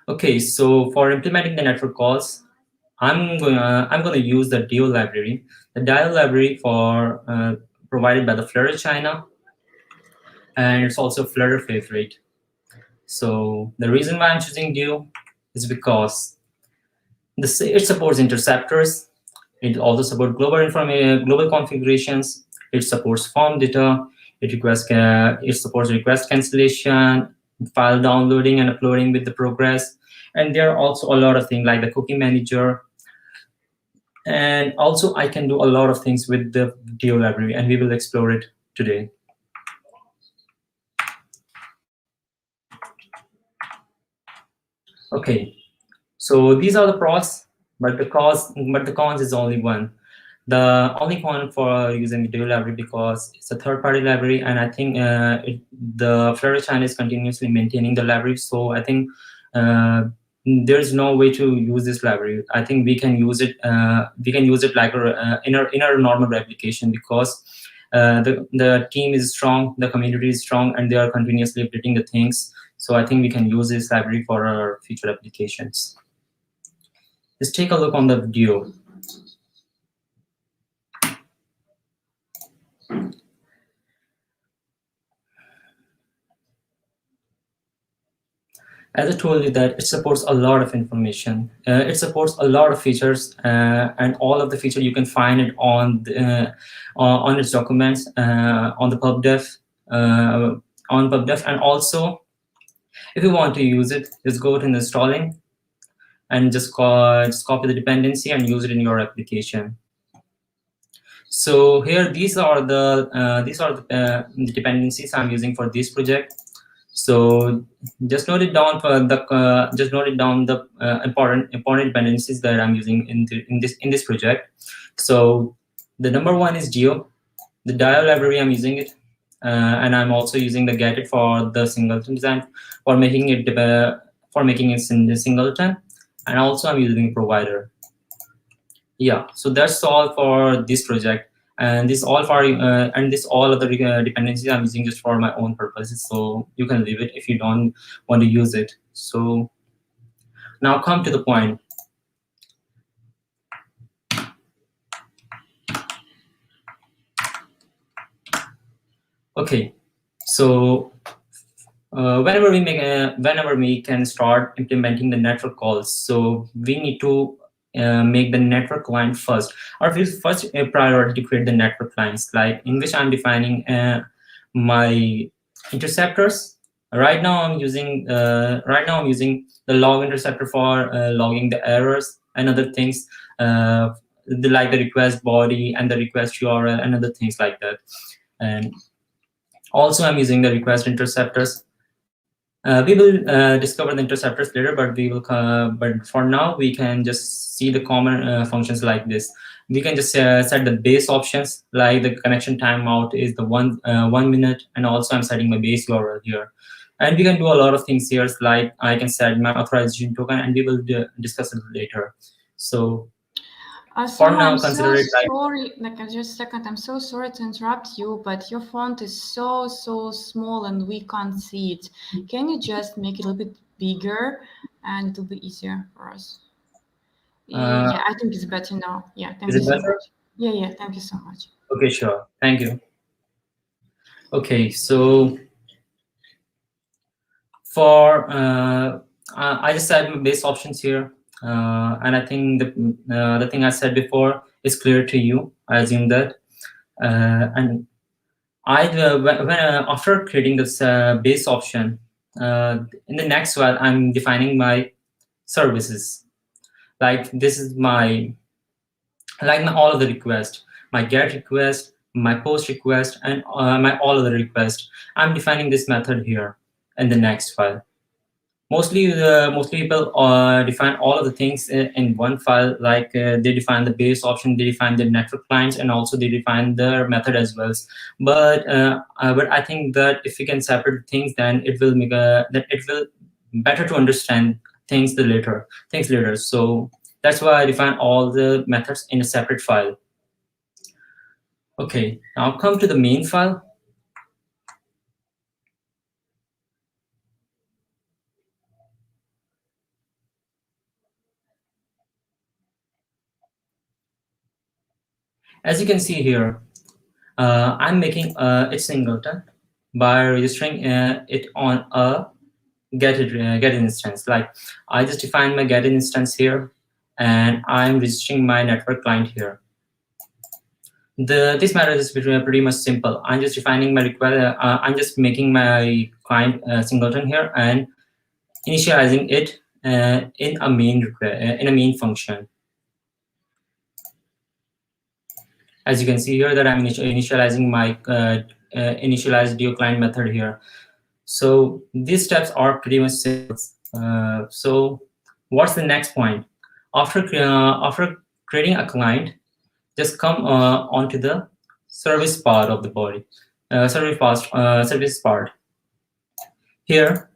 [SPEAKER 14] Okay, so for implementing the network calls, I'm going to use the DIO library. The DIO library for provided by the Flutter China, and it's also a Flutter favorite. So the reason why I'm choosing DIO is because it supports interceptors. It also supports global configurations. It supports form data. It supports request cancellation, file downloading and uploading with the progress. And there are also a lot of things like the cookie manager. And also I can do a lot of things with the DO library, and we will explore it today. Okay, so these are the pros, but the cons is only one. The only con for using the DO library, because it's a third-party library, and I think the Flutter China is continuously maintaining the library. So I think there's no way to use this library. I think we can use it. We can use it like in our normal application, because the team is strong, the community is strong, and they are continuously updating the things. So I think we can use this library for our future applications. Let's take a look on the video. As I told you that it supports a lot of information. It supports a lot of features, and all of the features you can find it on its documents, on the pubdev, and also if you want to use it, just go to installing and just copy the dependency and use it in your application. So here, these are the dependencies I'm using for this project. So just note it down for the important dependencies that I'm using in this project. So the number one is Geo, the DIO library. I'm using it, and I'm also using the Get It for the singleton design for making it in the singleton, and also I'm using provider. Yeah, so that's all for this project, and this all other dependencies I'm using just for my own purposes. So you can leave it if you don't want to use it. So now come to the point. Okay, so whenever we can start implementing the network calls, so we need to make the network client first. Our first priority to create the network clients, like in which I'm defining my interceptors. Right now I'm using the log interceptor for logging the errors and other things, like the request body and the request URL and other things like that. And also I'm using the request interceptors. We will discover the interceptors later, but but for now we can just see the common functions like this. We can just set the base options, like the connection timeout is the 1 minute, and also I'm setting my base URL here. And we can do a lot of things here, like I can set my authorization token, and we will discuss it later. So for now, consider it like.
[SPEAKER 3] Sorry, just a second. I'm so sorry to interrupt you, but your font is so small and we can't see it. Can you just make it a little bit bigger, and it'll be easier for us? Yeah, I think it's better now. Yeah, thank you so much. Yeah, thank you so much.
[SPEAKER 14] Okay, sure. Thank you. Okay, so for I just set my base options here. And I think the thing I said before is clear to you. I assume that. And after creating this base option, in the next one, I'm defining my services. Like this is all of the request, my get request, my post request, and my all of the request. I'm defining this method here in the next file. Mostly people define all of the things in one file, like they define the base option, they define the network clients, and also they define their method as well. But I think that if we can separate things, then it will better to understand things later. So that's why I define all the methods in a separate file. Okay, now come to the main file. As you can see here, I'm making a singleton by registering it on a get instance. Like I just define my get instance here, and I'm registering my network client here. This method is pretty much simple. I'm just defining my request. I'm just making my client singleton here and initializing it in a main function. As you can see here that I'm initializing my initialize DO client method here. So these steps are pretty much simple. So what's the next point? After creating a client, just come onto the service part of the body, service part. Here,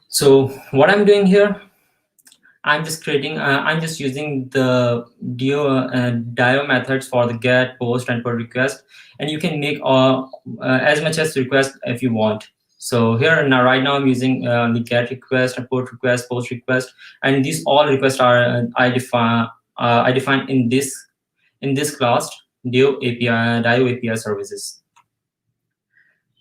[SPEAKER 14] so what I'm doing here, I'm just creating, I'm just using the DIO methods for the get, post, and pull request, and you can make as much as request if you want. So here now, right now, I'm using the get request, and put request, post request, and these all requests are I define in this class DIO API services.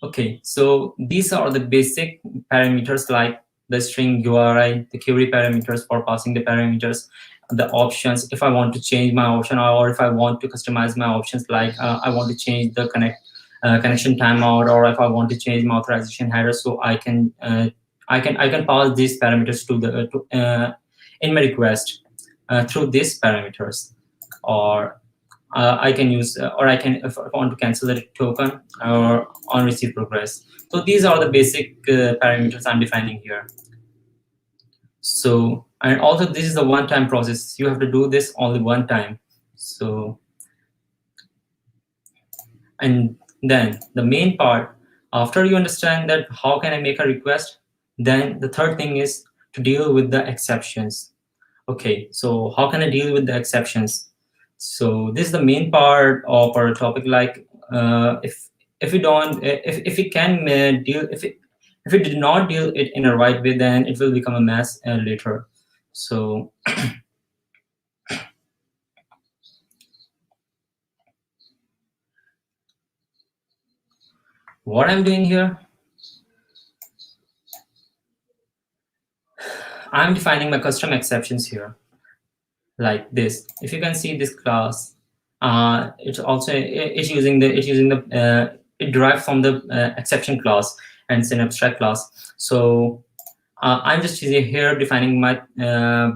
[SPEAKER 14] Okay, so these are the basic parameters like the string URI, the query parameters for passing the parameters, the options, if I want to change my option, or if I want to customize my options, like I want to change the connection timeout, or if I want to change my authorization header, so I can pass these parameters to the in my request through these parameters, or I can use, or I can, if I want to cancel the token or on receive progress. So these are the basic parameters I'm defining here. So, and also this is a one-time process. You have to do this only one time. So, and then the main part, after you understand that how can I make a request, then the third thing is to deal with the exceptions. Okay, so how can I deal with the exceptions? So this is the main part of our topic. Like if we don't, if we can deal, if we did not deal it in a right way, then it will become a mess later. So what I'm doing here, I'm defining my custom exceptions here, like this. If you can see this class, it's also it's using the it derived from the exception class, and it's an abstract class. So I'm just here defining my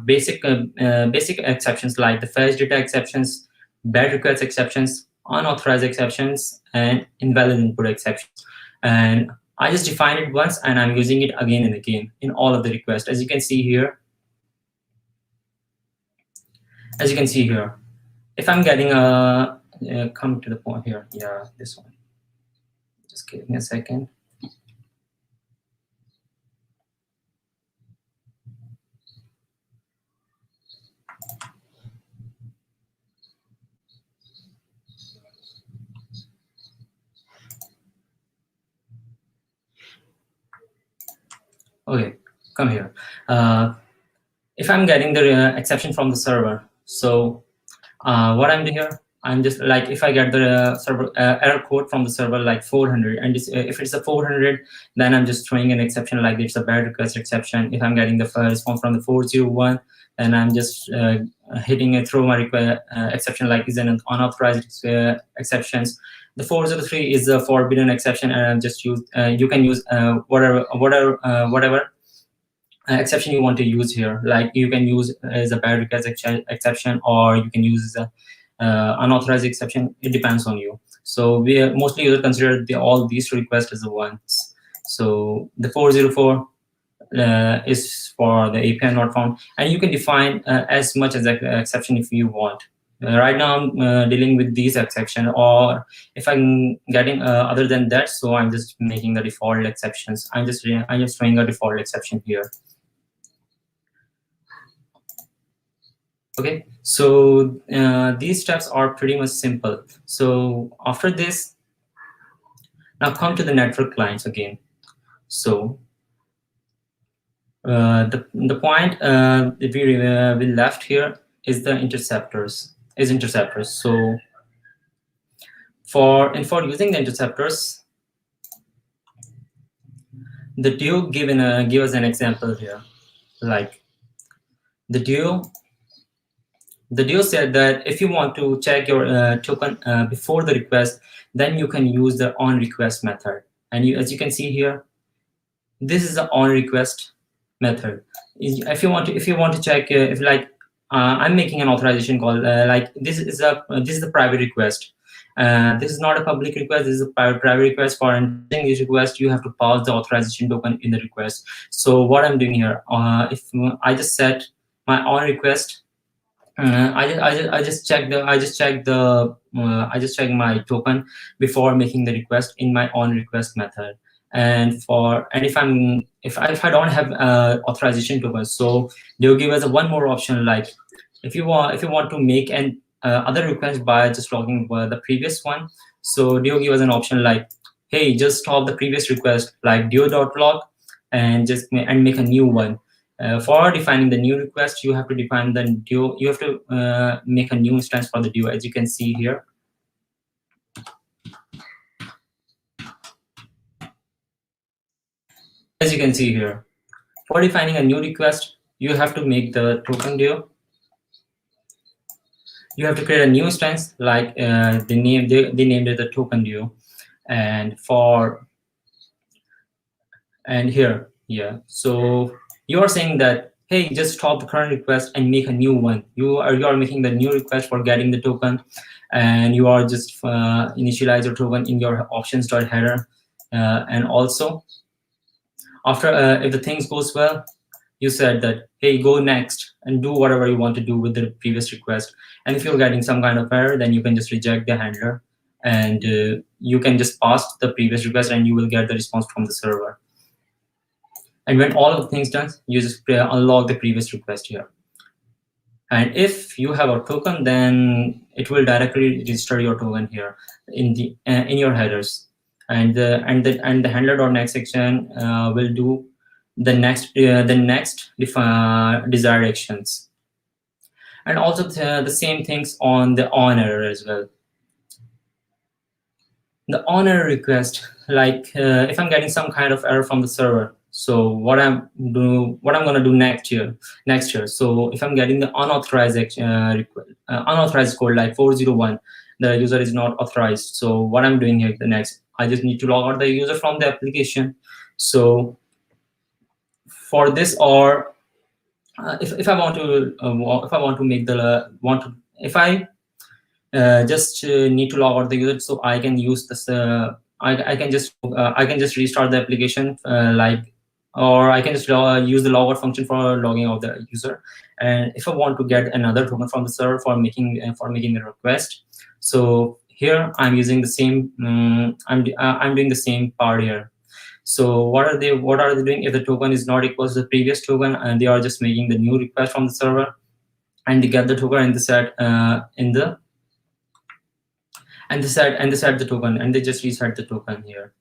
[SPEAKER 14] basic exceptions, like the fetch data exceptions, bad request exceptions, unauthorized exceptions, and invalid input exceptions. And I just define it once, and I'm using it again and again in all of the requests. As you can see here, if I'm getting come to the point here, yeah, this one. Just give me a second. Okay, come here. If I'm getting the exception from the server, so what I'm doing here, I'm just like, if I get the server error code from the server like 400, and if it's a 400, then I'm just throwing an exception like it's a bad request exception. If I'm getting the response from the 401, then I'm just hitting it through my exception like is an unauthorized exceptions. The 403 is a forbidden exception, and I'm just use you can use whatever exception you want to use here. Like you can use as a bad request exception, or you can use unauthorized exception. It depends on you. So we mostly consider all these requests as the ones. So the 404 is for the API not found, and you can define as much as exception if you want. Right now I'm dealing with these exception, or if I'm getting other than that, so I'm just making the default exceptions. I'm just throwing a default exception here. Okay, so these steps are pretty much simple. So after this, now come to the network clients again. So the point that we left here is the interceptors. So for using the interceptors, the DIO give us an example here. Like the DIO said that if you want to check your token before the request, then you can use the onRequest method. And as you can see here, this is the onRequest method. If you want to check if like I'm making an authorization call. Like this is the private request. This is not a public request. This is a private request. For enforcing this request, you have to pass the authorization token in the request. So what I'm doing here, if I just set my on request, I just check my token before making the request in my on request method. And if I don't have authorization token, so they'll give us one more option, like if you want to make an other request by just logging the previous one, so they'll give us an option like, hey, just stop the previous request, like duo.log, and make a new one. For defining the new request, you have to define the duo. You have to make a new instance for the duo, as you can see here. As you can see here, for defining a new request, you have to make the token duo. You have to create a new instance, like they named it the token duo, and here, yeah. So you are saying that, hey, just stop the current request and make a new one. You are making the new request for getting the token, and you are just initialize your token in your options.header, and also after if the things goes well, you said that, hey, go next and do whatever you want to do with the previous request. And if you're getting some kind of error, then you can just reject the handler, and you can just pass the previous request, and you will get the response from the server. And when all of the things done, you just unlock the previous request here. And if you have a token, then it will directly register your token here in your headers. And the handler.next section will do the next desired actions. And also the same things on the on error as well. The on error request, like if I'm getting some kind of error from the server, so what I'm gonna do next here. So if I'm getting the unauthorized unauthorized code like 401, the user is not authorized. So what I'm doing here, the next, I just need to log out the user from the application. So for this, or if I want to make the just need to log out the user, so I can use this. I can just restart the application, or I can just use the logout function for logging out the user. And if I want to get another token from the server for making a request, so here I'm using the same. I'm doing the same part here. So what are they doing? If the token is not equal to the previous token, and they are just making the new request from the server, and they get the token and they set the token, and they just reset the token here.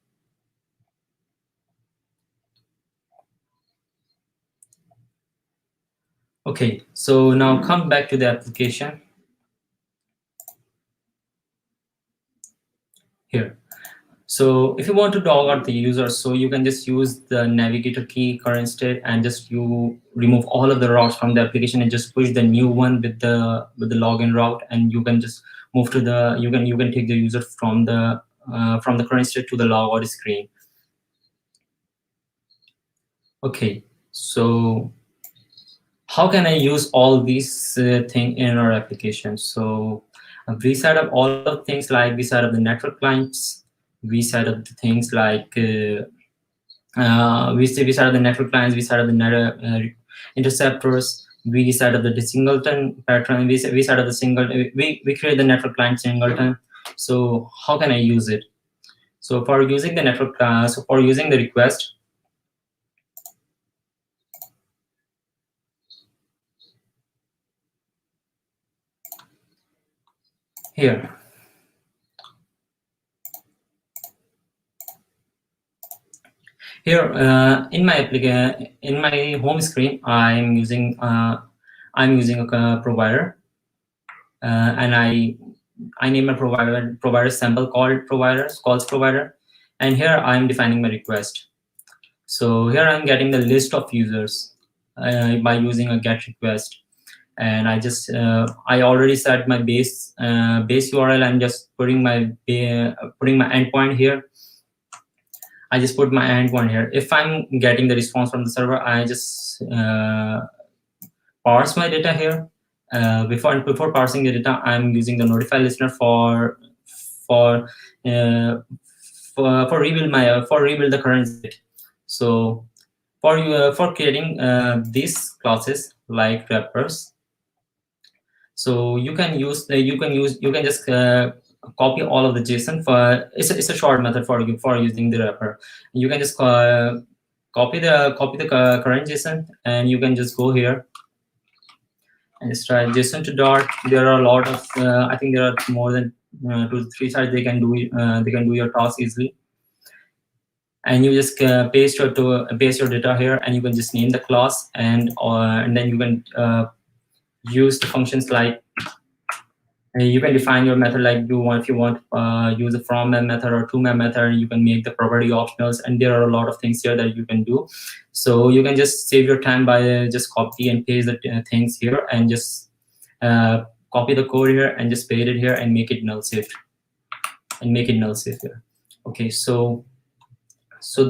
[SPEAKER 14] Okay, so now come back to the application here. So if you want to log out the user, so you can just use the navigator key current state, and just you remove all of the routes from the application and just push the new one with the login route, and you can just move to the you can take the user from the current state to the logout screen. Okay, so how can I use all these things in our application? So we set up all of things, like we set up the network clients, we set up the things like we set up the network clients, we set up the interceptors, we set up the singleton pattern, we set up the we create the network client singleton. So how can I use it? So for using the network for using the request, here, in my application, in my home screen, I'm using a provider, and I name a provider sample calls provider, and here I'm defining my request. So here I'm getting the list of users by using a get request. And I already set my base URL. I'm just putting my endpoint here. I just put my endpoint here. If I'm getting the response from the server, I just parse my data here, before parsing the data, I'm using the notify listener for rebuild the current state. So for creating these classes like wrappers, so you can just copy all of the JSON. It's a short method for using the wrapper. You can just copy the current JSON, and you can just go here and just try JSON to Dart. There are a lot of I think there are more than 2 to 3 sites they can do your task easily. And you just paste your data here, and you can just name the class, and then you can use the functions like you can define your method like if you want use a from mem method or to mem method. You can make the property optionals, and there are a lot of things here that you can do. So you can just save your time by just copy and paste the things here, and just copy the code here and just paste it here and make it null safe here. Okay, so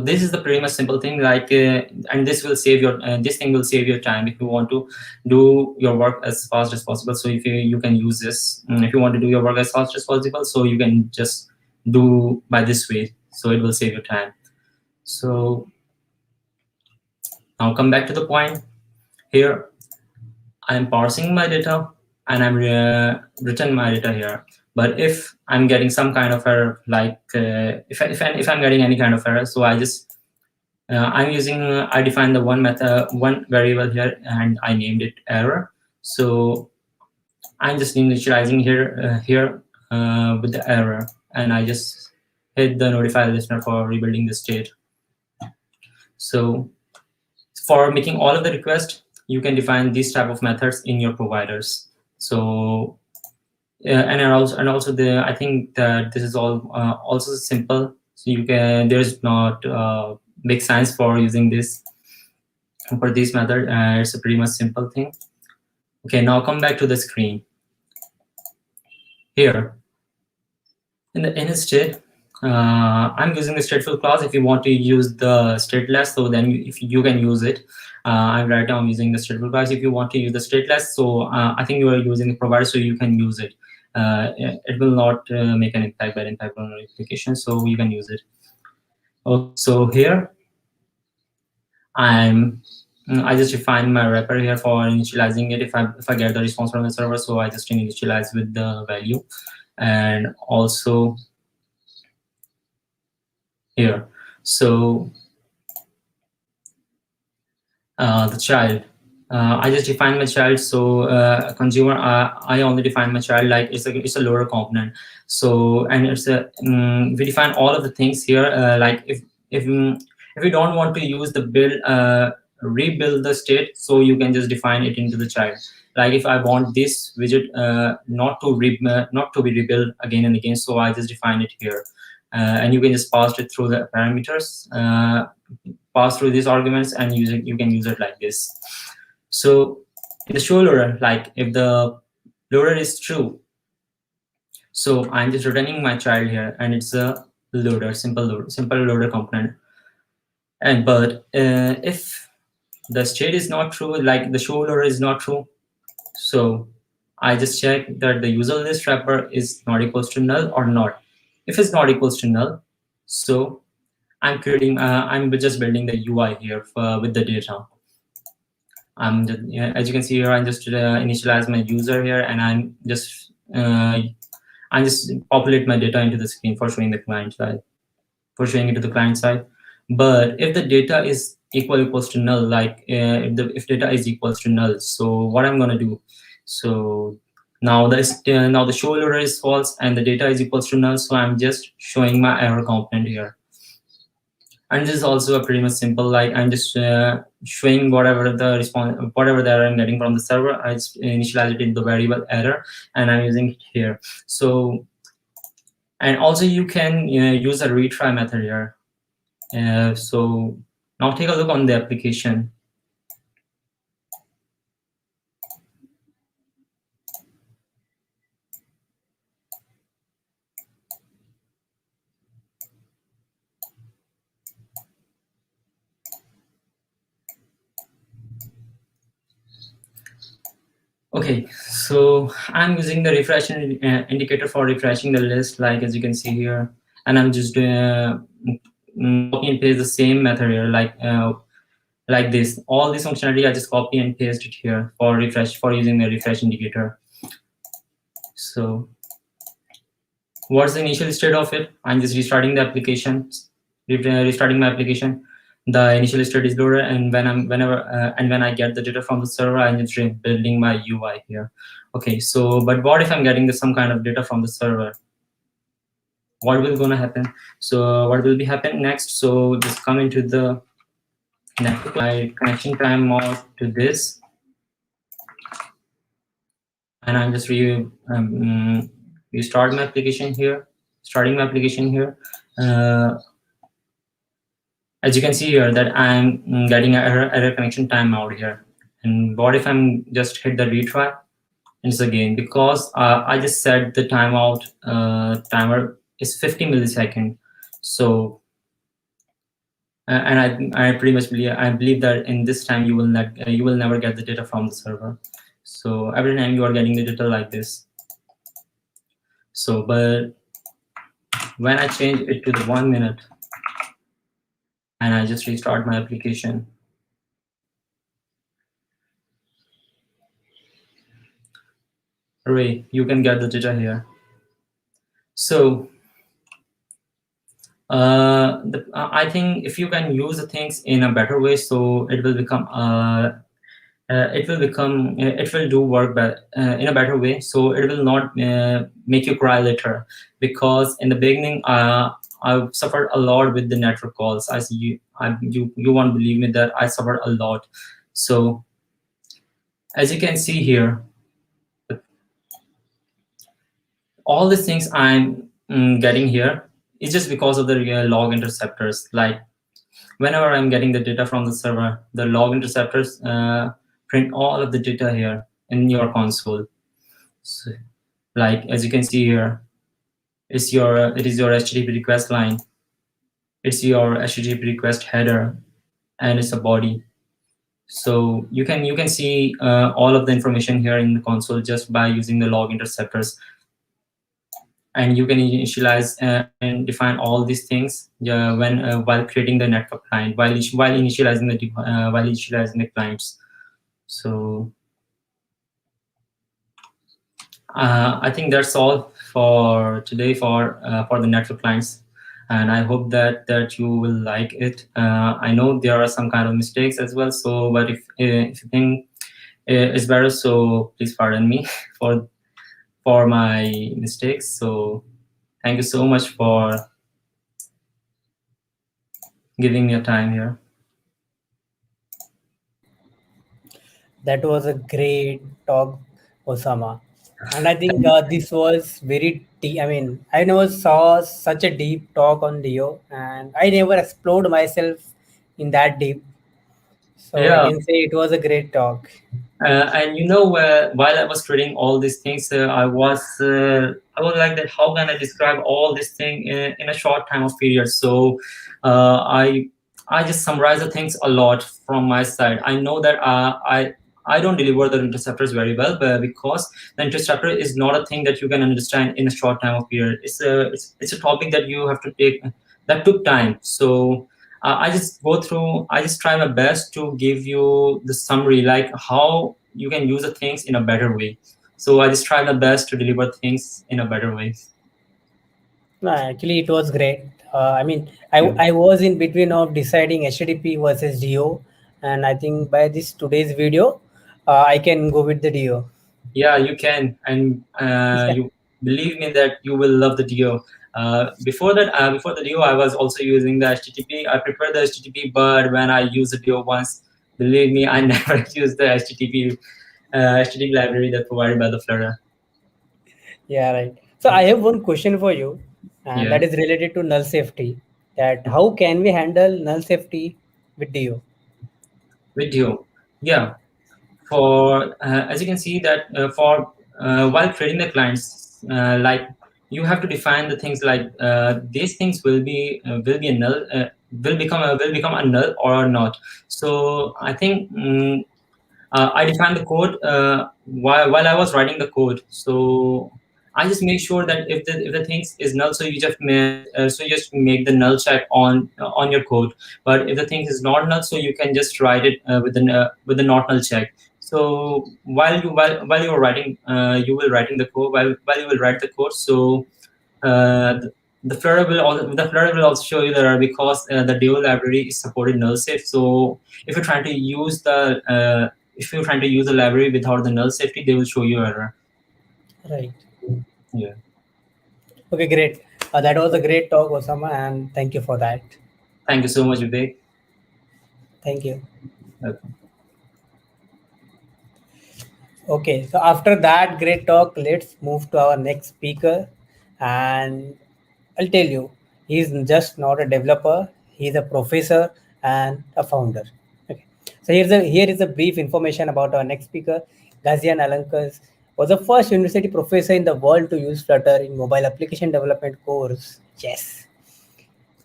[SPEAKER 14] this is the pretty much simple thing, like and this will save your this thing will save your time if you want to do your work as fast as possible. So if you can use this if you want to do your work as fast as possible, so you can just do by this way, so it will save your time. So now come back to the point. Here I'm parsing my data, and I'm return my data here. But if I'm getting some kind of error, like if I'm getting any kind of error, so I just I defined the one variable here, and I named it error. So I'm just initializing here with the error, and I just hit the notify listener for rebuilding the state. So for making all of the requests, you can define these type of methods in your providers. So and also I think that this is all also simple. So you can there's not big science for using this for this method. It's a pretty much simple thing. Okay, now come back to the screen. Here in the state, I'm using the stateful class. If you want to use the stateless, so then if you can use it. I'm right now using the stateful class. If you want to use the stateless, so I think you are using the provider, so you can use it. It will not make an impact on notification, so you can use it. Okay, so here I just define my wrapper here for initializing it. If I get the response from the server, so I just initialize with the value, and also here. So the child, I just define my child. So consumer, I only define my child like it's a loader component. So and it's a we define all of the things here. Like if we don't want to use the rebuild the state, so you can just define it into the child. Like if I want this widget not to be rebuilt again and again, so I just define it here, and you can just pass it through the parameters. Pass through these arguments, and you can use it like this. So in the show loader, like if the loader is true, so I'm just returning my child here, and it's a loader, simple loader component. And but if the state is not true, like the show loader is not true, so I just check that the user list wrapper is not equals to null or not. If it's not equals to null, so I'm creating I'm just building the UI here with the data. I'm just, as you can see here, I just initialize my user here, and I'm just populate my data into the screen for showing the client side, it to the client side. But if the data is equals to null, like if data is equals to null, so what I'm gonna do? So now the show loader is false and the data is equals to null, so I'm just showing my error component here. And this is also a pretty much simple, like I'm just showing whatever the error I'm getting from the server. I just initialize it in the variable error, and I'm using it here. So, and also you can use a retry method here. So now take a look on the application. Okay, so I'm using the refresh indicator for refreshing the list, like as you can see here, and I'm just doing copy and paste the same method here, like this. All this functionality I just copy and paste it here for refresh, for using the refresh indicator. So what's the initial state of it? I'm just restarting the application, restarting my application. The initial state is loaded, and when I get the data from the server, I'm just building my UI here. Okay, so but what if I'm getting some kind of data from the server? What will gonna happen? So what will be happen next? So just come into the network, my connection time mode to this, and I'm just restart my application here, starting my application here. As you can see here that I'm getting an error connection timeout here. And what if I'm just hit the retry? And it's again, because I just set the timeout timer is 50 milliseconds. So, and I pretty much believe that in this time you will never get the data from the server. So every time you are getting the data like this. So, but when I change it to the 1 minute, and I just restart my application, hooray, you can get the data here. So I think if you can use the things in a better way, so it will become it will do work in a better way. So it will not make you cry later, because in the beginning I've suffered a lot with the network calls. I see you won't believe me that I suffered a lot. So as you can see here, all these things I'm getting here is just because of the log interceptors. Like whenever I'm getting the data from the server, the log interceptors print all of the data here in your console. So, like as you can see here, it is your HTTP request line, it's your HTTP request header, and it's a body. So you can see all of the information here in the console just by using the log interceptors. And you can initialize and define all these things while creating the network client, while initializing the clients. So I think that's all for today for the network clients, and I hope that you will like it. I know there are some kind of mistakes as well, so but if you think it's better, so please pardon me for my mistakes. So thank you so much for giving me your time here.
[SPEAKER 12] That was a great talk, Osama. And I think this was very deep. I mean, I never saw such a deep talk on Dio, and I never explored myself in that deep. So I
[SPEAKER 14] Yeah.
[SPEAKER 12] can say it was a great talk.
[SPEAKER 14] And you know, while I was creating all these things, I was like that. How can I describe all this thing in a short time of period? So I just summarize the things a lot from my side. I know that I don't deliver the interceptors very well, but because the interceptor is not a thing that you can understand in a short time of period. It's a topic that you have to take, that took time. So I just try my best to give you the summary, like how you can use the things in a better way. So I just try my best to deliver things in a better way.
[SPEAKER 12] No, actually, it was great. I mean, I was in between of deciding HTTP versus DO, and I think by this today's video, I can go with the DO.
[SPEAKER 14] Yeah, you can, and you believe me that you will love the DO. Before the DO, I was also using the HTTP. I prefer the HTTP, but when I use the DO once, believe me, I never use the HTTP library that's provided by the Flutter.
[SPEAKER 12] Yeah, right. So I have one question for you, and that
[SPEAKER 14] Yeah.
[SPEAKER 12] is related to null safety. That how can we handle null safety with DO?
[SPEAKER 14] With DO, yeah. For as you can see that for while creating the clients, like you have to define the things like these things will be a null, will become a null or not. So I think I defined the code while I was writing the code. So I just make sure that if the thing is null, so you just make the null check on your code. But if the thing is not null, so you can just write it with the not null check. So while you are writing, you will writing the code while you will write the code. So the Flutter will also show you the error because the Duo library is supported null safe. So if you're trying to use the library without the null safety, they will show you error.
[SPEAKER 12] Right.
[SPEAKER 14] Yeah.
[SPEAKER 12] Okay, great. That was a great talk, Osama, and thank you for that.
[SPEAKER 14] Thank you so much, Vivek.
[SPEAKER 12] Thank you.
[SPEAKER 14] Okay.
[SPEAKER 12] Okay, so after that great talk, let's move to our next speaker. And I'll tell you, he's just not a developer, he's a professor and a founder. Okay. So here is a brief information about our next speaker. Gazian Alankas was the first university professor in the world to use Flutter in mobile application development course. Yes.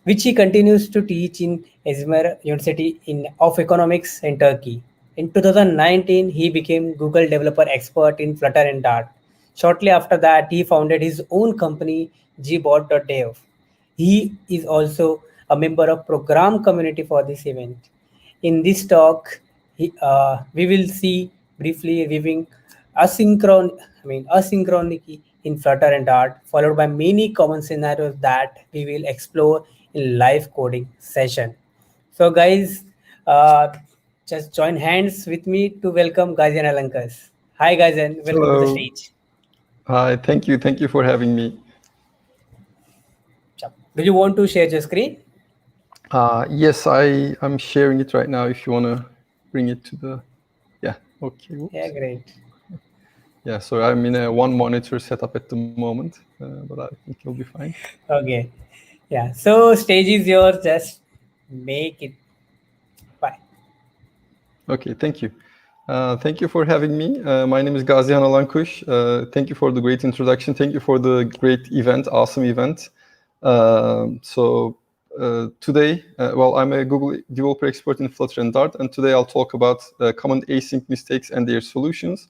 [SPEAKER 12] Which he continues to teach in Izmir University of Economics in Turkey. In 2019, he became Google developer expert in Flutter and Dart. Shortly after that, he founded his own company, gbot.dev. He is also a member of program community for this event. In this talk, we will see briefly reviewing asynchronicity in Flutter and Dart, followed by many common scenarios that we will explore in live coding session. So, guys, just join hands with me to welcome Gazian Alankas. Hi, Gazian. Welcome to the
[SPEAKER 15] Hello.
[SPEAKER 12] stage.
[SPEAKER 15] Hi. Thank you. Thank you for having me.
[SPEAKER 12] Do you want to share your screen?
[SPEAKER 15] Yes, I'm sharing it right now. If you want to bring it to the, yeah. Okay. Whoops.
[SPEAKER 12] Yeah, great.
[SPEAKER 15] Yeah. So I'm in a one monitor setup at the moment, but I think it'll be fine.
[SPEAKER 12] Okay. Yeah. So stage is yours. Just make it. Bye.
[SPEAKER 15] Okay. Thank you. Thank you for having me. My name is Gazian Alankush. Thank you for the great introduction. Thank you for the great event, awesome event. Today, well, I'm a Google developer expert in Flutter and Dart, and today I'll talk about common async mistakes and their solutions.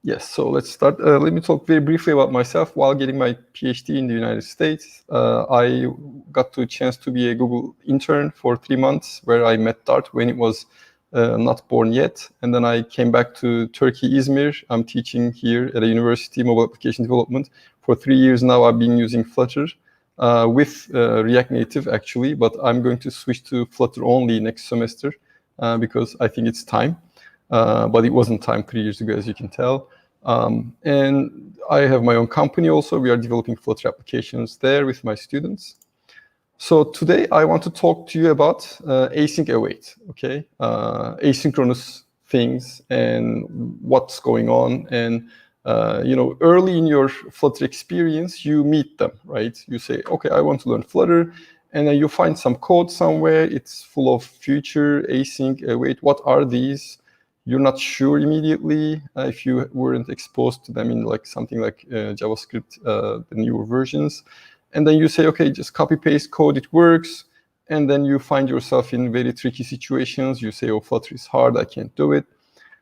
[SPEAKER 15] Yes, so let's start. Let me talk very briefly about myself. While getting my PhD in the United States, I got the chance to be a Google intern for 3 months, where I met Dart when it was not born yet. And then I came back to Turkey, Izmir. I'm teaching here at a university, mobile application development. For 3 years now, I've been using Flutter with React Native, actually. But I'm going to switch to Flutter only next semester because I think it's time. But it wasn't time 3 years ago, as you can tell. And I have my own company also. We are developing Flutter applications there with my students. So today I want to talk to you about async await, okay? Asynchronous things and what's going on. And, early in your Flutter experience, you meet them, right? You say, okay, I want to learn Flutter. And then you find some code somewhere. It's full of future, async, await. What are these? You're not sure immediately if you weren't exposed to them in like something like JavaScript, the newer versions. And then you say, okay, just copy paste code, it works. And then you find yourself in very tricky situations. You say, oh, Flutter is hard, I can't do it.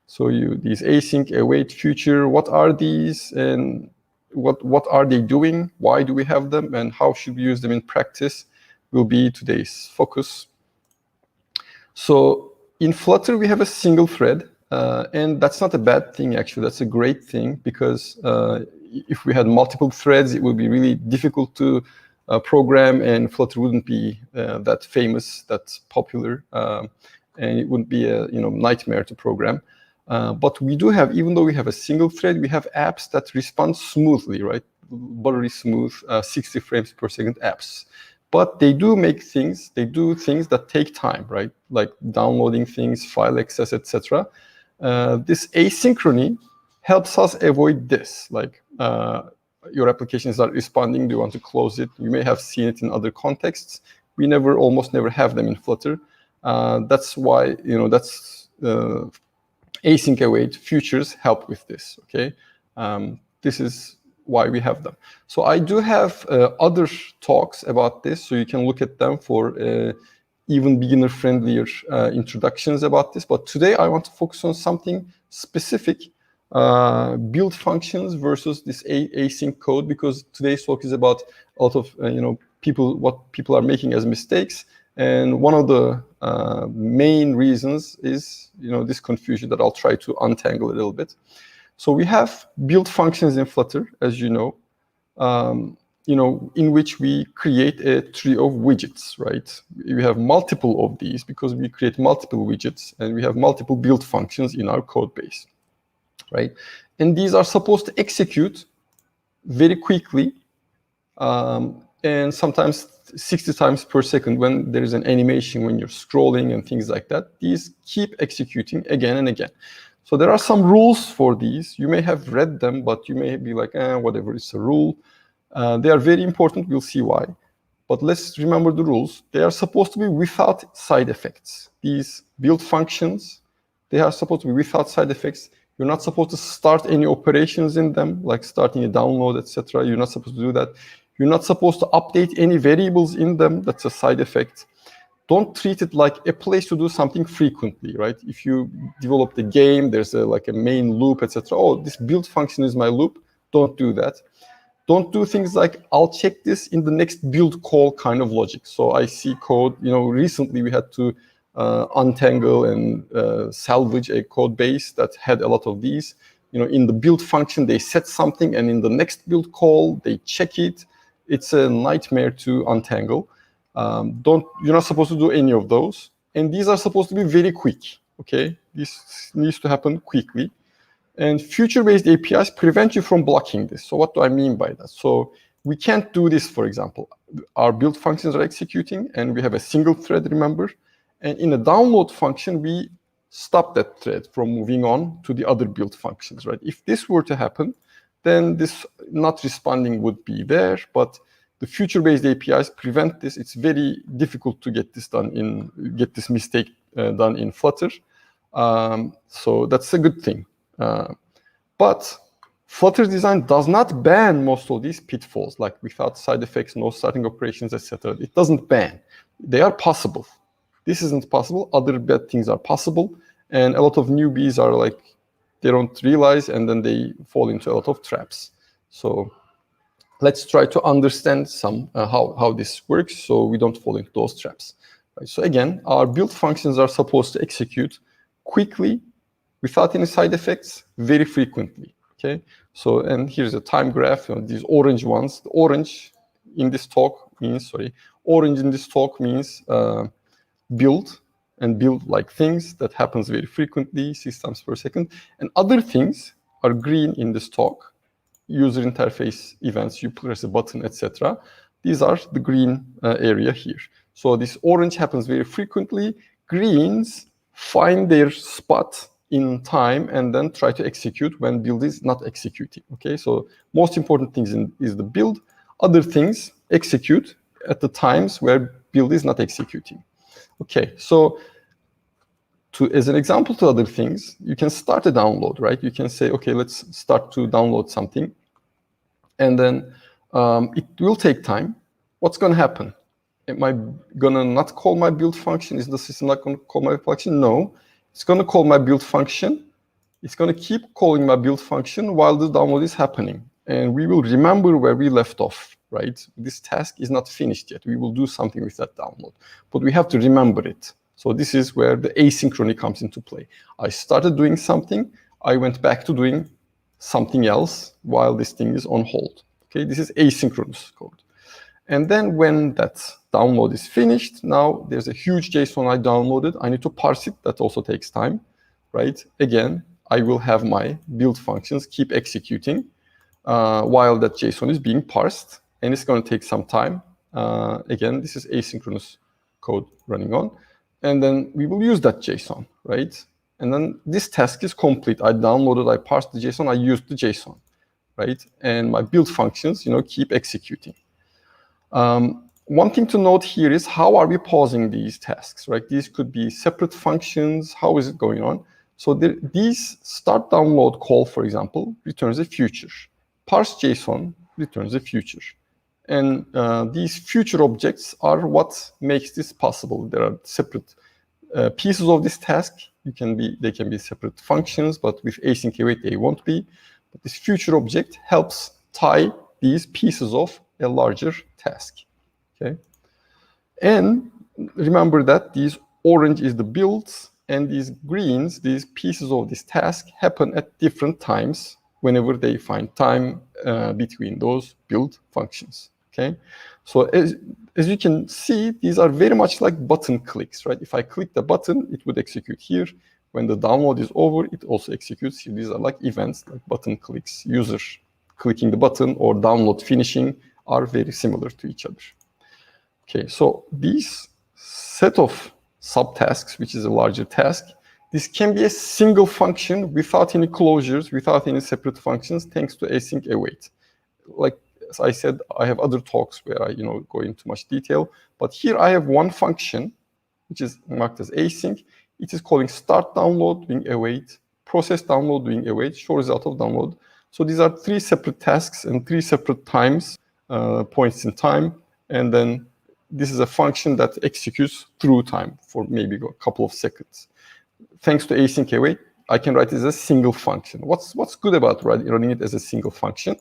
[SPEAKER 15] So these async, await, future, what are these? And what are they doing? Why do we have them? And how should we use them in practice will be today's focus. So in Flutter, we have a single thread. And that's not a bad thing, actually. That's a great thing, because if we had multiple threads, it would be really difficult to program, and Flutter wouldn't be that famous, that popular, and it wouldn't be a nightmare to program. But we do have, even though we have a single thread, we have apps that respond smoothly, right? Buttery smooth, 60 frames per second apps. But they do things that take time, right? Like downloading things, file access, etc. This asynchrony helps us avoid this. Like your applications are responding, do you want to close it? You may have seen it in other contexts. We almost never have them in Flutter. That's why, async await futures help with this, okay? This is why we have them. So I do have other talks about this, so you can look at them for even beginner-friendlier introductions about this. But today I want to focus on something specific, build functions versus this async code, because today's talk is about a lot of what people are making as mistakes. And one of the main reasons is this confusion that I'll try to untangle a little bit. So we have build functions in Flutter, as you know, in which we create a tree of widgets, right? We have multiple of these because we create multiple widgets, and we have multiple build functions in our code base, right? And these are supposed to execute very quickly, and sometimes 60 times per second when there is an animation, when you're scrolling and things like that. These keep executing again and again. So there are some rules for these. You may have read them, but you may be like, whatever, it's a rule. They are very important. We'll see why. But let's remember the rules. They are supposed to be without side effects. These build functions, they are supposed to be without side effects. You're not supposed to start any operations in them, like starting a download, etc. You're not supposed to do that. You're not supposed to update any variables in them. That's a side effect. Don't treat it like a place to do something frequently, right? If you develop the game, there's like a main loop, etc. Oh, this build function is my loop. Don't do that. Don't do things like, I'll check this in the next build call kind of logic. So I see code, recently we had to untangle and salvage a code base that had a lot of these. In the build function, they set something, and in the next build call, they check it. It's a nightmare to untangle. You're not supposed to do any of those. And these are supposed to be very quick, okay? This needs to happen quickly. And future-based APIs prevent you from blocking this. So what do I mean by that? So we can't do this, for example. Our build functions are executing, and we have a single thread, remember? And in a download function, we stop that thread from moving on to the other build functions, right? If this were to happen, then this not responding would be there, but the future-based APIs prevent this. It's very difficult to get this done get this mistake done in Flutter. So that's a good thing. But Flutter design does not ban most of these pitfalls, like without side effects, no starting operations, etc. It doesn't ban. They are possible. This isn't possible. Other bad things are possible. And a lot of newbies are like, they don't realize, and then they fall into a lot of traps. So let's try to understand how this works so we don't fall into those traps. Right? So again, our build functions are supposed to execute quickly, without any side effects, very frequently. Okay. So, and here's a time graph. These orange ones. The orange in this talk means build, and build like things that happens very frequently, 6 times per second. And other things are green in this talk. User interface events, you press a button, etc. These are the green area here. So this orange happens very frequently. Greens find their spot in time and then try to execute when build is not executing. Okay, so most important things is the build. Other things execute at the times where build is not executing. Okay, so as an example to other things, you can start a download, right? You can say, okay, let's start to download something. And then it will take time. What's going to happen? Am I going to not call my build function? Is the system not going to call my function? No. It's going to call my build function. It's going to keep calling my build function while the download is happening. And we will remember where we left off, right? This task is not finished yet. We will do something with that download. But we have to remember it. So this is where the asynchrony comes into play. I started doing something. I went back to doing something else while this thing is on hold. Okay, this is asynchronous code. And then when that download is finished, now there's a huge JSON I downloaded. I need to parse it. That also takes time, right? Again, I will have my build functions keep executing while that JSON is being parsed, and it's going to take some time. Again, this is asynchronous code running on. And then we will use that JSON, right? And then this task is complete. I downloaded, I parsed the JSON, I used the JSON, right? And my build functions, keep executing. One thing to note here is how are we pausing these tasks, right? These could be separate functions. How is it going on? So these start download call, for example, returns a future. Parse JSON returns a future. And these future objects are what makes this possible. There are separate pieces of this task. They can be separate functions, but with async await they won't be. But this future object helps tie these pieces of a larger task. Okay. And remember that these orange is the builds, and these greens, these pieces of this task, happen at different times whenever they find time between those build functions. Okay, so as you can see, these are very much like button clicks, right? If I click the button, it would execute here. When the download is over, it also executes here. These are like events, like button clicks. User clicking the button or download finishing are very similar to each other. Okay, so these set of subtasks, which is a larger task, this can be a single function without any closures, without any separate functions, thanks to async await. Like as I said, I have other talks where I go into much detail, but here I have one function, which is marked as async. It is calling start download, doing await, process download, doing await, show result of download. So these are 3 separate tasks and 3 separate times, points in time, and then this is a function that executes through time for maybe a couple of seconds. Thanks to async await, I can write it as a single function. What's good about running it as a single function?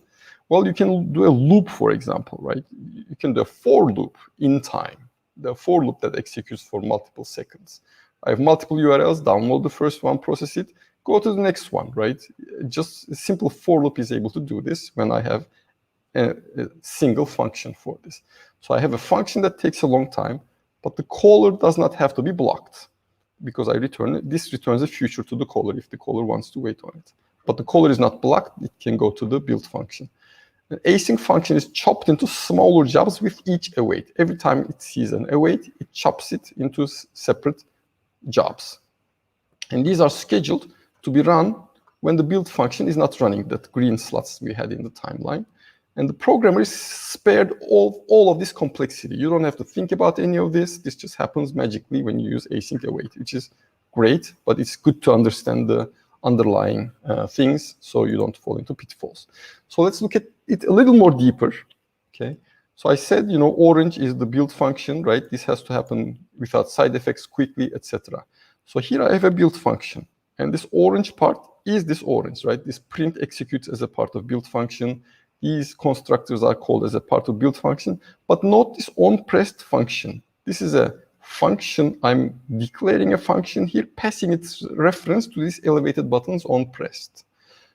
[SPEAKER 15] Well, you can do a loop, for example, right? You can do a for loop in time, the for loop that executes for multiple seconds. I have multiple URLs, download the first one, process it, go to the next one, right? Just a simple for loop is able to do this when I have a single function for this. So I have a function that takes a long time, but the caller does not have to be blocked because this returns a future to the caller if the caller wants to wait on it. But the caller is not blocked, it can go to the build function. An async function is chopped into smaller jobs with each await. Every time it sees an await, it chops it into separate jobs. And these are scheduled to be run when the build function is not running, that green slots we had in the timeline. And the programmer is spared all of this complexity. You don't have to think about any of this. This just happens magically when you use async await, which is great, but it's good to understand the underlying things so you don't fall into pitfalls. So let's look at it a little more deeper. Okay. So I said, orange is the build function, right? This has to happen without side effects quickly, etc. So here I have a build function, and this orange part is this orange, right? This print executes as a part of build function. These constructors are called as a part of build function, but not this onPressed function. This is a function. I'm declaring a function here, passing its reference to these elevated buttons onPressed.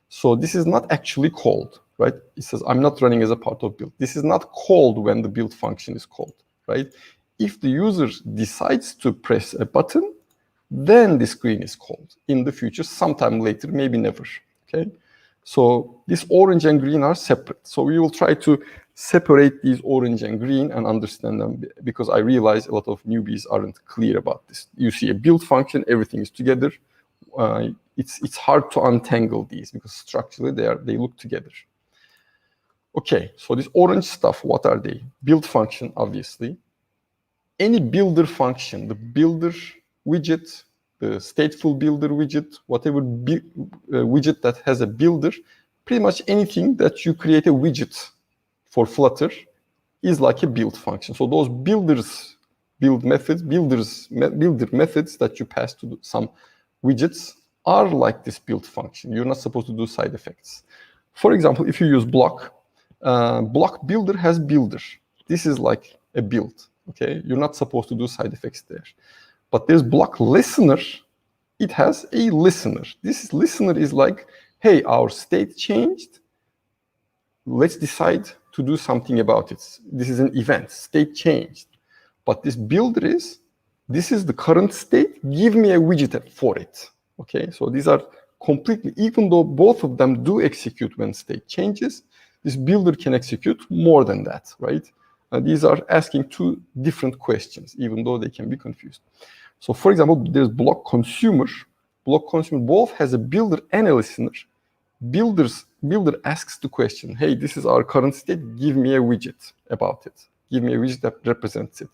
[SPEAKER 15] So this is not actually called, right? It says I'm not running as a part of build. This is not called when the build function is called, right? If the user decides to press a button, then the screen is called in the future, sometime later, maybe never, okay? So this orange and green are separate. So we will try to separate these orange and green and understand them, because I realize a lot of newbies aren't clear about this. You see a build function, everything is together. It's hard to untangle these because structurally they look together. Okay, so this orange stuff, what are they? Build function, obviously. Any builder function, the builder widget, the stateful builder widget, whatever widget that has a builder, pretty much anything that you create a widget for Flutter is like a build function. So those builder methods that you pass to some widgets are like this build function. You're not supposed to do side effects. For example, if you use block builder has builder. This is like a build, okay? You're not supposed to do side effects there. But there's block listener. It has a listener. This listener is like, hey, our state changed. Let's decide to do something about it. This is an event, state changed. But this builder this is the current state, give me a widget for it. Okay, so these are completely, even though both of them do execute when state changes, this builder can execute more than that, right? These are asking 2 different questions, even though they can be confused. So for example, there's block consumer. Block consumer both has a builder and a listener. Builder asks the question, hey, this is our current state, give me a widget about it. Give me a widget that represents it.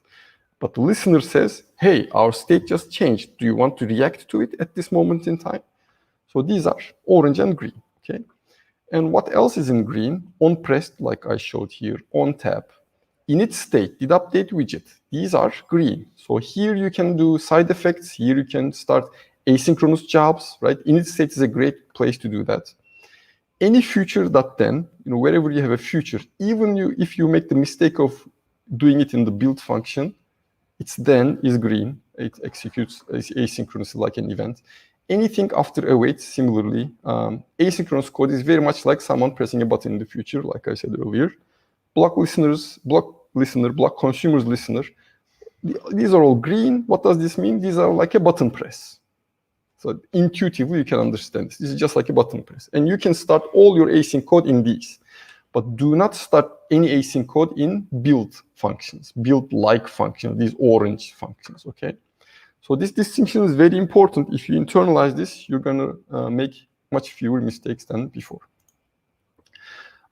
[SPEAKER 15] But the listener says, hey, our state just changed. Do you want to react to it at this moment in time? So these are orange and green, okay? And what else is in green? onPressed, like I showed here, onTap. init state, did update widget, these are green. So here you can do side effects, here you can start asynchronous jobs, right? Init state is a great place to do that. Any future.then, wherever you have a future, even if you make the mistake of doing it in the build function, its then is green. It executes asynchronously like an event. Anything after await, similarly, asynchronous code is very much like someone pressing a button in the future, like I said earlier. Block listeners, block listener, block consumers listener. These are all green. What does this mean? These are like a button press. So intuitively, you can understand this. This is just like a button press. And you can start all your async code in these. But do not start any async code in build functions, build-like functions, these orange functions, okay? So this distinction is very important. If you internalize this, you're going to make much fewer mistakes than before.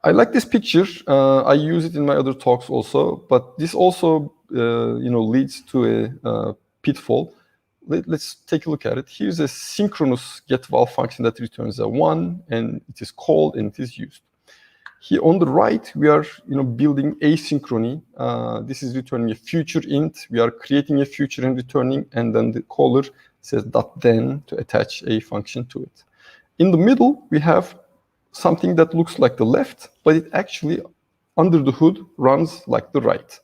[SPEAKER 15] I like this picture. I use it in my other talks also, but this also leads to a pitfall. Let's take a look at it. Here's a synchronous getVal function that returns a 1, and it is called and it is used. Here on the right, we are building asynchrony. This is returning a future int. We are creating a future and returning, and then the caller says .then to attach a function to it. In the middle, we have something that looks like the left, but it actually, under the hood, runs like the right.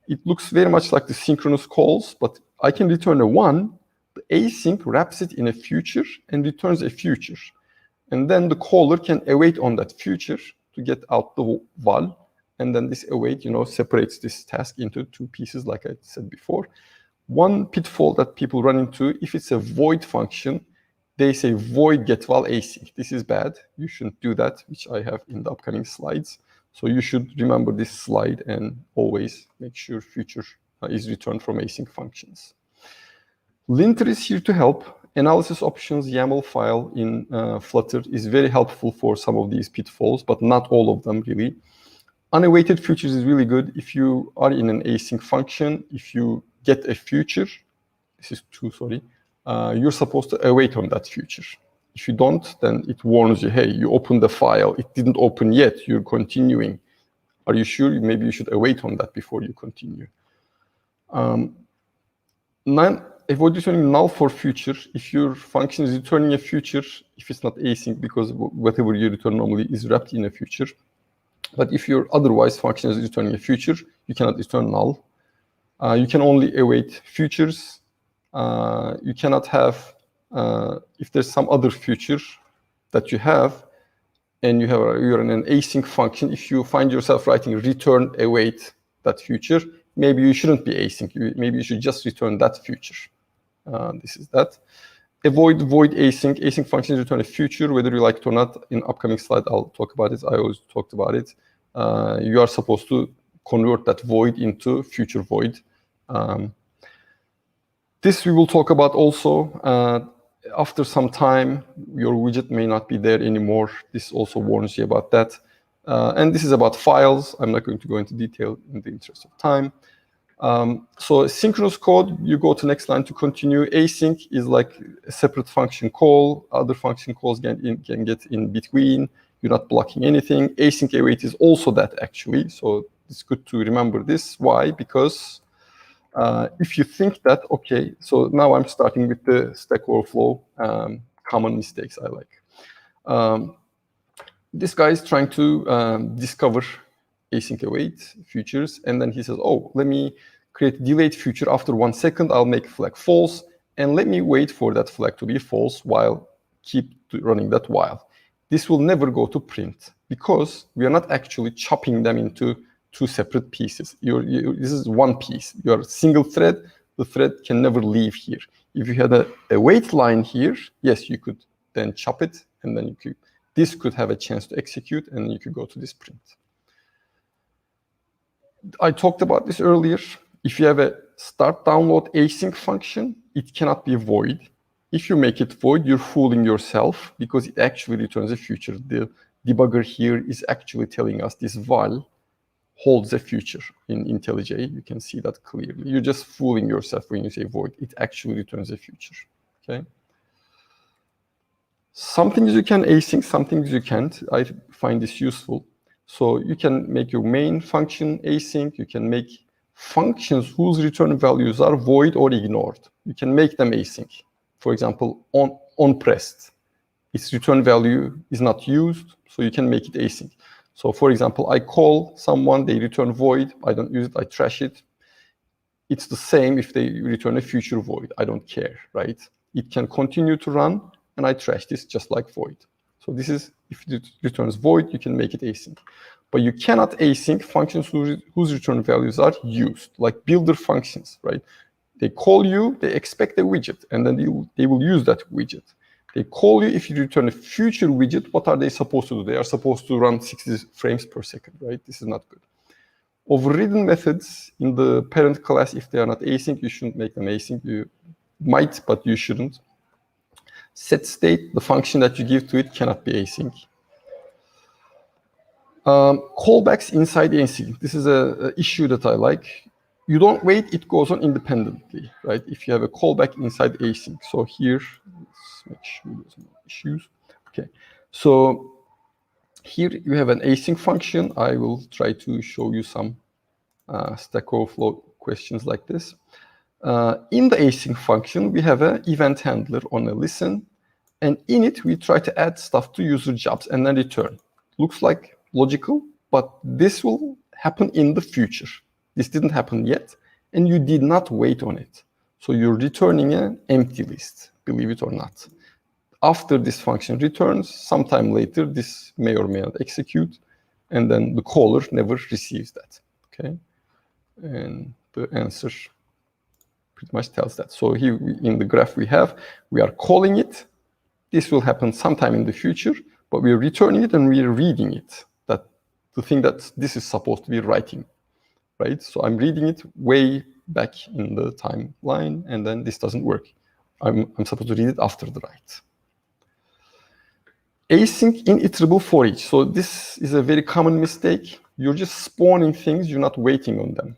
[SPEAKER 15] It looks very much like the synchronous calls, but I can return a 1. The async wraps it in a future and returns a future. And then the caller can await on that future to get out the val. And then this await, separates this task into two pieces, like I said before. One pitfall that people run into, if it's a void function, they say void getVal async. This is bad. You shouldn't do that, which I have in the upcoming slides. So you should remember this slide and always make sure future is returned from async functions. Linter is here to help. Analysis options YAML file in Flutter is very helpful for some of these pitfalls, but not all of them really. Unawaited futures is really good. If you are in an async function, if you get a future, this is 2, sorry, you're supposed to await on that future. If you don't, then it warns you, hey, you opened the file, it didn't open yet, you're continuing. Are you sure? Maybe you should await on that before you continue. Avoid returning null for future. If your function is returning a future, if it's not async, because whatever you return normally is wrapped in a future. But if your otherwise function is returning a future, you cannot return null. You can only await futures. You cannot have, if there's some other future that you have, and you're in an async function, if you find yourself writing return await that future, maybe you shouldn't be async. Maybe you should just return that future. This is that. Avoid void async. Async functions return a future, whether you like it or not. In upcoming slide, I'll talk about it. I always talked about it. You are supposed to convert that void into future void. This we will talk about also. After some time, your widget may not be there anymore. This also warns you about that. And this is about files. I'm not going to go into detail in the interest of time. So synchronous code, you go to next line to continue. Async is like a separate function call. Other function calls can get in between. You're not blocking anything. Async await is also that, actually. So it's good to remember this. Why? Because if you think that, okay, so now I'm starting with the Stack Overflow common mistakes I like. This guy is trying to discover async await futures, and then he says, oh, let me create delayed future after 1 second. I'll make flag false, and let me wait for that flag to be false while keep running that while. This will never go to print because we are not actually chopping them into 2 separate pieces. This is one piece. You're a single thread. The thread can never leave here. If you had a wait line here, yes, you could then chop it, and then this could have a chance to execute, and you could go to this print. I talked about this earlier. If you have a start download async function, it cannot be void. If you make it void, you're fooling yourself because it actually returns a future. The debugger here is actually telling us this val holds a future in IntelliJ. You can see that clearly. You're just fooling yourself when you say void. It actually returns a future, okay? Some things you can async, some things you can't. I find this useful. So you can make your main function async. You can make functions whose return values are void or ignored. You can make them async. For example, on pressed, its return value is not used, so you can make it async. So for example, I call someone, they return void. I don't use it, I trash it. It's the same if they return a future void. I don't care, right? It can continue to run, and I trash this just like void. So this is, if it returns void, you can make it async. But you cannot async functions whose return values are used, like builder functions, right? They call you, they expect a widget, and then they will use that widget. They call you if you return a future widget. What are they supposed to do? They are supposed to run 60 frames per second, right? This is not good. Overridden methods in the parent class, if they are not async, you shouldn't make them async. You might, but you shouldn't. Set state, the function that you give to it, cannot be async. Callbacks inside async. This is an issue that I like. You don't wait, it goes on independently, right? If you have a callback inside async. So here, let's make sure there's no issues. Okay, so here you have an async function. I will try to show you some Stack Overflow questions like this. In the async function, we have an event handler on a listen, and in it, we try to add stuff to user jobs and then return. Looks like logical, but this will happen in the future. This didn't happen yet, and you did not wait on it. So you're returning an empty list, believe it or not. After this function returns, sometime later, this may or may not execute, and then the caller never receives that, okay? And the answer pretty much tells that. So here in the graph we are calling it. This will happen sometime in the future, but we're returning it and we're reading it. That the thing that this is supposed to be writing, right? So I'm reading it way back in the timeline, and then this doesn't work. I'm supposed to read it after the write. Async initerable for each. So this is a very common mistake. You're just spawning things, you're not waiting on them.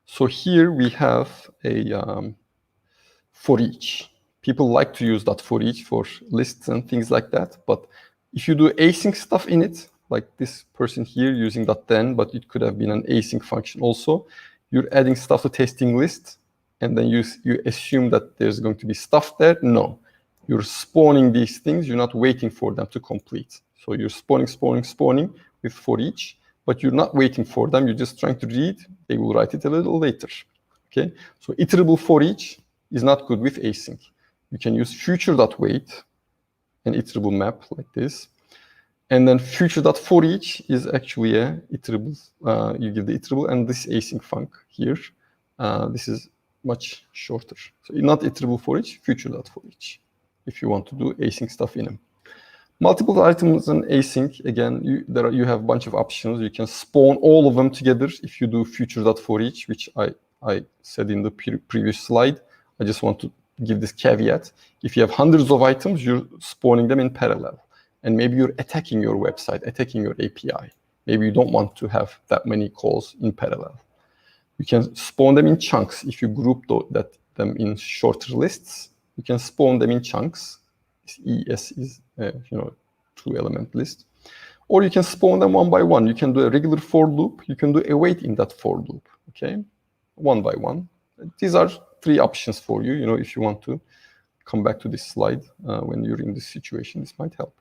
[SPEAKER 15] So here we have a for each. People like to use that for each for lists and things like that. But if you do async stuff in it, like this person here using .then, but it could have been an async function also, you're adding stuff to testing list, and then you assume that there's going to be stuff there. No, you're spawning these things. You're not waiting for them to complete. So you're spawning with for each, but you're not waiting for them. You're just trying to read. They will write it a little later. Okay. So iterable for each is not good with async. You can use future.wait, an iterable map like this. And then future.for each is actually a iterable. You give the iterable and this async func here. This is much shorter. So not iterable for each, future.for each, if you want to do async stuff in them. Multiple items and async, again, you have a bunch of options. You can spawn all of them together if you do future.for each, which I said in the previous slide. I just want to give this caveat. If you have hundreds of items, you're spawning them in parallel. And maybe you're attacking your website, attacking your API. Maybe you don't want to have that many calls in parallel. You can spawn them in chunks. If you group them in shorter lists, you can spawn them in chunks. ES is two-element list. Or you can spawn them one by one. You can do a regular for loop. You can do await in that for loop, okay? One by one. These are three options for you, if you want to come back to this slide when you're in this situation. This might help.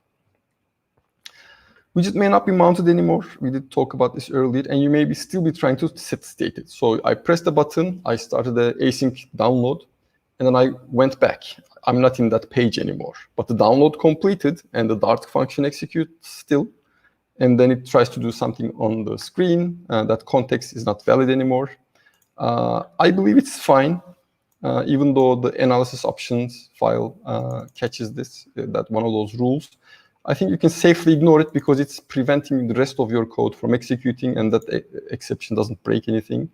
[SPEAKER 15] Widget may not be mounted anymore. We did talk about this earlier, and you may still be trying to set state it. So I pressed the button, I started the async download, and then I went back. I'm not in that page anymore, but the download completed and the Dart function executes still, and then it tries to do something on the screen. That context is not valid anymore. I believe it's fine, even though the analysis options file catches that one of those rules. I think you can safely ignore it because it's preventing the rest of your code from executing, and that exception doesn't break anything.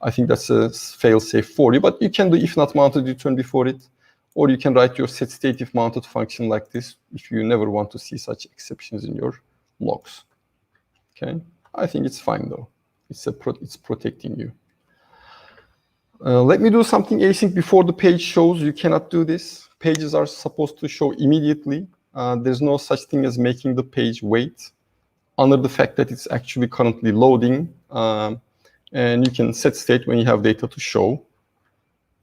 [SPEAKER 15] I think that's a fail-safe for you, but you can do if not mounted return before it, or you can write your set state if mounted function like this if you never want to see such exceptions in your logs. Okay, I think it's fine though. It's protecting you. Let me do something async before the page shows. You cannot do this. Pages are supposed to show immediately. There's no such thing as making the page wait. honor the fact that it's actually currently loading, and you can set state when you have data to show,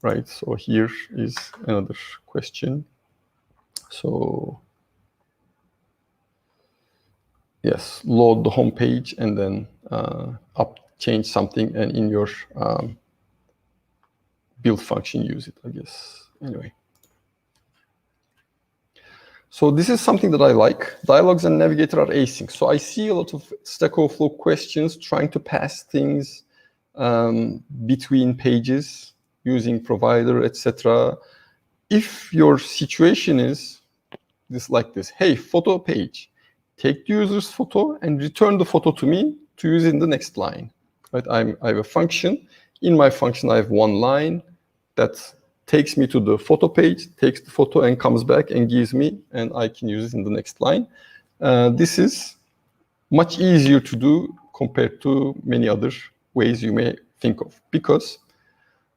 [SPEAKER 15] right? So here is another question. So yes, load the home page and then change something, and in your build function use it, I guess. Anyway. So this is something that I like. Dialogues and Navigator are async. So I see a lot of Stack Overflow questions trying to pass things between pages using provider, etc. If your situation is like this, hey, photo page, take the user's photo and return the photo to me to use in the next line. Right? I have a function. In my function, I have one line that takes me to the photo page, takes the photo and comes back and gives me, and I can use it in the next line. This is much easier to do compared to many other ways you may think of, because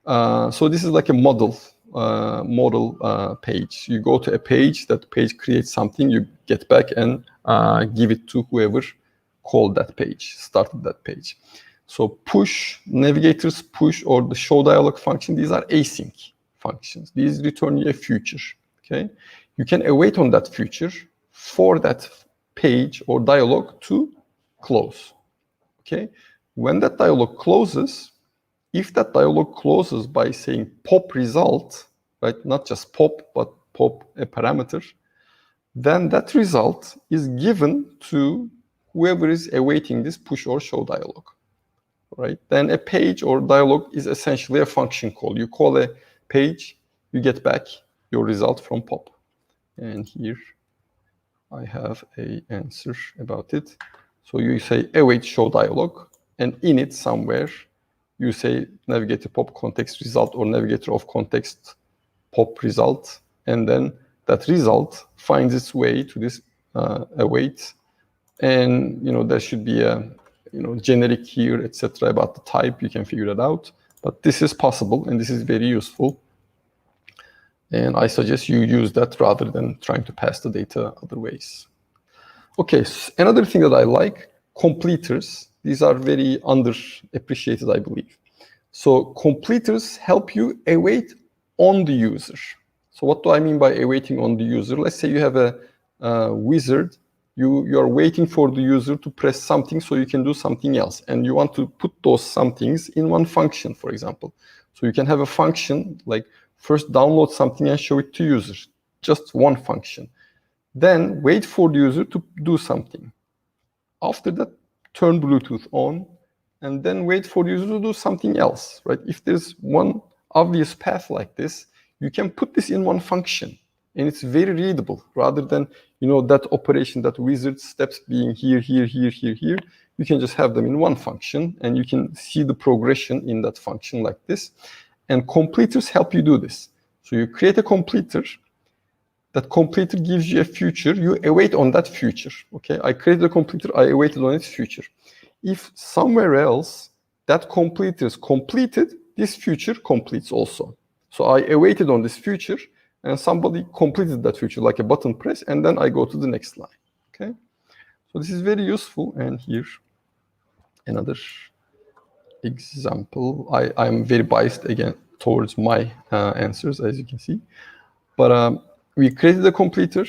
[SPEAKER 15] so this is like a model page. You go to a page, that page creates something, you get back and give it to whoever called that page, started that page. So push, navigators push, or the show dialog function, these are async functions. These return you a future, okay? You can await on that future for that page or dialog to close, okay? When that dialog closes, if that dialog closes by saying pop result, right, not just pop, but pop a parameter, then that result is given to whoever is awaiting this push or show dialog, right? Then a page or dialog is essentially a function call. You call a page, you get back your result from pop. And here I have an answer about it. So you say await show dialog, and in it somewhere you say navigator pop context result or navigator of context pop result, and then that result finds its way to this await, and there should be a generic here, etc. about the type. You can figure that out, but this is possible and this is very useful. And I suggest you use that rather than trying to pass the data other ways. Okay, so another thing that I like, completers. These are very underappreciated, I believe. So completers help you await on the user. So what do I mean by awaiting on the user? Let's say you have a wizard. You're waiting for the user to press something so you can do something else. And you want to put those somethings in one function, for example. So you can have a function like first download something and show it to users. Just one function. Then wait for the user to do something. After that, turn Bluetooth on, and then wait for the user to do something else, right? If there's one obvious path like this, you can put this in one function, and it's very readable, rather than, that operation, that wizard steps being here, here, here, here, here. You can just have them in one function, and you can see the progression in that function like this. And completers help you do this. So you create a completer. That completer gives you a future. You await on that future. Okay, I created a completer. I awaited on its future. If somewhere else that completer is completed, this future completes also. So I awaited on this future, and somebody completed that future, like a button press, and then I go to the next line. Okay, so this is very useful. And here, another example. I'm very biased again towards my answers, as you can see, but we created a completer,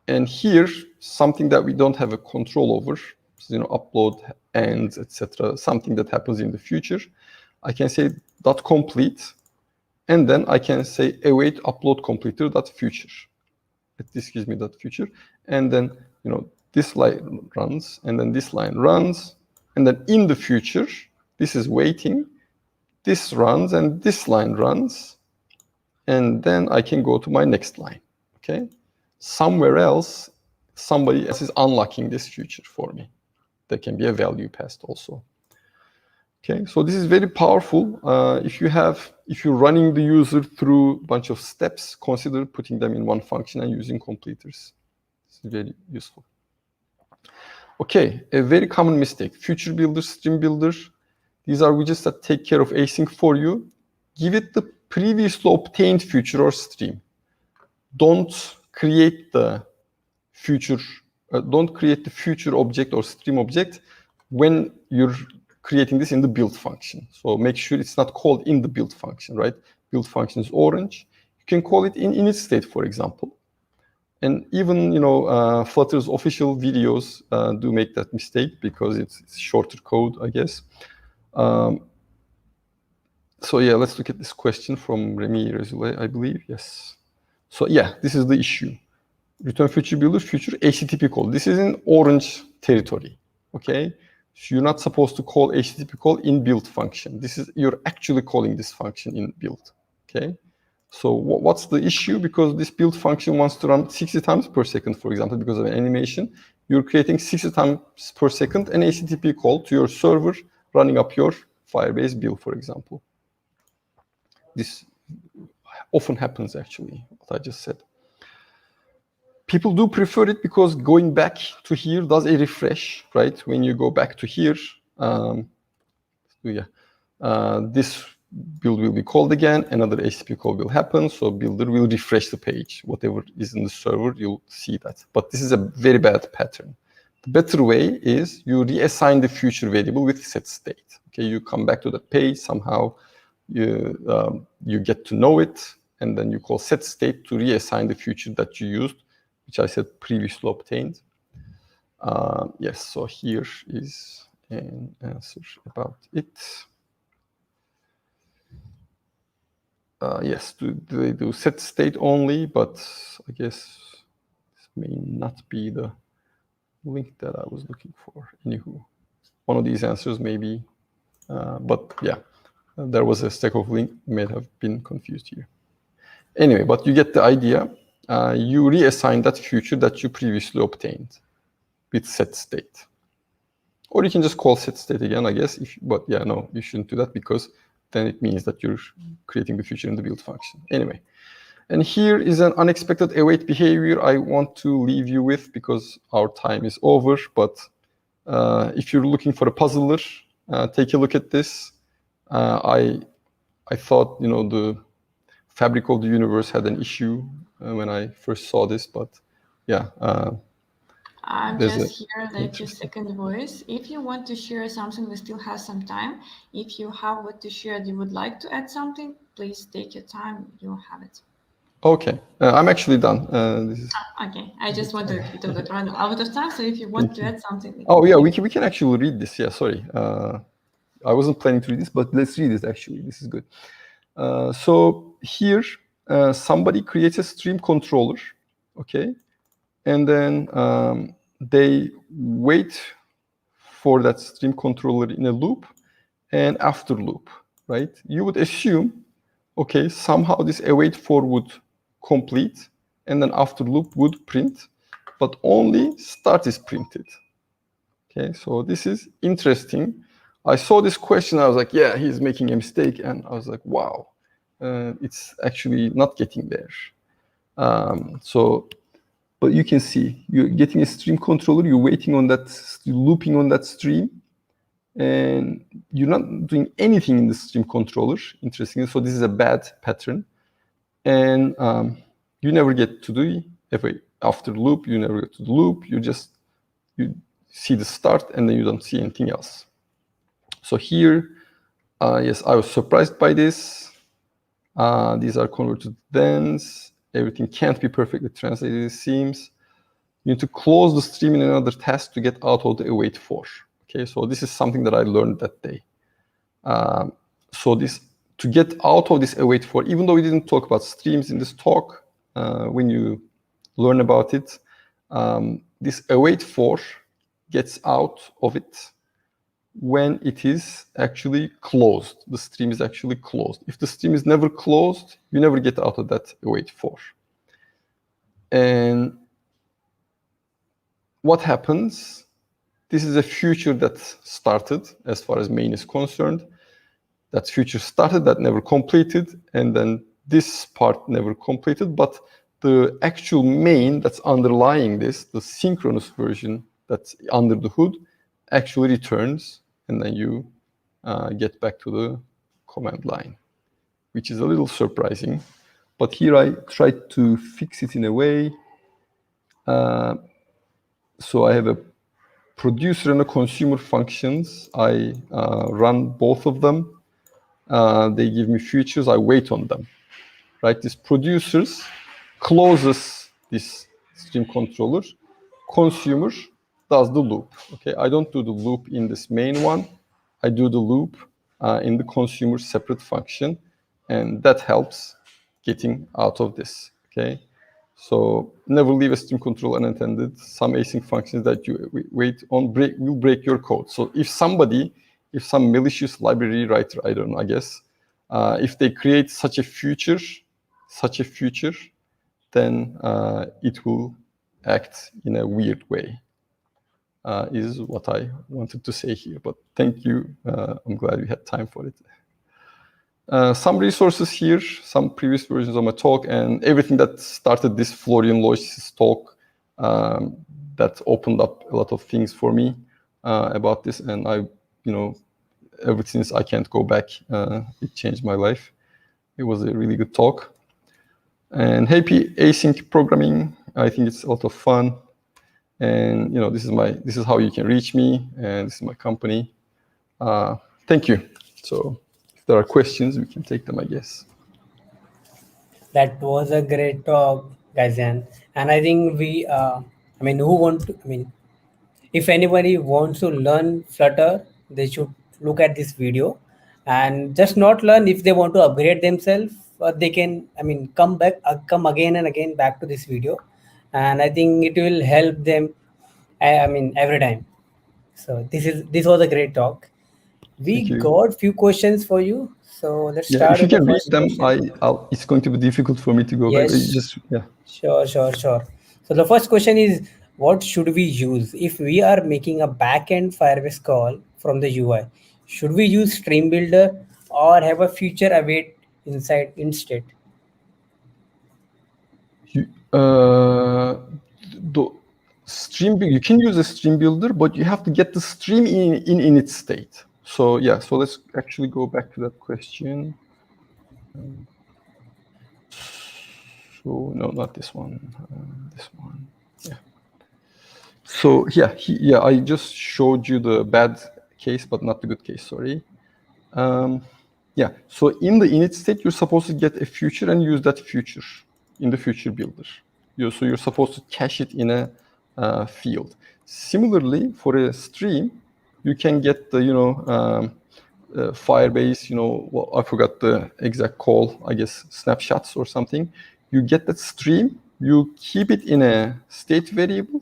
[SPEAKER 15] and here something that we don't have a control over, upload ends, etc. Something that happens in the future. I can say .complete, and then I can say await upload completer .future. This gives me that future, and then this line runs, and then this line runs, and then in the future this is waiting. This runs, and this line runs. And then I can go to my next line, okay? Somewhere else, somebody else is unlocking this future for me. There can be a value passed also. Okay, so this is very powerful. If you're running the user through a bunch of steps, consider putting them in one function and using completers. This is very useful. Okay, a very common mistake, future builder, stream builder. These are widgets that take care of async for you. Give it the previously obtained future or stream. Don't create the future don't create the future object or stream object when you're creating this in the build function. So make sure it's not called in the build function, right? Build function is orange. You can call it in init state, for example. And even, Flutter's official videos do make that mistake because it's shorter code, I guess. So yeah, let's look at this question from Remy Rezule, I believe. Yes. So yeah, this is the issue. Return future builder, future HTTP call. This is in orange territory, okay? So you're not supposed to call HTTP call in build function. You're actually calling this function in build, okay? So what's the issue? Because this build function wants to run 60 times per second, for example, because of an animation. You're creating 60 times per second an HTTP call to your server running up your Firebase build, for example. This often happens, actually, what I just said. People do prefer it because going back to here does a refresh, right? When you go back to here, this build will be called again, another HTTP call will happen, so builder will refresh the page. Whatever is in the server, you'll see that. But this is a very bad pattern. The better way is you reassign the future variable with set state. Okay, you come back to the page, somehow you get to know it, and then you call set state to reassign the future that you used, which I said previously obtained. Yes, so here is an answer about it. Yes, they do set state only, but I guess this may not be the link that I was looking for. Anywho, one of these answers may be, but yeah, there was a stack of link, may have been confused here. Anyway, but you get the idea. You reassign that future that you previously obtained with set state. Or you can just call set state again, I guess. But yeah, no, you shouldn't do that because then it means that you're creating the future in the build function. Anyway, and here is an unexpected await behavior I want to leave you with because our time is over. But if you're looking for a puzzler, take a look at this. I thought, the fabric of the universe had an issue when I first saw this, but yeah.
[SPEAKER 3] I'm just here like a second voice. If you want to share something, we still have some time. If you have what to share, you would like to add something, please take your time. You have it.
[SPEAKER 15] Okay, I'm actually done.
[SPEAKER 3] Okay, I just wanted a bit of the run out of time. So if you want to add something.
[SPEAKER 15] Oh yeah, we can actually read this. Yeah, sorry. I wasn't planning to read this, but let's read it actually. This is good. So here, somebody creates a stream controller, okay? And then they wait for that stream controller in a loop and after loop, right? You would assume, okay, somehow this await for would complete and then after loop would print, but only start is printed. Okay, so this is interesting. I saw this question, I was like, yeah, he's making a mistake. And I was like, wow, it's actually not getting there. But you can see, you're getting a stream controller, you're waiting on that, looping on that stream, and you're not doing anything in the stream controller, interestingly. So this is a bad pattern. And you never get to the, after loop, you never get to the loop, you see the start and then you don't see anything else. So here, yes, I was surprised by this. These are converted thens. Everything can't be perfectly translated, it seems. You need to close the stream in another task to get out of the await for. Okay, so this is something that I learned that day. So to get out of this await for, even though we didn't talk about streams in this talk, when you learn about it, this await for gets out of it when it is actually closed. The stream is actually closed. If the stream is never closed, you never get out of that await for. And what happens? This is a future that started as far as main is concerned. That future started, that never completed, and then this part never completed, but the actual main that's underlying this, the synchronous version that's under the hood, actually returns, and then you get back to the command line, which is a little surprising. But here I tried to fix it in a way. So I have a producer and a consumer functions. I run both of them. They give me features. I wait on them. Right? This producers closes this stream controller. Consumer does the loop. Okay, I don't do the loop in this main one. I do the loop in the consumer separate function, and that helps getting out of this. Okay, so never leave a stream control unattended. Some async functions that you wait on will break your code. So if some malicious library writer, I don't know, I guess, if they create such a feature, then it will act in a weird way. Is what I wanted to say here. But thank you. I'm glad we had time for it. Some resources here, some previous versions of my talk, and everything that started this Florian Lois's talk that opened up a lot of things for me about this. And I, ever since I can't go back, it changed my life. It was a really good talk. And happy async programming. I think it's a lot of fun. And this is how you can reach me, and this is my company. Thank you. So if there are questions, we can take them, I guess.
[SPEAKER 12] That was a great talk, Gajan. And I think if anybody wants to learn Flutter, they should look at this video, and just not learn. If they want to upgrade themselves, they can, come again and again back to this video. And I think it will help them, every time. So this was a great talk. We got few questions for you. So let's start.
[SPEAKER 15] If you can read
[SPEAKER 12] first
[SPEAKER 15] them,
[SPEAKER 12] question.
[SPEAKER 15] it's going to be difficult for me to go back.
[SPEAKER 12] Sure. So the first question is, what should we use if we are making a backend Firebase call from the UI? Should we use Stream Builder or have a feature await inside instead?
[SPEAKER 15] You can use a Stream Builder, but you have to get the stream in its state. So so let's actually go back to that question. So no, not this one. This one. Yeah. So I just showed you the bad case, but not the good case. Sorry. So in the init state, you're supposed to get a feature and use that feature in the feature builder. So you're supposed to cache it in a field. Similarly, for a stream, you can get the Firebase. I forgot the exact call. I guess snapshots or something. You get that stream. You keep it in a state variable,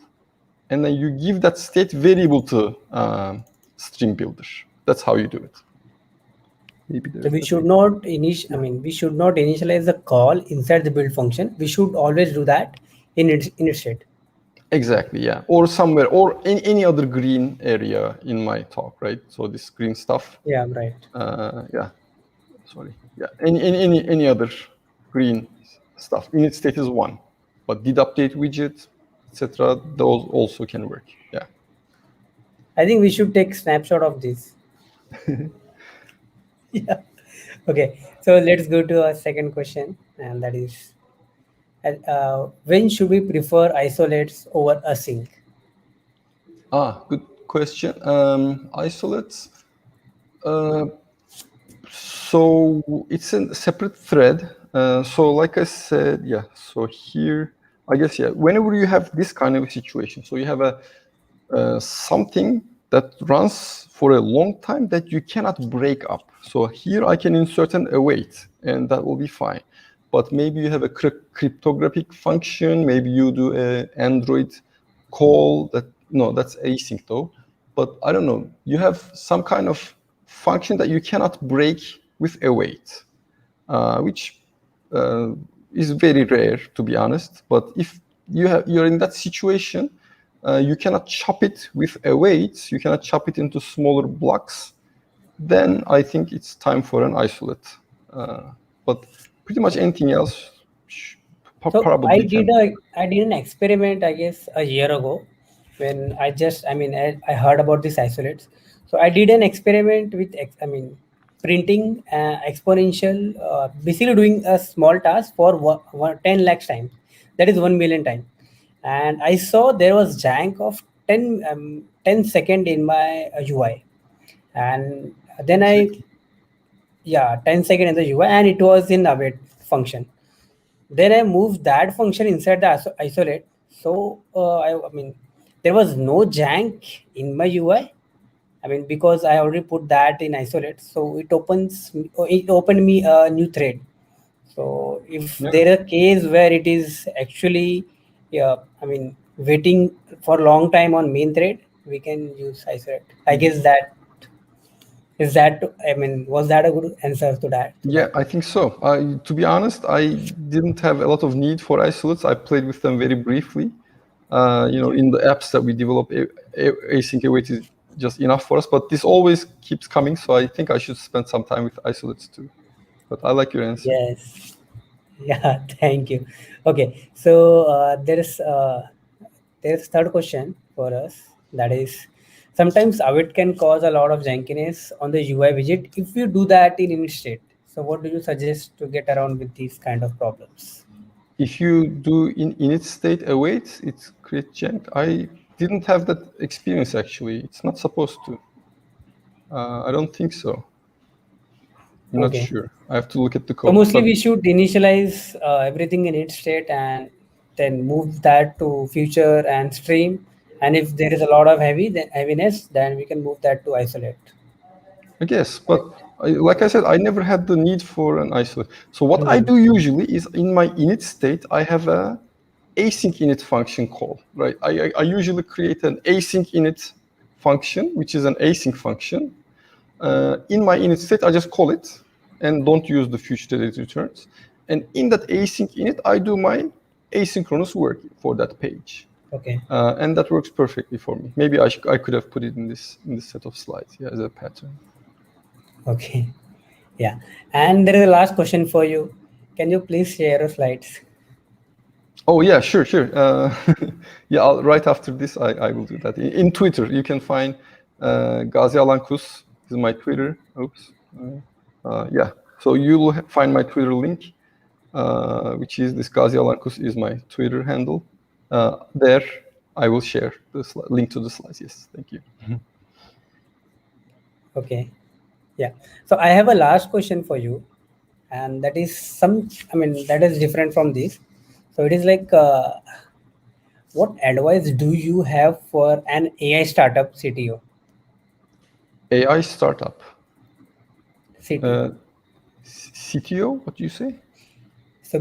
[SPEAKER 15] and then you give that state variable to Stream Builder. That's how you do it.
[SPEAKER 12] So we should not initialize the call inside the build function. We should always do that in its state.
[SPEAKER 15] Exactly, yeah. Or somewhere, or in any other green area in my talk, right? So this green stuff.
[SPEAKER 12] Yeah, right.
[SPEAKER 15] Sorry. Yeah, any other green stuff. Init state is one, but did update widget, etc. Those also can work. Yeah.
[SPEAKER 12] I think we should take snapshot of this. Yeah. Okay. So let's go to our second question, and that is, when should we prefer isolates over async?
[SPEAKER 15] Good question. Isolates. So it's a separate thread. So like I said, so here, I guess, whenever you have this kind of a situation, so you have a something that runs for a long time that you cannot break up. So here I can insert an await, and that will be fine. But maybe you have a cryptographic function, maybe you do an Android call, that's async though. But I don't know, you have some kind of function that you cannot break with await, which is very rare, to be honest. But if you're in that situation, you cannot chop it with await, you cannot chop it into smaller blocks, then I think it's time for an isolate. But pretty much anything else, probably.
[SPEAKER 12] I did an experiment, I guess, a year ago, when I heard about these isolates. So I did an experiment with, printing exponential, basically doing a small task for 10 lakhs times. That is 1 million times. And I saw there was jank of 10 second in my UI, and then I 10 second in the UI, and it was in await function. Then I moved that function inside the isolate. So I mean, there was no jank in my UI. I mean, because I already put that in isolate, so it opened me a new thread. So if there is a case where it is actually, I mean, waiting for a long time on main thread, we can use isolate. I guess that is that. I mean, was that a good answer to that?
[SPEAKER 15] Yeah, I think so. To be honest, I didn't have a lot of need for isolates. I played with them very briefly. In the apps that we develop, async await is just enough for us. But this always keeps coming, so I think I should spend some time with isolates too. But I like your answer.
[SPEAKER 12] Yes. Yeah. Thank you. Okay. So there's third question for us. That is, sometimes await can cause a lot of jankiness on the UI widget if you do that in init state. So what do you suggest to get around with these kind of problems?
[SPEAKER 15] If you do in init state await, it creates jank. I didn't have that experience actually. It's not supposed to. I don't think so. I'm not sure. I have to look at the code.
[SPEAKER 12] So mostly we should initialize everything in init state and then move that to future and stream. And if there is a lot of heaviness, then we can move that to isolate.
[SPEAKER 15] I guess, but like I said, I never had the need for an isolate. So what I do usually is in my init state, I have a async init function call, right? I usually create an async init function, which is an async function. In my init state, I just call it and don't use the future that it returns. And in that async init, I do my asynchronous work for that page.
[SPEAKER 12] Okay.
[SPEAKER 15] And that works perfectly for me. Maybe I could have put it in this set of slides, as a pattern.
[SPEAKER 12] Okay. Yeah. And there is a last question for you. Can you please share your slides?
[SPEAKER 15] Oh yeah, sure. Yeah, right after this, I will do that. In Twitter, you can find Gazi Alankus is my Twitter. Oops. Yeah. So you will find my Twitter link, which is this Gazi Alankus is my Twitter handle. There, I will share the link to the slides. Yes, thank you.
[SPEAKER 12] Okay. Yeah. So I have a last question for you, and that is that is different from this. So it is like, what advice do you have for an AI startup CTO?
[SPEAKER 15] AI startup.
[SPEAKER 12] CTO.
[SPEAKER 15] CTO? What do you say?
[SPEAKER 12] So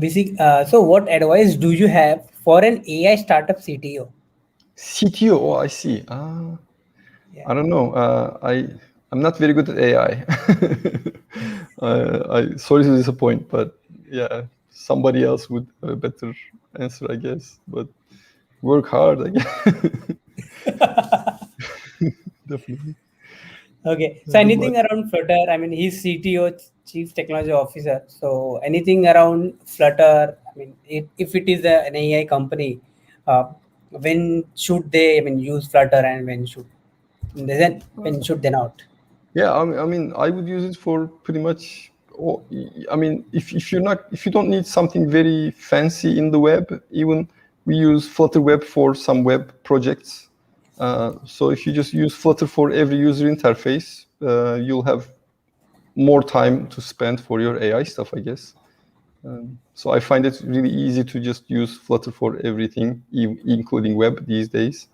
[SPEAKER 12] so what advice do you have for an AI startup CTO?
[SPEAKER 15] CTO. Oh, I see. I don't know. I'm not very good at AI. Sorry to disappoint, but yeah, somebody else would have a better answer, I guess. But work hard, I guess. Definitely.
[SPEAKER 12] Okay. So anything around Flutter? I mean, he's CTO, Chief Technology Officer. So anything around Flutter? I mean, if it is an AI company, when should they use Flutter, and when should they not?
[SPEAKER 15] Yeah, I mean, I would use it for pretty much. I mean, if you don't need something very fancy in the web, even we use Flutter Web for some web projects. So if you just use Flutter for every user interface, you'll have more time to spend for your AI stuff, I guess. So I find it really easy to just use Flutter for everything, including web these days.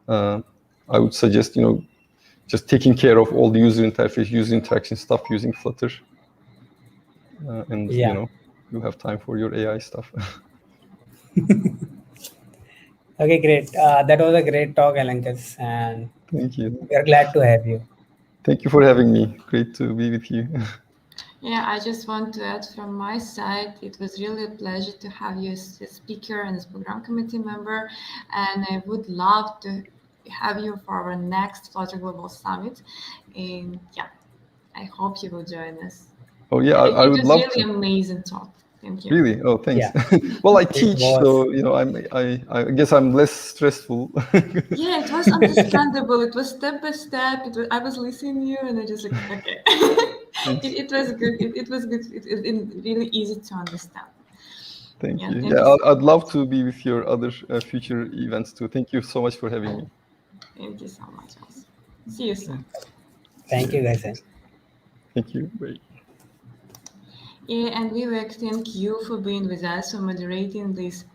[SPEAKER 15] I would suggest, just taking care of all the user interface, user interaction stuff using Flutter. And, you'll have time for your AI stuff.
[SPEAKER 12] Okay, great. That was a great talk, Alankas, and
[SPEAKER 15] thank you.
[SPEAKER 12] We are glad to have you.
[SPEAKER 15] Thank you for having me. Great to be with you.
[SPEAKER 3] Yeah, I just want to add from my side, it was really a pleasure to have you as a speaker and as program committee member, and I would love to have you for our next Flutter Global Summit. And yeah, I hope you will join us.
[SPEAKER 15] Oh yeah, I would love to.
[SPEAKER 3] It was really amazing talk. Thank you.
[SPEAKER 15] Really? Oh, thanks. Yeah. Well, I teach, so I guess I'm less stressful.
[SPEAKER 3] Yeah, it was understandable. It was step by step. I was listening to you, and I just like, okay. It was good. It was good. It really easy to understand.
[SPEAKER 15] Thank you. Yeah, I'd love to be with your other future events too. Thank you so much for having me.
[SPEAKER 3] Thank you so much. Also. See you soon.
[SPEAKER 12] Thank you, guys.
[SPEAKER 15] Thank you. Bye.
[SPEAKER 3] Yeah, and Vivek, thank you for being with us, for moderating these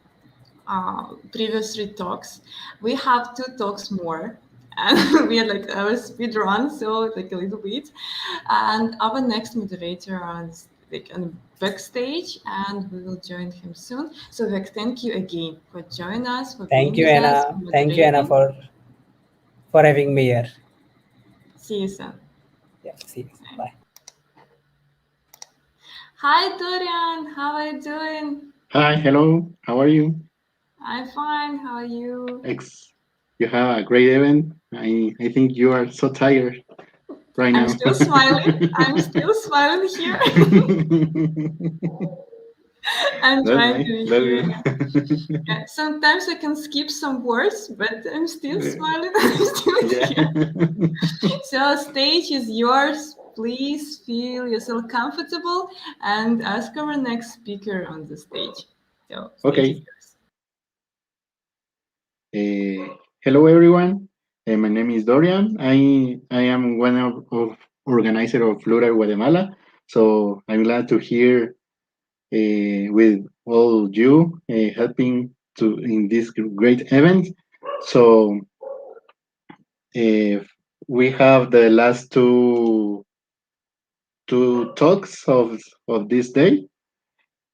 [SPEAKER 3] previous 3 talks. We have 2 talks more, and we are like our speed run, so like a little bit. And our next moderator is like on backstage, and we will join him soon. So Vivek, thank you again for joining us, for
[SPEAKER 12] Thank
[SPEAKER 3] being
[SPEAKER 12] you,
[SPEAKER 3] with us,
[SPEAKER 12] Anna.
[SPEAKER 3] for
[SPEAKER 12] Thank you, Anna,
[SPEAKER 3] moderating.
[SPEAKER 12] for having me here.
[SPEAKER 3] See you soon.
[SPEAKER 12] Yeah, see you. Bye.
[SPEAKER 3] Hi, Dorian. How are you doing?
[SPEAKER 16] Hi, hello. How are you?
[SPEAKER 3] I'm fine. How are you?
[SPEAKER 16] You have a great event. I think you are so tired right
[SPEAKER 3] I'm
[SPEAKER 16] now.
[SPEAKER 3] still smiling. I'm still smiling here. I'm
[SPEAKER 16] That's
[SPEAKER 3] trying
[SPEAKER 16] nice.
[SPEAKER 3] to be
[SPEAKER 16] That's
[SPEAKER 3] here.
[SPEAKER 16] good.
[SPEAKER 3] Yeah, sometimes I can skip some words, but I'm still smiling. I'm still here. So stage is yours. Please feel yourself comfortable and ask our next speaker on the stage. So stage is
[SPEAKER 16] Okay. Hello, everyone. My name is Dorian. I am one of organizer of Flutter Guatemala. So I'm glad to hear with all you helping to in this great event. So we have the last two talks of this day.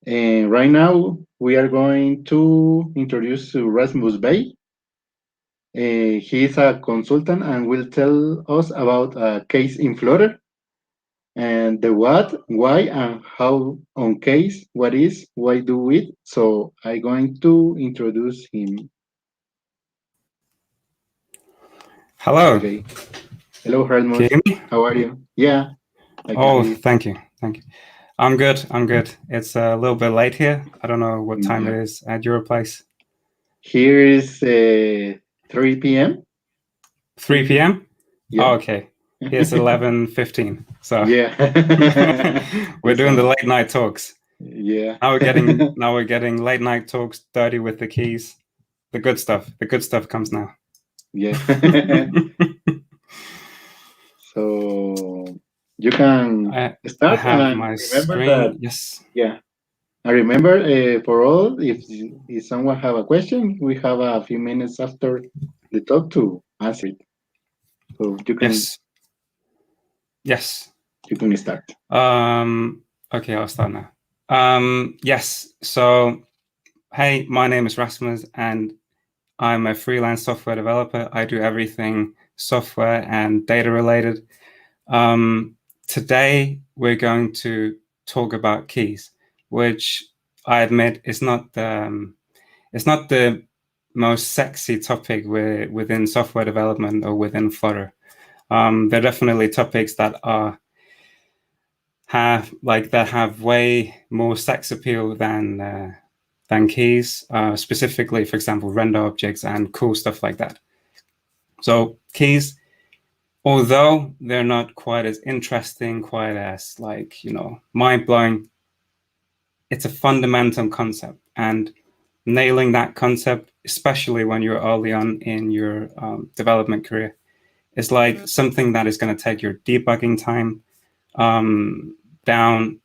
[SPEAKER 16] And right now we are going to introduce Rasmus Bay. He is a consultant and will tell us about a case in Flutter and the what, why, and how on case, what is, why do it. So I'm going to introduce him.
[SPEAKER 17] Hello.
[SPEAKER 16] Okay. Hello, Rasmus.
[SPEAKER 17] Can you hear me?
[SPEAKER 16] How are you? Yeah, I can
[SPEAKER 17] Oh,
[SPEAKER 16] hear you.
[SPEAKER 17] thank you. Thank you. I'm good. I'm good. It's a little bit late here. I don't know what time it is at your place.
[SPEAKER 16] Here is 3 p.m.
[SPEAKER 17] 3 p.m.?
[SPEAKER 16] Yeah.
[SPEAKER 17] Oh, okay. Here's 11:15. So
[SPEAKER 16] yeah.
[SPEAKER 17] we're doing the late night talks.
[SPEAKER 16] Yeah.
[SPEAKER 17] Now we're getting late night talks dirty with the keys. The good stuff. The good stuff comes now.
[SPEAKER 16] Yeah. So you can start.
[SPEAKER 17] I have
[SPEAKER 16] And
[SPEAKER 17] my
[SPEAKER 16] remember
[SPEAKER 17] screen.
[SPEAKER 16] that.
[SPEAKER 17] Yes.
[SPEAKER 16] Yeah. I remember for all, if someone have a question, we have a few minutes after the talk to answer it. So you can.
[SPEAKER 17] Yes.
[SPEAKER 16] You can start.
[SPEAKER 17] Okay, I'll start now. Yes. So, hey, my name is Rasmus, and I'm a freelance software developer. I do everything software and data related. Today, we're going to talk about keys, which I admit is not the most sexy topic within software development or within Flutter. They're definitely topics that have way more sex appeal than keys, specifically, for example, render objects and cool stuff like that. So keys, although they're not quite as interesting, quite as mind-blowing, it's a fundamental concept, and nailing that concept, especially when you're early on in your development career, is like something that is going to take your debugging time down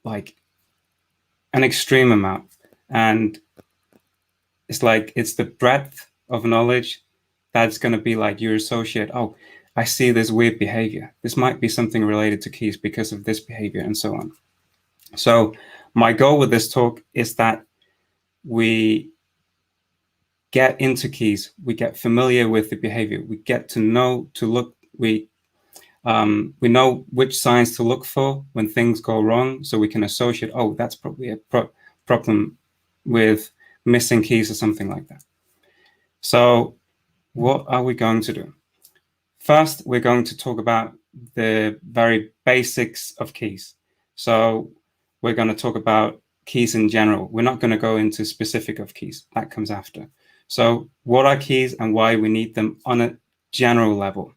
[SPEAKER 17] like an extreme amount. And it's the breadth of knowledge that's going to be like you associate, oh, I see this weird behavior. This might be something related to keys because of this behavior and so on. So my goal with this talk is that we get into keys, we get familiar with the behavior, we get to know to look, we know which signs to look for when things go wrong, so we can associate, oh, that's probably a problem with missing keys or something like that. So what are we going to do? First, we're going to talk about the very basics of keys. So we're going to talk about keys in general. We're not going to go into specific of keys. That comes after. So what are keys and why we need them on a general level?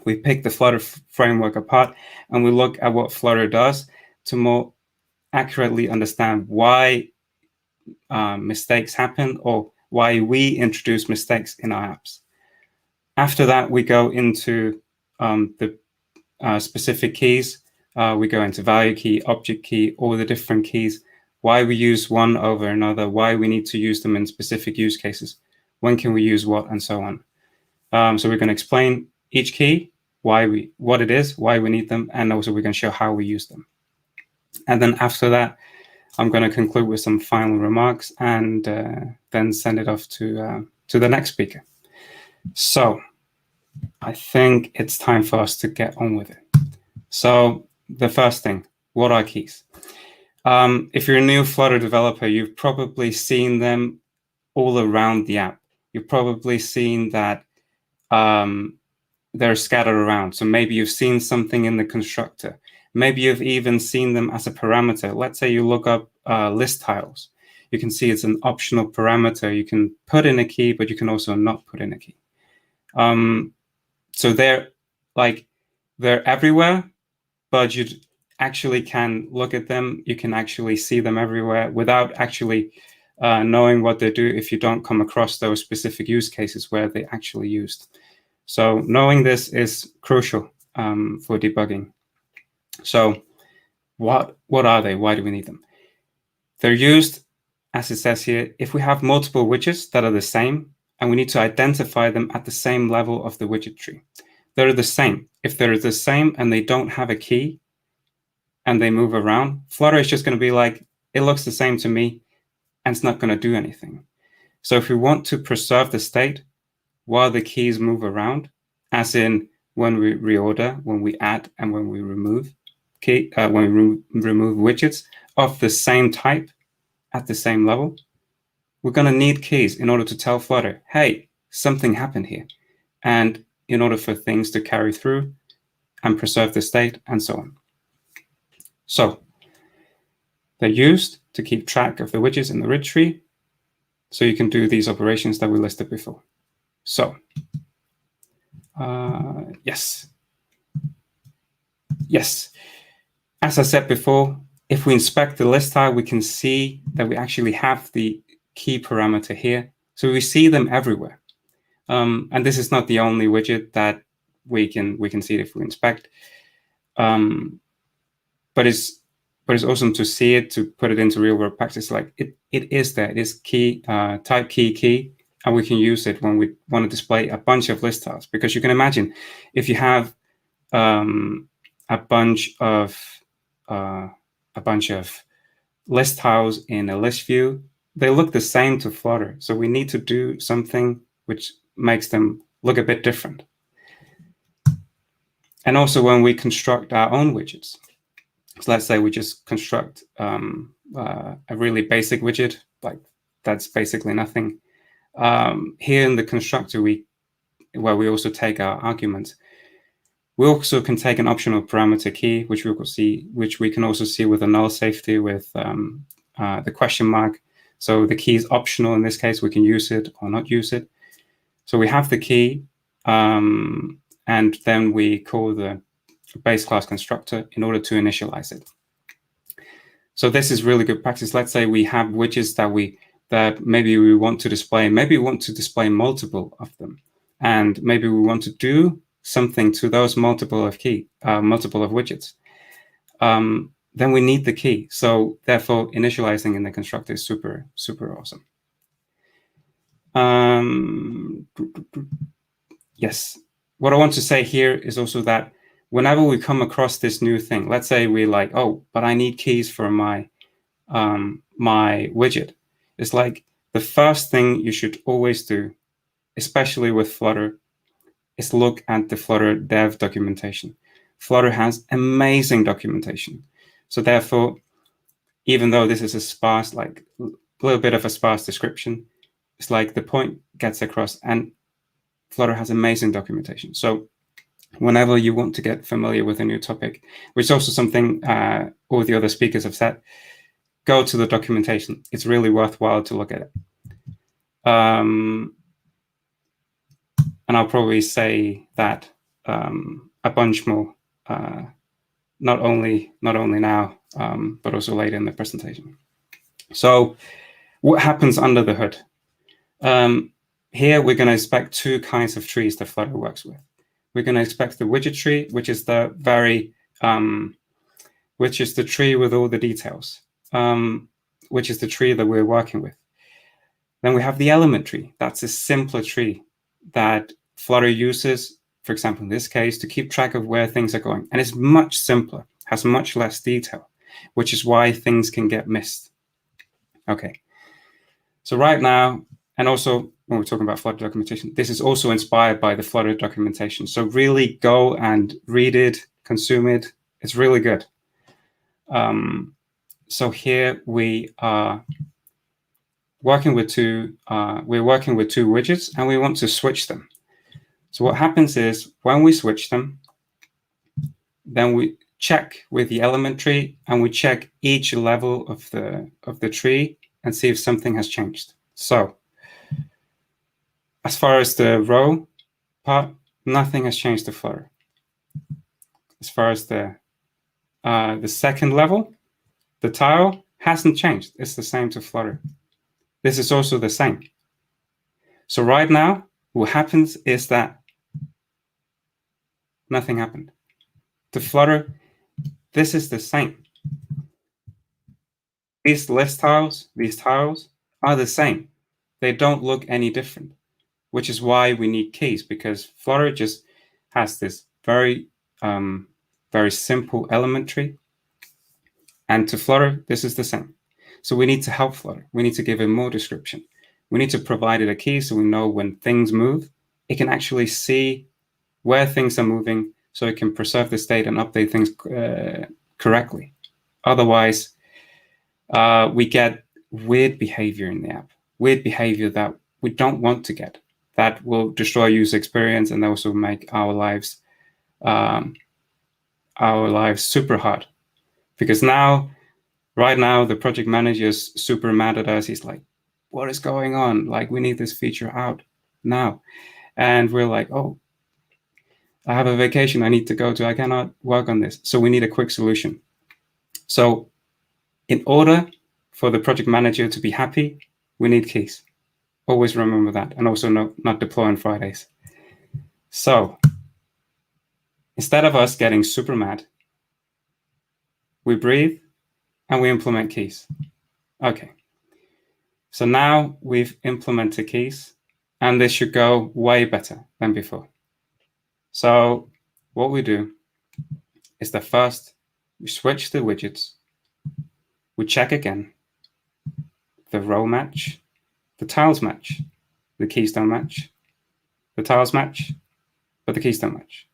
[SPEAKER 17] We pick the Flutter framework apart and we look at what Flutter does to more accurately understand why mistakes happen or why we introduce mistakes in our apps. After that, we go into the specific keys. We go into value key, object key, all the different keys, why we use one over another, why we need to use them in specific use cases, when can we use what, and so on. So we're going to explain each key, what it is, why we need them, and also we're going to show how we use them. And then after that, I'm going to conclude with some final remarks and then send it off to the next speaker. So I think it's time for us to get on with it. So the first thing, what are keys? If you're a new Flutter developer, you've probably seen them all around the app. You've probably seen that they're scattered around. So maybe you've seen something in the constructor. Maybe you've even seen them as a parameter. Let's say you look up list tiles. You can see it's an optional parameter. You can put in a key, but you can also not put in a key. So they're everywhere, but you actually can look at them. You can actually see them everywhere without actually knowing what they do if you don't come across those specific use cases where they're actually used. So knowing this is crucial for debugging. So what are they? Why do we need them? They're used, as it says here, if we have multiple widgets that are the same, and we need to identify them at the same level of the widget tree. They're the same. If they're the same and they don't have a key and they move around, Flutter is just going to be like, it looks the same to me, and it's not going to do anything. So if we want to preserve the state while the keys move around, as in when we reorder, when we add, and when we remove remove widgets of the same type at the same level, we're going to need keys in order to tell Flutter, hey, something happened here. And in order for things to carry through and preserve the state and so on. So they're used to keep track of the widgets in the rich tree, so you can do these operations that we listed before. So, yes. As I said before, if we inspect the list tile, we can see that we actually have the key parameter here. So we see them everywhere. And this is not the only widget that we can see it if we inspect. But it's awesome to see it, to put it into real world practice. Like it is there. It is key, type key, and we can use it when we want to display a bunch of list tiles. Because you can imagine if you have a bunch of list tiles in a list view, they look the same to Flutter. So we need to do something which makes them look a bit different. And also when we construct our own widgets. So let's say we just construct a really basic widget, like that's basically nothing. Here in the constructor, where we also take our arguments, we also can take an optional parameter key, which we can also see with a null safety with the question mark. So the key is optional in this case. We can use it or not use it. So we have the key, and then we call the base class constructor in order to initialize it. So this is really good practice. Let's say we have widgets that maybe we want to display. Maybe we want to display multiple of them, and maybe we want to do something to those multiple of widgets. Then we need the key. So therefore, initializing in the constructor is super, super awesome. Yes. What I want to say here is also that whenever we come across this new thing, let's say we like, oh, but I need keys for my widget. It's like the first thing you should always do, especially with Flutter, is look at the Flutter dev documentation. Flutter has amazing documentation. So therefore, even though this is a sparse, like a little bit of a sparse description, it's like the point gets across, and Flutter has amazing documentation. So whenever you want to get familiar with a new topic, which is also something all the other speakers have said, go to the documentation. It's really worthwhile to look at it. And I'll probably say that a bunch more, not only now, but also later in the presentation. So what happens under the hood? here we're going to expect two kinds of trees that Flutter works with. We're going to expect the widget tree, which is the tree with all the details, which is the tree that we're working with. Then we have the element tree. That's a simpler tree that Flutter uses, for example, in this case, to keep track of where things are going. And it's much simpler, has much less detail, which is why things can get missed. Okay. So right now, and also when we're talking about Flutter documentation, this is also inspired by the Flutter documentation. So really go and read it, consume it. It's really good. So here we are working with two widgets, and we want to switch them. So what happens is when we switch them, then we check with the element tree, and we check each level of the tree and see if something has changed. So as far as the row part, nothing has changed to Flutter. As far as the second level, the tile hasn't changed. It's the same to Flutter. This is also the same. So right now, what happens is that nothing happened. To Flutter, this is the same. These list tiles, these tiles are the same. They don't look any different, which is why we need keys, because Flutter just has this very simple element tree. And to Flutter, this is the same. So we need to help Flutter. We need to give it more description. We need to provide it a key so we know when things move, it can actually see where things are moving so it can preserve the state and update things correctly. Otherwise, we get weird behavior in the app, weird behavior that we don't want to get, that will destroy user experience and also make our lives super hard. Because right now, the project manager is super mad at us. He's like, what is going on? Like, we need this feature out now. And we're like, oh, I have a vacation I need to go to. I cannot work on this. So we need a quick solution. So in order for the project manager to be happy, we need keys. Always remember that. And also not deploy on Fridays. So instead of us getting super mad, we breathe and we implement keys. Okay. So now we've implemented keys, and this should go way better than before. So what we do is that first we switch the widgets, we check again, the row match, the tiles match, the keys don't match, the tiles match, but the keys don't match.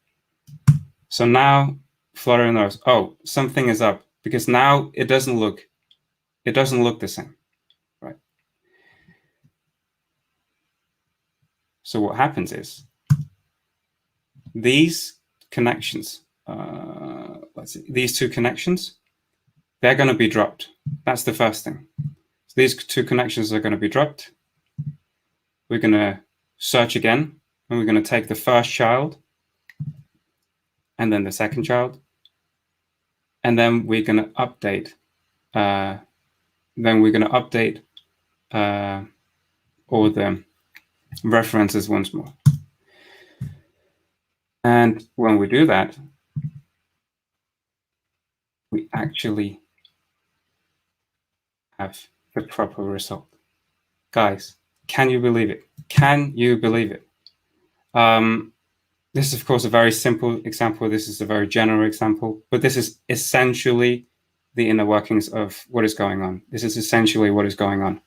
[SPEAKER 17] So now Flutter knows, oh, something is up, because now it doesn't look the same, right? So what happens is these connections, these two connections, they're going to be dropped. That's the first thing. So these two connections are going to be dropped. We're going to search again, and we're going to take the first child, and then the second child, and then we're going to update. All the references once more. And when we do that, we actually have the proper result. Guys, can you believe it? Can you believe it? This is, of course, a very simple example. This is a very general example, but this is essentially the inner workings of what is going on. This is essentially what is going on.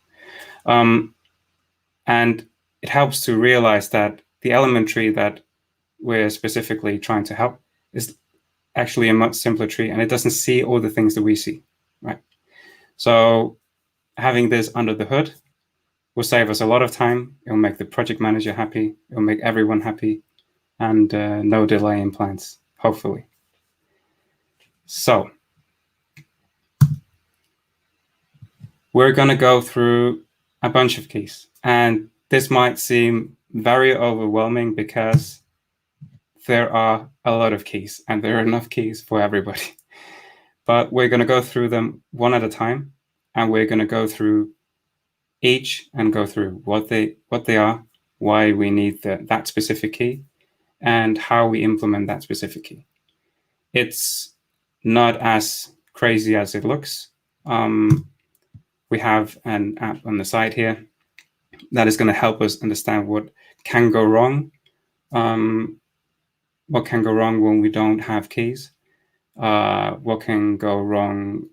[SPEAKER 17] And it helps to realize that the element tree that we're specifically trying to help is actually a much simpler tree, and it doesn't see all the things that we see, right? So having this under the hood will save us a lot of time. It will make the project manager happy. It will make everyone happy, and no delay in plans, hopefully. So we're going to go through a bunch of keys, and this might seem very overwhelming because there are a lot of keys and there are enough keys for everybody. But we're going to go through them one at a time, and we're going to go through each and go through what they are, why we need that specific key, and how we implement that specific key. It's not as crazy as it looks. We have an app on the side here that is going to help us understand what can go wrong. What can go wrong when we don't have keys? What can go wrong?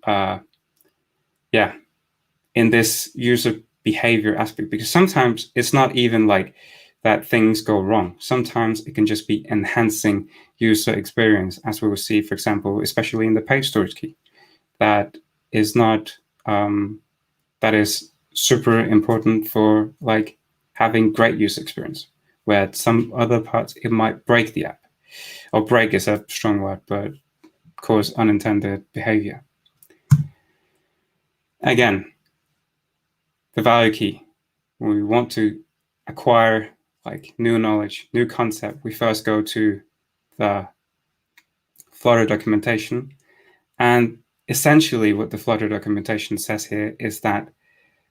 [SPEAKER 17] In this user behavior aspect, because sometimes it's not even like that things go wrong. Sometimes it can just be enhancing user experience, as we will see, for example, especially in the page storage key. That is not that is super important for like having great user experience, where some other parts it might break the app, or break is a strong word, but cause unintended behavior. Again, the value key. When we want to acquire like new knowledge, new concept, we first go to the Flutter documentation. And essentially what the Flutter documentation says here is that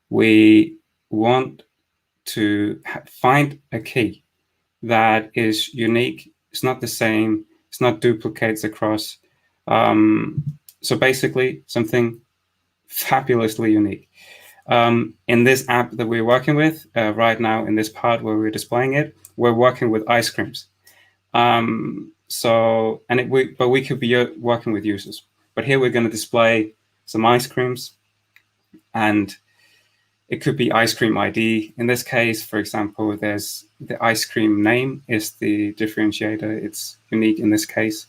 [SPEAKER 17] we want to find a key that is unique. It's not the same. It's not duplicates across. So basically something fabulously unique. In this app that we're working with right now, in this part where we're displaying it, we're working with ice creams. But we could be working with users. But here we're going to display some ice creams, and it could be ice cream ID. In this case, for example, there's the ice cream name is the differentiator. It's unique in this case.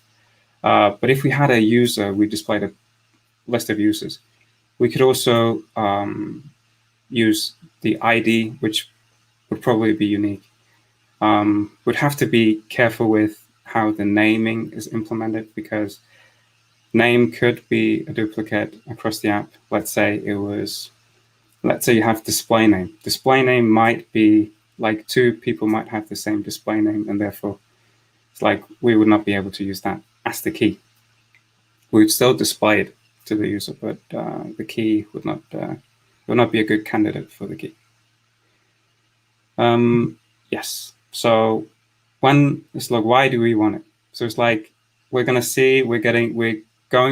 [SPEAKER 17] But if we had a user, we displayed a list of users. We could also use the ID, which would probably be unique. Would have to be careful with how the naming is implemented, because name could be a duplicate across the app. Let's say you have display name. Display name might be like two people might have the same display name, and therefore it's like we would not be able to use that as the key. We would still display it to the user, but the key would not be a good candidate for the key. Yes. So when it's like, why do we want it? So it's like we're going to see we're going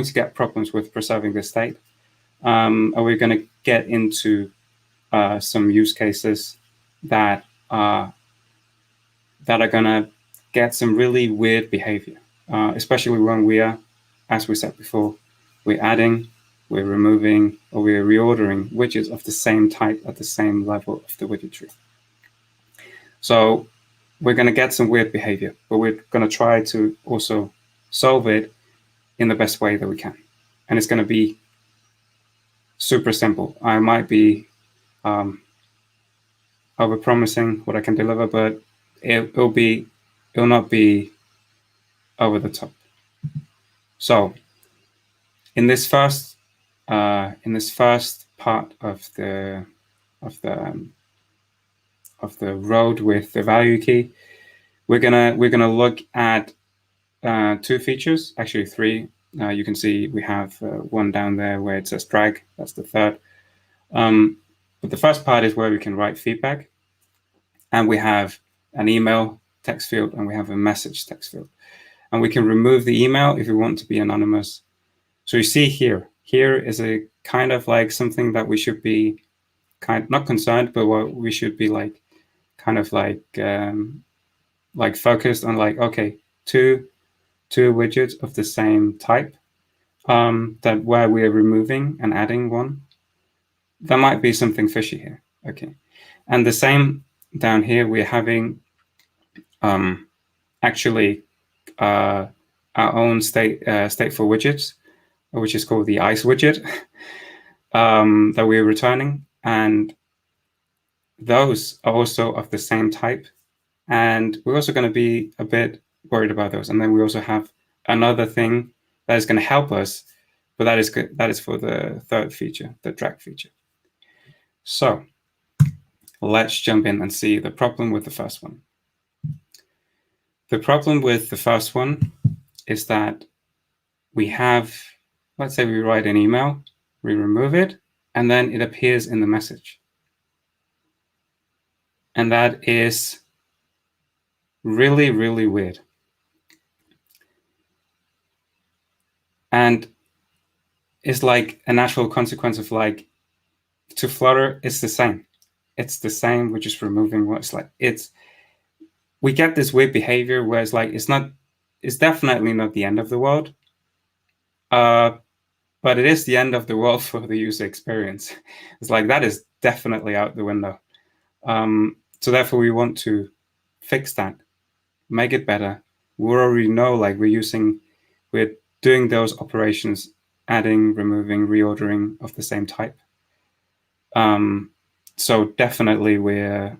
[SPEAKER 17] to get problems with preserving the state. Are we going to get into some use cases that are going to get some really weird behavior, especially when we are, as we said before, we're adding, we're removing, or we're reordering widgets of the same type at the same level of the widget tree. So we're going to get some weird behavior, but we're going to try to also solve it in the best way that we can. And it's going to be super simple. I might be over-promising what I can deliver, but it'll not be over the top. So in this first part of the road with the value key, we're gonna look at two features, actually three. You can see we have one down there where it says drag. That's the third. But the first part is where we can write feedback, and we have an email text field, and we have a message text field, and we can remove the email if we want to be anonymous. So you see here is a kind of like something that we should be not concerned, but what we should be like kind of like focused on, like, okay, two widgets of the same type, that where we are removing and adding one, there might be something fishy here. Okay, and the same down here, we're having actually our own stateful widgets, which is called the ice widget, that we're returning, and those are also of the same type, and we're also going to be a bit worried about those. And then we also have another thing that is going to help us, but that is for the third feature, the drag feature. So let's jump in and see the problem with the first one. The problem with the first one is that we have, let's say we write an email, we remove it, and then it appears in the message. And that is really, really weird. And it's like a natural consequence of like, to Flutter, it's the same. It's the same. We're just removing what's like, we get this weird behavior where it's like, it's definitely not the end of the world. But it is the end of the world for the user experience. It's like, that is definitely out the window. So therefore we want to fix that, make it better. We already know, like we're doing those operations, adding, removing, reordering of the same type. So definitely we're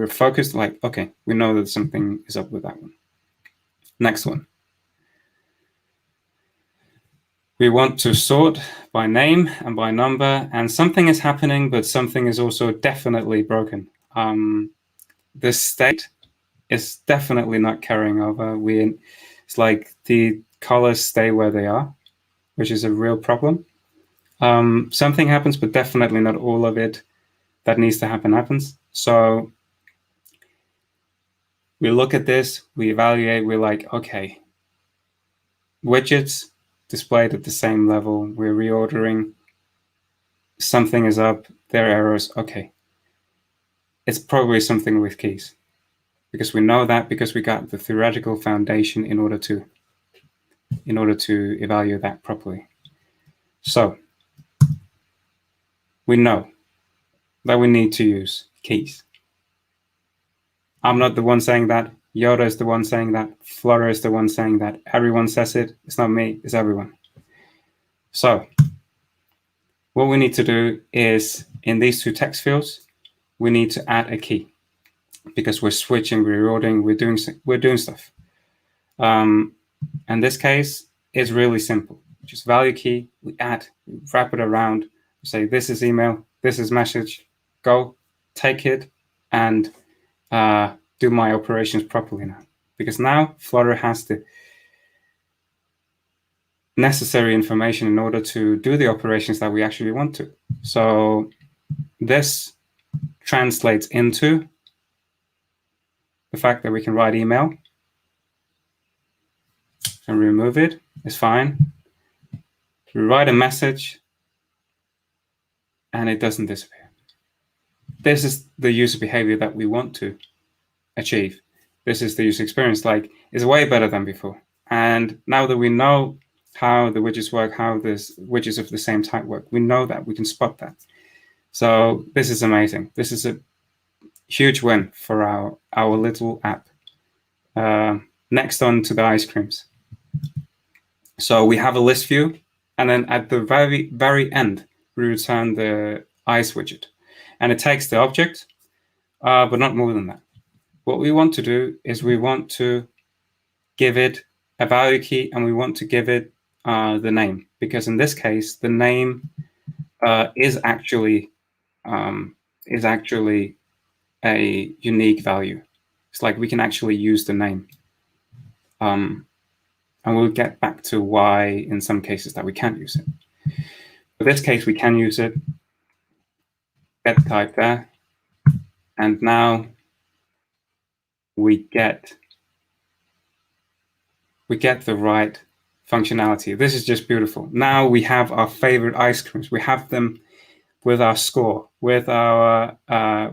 [SPEAKER 17] focused, like, okay, we know that something is up with that one. Next one. We want to sort by name and by number, and something is happening, but something is also definitely broken. The state is definitely not carrying over. It's like the colors stay where they are, which is a real problem. Something happens, but definitely not all of it that needs to happen happens. So we look at this, we evaluate, we're like, okay, widgets displayed at the same level, we're reordering, something is up, there are errors, okay. It's probably something with keys, because we know that, because we got the theoretical foundation in order to evaluate that properly. So we know that we need to use keys. I'm not the one saying that. Yoda is the one saying that. Flutter is the one saying that. Everyone says it. It's not me, it's everyone. So what we need to do is, in these two text fields, we need to add a key, because we're switching, we're reordering, we're doing stuff. In this case, it's really simple. Just value key, we add, we wrap it around, we say this is email, this is message, go, take it, and do my operations properly now. Because now Flutter has the necessary information in order to do the operations that we actually want to. So this translates into the fact that we can write email and remove it, is fine. We write a message and it doesn't disappear. This is the user behavior that we want to achieve. This is the user experience, like, it's way better than before. And now that we know how the widgets work, how the widgets of the same type work, we know that, we can spot that. So this is amazing. This is a huge win for our little app. Next on to the ice creams. So we have a list view, and then at the very end, we return the ice widget. And it takes the object, but not more than that. What we want to do is we want to give it a value key, and we want to give it the name, because in this case, the name is actually a unique value. It's like we can actually use the name. And we'll get back to why in some cases that we can't use it. In this case, we can use it. Get type there. And now we get the right functionality. This is just beautiful. Now we have our favorite ice creams. We have them with our score, with our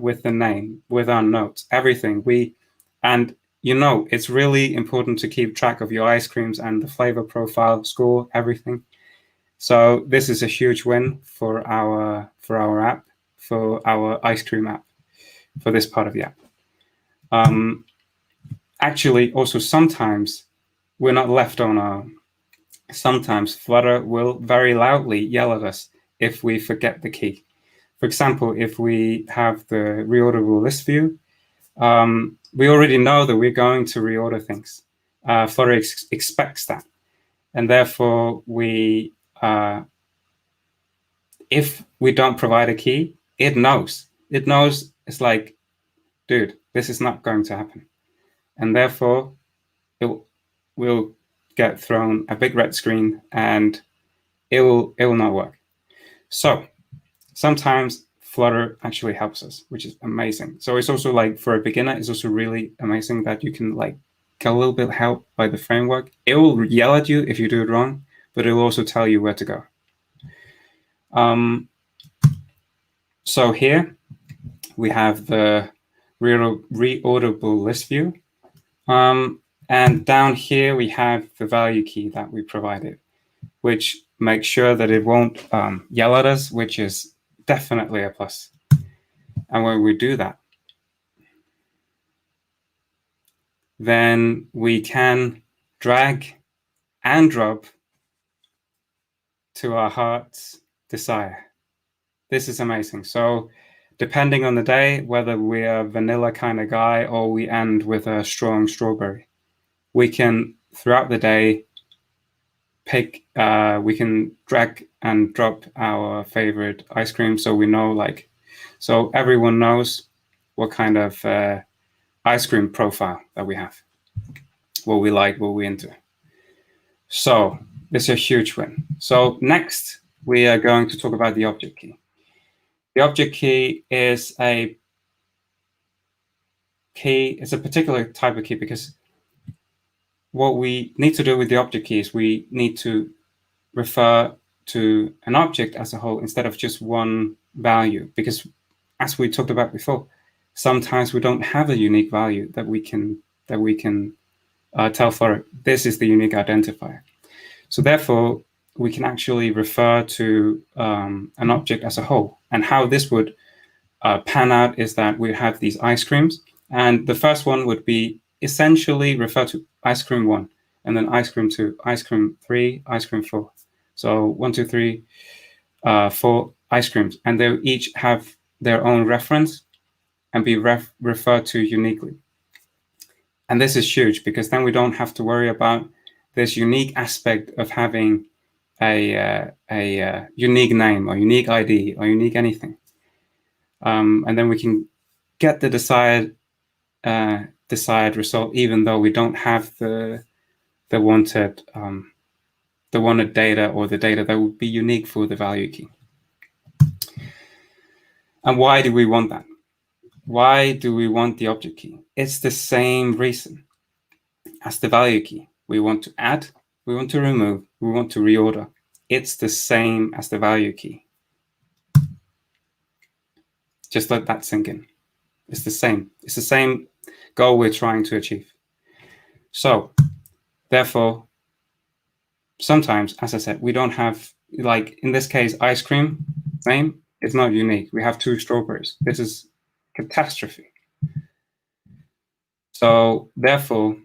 [SPEAKER 17] with the name, with our notes, everything. And you know, it's really important to keep track of your ice creams and the flavor profile, score, everything. So this is a huge win for our app, for our ice cream app, for this part of the app. Actually, also sometimes we're not left on our own. Sometimes Flutter will very loudly yell at us if we forget the key. For example, if we have the reorderable list view, we already know that we're going to reorder things. Flutter expects that. And therefore, if we don't provide a key, it knows. It knows, it's like, dude, this is not going to happen. And therefore, it will get thrown a big red screen and it will not work. So sometimes Flutter actually helps us, which is amazing. So it's also like for a beginner, it's also really amazing that you can like get a little bit of help by the framework. It will yell at you if you do it wrong, but it will also tell you where to go. So here we have the reorderable list view. And down here we have the value key that we provided, which makes sure that it won't yell at us, which is definitely a plus. And when we do that, then we can drag and drop to our heart's desire. This is amazing. So depending on the day, whether we're a vanilla kind of guy or we end with a strong strawberry, we can, throughout the day, pick, we can drag and drop our favorite ice cream. So we know, like, so everyone knows what kind of ice cream profile that we have, what we like, what we're into. So this is a huge win. So next, we are going to talk about the object key. The object key is a key, it's a particular type of key, because what we need to do with the object key is we need to refer to an object as a whole instead of just one value, because as we talked about before, sometimes we don't have a unique value that we can tell for this is the unique identifier. So therefore, we can actually refer to an object as a whole. And how this would pan out is that we have these ice creams, and the first one would be essentially refer to ice cream 1, and then ice cream 2, ice cream 3, ice cream 4. So 1, 2, 3, 4 ice creams, and they each have their own reference and be referred to uniquely. And this is huge, because then we don't have to worry about this unique aspect of having a unique name or unique ID or unique anything. And then we can get the desired result, even though we don't have the wanted data or the data that would be unique for the value key. And why do we want that? Why do we want the object key? It's the same reason as the value key. We want to add, we want to remove, we want to reorder. It's the same as the value key. Just let that sink in. It's the same. It's the same goal we're trying to achieve. So, therefore, sometimes, as I said, we don't have, like in this case, ice cream name is not unique. We have 2 strawberries. This is catastrophe. So, therefore,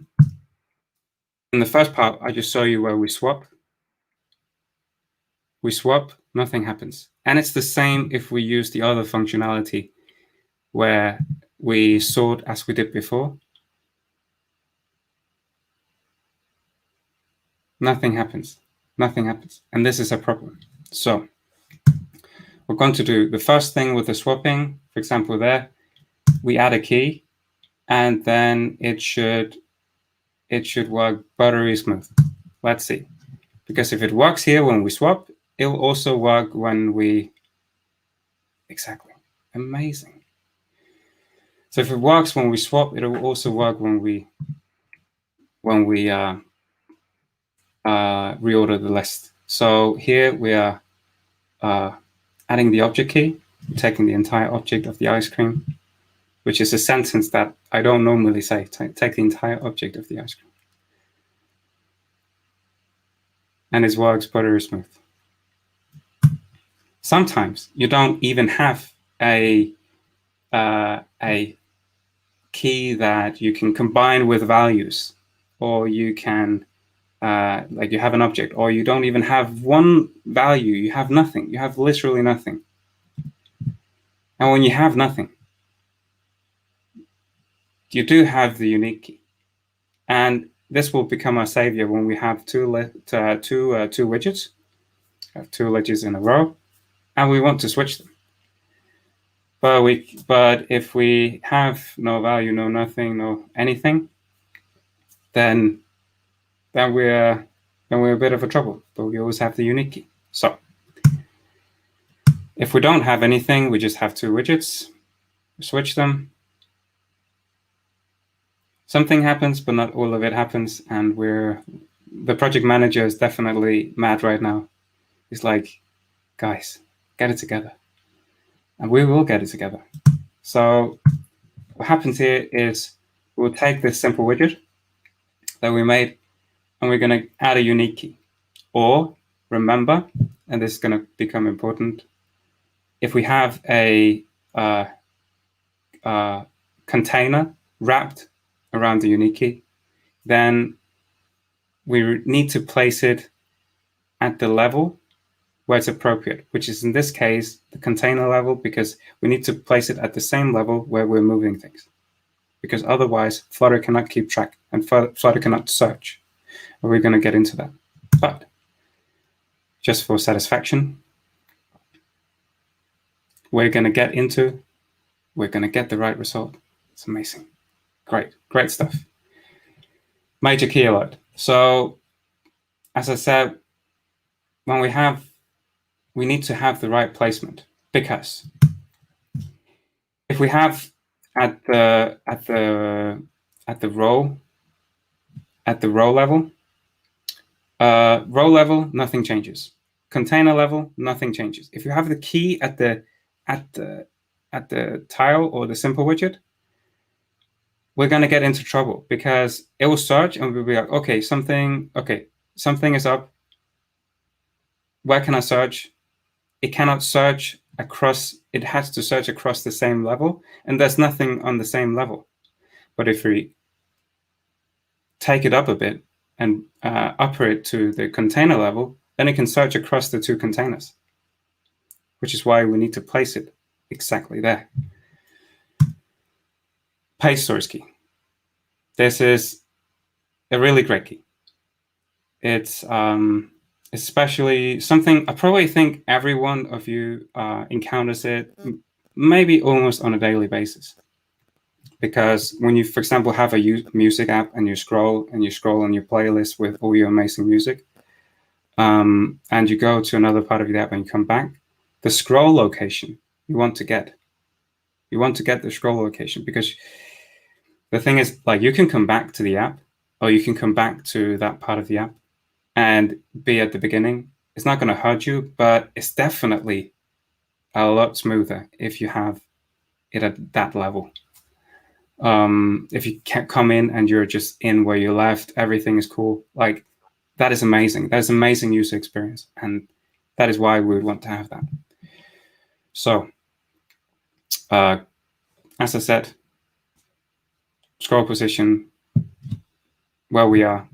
[SPEAKER 17] in the first part, I just show you where we swap. We swap, nothing happens. And it's the same if we use the other functionality where we sort as we did before. Nothing happens. Nothing happens. And this is a problem. So we're going to do the first thing with the swapping. For example, there, we add a key, and then it should work buttery smooth. Let's see. Because if it works here when we swap, it will also work when we... Exactly. Amazing. So if it works when we swap, it will also work when we reorder the list. So here we are adding the object key, taking the entire object of the ice cream, which is a sentence that I don't normally say. Take the entire object of the ice cream. And it works buttery smooth. Sometimes you don't even have a key that you can combine with values, or you can like you have an object, or you don't even have one value. You have nothing. You have literally nothing. And when you have nothing, you do have the unique key. And this will become our savior when we have two widgets, have 2 ledgers in a row, and we want to switch them. But if we have no value, no nothing, no anything, then we're a bit of a trouble. But we always have the unique key. So If we don't have anything, we just have 2 widgets, switch them. Something happens, but not all of it happens, and the project manager is definitely mad right now. He's like, guys, get it together. And we will get it together. So what happens here is we'll take this simple widget that we made, and we're going to add a unique key. Or remember, and this is going to become important, if we have a container wrapped around the unique key, then we need to place it at the level where it's appropriate, which is in this case the container level, because we need to place it at the same level where we're moving things, because otherwise Flutter cannot keep track and Flutter cannot search. And we're going to get into that. But just for satisfaction, we're going to get the right result. It's amazing. Great stuff. Major key alert. So as I said, when we need to have the right placement, because if we have at the row level, nothing changes. Container level, nothing changes. If you have the key at the tile or the simple widget, we're going to get into trouble, because it will search and we'll be like, okay, something is up. Where can I search? It cannot search across, it has to search across the same level, and there's nothing on the same level. But if we take it up a bit and upper it to the container level, then it can search across the 2 containers, which is why we need to place it exactly there. Page source key. This is a really great key. It's especially something I probably think every one of you encounters it, maybe almost on a daily basis. Because when you, for example, have a music app and you scroll on your playlist with all your amazing music, and you go to another part of the app and you come back, the scroll location you want to get the scroll location, because the thing is, like, you can come back to the app, or you can come back to that part of the app and be at the beginning. It's not going to hurt you, but it's definitely a lot smoother if you have it at that level. If you can't come in and you're just in where you left, everything is cool. Like, that is amazing. That's amazing user experience, and that is why we would want to have that. So, as I said, scroll position where we are,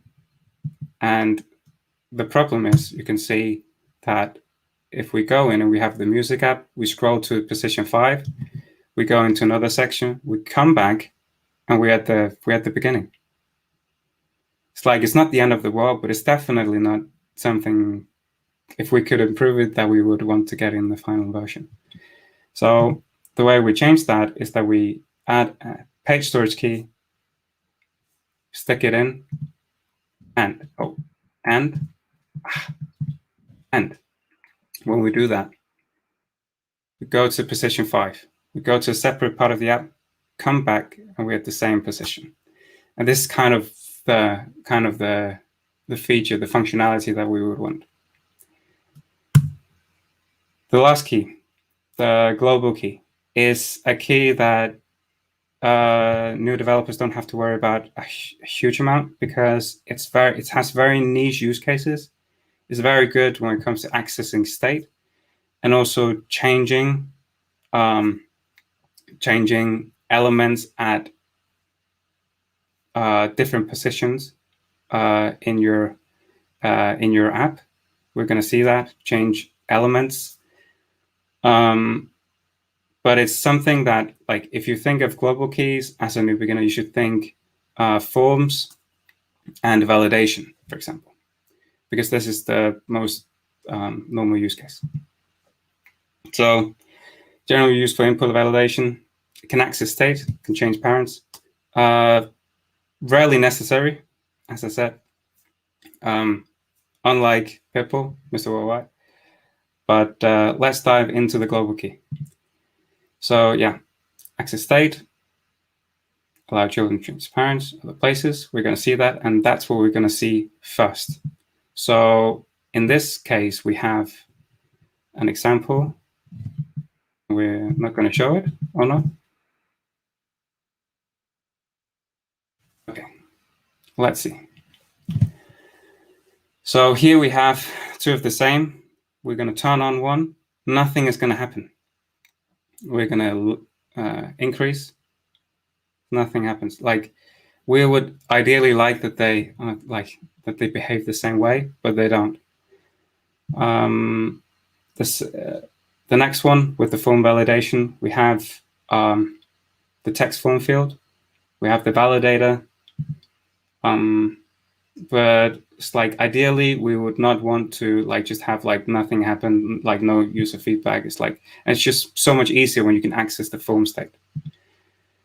[SPEAKER 17] and the problem is, you can see that if we go in and we have the music app, we scroll to position 5, we go into another section, we come back, and we're at the beginning. It's like, it's not the end of the world, but it's definitely not something, if we could improve it, that we would want to get in the final version. So the way we change that is that we add a page storage key, stick it in, and when we do that, we go to position 5. We go to a separate part of the app, come back, and we're at the same position. And this is kind of the feature, the functionality that we would want. The last key, the global key, is a key that new developers don't have to worry about a huge amount, because it has very niche use cases. It's very good when it comes to accessing state, and also changing elements at different positions in your app. We're going to see that change elements. But it's something that, like, if you think of global keys as a new beginner, you should think forms and validation, for example, because this is the most normal use case. So generally used for input validation. It can access state, can change parents. Rarely necessary, as I said. Unlike Pipple, Mr. Worldwide. But let's dive into the global key. So yeah, access state, allow children to choose parents, other places. We're going to see that, and that's what we're going to see first. So in this case, we have an example. We're not going to show it, or not? Okay, let's see. So here we have two of the same. We're going to turn on one. Nothing is going to happen. We're going to increase. Nothing happens. Like, we would ideally like that they behave the same way, but they don't. The next one with the form validation, we have the text form field. We have the validator. But it's like, ideally we would not want to like just have like nothing happen, like no user feedback. It's like, it's just so much easier when you can access the form state.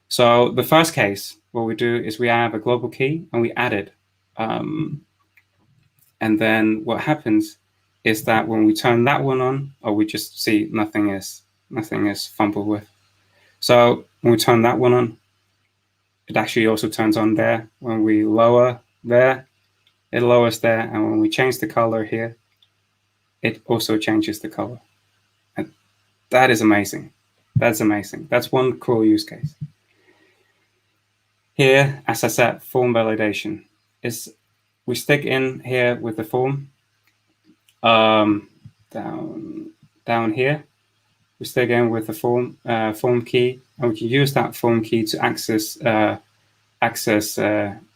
[SPEAKER 17] So the first case, what we do is we have a global key and we add it. And then what happens is that when we turn that one on, or we just see nothing is fumbled with. So when we turn that one on, it actually also turns on there. When we lower there, it lowers there. And when we change the color here, it also changes the color. And that is amazing. That's amazing. That's one cool use case. Here, as I said, form validation is, we stick in here with the form down here. We stick in with the form key, and we can use that form key to access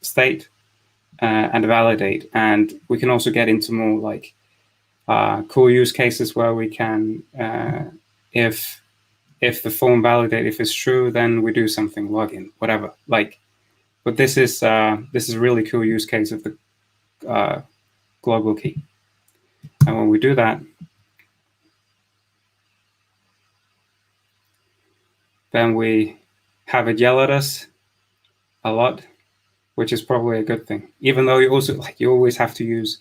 [SPEAKER 17] state and validate. And we can also get into more like cool use cases where we can, if the form validate, if it's true, then we do something, login, whatever. Like, but this is a really cool use case of the global key. And when we do that, then we have it yell at us a lot, which is probably a good thing. Even though you always have to use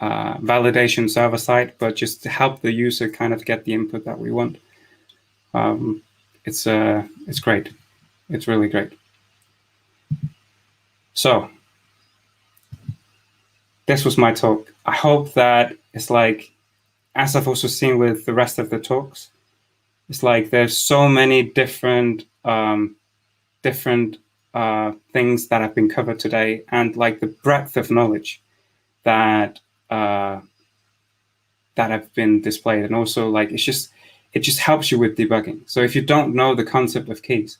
[SPEAKER 17] validation server side, but just to help the user kind of get the input that we want. It's great. It's really great. So this was my talk. I hope that it's like, as I've also seen with the rest of the talks, it's like there's so many different things that have been covered today, and like the breadth of knowledge that have been displayed, and also like it just helps you with debugging. So if you don't know the concept of keys,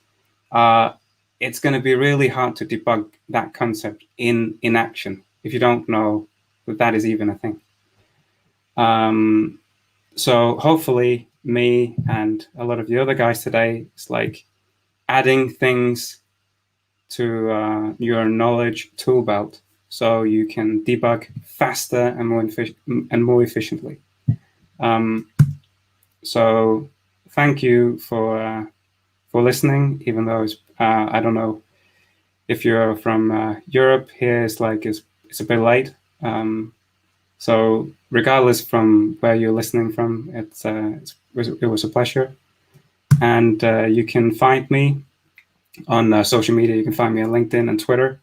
[SPEAKER 17] it's going to be really hard to debug that concept in action if you don't know that is even a thing. So hopefully me and a lot of the other guys today, it's like adding things to your knowledge tool belt so you can debug faster and more efficiently. So thank you for listening, even though it's, I don't know if you're from Europe. Here it's like it's a bit late. So regardless from where you're listening from, it was a pleasure. And you can find me on social media. You can find me on LinkedIn and Twitter.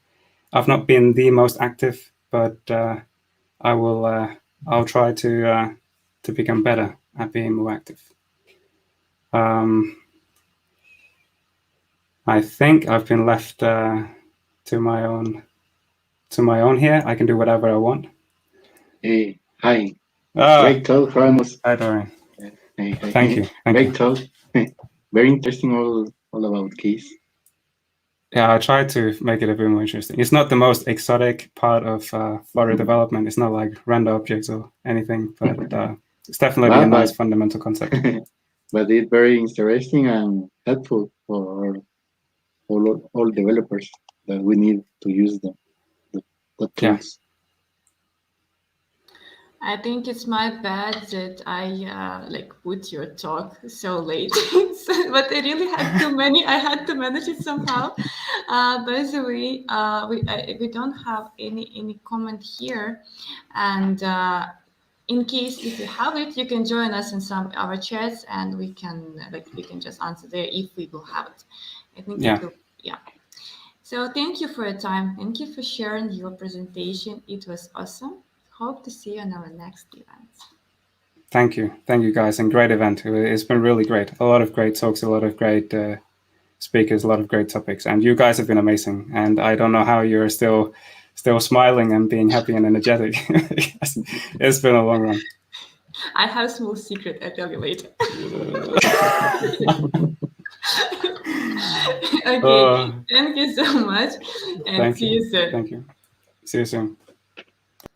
[SPEAKER 17] I've not been the most active, but I'll try to become better at being more active. I think I've been left to my own here. I can do whatever I want.
[SPEAKER 16] Hey, hi. Great talk, Ramos.
[SPEAKER 17] Hi, Dorian.
[SPEAKER 16] Hey.
[SPEAKER 17] Thank you.
[SPEAKER 16] Great talk. Very interesting, all about keys.
[SPEAKER 17] Yeah, I tried to make it a bit more interesting. It's not the most exotic part of Flutter development. It's not like random objects or anything, but it's definitely a nice fundamental concept.
[SPEAKER 16] But it's very interesting and helpful for all developers that we need to use the tools.
[SPEAKER 17] Yeah.
[SPEAKER 3] I think it's my bad that I put your talk so late, but I really had too many. I had to manage it somehow. By the way, we don't have any comment here, and in case if you have it, you can join us in some our chats, and we can just answer there if we will have it. I think
[SPEAKER 17] Yeah.
[SPEAKER 3] it will. Yeah. So thank you for your time. Thank you for sharing your presentation. It was awesome. Hope to see you on our next event.
[SPEAKER 17] Thank you guys, and great event. It's been really great. A lot of great talks, a lot of great speakers, a lot of great topics, and you guys have been amazing. And I don't know how you're still smiling and being happy and energetic. It's been a long run.
[SPEAKER 3] I have a small secret. I'll tell you later. Okay, thank you so much, and see you soon.
[SPEAKER 17] Thank you. See you soon.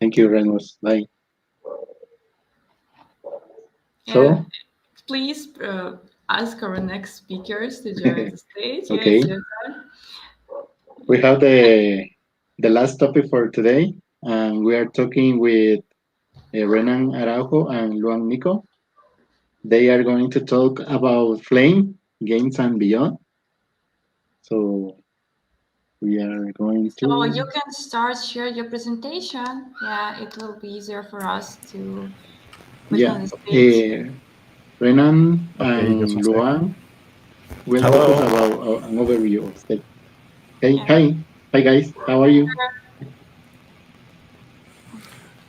[SPEAKER 16] Thank you, Renus. Bye. So,
[SPEAKER 3] please ask our next speakers to join the stage.
[SPEAKER 16] okay.
[SPEAKER 3] Yes, your turn.
[SPEAKER 16] We have the last topic for today, and we are talking with Renan Araujo and Luan Nico. They are going to talk about Flame, games, and beyond. So we are going to.
[SPEAKER 3] So you can share your presentation. Yeah, it will be easier for us to put on the stage.
[SPEAKER 16] Renan and Luan will talk about an overview of stage. Hey, hi guys. How are you?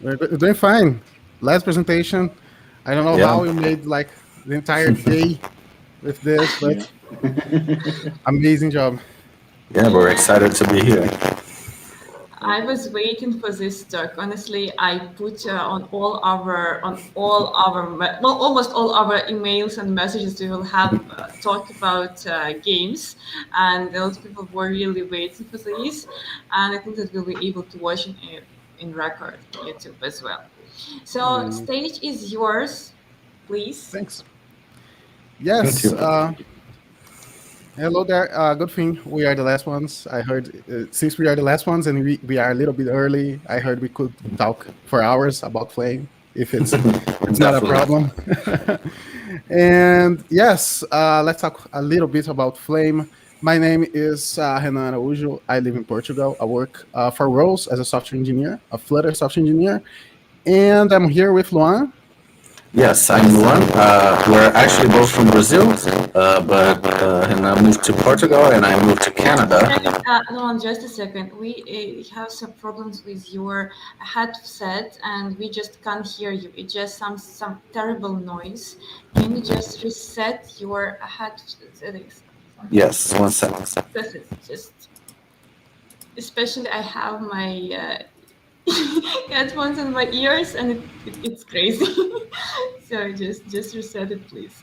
[SPEAKER 18] We're doing fine. Last presentation, I don't know how we made like the entire day with this, but amazing job.
[SPEAKER 19] Yeah, we're excited to be here.
[SPEAKER 3] I was waiting for this talk. Honestly, I put on almost all our emails and messages we will have talk about games, and a lot of people were really waiting for this, and I think that we'll be able to watch it in record on YouTube as well. So stage is yours, please.
[SPEAKER 18] Thanks. Yes. Hello there. Good thing we are the last ones. I heard since we are the last ones and we are a little bit early, I heard we could talk for hours about Flame if it's not a problem. And yes, let's talk a little bit about Flame. My name is Renan Araújo. I live in Portugal. I work for Rose as a software engineer, a Flutter software engineer. And I'm here with Luan.
[SPEAKER 19] Yes, I'm Luan. We're actually both from Brazil, but Renan moved to Portugal and I moved to Canada.
[SPEAKER 3] Luan, just a second. We have some problems with your headset and we just can't hear you. It just sounds some terrible noise. Can you just reset your headset?
[SPEAKER 19] Yes, 1 second.
[SPEAKER 3] Just, especially I have my headphones in my ears and it's crazy. So just reset it, please.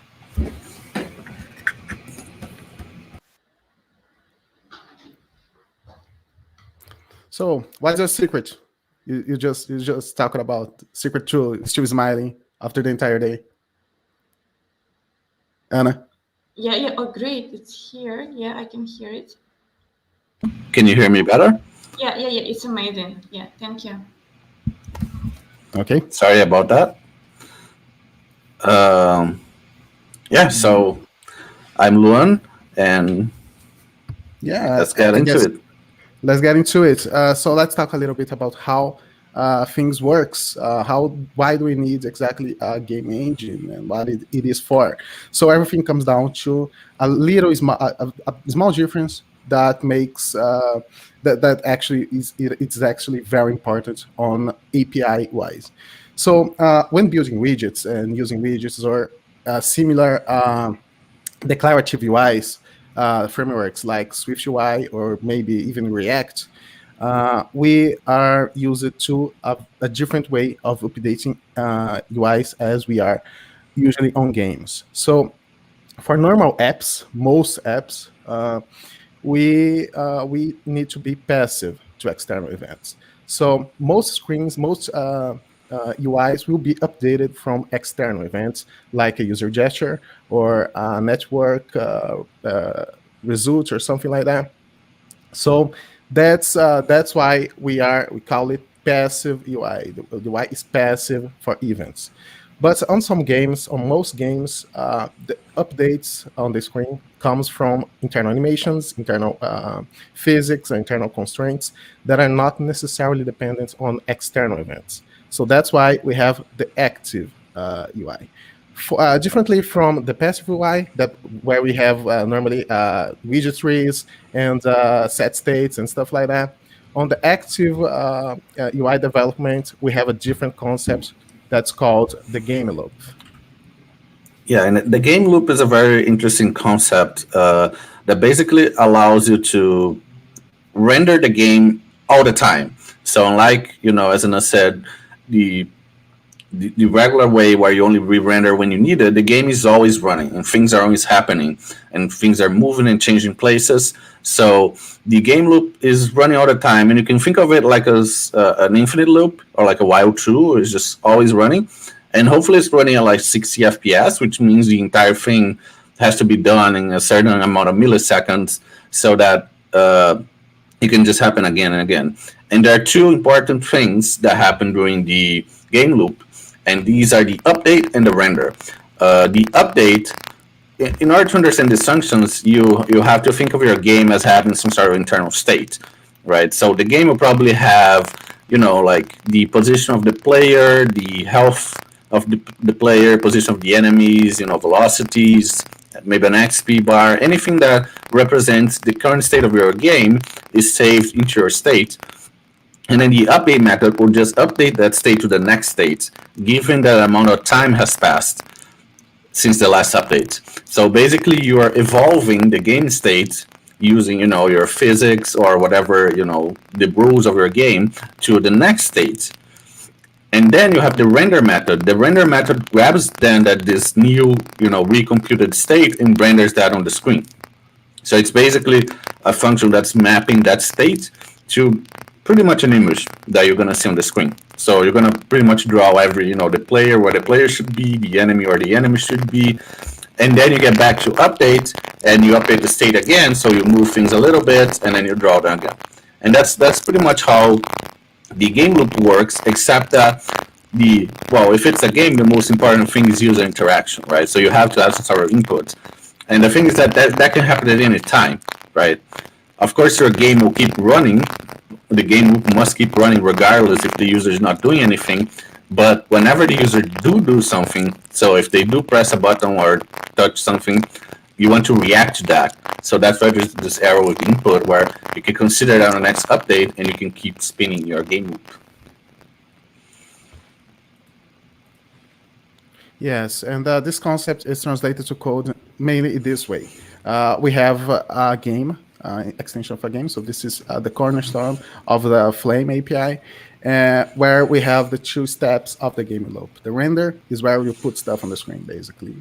[SPEAKER 18] So what's your secret? You just talking about secret tool, still smiling after the entire day. Anna?
[SPEAKER 3] Yeah. Oh, great. It's here. Yeah, I can hear it.
[SPEAKER 19] Can you hear me better?
[SPEAKER 3] Yeah. It's amazing. Yeah, thank you.
[SPEAKER 18] Okay.
[SPEAKER 19] Sorry about that. Yeah, so I'm Luan, and let's get into it.
[SPEAKER 18] Let's get into it. So let's talk a little bit about how things works. Why do we need exactly a game engine and what it is for? So everything comes down to a little small difference that makes that actually it's actually very important on API wise. So when building widgets and using widgets or similar declarative UIs, frameworks like SwiftUI or maybe even React, we are used to a different way of updating UIs as we are usually on games. So for normal apps, most apps, we need to be passive to external events. So most screens, most UIs will be updated from external events like a user gesture or a network result or something like that. So that's why we call it passive UI. The UI is passive for events. But on some games, on most games, the updates on the screen comes from internal animations, internal physics, internal constraints that are not necessarily dependent on external events. So that's why we have the active UI. Differently from the passive UI, where we have normally widget trees and set states and stuff like that. On the active UI development, we have a different concept that's called the game loop.
[SPEAKER 19] Yeah, and the game loop is a very interesting concept that basically allows you to render the game all the time. So unlike, as Anna said, the regular way where you only re-render when you need it, the game is always running and things are always happening and things are moving and changing places. So the game loop is running all the time, and you can think of it like as an infinite loop or like a while true. It's just always running. And hopefully it's running at like 60 FPS, which means the entire thing has to be done in a certain amount of milliseconds so that it can just happen again and again. And there are two important things that happen during the game loop, and these are the update and the render. The update, in order to understand these functions, you have to think of your game as having some sort of internal state, right? So the game will probably have, like the position of the player, the health of the player, position of the enemies, velocities, maybe an XP bar, anything that represents the current state of your game is saved into your state. And then the update method will just update that state to the next state, given that amount of time has passed since the last update. So basically you are evolving the game state using, your physics or whatever, the rules of your game to the next state. And then you have the render method. The render method grabs then this new, recomputed state and renders that on the screen. So it's basically a function that's mapping that state to pretty much an image that you're going to see on the screen. So you're going to pretty much draw every, the player where the player should be, the enemy where the enemy should be. And then you get back to update and you update the state again. So you move things a little bit and then you draw them again. And that's pretty much how the game loop works, except that if it's a game, the most important thing is user interaction, right? So you have to have some sort of input. And the thing is that can happen at any time, right? Of course, your game will keep running. The game loop must keep running regardless if the user is not doing anything. But whenever the user do something, so if they do press a button or touch something, you want to react to that. So that's why there's this arrow with input where you can consider that on the next update and you can keep spinning your game loop.
[SPEAKER 18] Yes, and this concept is translated to code mainly this way. We have a game, extension of a game. So this is the cornerstone of the Flame API, where we have the two steps of the game loop. The render is where you put stuff on the screen, basically.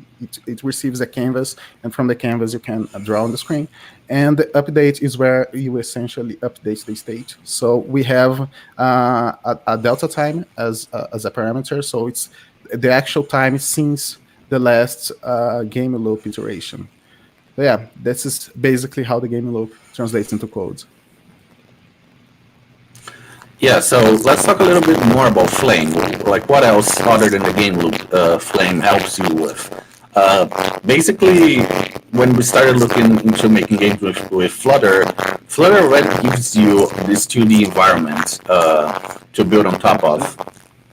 [SPEAKER 18] It receives a canvas, and from the canvas you can draw on the screen. And the update is where you essentially update the state. So we have a delta time as a parameter. So it's the actual time since the last game loop iteration. So yeah, this is basically how the game loop translates into code.
[SPEAKER 19] Yeah, so let's talk a little bit more about Flame. Like, what else other than the game loop Flame helps you with? Basically, when we started looking into making games with Flutter, Flutter already gives you this 2D environment to build on top of.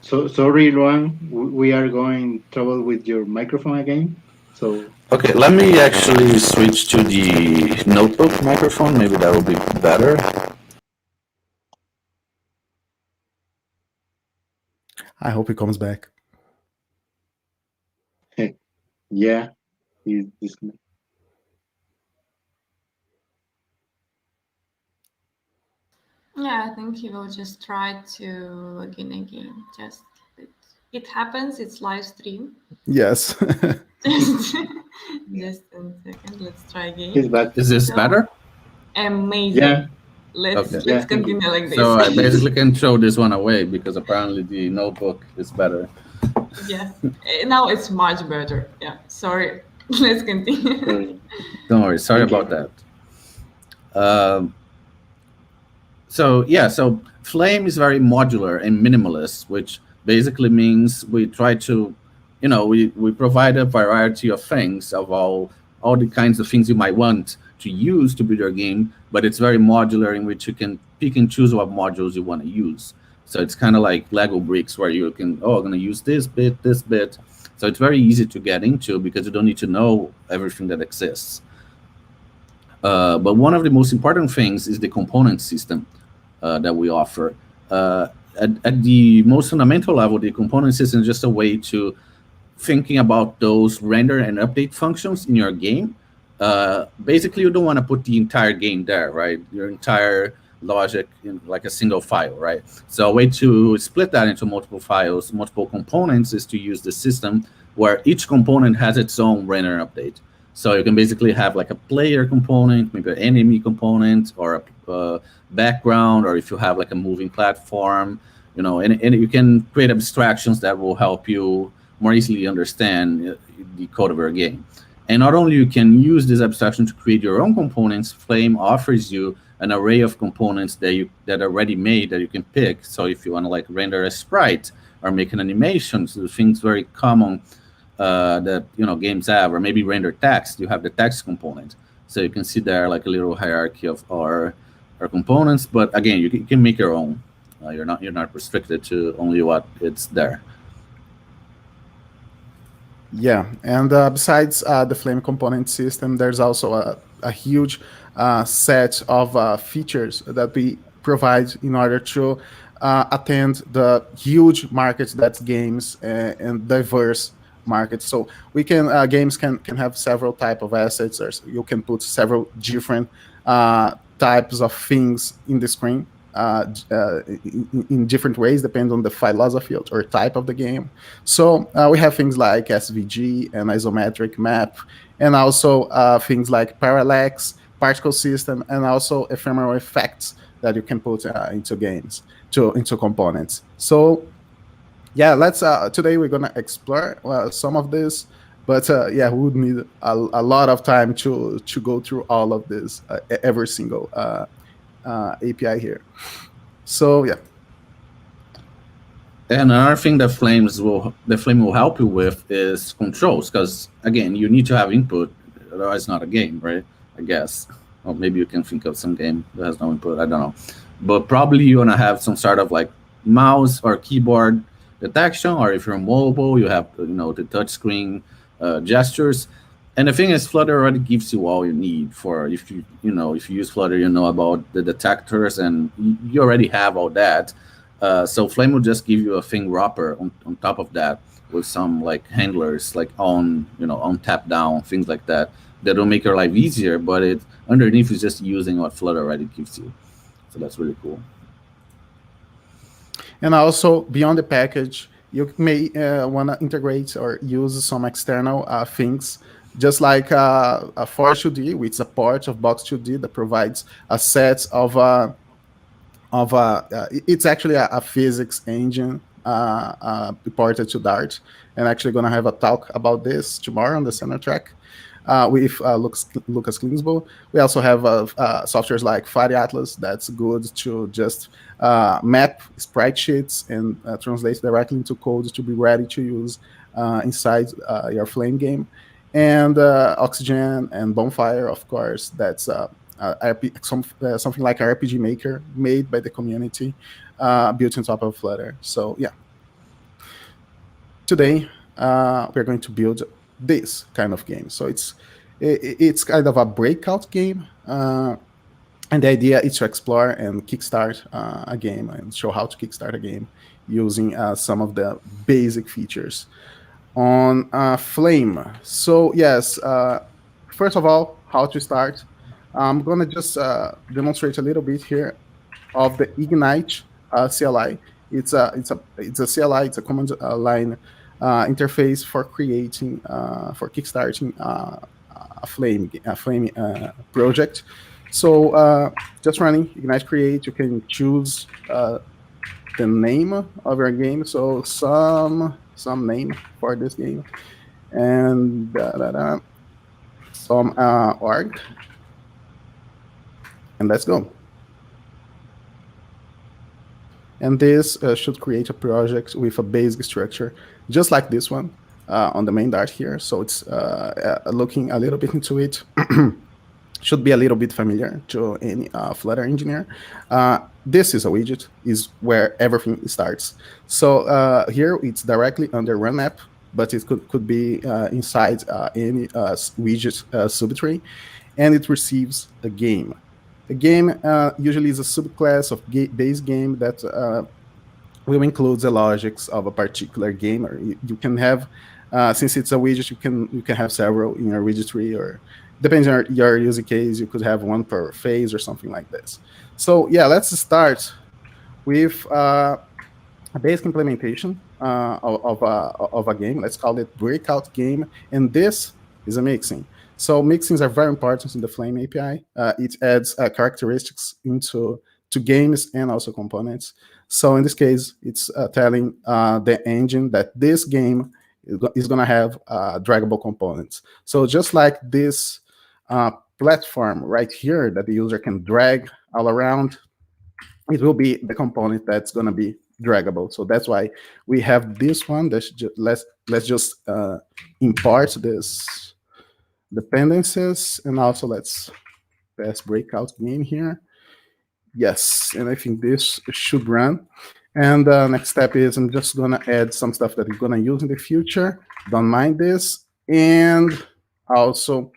[SPEAKER 16] So sorry, Luan, we are going trouble with your microphone again. So
[SPEAKER 19] okay, let me actually switch to the notebook microphone. Maybe that will be better.
[SPEAKER 18] I hope he comes back.
[SPEAKER 16] Yeah,
[SPEAKER 3] Yeah, I think he will just try to log in again. Just it happens. It's live stream.
[SPEAKER 18] Yes.
[SPEAKER 3] Just a second. Let's try again.
[SPEAKER 16] He's back.
[SPEAKER 19] Is this better?
[SPEAKER 3] Amazing.
[SPEAKER 16] Yeah.
[SPEAKER 3] Let's continue like this.
[SPEAKER 19] So I basically can throw this one away because apparently the notebook is better.
[SPEAKER 3] Yeah. Now it's much better. Yeah. Sorry. Let's continue.
[SPEAKER 19] Don't worry. Sorry about that. So Flame is very modular and minimalist, which basically means we try to, we provide a variety of things of all the kinds of things you might want to use to build your game, but it's very modular in which you can pick and choose what modules you want to use. So it's kind of like Lego bricks where you can, I'm going to use this bit, this bit. So it's very easy to get into because you don't need to know everything that exists. But one of the most important things is the component system that we offer. At the most fundamental level, the component system is just a way to thinking about those render and update functions in your game. Basically, you don't want to put the entire game there, right? Your entire logic in like a single file, right? So a way to split that into multiple files, multiple components, is to use the system where each component has its own render update. So you can basically have like a player component, maybe an enemy component, or a background, or if you have like a moving platform, and you can create abstractions that will help you more easily understand the code of your game. And not only you can use this abstraction to create your own components, Flame offers you an array of components that are already made that you can pick. So if you want to like render a sprite or make an animation, so things very common that games have, or maybe render text, you have the text component. So you can see there like a little hierarchy of our components. But again, you can make your own. You're not restricted to only what it's there.
[SPEAKER 18] Yeah, and besides the Flame component system, there's also a huge set of features that we provide in order to attend the huge markets that's games and diverse markets. So we can games can have several type of assets, or you can put several different types of things in the screen. In different ways, depending on the philosophy or type of the game. So we have things like SVG and isometric map, and also things like parallax, particle system, and also ephemeral effects that you can put into games, into components. So yeah, let's today we're gonna explore some of this, but yeah, we would need a lot of time to go through all of this, every single API here. So yeah.
[SPEAKER 19] And another thing that Flame will help you with is controls, because again, you need to have input, otherwise it's not a game, right? I guess. Or maybe you can think of some game that has no input, I don't know. But probably you want to have some sort of like mouse or keyboard detection, or if you're mobile, you have the touch screen gestures. And the thing is, Flutter already gives you all you need for if you use Flutter, about the detectors, and you already have all that. So Flame will just give you a thing wrapper on top of that with some like handlers, like on tap down, things like that. That will make your life easier, but underneath is just using what Flutter already gives you. So that's really cool.
[SPEAKER 18] And also beyond the package, you may want to integrate or use some external things, just like a For2D, which is a part of Box2D that provides a set of it's actually a physics engine ported to Dart, and actually going to have a talk about this tomorrow on the center track with Lucas Klingsbo. We also have softwares like Fari Atlas that's good to just map sprite sheets and translate directly into code to be ready to use inside your Flame game. And Oxygen and Bonfire, of course, that's something like an RPG Maker made by the community, built on top of Flutter. So yeah, today we're going to build this kind of game. So it's kind of a breakout game, and the idea is to explore and kickstart a game and show how to kickstart a game using some of the basic features on Flame. So yes, first of all, how to start. I'm gonna just demonstrate a little bit here of the Ignite CLI. It's a CLI. It's a command line interface for creating for kickstarting a Flame project. So just running Ignite Create, you can choose the name of your game. So some name for this game, and some org, and let's go. And this should create a project with a basic structure, just like this one on the main Dart here. So it's looking a little bit into it. should be a little bit familiar to any Flutter engineer. This is a widget, is where everything starts. So here it's directly under run app, but it could be inside any widget subtree, and it receives a game. A game usually is a subclass of base game that will include the logics of a particular game. Or you can have, since it's a widget, you can have several in your widget tree, or depending on your user case, you could have one per phase or something like this. So yeah, let's start with a basic implementation of a game. Let's call it breakout game, and this is a mixing. So mixings are very important in the Flame API. It adds characteristics into games and also components. So in this case, it's telling the engine that this game is going to have draggable components. So just like this platform right here that the user can drag all around, it will be the component that's going to be draggable. So that's why we have this one. Let's just import this dependencies, and also let's pass breakout game here. Yes, and I think this should run. And the next step is I'm just gonna add some stuff that we're gonna use in the future. Don't mind this. And also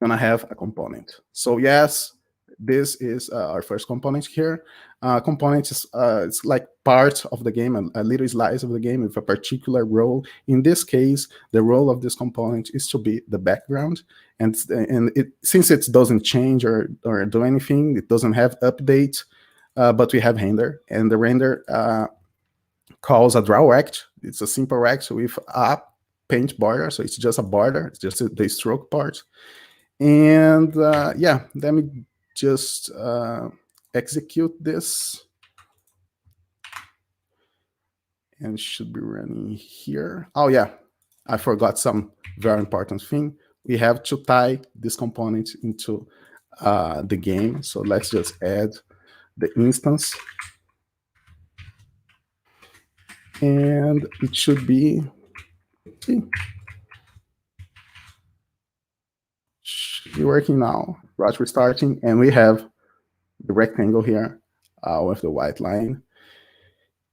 [SPEAKER 18] gonna have a component. So yes, this is our first component here. Component is it's like part of the game, a little slice of the game with a particular role. In this case, the role of this component is to be the background, and since it doesn't change or do anything, it doesn't have update, but we have render, and the render calls a draw rect. It's a simple rect with a paint border, so it's just a border. It's just the stroke part. And yeah, let me just execute this, and should be running here. Oh yeah, I forgot some very important thing. We have to tie this component into the game. So let's just add the instance, and it should be working now. Watch restarting, and we have the rectangle here with the white line.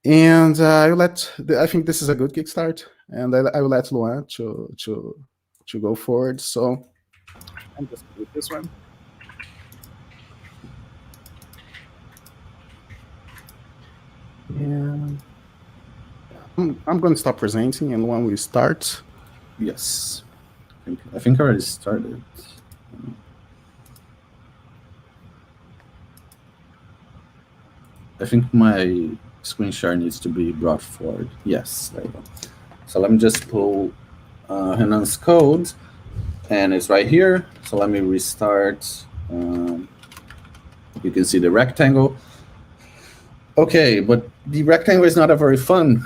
[SPEAKER 18] And I think this is a good kickstart, and I will let Luan to go forward. So I'm just going with this one. And I'm going to stop presenting, and Luan will start.
[SPEAKER 19] Yes, I think I already started. I think my screen share needs to be brought forward. Yes, there you go. So let me just pull Renan's code, and it's right here. So let me restart. You can see the rectangle. Okay, but the rectangle is not a very fun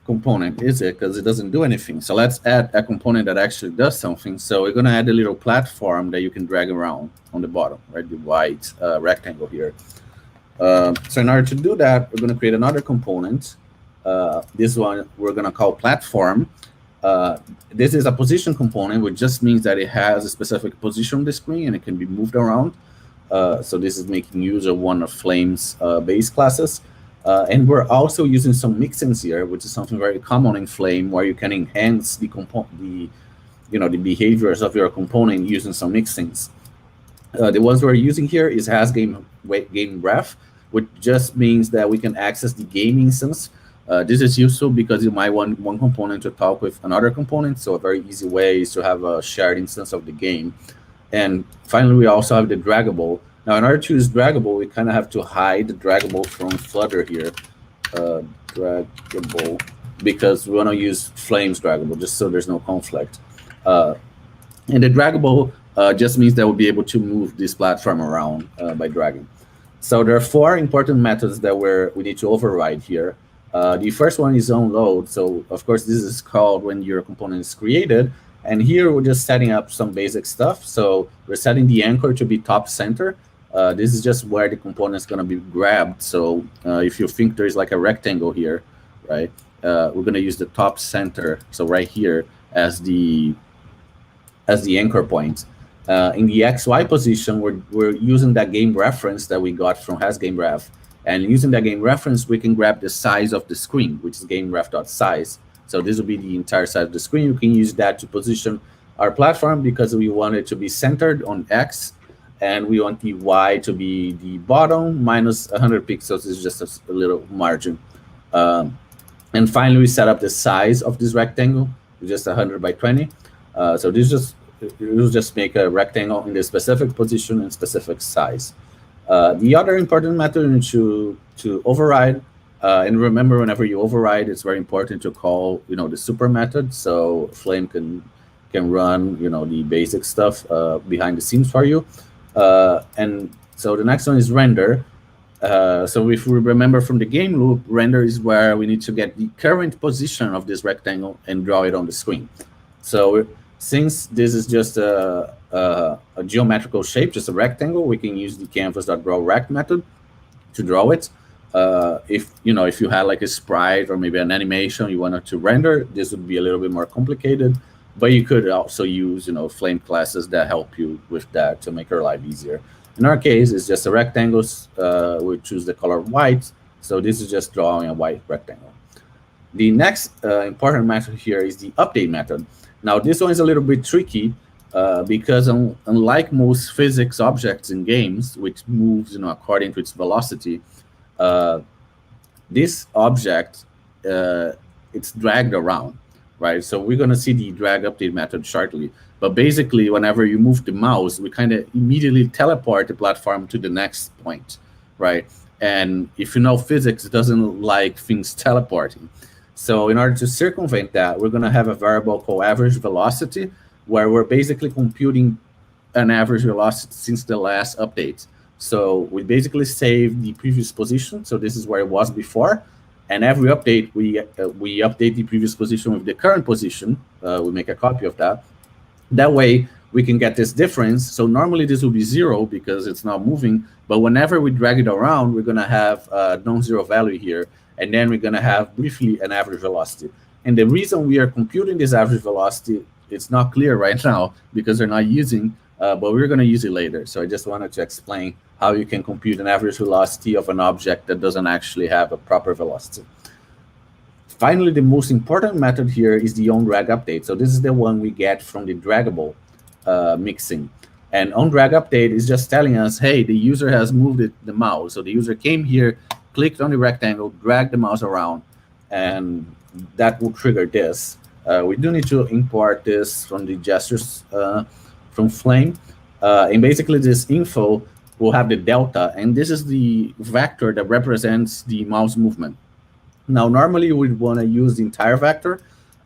[SPEAKER 19] component, is it? Because it doesn't do anything. So let's add a component that actually does something. So we're going to add a little platform that you can drag around on the bottom, right? The white rectangle here. So in order to do that, we're going to create another component. This one we're going to call platform. This is a position component, which just means that it has a specific position on the screen and it can be moved around. So this is making use of one of Flame's base classes. And we're also using some mixins here, which is something very common in Flame, where you can enhance the behaviors of your component using some mixins. The ones we're using here is has game ref, which just means that we can access the game instance. This is useful because you might want one component to talk with another component. So a very easy way is to have a shared instance of the game. And finally, we also have the draggable. Now, in order to use draggable, we kind of have to hide the draggable from Flutter here. Draggable, because we want to use Flame's draggable, just so there's no conflict. And the draggable just means that we'll be able to move this platform around by dragging. So there are 4 important methods that we need to override here. The first one is onLoad. So, of course, this is called when your component is created. And here we're just setting up some basic stuff. So we're setting the anchor to be top center. This is just where the component is going to be grabbed. So if you think there's like a rectangle here, right, we're going to use the top center. So right here as the anchor point. In the XY position, we're using that game reference that we got from hasGameRef. And using that game reference, we can grab the size of the screen, which is gameref.size. So this will be the entire size of the screen. You can use that to position our platform because we want it to be centered on X, and we want the Y to be the bottom minus 100 pixels is just a little margin. And finally, we set up the size of this rectangle, just 100 by 20. So this will just make a rectangle in the specific position and specific size. The other important method is to override. And remember, whenever you override, it's very important to call the super method, so Flame can run the basic stuff behind the scenes for you. And so the next one is render. So if we remember from the game loop, render is where we need to get the current position of this rectangle and draw it on the screen. So since this is just a geometrical shape, just a rectangle, we can use the canvas.drawRect method to draw it. If you had like a sprite or maybe an animation you wanted to render, this would be a little bit more complicated. But you could also use Flame classes that help you with that to make your life easier. In our case, it's just a rectangle. We choose the color white. So this is just drawing a white rectangle. The next important method here is the update method. Now, this one is a little bit tricky because unlike most physics objects in games, which moves according to its velocity, this object, it's dragged around, right? So we're going to see the drag update method shortly. But basically, whenever you move the mouse, we kind of immediately teleport the platform to the next point, right? And if you know physics, it doesn't like things teleporting. So in order to circumvent that, we're going to have a variable called average velocity, where we're basically computing an average velocity since the last update. So we basically save the previous position. So this is where it was before. And every update, we update the previous position with the current position. We make a copy of that. That way, we can get this difference. So normally this will be 0 because it's not moving. But whenever we drag it around, we're going to have a non-zero value here. And then we're going to have briefly an average velocity. And the reason we are computing this average velocity, it's not clear right now because they're not using, but we're going to use it later. So I just wanted to explain how you can compute an average velocity of an object that doesn't actually have a proper velocity. Finally, the most important method here is the onDrag update. So this is the one we get from the draggable mixing. And onDrag update is just telling us, hey, the user has moved the mouse. So the user came here, clicked on the rectangle, dragged the mouse around, and that will trigger this. We do need to import this from the gestures from Flame. And basically this info will have the delta, and this is the vector that represents the mouse movement. Now, normally we'd want to use the entire vector,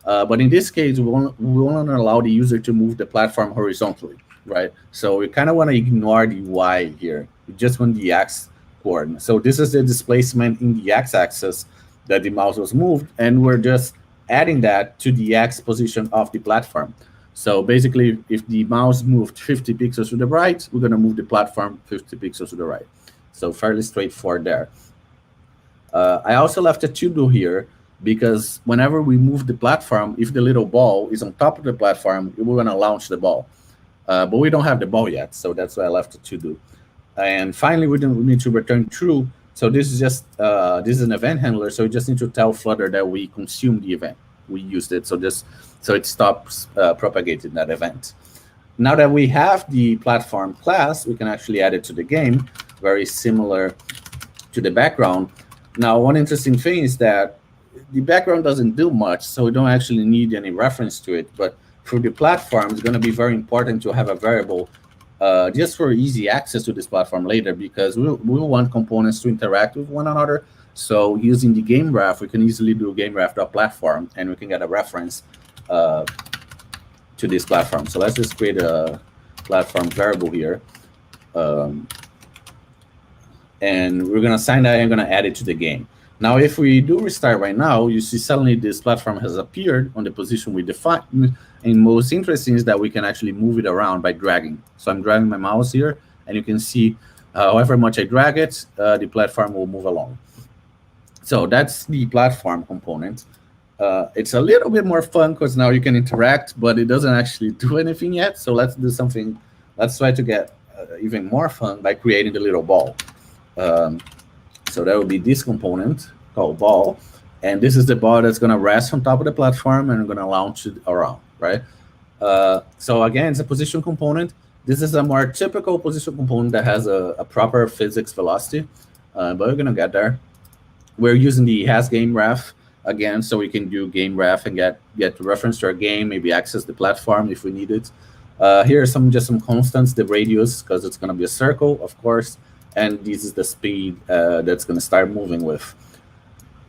[SPEAKER 19] but in this case, we won't allow the user to move the platform horizontally, right? So we kind of want to ignore the Y here. We just want the X coordinate. So this is the displacement in the X-axis that the mouse was moved, and we're just adding that to the X position of the platform. So basically, if the mouse moved 50 pixels to the right, we're going to move the platform 50 pixels to the right. So fairly straightforward there. I also left a to-do here because whenever we move the platform, if the little ball is on top of the platform, we're going to launch the ball. But we don't have the ball yet, so that's why I left a to-do. And finally, we need to return true. So this is just this is an event handler, so we just need to tell Flutter that we consumed the event. We used it, so it stops propagating that event. Now that we have the platform class, we can actually add it to the game, very similar to the background. Now, one interesting thing is that the background doesn't do much, so we don't actually need any reference to it. But for the platform, it's going to be very important to have a variable just for easy access to this platform later, because we want components to interact with one another. So using the game ref, we can easily do gameref.platform, and we can get a reference to this platform. So let's just create a platform variable here. And we're going to assign that and going to add it to the game. Now, if we do restart right now, you see suddenly this platform has appeared on the position we defined. And most interesting is that we can actually move it around by dragging. So I'm dragging my mouse here, and you can see however much I drag it, the platform will move along. So that's the platform component. It's a little bit more fun because now you can interact, but it doesn't actually do anything yet. So let's do something let's try to get even more fun by creating the little ball. So that would be this component called ball. And this is the ball that's going to rest on top of the platform and I'm going to launch it around, right? So again, it's a position component. This is a more typical position component that has a proper physics velocity, but we're going to get there. We're using the has game ref again, so we can do game ref and get reference to our game, maybe access the platform if we need it. Here are just some constants, the radius, because it's going to be a circle, of course, and this is the speed that's going to start moving with.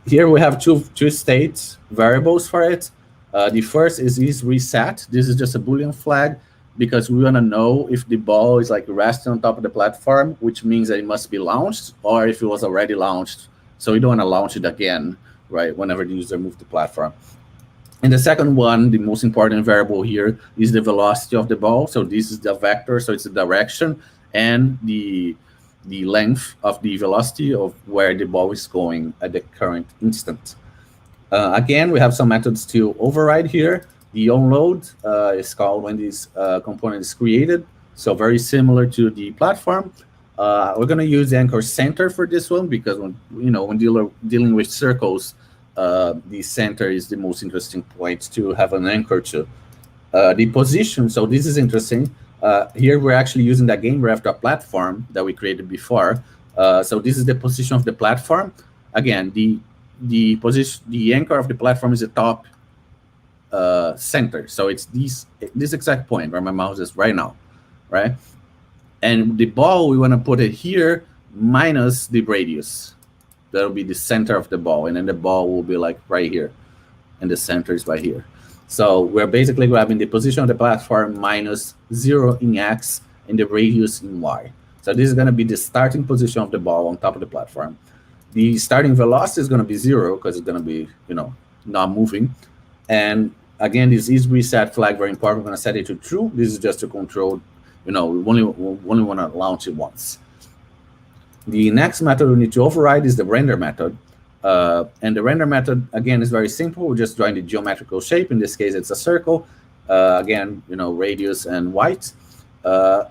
[SPEAKER 19] Here we have two states variables for it. The first is reset. This is just a Boolean flag because we want to know if the ball is like resting on top of the platform, which means that it must be launched, or if it was already launched. So we don't want to launch it again, right, whenever the user moves the platform. And the second one, the most important variable here, is the velocity of the ball. So this is the vector, so it's the direction and the length of the velocity of where the ball is going at the current instant. Again, we have some methods to override here. The onload is called when this component is created. So very similar to the platform. We're going to use the anchor center for this one because when dealing with circles, the center is the most interesting point to have an anchor to. The position, so this is interesting. Here we're actually using the game ref platform that we created before. So this is the position of the platform. Again, the position, the anchor of the platform is the top center. So it's this exact point where my mouse is right now, right? And the ball, we want to put it here minus the radius. That'll be the center of the ball. And then the ball will be like right here. And the center is right here. So we're basically grabbing the position of the platform minus 0 in X and the radius in Y. So this is going to be the starting position of the ball on top of the platform. The starting velocity is going to be 0 because it's going to be, not moving. And again, this is reset flag, very important. We're going to set it to true. This is just to control, we only want to launch it once. The next method we need to override is the render method. And the render method, again, is very simple. We're just drawing the geometrical shape. In this case, it's a circle. Again, radius and white.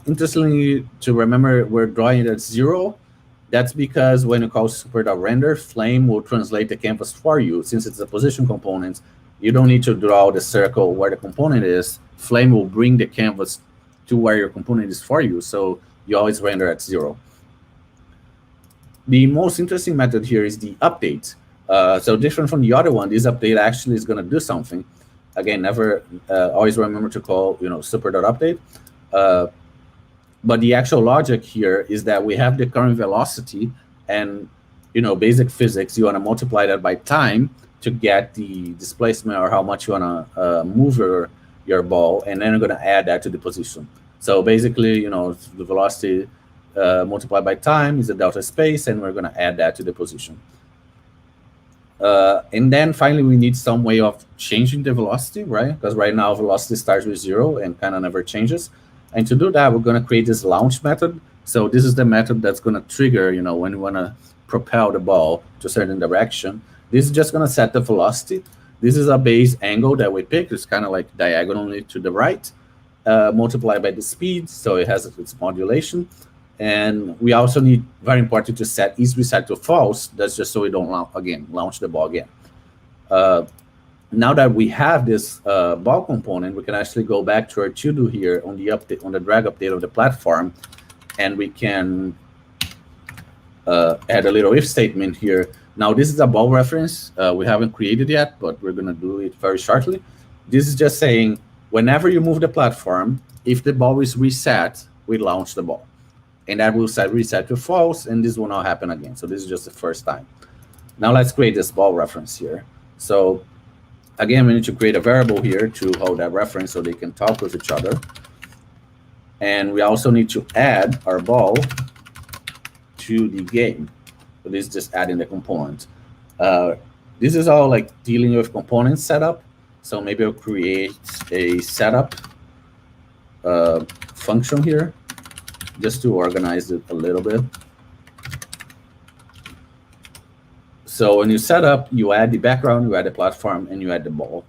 [SPEAKER 19] Interestingly, to remember, we're drawing it at 0. That's because when you call super.render, Flame will translate the canvas for you. Since it's a position component, you don't need to draw the circle where the component is. Flame will bring the canvas to where your component is for you. So you always render at 0. The most interesting method here is the update. So different from the other one, this update actually is going to do something. Again, never always remember to call super.update. But the actual logic here is that we have the current velocity and basic physics. You want to multiply that by time to get the displacement or how much you want to move your ball, and then you're going to add that to the position. So basically, the velocity multiplied by time is the delta space, and we're going to add that to the position. And then finally, we need some way of changing the velocity, right? Because right now, velocity starts with 0 and kind of never changes. And to do that, we're going to create this launch method. So this is the method that's going to trigger, when you want to propel the ball to a certain direction. This is just going to set the velocity. This is a base angle that we pick. It's kind of like diagonally to the right, multiplied by the speed. So it has its modulation. And we also need, very important, to set is reset to false. That's just so we don't, launch the ball again. Now that we have this ball component, we can actually go back to our to-do here on the update, on the drag update of the platform, and we can add a little if statement here. Now, this is a ball reference. We haven't created yet, but we're going to do it very shortly. This is just saying, whenever you move the platform, if the ball is reset, we launch the ball. And that will set reset to false, and this will not happen again. So this is just the first time. Now let's create this ball reference here. So again, we need to create a variable here to hold that reference so they can talk with each other. And we also need to add our ball to the game. So this is just adding the component. This is all like dealing with component setup. So maybe I'll create a setup function here just to organize it a little bit. So when you set up, you add the background, you add the platform, and you add the ball.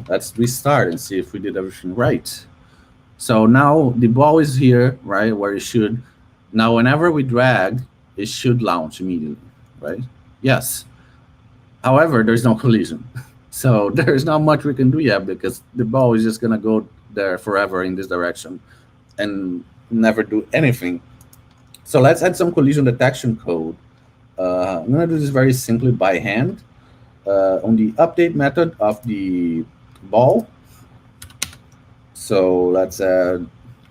[SPEAKER 19] Let's restart and see if we did everything right. So now the ball is here, right, where it should. Now, whenever we drag, it should launch immediately, right? Yes. However, there's no collision. So there's not much we can do yet because the ball is just going to go there forever in this direction and never do anything. So let's add some collision detection code. I'm going to do this very simply by hand on the update method of the ball. So let's add,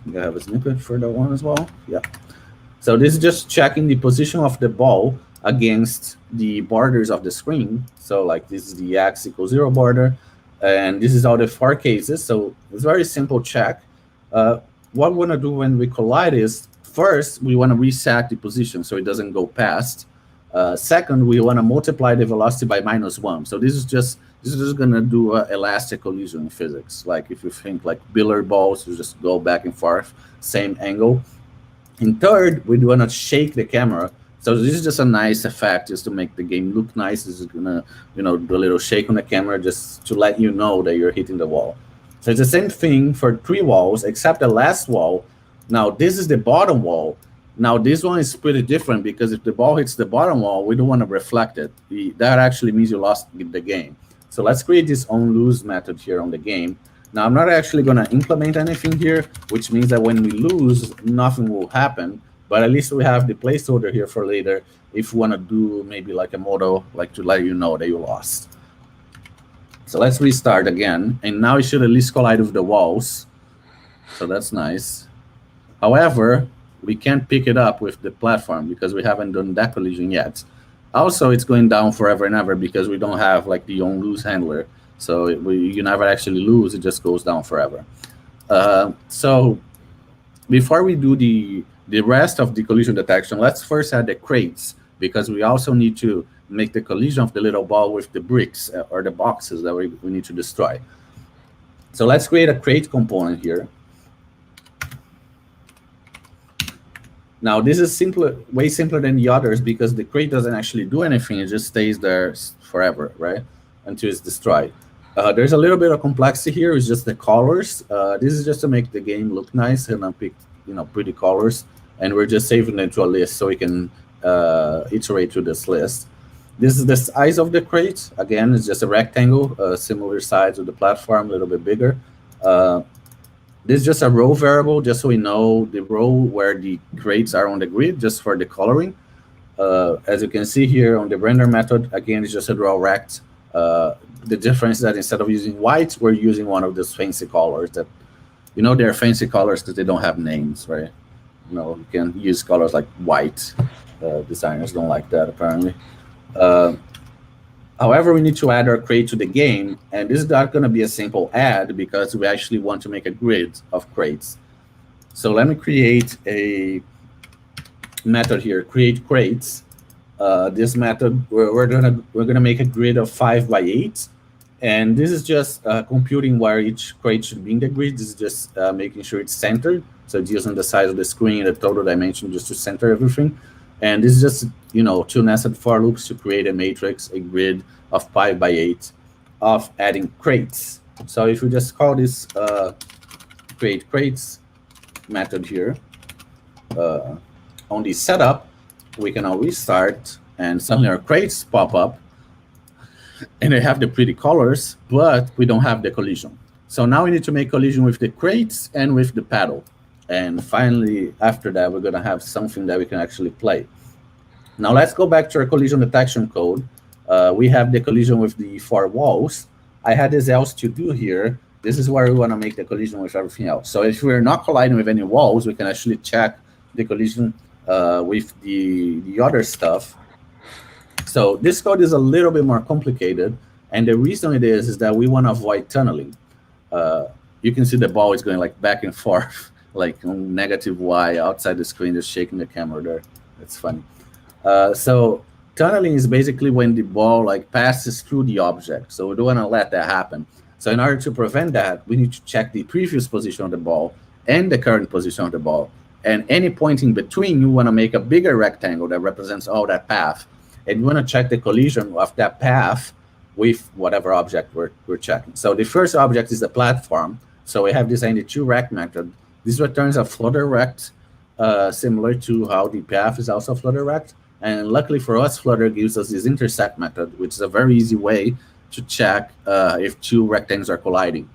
[SPEAKER 19] I have a snippet for that one as well. Yeah. So this is just checking the position of the ball against the borders of the screen. So like this is the x = 0 border, and this is all the 4 cases. So it's a very simple check. What we want to do when we collide is, first, we want to reset the position so it doesn't go past. Second, we want to multiply the velocity by -1. So this is just going to do elastic collision in physics. Like if you think like billiard balls, you just go back and forth, same angle. And third, we want to shake the camera. So this is just a nice effect just to make the game look nice. This is going to, do a little shake on the camera just to let you know that you're hitting the wall. So it's the same thing for 3 walls, except the last wall. Now, this is the bottom wall. Now, this one is pretty different because if the ball hits the bottom wall, we don't want to reflect it. That actually means you lost the game. So let's create this onLose method here on the game. Now, I'm not actually going to implement anything here, which means that when we lose, nothing will happen. But at least we have the placeholder here for later if we want to do maybe like a model, like to let you know that you lost. So let's restart again. And now it should at least collide with the walls. So that's nice. However, we can't pick it up with the platform because we haven't done that collision yet. Also, it's going down forever and ever because we don't have like the onLose handler. So you never actually lose, it just goes down forever. So before we do the rest of the collision detection, let's first add the crates because we also need to make the collision of the little ball with the bricks or the boxes that we need to destroy. So let's create a crate component here. Now, this is way simpler than the others because the crate doesn't actually do anything. It just stays there forever, right, until it's destroyed. There's a little bit of complexity here. It's just the colors. This is just to make the game look nice, and I picked pretty colors, and we're just saving it to a list so we can iterate through this list. This is the size of the crate. Again, it's just a rectangle, similar size of the platform, a little bit bigger. This is just a row variable, just so we know the row where the crates are on the grid, just for the coloring. As you can see here on the render method, again, it's just a draw rect. The difference is that instead of using white, we're using one of those fancy colors that, they're fancy colors because they don't have names, right? You can use colors like white. Designers don't like that, apparently. However, we need to add our crate to the game, and this is not going to be a simple add because we actually want to make a grid of crates. So let me create a method here, create crates. This method, we're gonna make a grid of 5 by 8, and this is just computing where each crate should be in the grid. This is just making sure it's centered, so it's using the size of the screen, the total dimension, just to center everything. And this is just 2 nested for loops to create a matrix, a grid of 5 by 8 of adding crates. So if we just call this create crates method here on the setup, we can now restart, and suddenly our crates pop up, and they have the pretty colors, but we don't have the collision. So now we need to make collision with the crates and with the paddle. And finally, after that, we're going to have something that we can actually play. Now let's go back to our collision detection code. We have the collision with the 4 walls. I had this else to do here. This is where we want to make the collision with everything else. So if we're not colliding with any walls, we can actually check the collision with the other stuff. So this code is a little bit more complicated, and the reason it is that we want to avoid tunneling. You can see the ball is going like back and forth, like on -y outside the screen, just shaking the camera there. It's funny. So tunneling is basically when the ball like passes through the object. So we don't want to let that happen. So in order to prevent that, we need to check the previous position of the ball and the current position of the ball. And any point in between, you want to make a bigger rectangle that represents all that path. And you want to check the collision of that path with whatever object we're checking. So the first object is the platform. So we have designed the toRect method. This returns a Flutter rect, similar to how the path is also Flutter rect. And luckily for us, Flutter gives us this intersect method, which is a very easy way to check if two rectangles are colliding.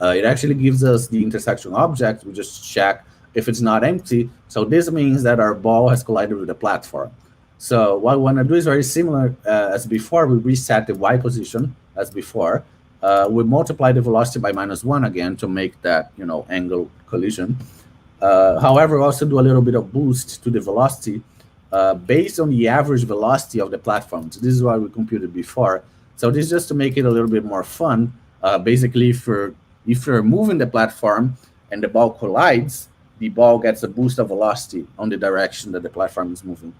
[SPEAKER 19] It actually gives us the intersection object. We just check if it's not empty. So this means that our ball has collided with the platform. So what we want to do is very similar as before. We reset the Y position as before. We multiply the velocity by -1 again to make that angle collision. However, we also do a little bit of boost to the velocity based on the average velocity of the platform. So this is what we computed before. So this is just to make it a little bit more fun. Basically, if you're moving the platform and the ball collides, the ball gets a boost of velocity on the direction that the platform is moving.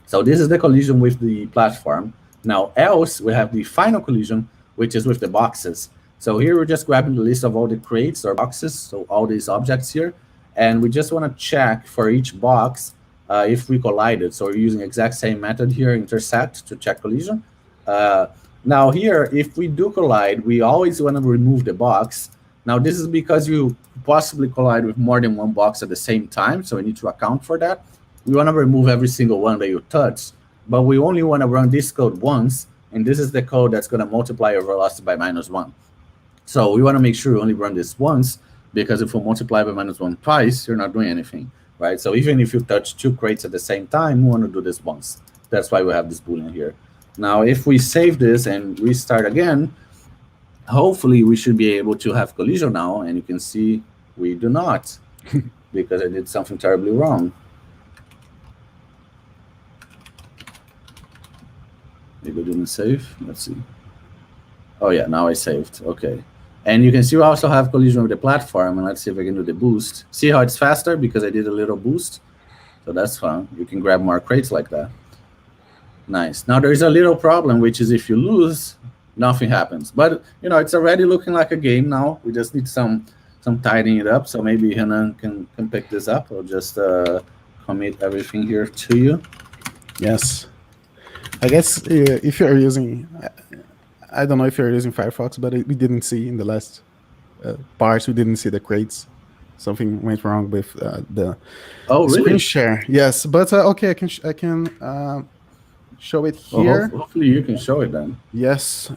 [SPEAKER 19] So this is the collision with the platform. Now, else, we have the final collision, which is with the boxes. So here we're just grabbing the list of all the crates or boxes, so all these objects here, and we just want to check for each box if we collided. So we're using exact same method here, intersect, to check collision. Now here, if we do collide, we always want to remove the box. Now this is because you possibly collide with more than one box at the same time, so we need to account for that. We want to remove every single one that you touch, but we only want to run this code once, and this is the code that's going to multiply your velocity by -1. So we want to make sure we only run this once, because if we multiply by -1 twice, you're not doing anything, right? So even if you touch two crates at the same time, we want to do this once. That's why we have this boolean here. Now, if we save this and restart again, hopefully we should be able to have collision now, and you can see we do not, because I did something terribly wrong. Maybe I didn't save. Let's see. Oh yeah, now I saved. Okay. And you can see we also have collision with the platform, and let's see if I can do the boost. See how it's faster because I did a little boost? So that's fun. You can grab more crates like that. Nice. Now there's a little problem, which is if you lose, nothing happens. But it's already looking like a game now. We just need some tidying it up. So maybe Hanan can pick this up. I'll just commit everything here to you.
[SPEAKER 18] Yes. I guess if you're using, I don't know if you're using Firefox, but we didn't see in the last parts, we didn't see the crates. Something went wrong with the screen share. Yes, but okay, I can show it here.
[SPEAKER 19] Well, hopefully you can show it then.
[SPEAKER 18] Yes.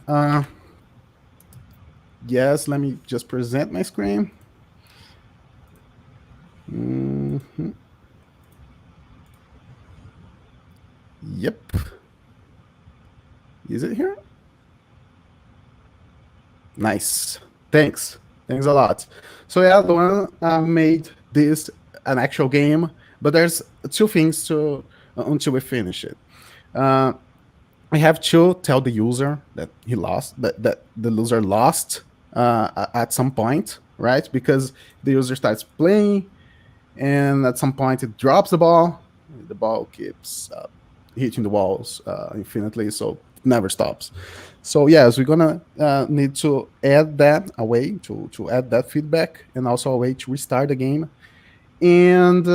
[SPEAKER 18] Yes, let me just present my screen. Mm-hmm. Yep. Is it here? Nice. Thanks a lot. So yeah, the one made this an actual game, but there's two things until we finish it. I have to tell the user that he lost, that the loser lost at some point, right? Because the user starts playing, and at some point it drops the ball. The ball keeps hitting the walls infinitely, so it never stops. So yes, we're gonna need to add that, a way to add that feedback, and also a way to restart the game. And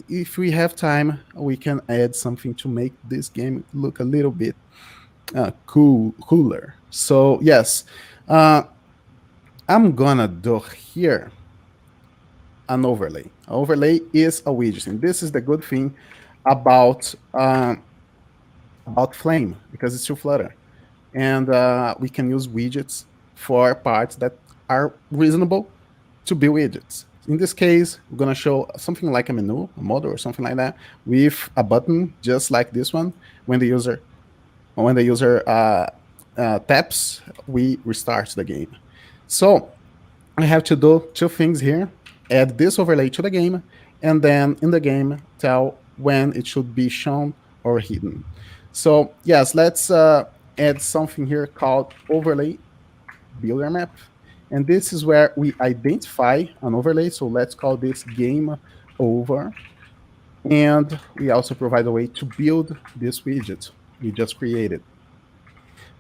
[SPEAKER 18] if we have time, we can add something to make this game look a little bit cooler. So yes, I'm gonna do here an overlay. Overlay is a widget, and this is the good thing about Flame, because it's still Flutter, and we can use widgets for parts that are reasonable to be widgets. In this case, we're gonna show something like a menu, a model, or something like that, with a button just like this one. When the user taps, we restart the game. So I have to do two things here: add this overlay to the game, and then in the game tell when it should be shown or hidden. So yes, let's add something here called overlay builder map. And this is where we identify an overlay. So let's call this game over. And we also provide a way to build this widget we just created.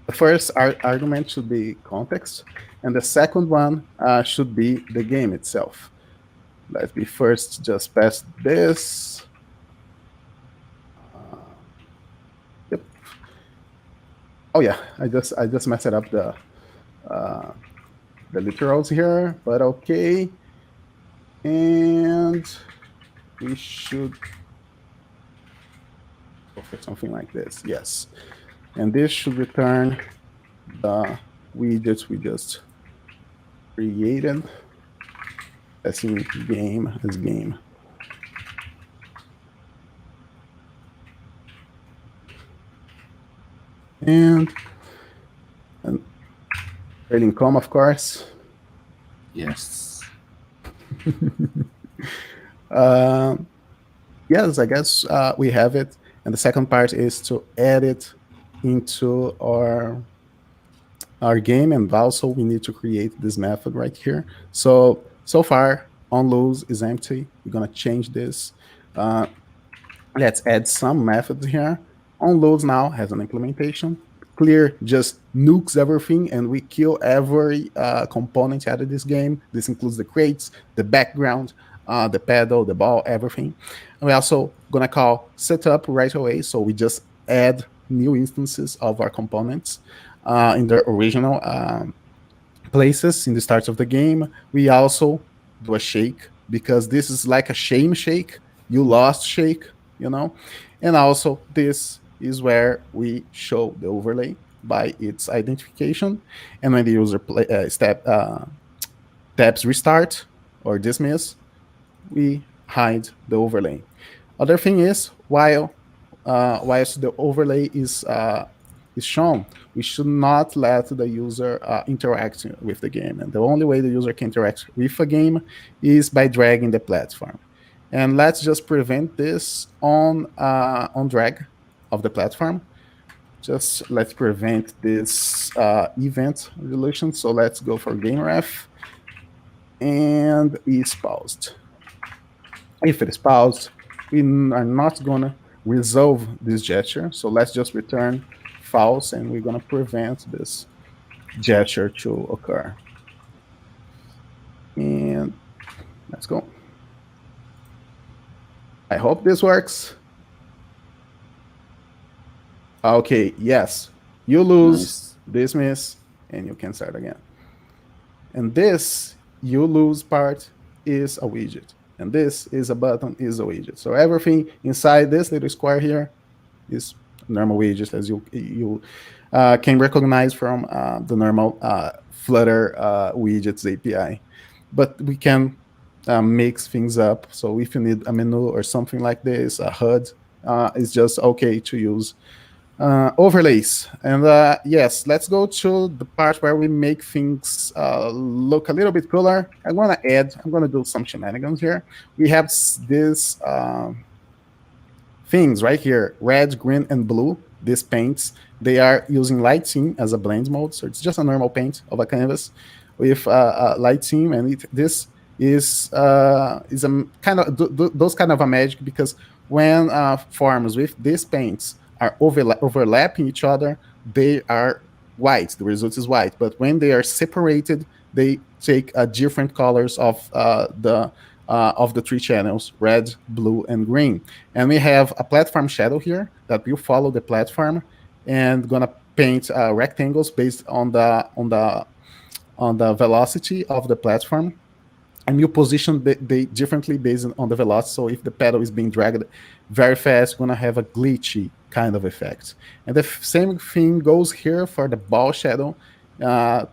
[SPEAKER 18] The first argument should be context, and the second one should be the game itself. Let me first just pass this. Yep. Oh yeah, I just messed up the literals here, but okay. And we should go for something like this. Yes. And this should return the widgets we just created. Async game as game. And trailing com, of course.
[SPEAKER 19] Yes.
[SPEAKER 18] Yes, I guess we have it. And the second part is to add it into our game. And also we need to create this method right here. So far on lose is empty. We're going to change this. Let's add some methods here. On loads now has an implementation. Clear just nukes everything and we kill every component out of this game. This includes the crates, the background, the pedal, the ball, everything. And we're also gonna call setup right away. So we just add new instances of our components in their original places in the start of the game. We also do a shake because this is like a shame shake. You lost shake, you know. And also this is where we show the overlay by its identification. And when the user taps restart or dismiss, we hide the overlay. Other thing is, whilst the overlay is shown, we should not let the user interact with the game. And the only way the user can interact with a game is by dragging the platform. And let's just prevent this on drag of the platform. Just let's prevent this event resolution. So let's go for game ref and is paused. If it is paused, we are not gonna resolve this gesture. So let's just return false and we're gonna prevent this gesture to occur. And let's go. I hope this works. Okay, yes. You lose, dismiss, and you can start again. And this you lose part is a widget. And this is a button, is a widget. So everything inside this little square here is normal widgets, as you can recognize from the normal Flutter widgets API. But we can mix things up. So if you need a menu or something like this, a HUD, it's just okay to use overlays. And yes, let's go to the part where we make things look a little bit cooler. I'm going to do some shenanigans here. We have this things right here, red, green, and blue. These paints, they are using light scene as a blend mode. So it's just a normal paint of a canvas with a light scene. And this is a kind of those kind of a magic, because when forms with these paints are overlapping each other, they are white. The result is white. But when they are separated, they take different colors of the three channels, red, blue, and green. And we have a platform shadow here that will follow the platform and gonna paint rectangles based on the velocity of the platform. And you position they differently based on the velocity. So if the pedal is being dragged very fast, you're gonna have a glitchy kind of effect. And the same thing goes here for the ball shadow.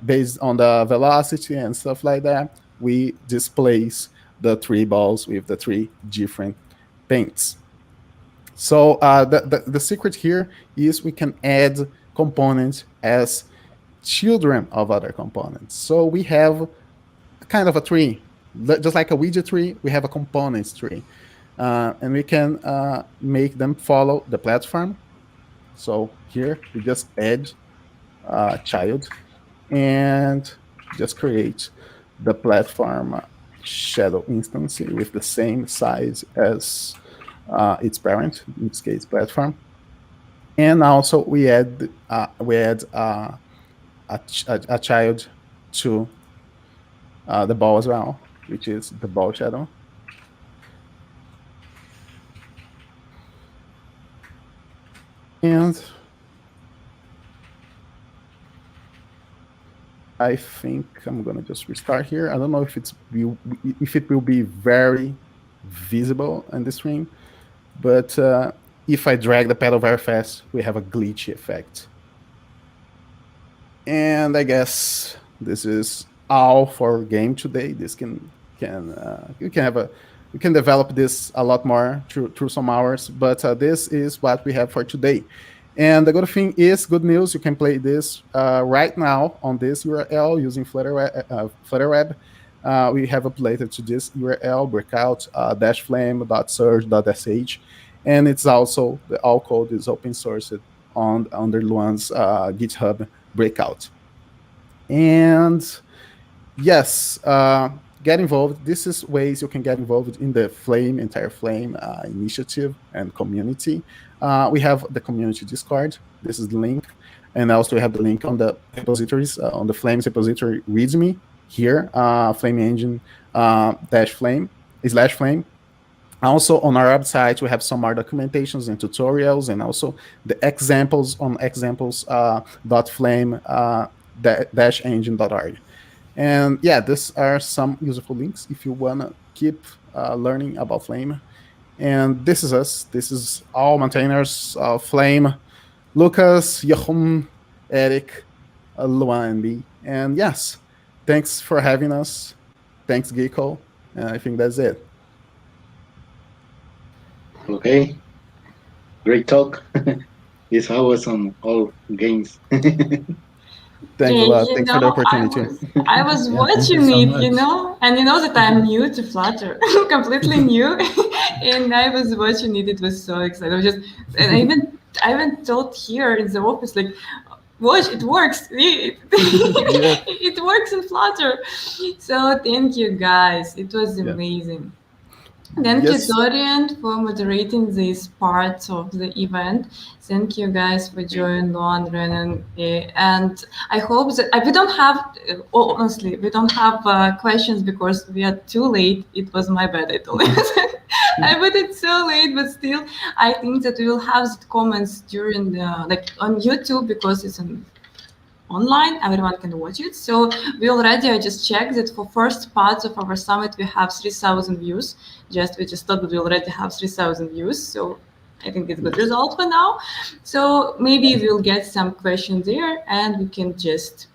[SPEAKER 18] Based on the velocity and stuff like that, we displace the three balls with the three different paints. So the secret here is we can add components as children of other components. So we have kind of a tree, just like a widget tree, we have a components tree. And we can make them follow the platform. So here we just add child and just create the platform shadow instance with the same size as its parent, in this case platform. And also we add a child to the ball as well, which is the ball shadow. And I think I'm gonna just restart here. I don't know if it will be very visible on the screen, but if I drag the pedal very fast, we have a glitchy effect. And I guess this is all for game today. This you can develop this a lot more through some hours, but this is what we have for today. And the good thing is, good news, you can play this right now on this URL using Flutter Web. We have uploaded to this URL, breakout -flame.surge.sh, and it's also, all code is open sourced under Luan's GitHub breakout. And yes, get involved. This is ways you can get involved in the entire Flame initiative and community. We have the community Discord. This is the link. And also we have the link on the repositories, on the Flames repository README here, Flame Engine -flame. Also on our website, we have some more documentations and tutorials, and also the examples on examples.flame-engine.org. And yeah, these are some useful links if you want to keep learning about Flame. And this is us. This is all maintainers of Flame: Lucas, Jochen, Eric, Luan, and me. And yes, thanks for having us. Thanks, Geekle. I think that's it.
[SPEAKER 16] Okay. Great talk. This was on all games.
[SPEAKER 18] Thanks a lot. Thanks for the opportunity.
[SPEAKER 3] I was watching it, and that I'm new to Flutter, completely new, and I was watching it. It was so exciting. I even told here in the office, like, watch, it works. It works in Flutter. So thank you, guys. It was amazing. Thank you, Dorian, for moderating this part of the event. Thank you, guys, for joining London. And I hope that we don't have, honestly, we don't have questions because we are too late. It was my bad, I told you. I put it so late, but still, I think that we will have the comments during like on YouTube, because it's online, everyone can watch it. So we already, I just checked that for first parts of our summit, we have 3,000 views. We just thought that we already have 3,000 views. So I think it's a good result for now. So maybe we'll get some questions there, and we can just,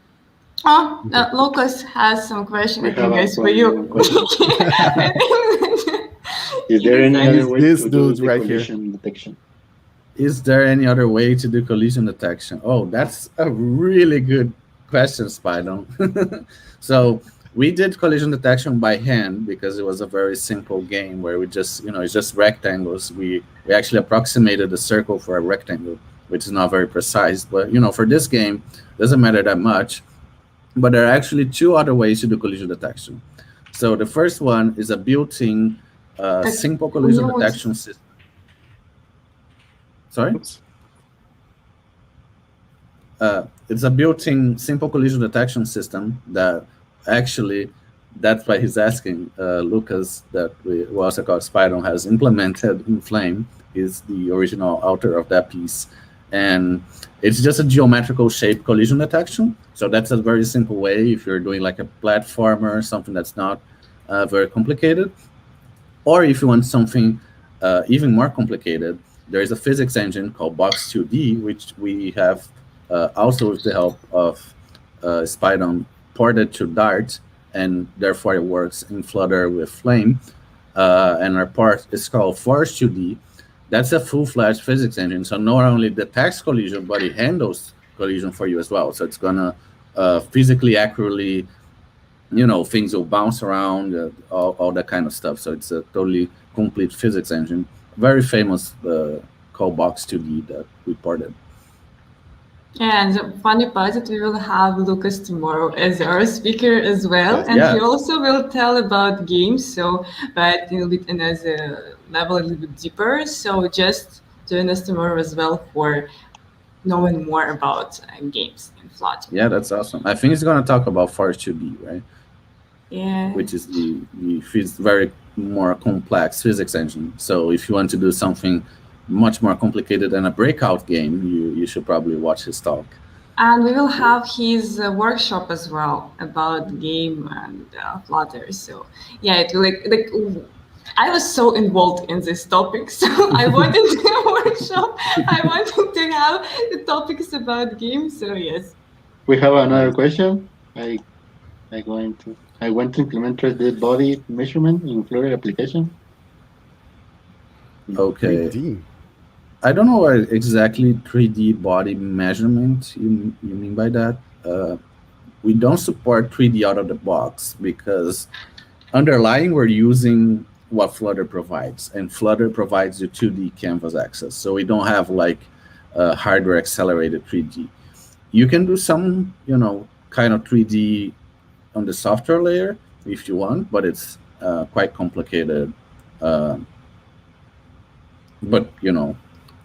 [SPEAKER 3] Lucas has some questions, I think, guys, for you.
[SPEAKER 16] Is there any other way
[SPEAKER 20] this
[SPEAKER 16] to do the
[SPEAKER 20] right
[SPEAKER 16] collision detection?
[SPEAKER 20] Is there any other way to do collision detection? Oh, that's a really good question, Spidon. So we did collision detection by hand because it was a very simple game where we just, it's just rectangles. We actually approximated a circle for a rectangle, which is not very precise. But, for this game, it doesn't matter that much. But there are actually two other ways to do collision detection. So the first one is a built-in simple collision detection system. Sorry? It's a built-in simple collision detection system that actually, that's why he's asking Lucas, that we also called Spidon, has implemented in Flame, is the original author of that piece. And it's just a geometrical shape collision detection. So that's a very simple way if you're doing like a platformer, something that's not very complicated. Or if you want something even more complicated, there is a physics engine called Box2D, which we have also with the help of Spidon ported to Dart, and therefore it works in Flutter with Flame. And our part is called Force2D. That's a full-fledged physics engine. So not only detects collision, but it handles collision for you as well. So it's gonna physically accurately, things will bounce around, all that kind of stuff. So it's a totally complete physics engine. Very famous called Box2D that we ported.
[SPEAKER 3] And the funny part is that we will have Lucas tomorrow as our speaker as well.
[SPEAKER 20] Yes,
[SPEAKER 3] And
[SPEAKER 20] yeah.
[SPEAKER 3] he also will tell about games, but a little bit in a level a little bit deeper. So just join us tomorrow as well for knowing more about games in Flutter.
[SPEAKER 20] Yeah, that's awesome. I think he's going to talk about Force2D, right?
[SPEAKER 3] Yeah.
[SPEAKER 20] Which is the very more complex physics engine. So if you want to do something much more complicated than a breakout game, you should probably watch his talk.
[SPEAKER 3] And we will have his workshop as well about game and Flutter. So yeah, it will I was so involved in this topic, so I wanted to workshop. I wanted to have the topics about games. So yes.
[SPEAKER 16] We have another question. I want to implement 3D body measurement in Flutter application.
[SPEAKER 20] Okay.
[SPEAKER 18] 3D.
[SPEAKER 20] I don't know what exactly 3D body measurement you mean by that. We don't support 3D out of the box because underlying we're using what Flutter provides, and Flutter provides you 2D canvas access. So we don't have like hardware accelerated 3D. You can do some, kind of 3D on the software layer if you want, but it's quite complicated. But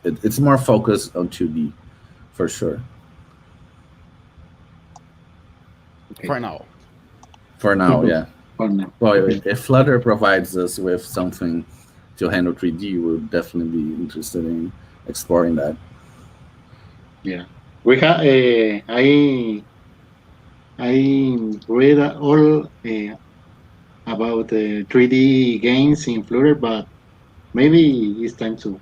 [SPEAKER 20] it's more focused on 2D for sure.
[SPEAKER 18] For now.
[SPEAKER 20] For now, yeah.
[SPEAKER 16] For now.
[SPEAKER 20] Well, if Flutter provides us with something to handle 3D, we'll definitely be interested in exploring that.
[SPEAKER 16] Yeah, we have. I read all about 3D games in Flutter, but maybe it's time to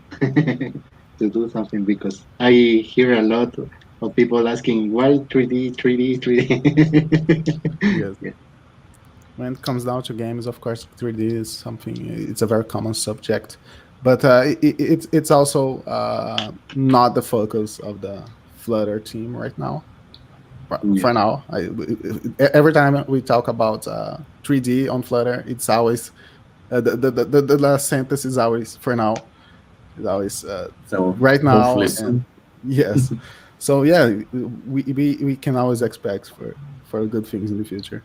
[SPEAKER 16] to do something because I hear a lot of people asking why 3D, 3D, 3D.
[SPEAKER 18] Yes.
[SPEAKER 16] Yeah.
[SPEAKER 18] When it comes down to games, of course, 3D is something. It's a very common subject, but it's also not the focus of the Flutter team right now. For now, every time we talk about 3D on Flutter, it's always the last sentence is always for now. It's always
[SPEAKER 20] so
[SPEAKER 18] right now.
[SPEAKER 20] And,
[SPEAKER 18] yes, so yeah, we can always expect for good things in the future.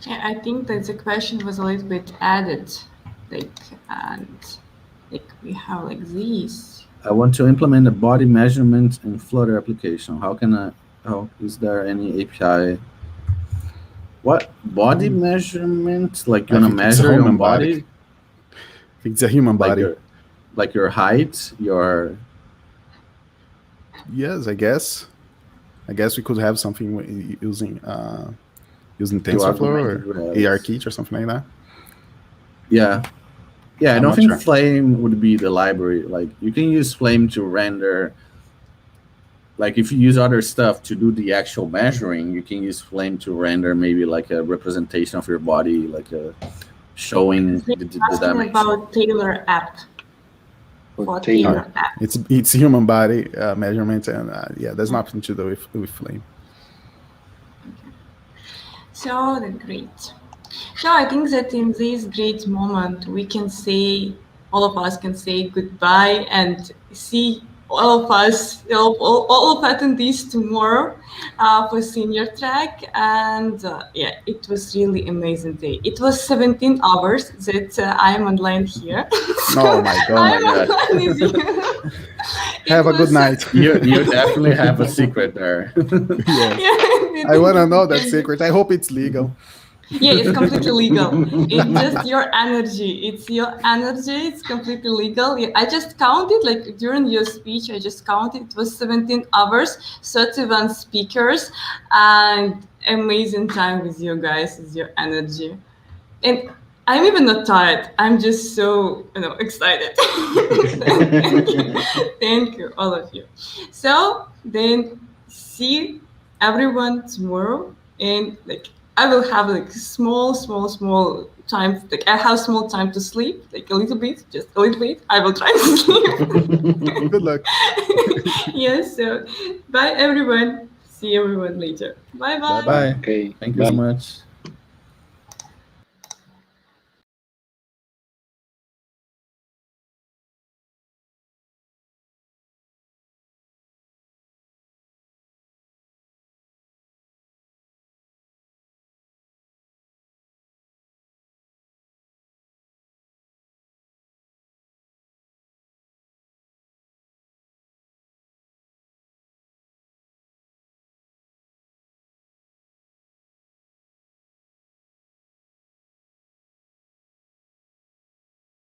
[SPEAKER 3] Yeah, I think that the question was a little bit added, we have like these.
[SPEAKER 20] I want to implement a body measurement in Flutter application. How is there any API? What body measurement? Like you're gonna measure your own body?
[SPEAKER 18] I think it's a human body.
[SPEAKER 20] Like your height, your.
[SPEAKER 18] Yes, I guess we could have something using TensorFlow or ARKit or something like that.
[SPEAKER 20] Yeah. Yeah, I don't think Flame would be the library. Like you can use Flame to render. Like if you use other stuff to do the actual measuring, you can use Flame to render maybe like a representation of your body, like a showing the dimension.
[SPEAKER 3] About Taylor app. Taylor app.
[SPEAKER 18] It's human body measurement, and there's nothing to do with Flame.
[SPEAKER 3] So that's great. So I think that in this great moment, we can say, all of us can say goodbye and see all of us, all of attendees tomorrow for senior track. And it was really amazing day. It was 17 hours that I am online here.
[SPEAKER 20] Oh my God.
[SPEAKER 18] Have a good night.
[SPEAKER 20] You definitely have a secret there.
[SPEAKER 18] Yes. I want to know that secret. I hope it's legal.
[SPEAKER 3] Yeah, it's completely legal. It's just your energy. It's your energy. It's completely legal. I just counted, like during your speech, I just counted. It was 17 hours, 31 speakers, and amazing time with you guys, with your energy. And I'm even not tired. I'm just so excited. Thank you, all of you. So then see everyone tomorrow, and I will have small time. I have small time to sleep, a little bit, just a little bit. I will try to sleep.
[SPEAKER 18] Good luck.
[SPEAKER 3] Yes. So bye everyone. See everyone later. Bye bye.
[SPEAKER 20] Bye.
[SPEAKER 16] Okay.
[SPEAKER 20] Thank you so much.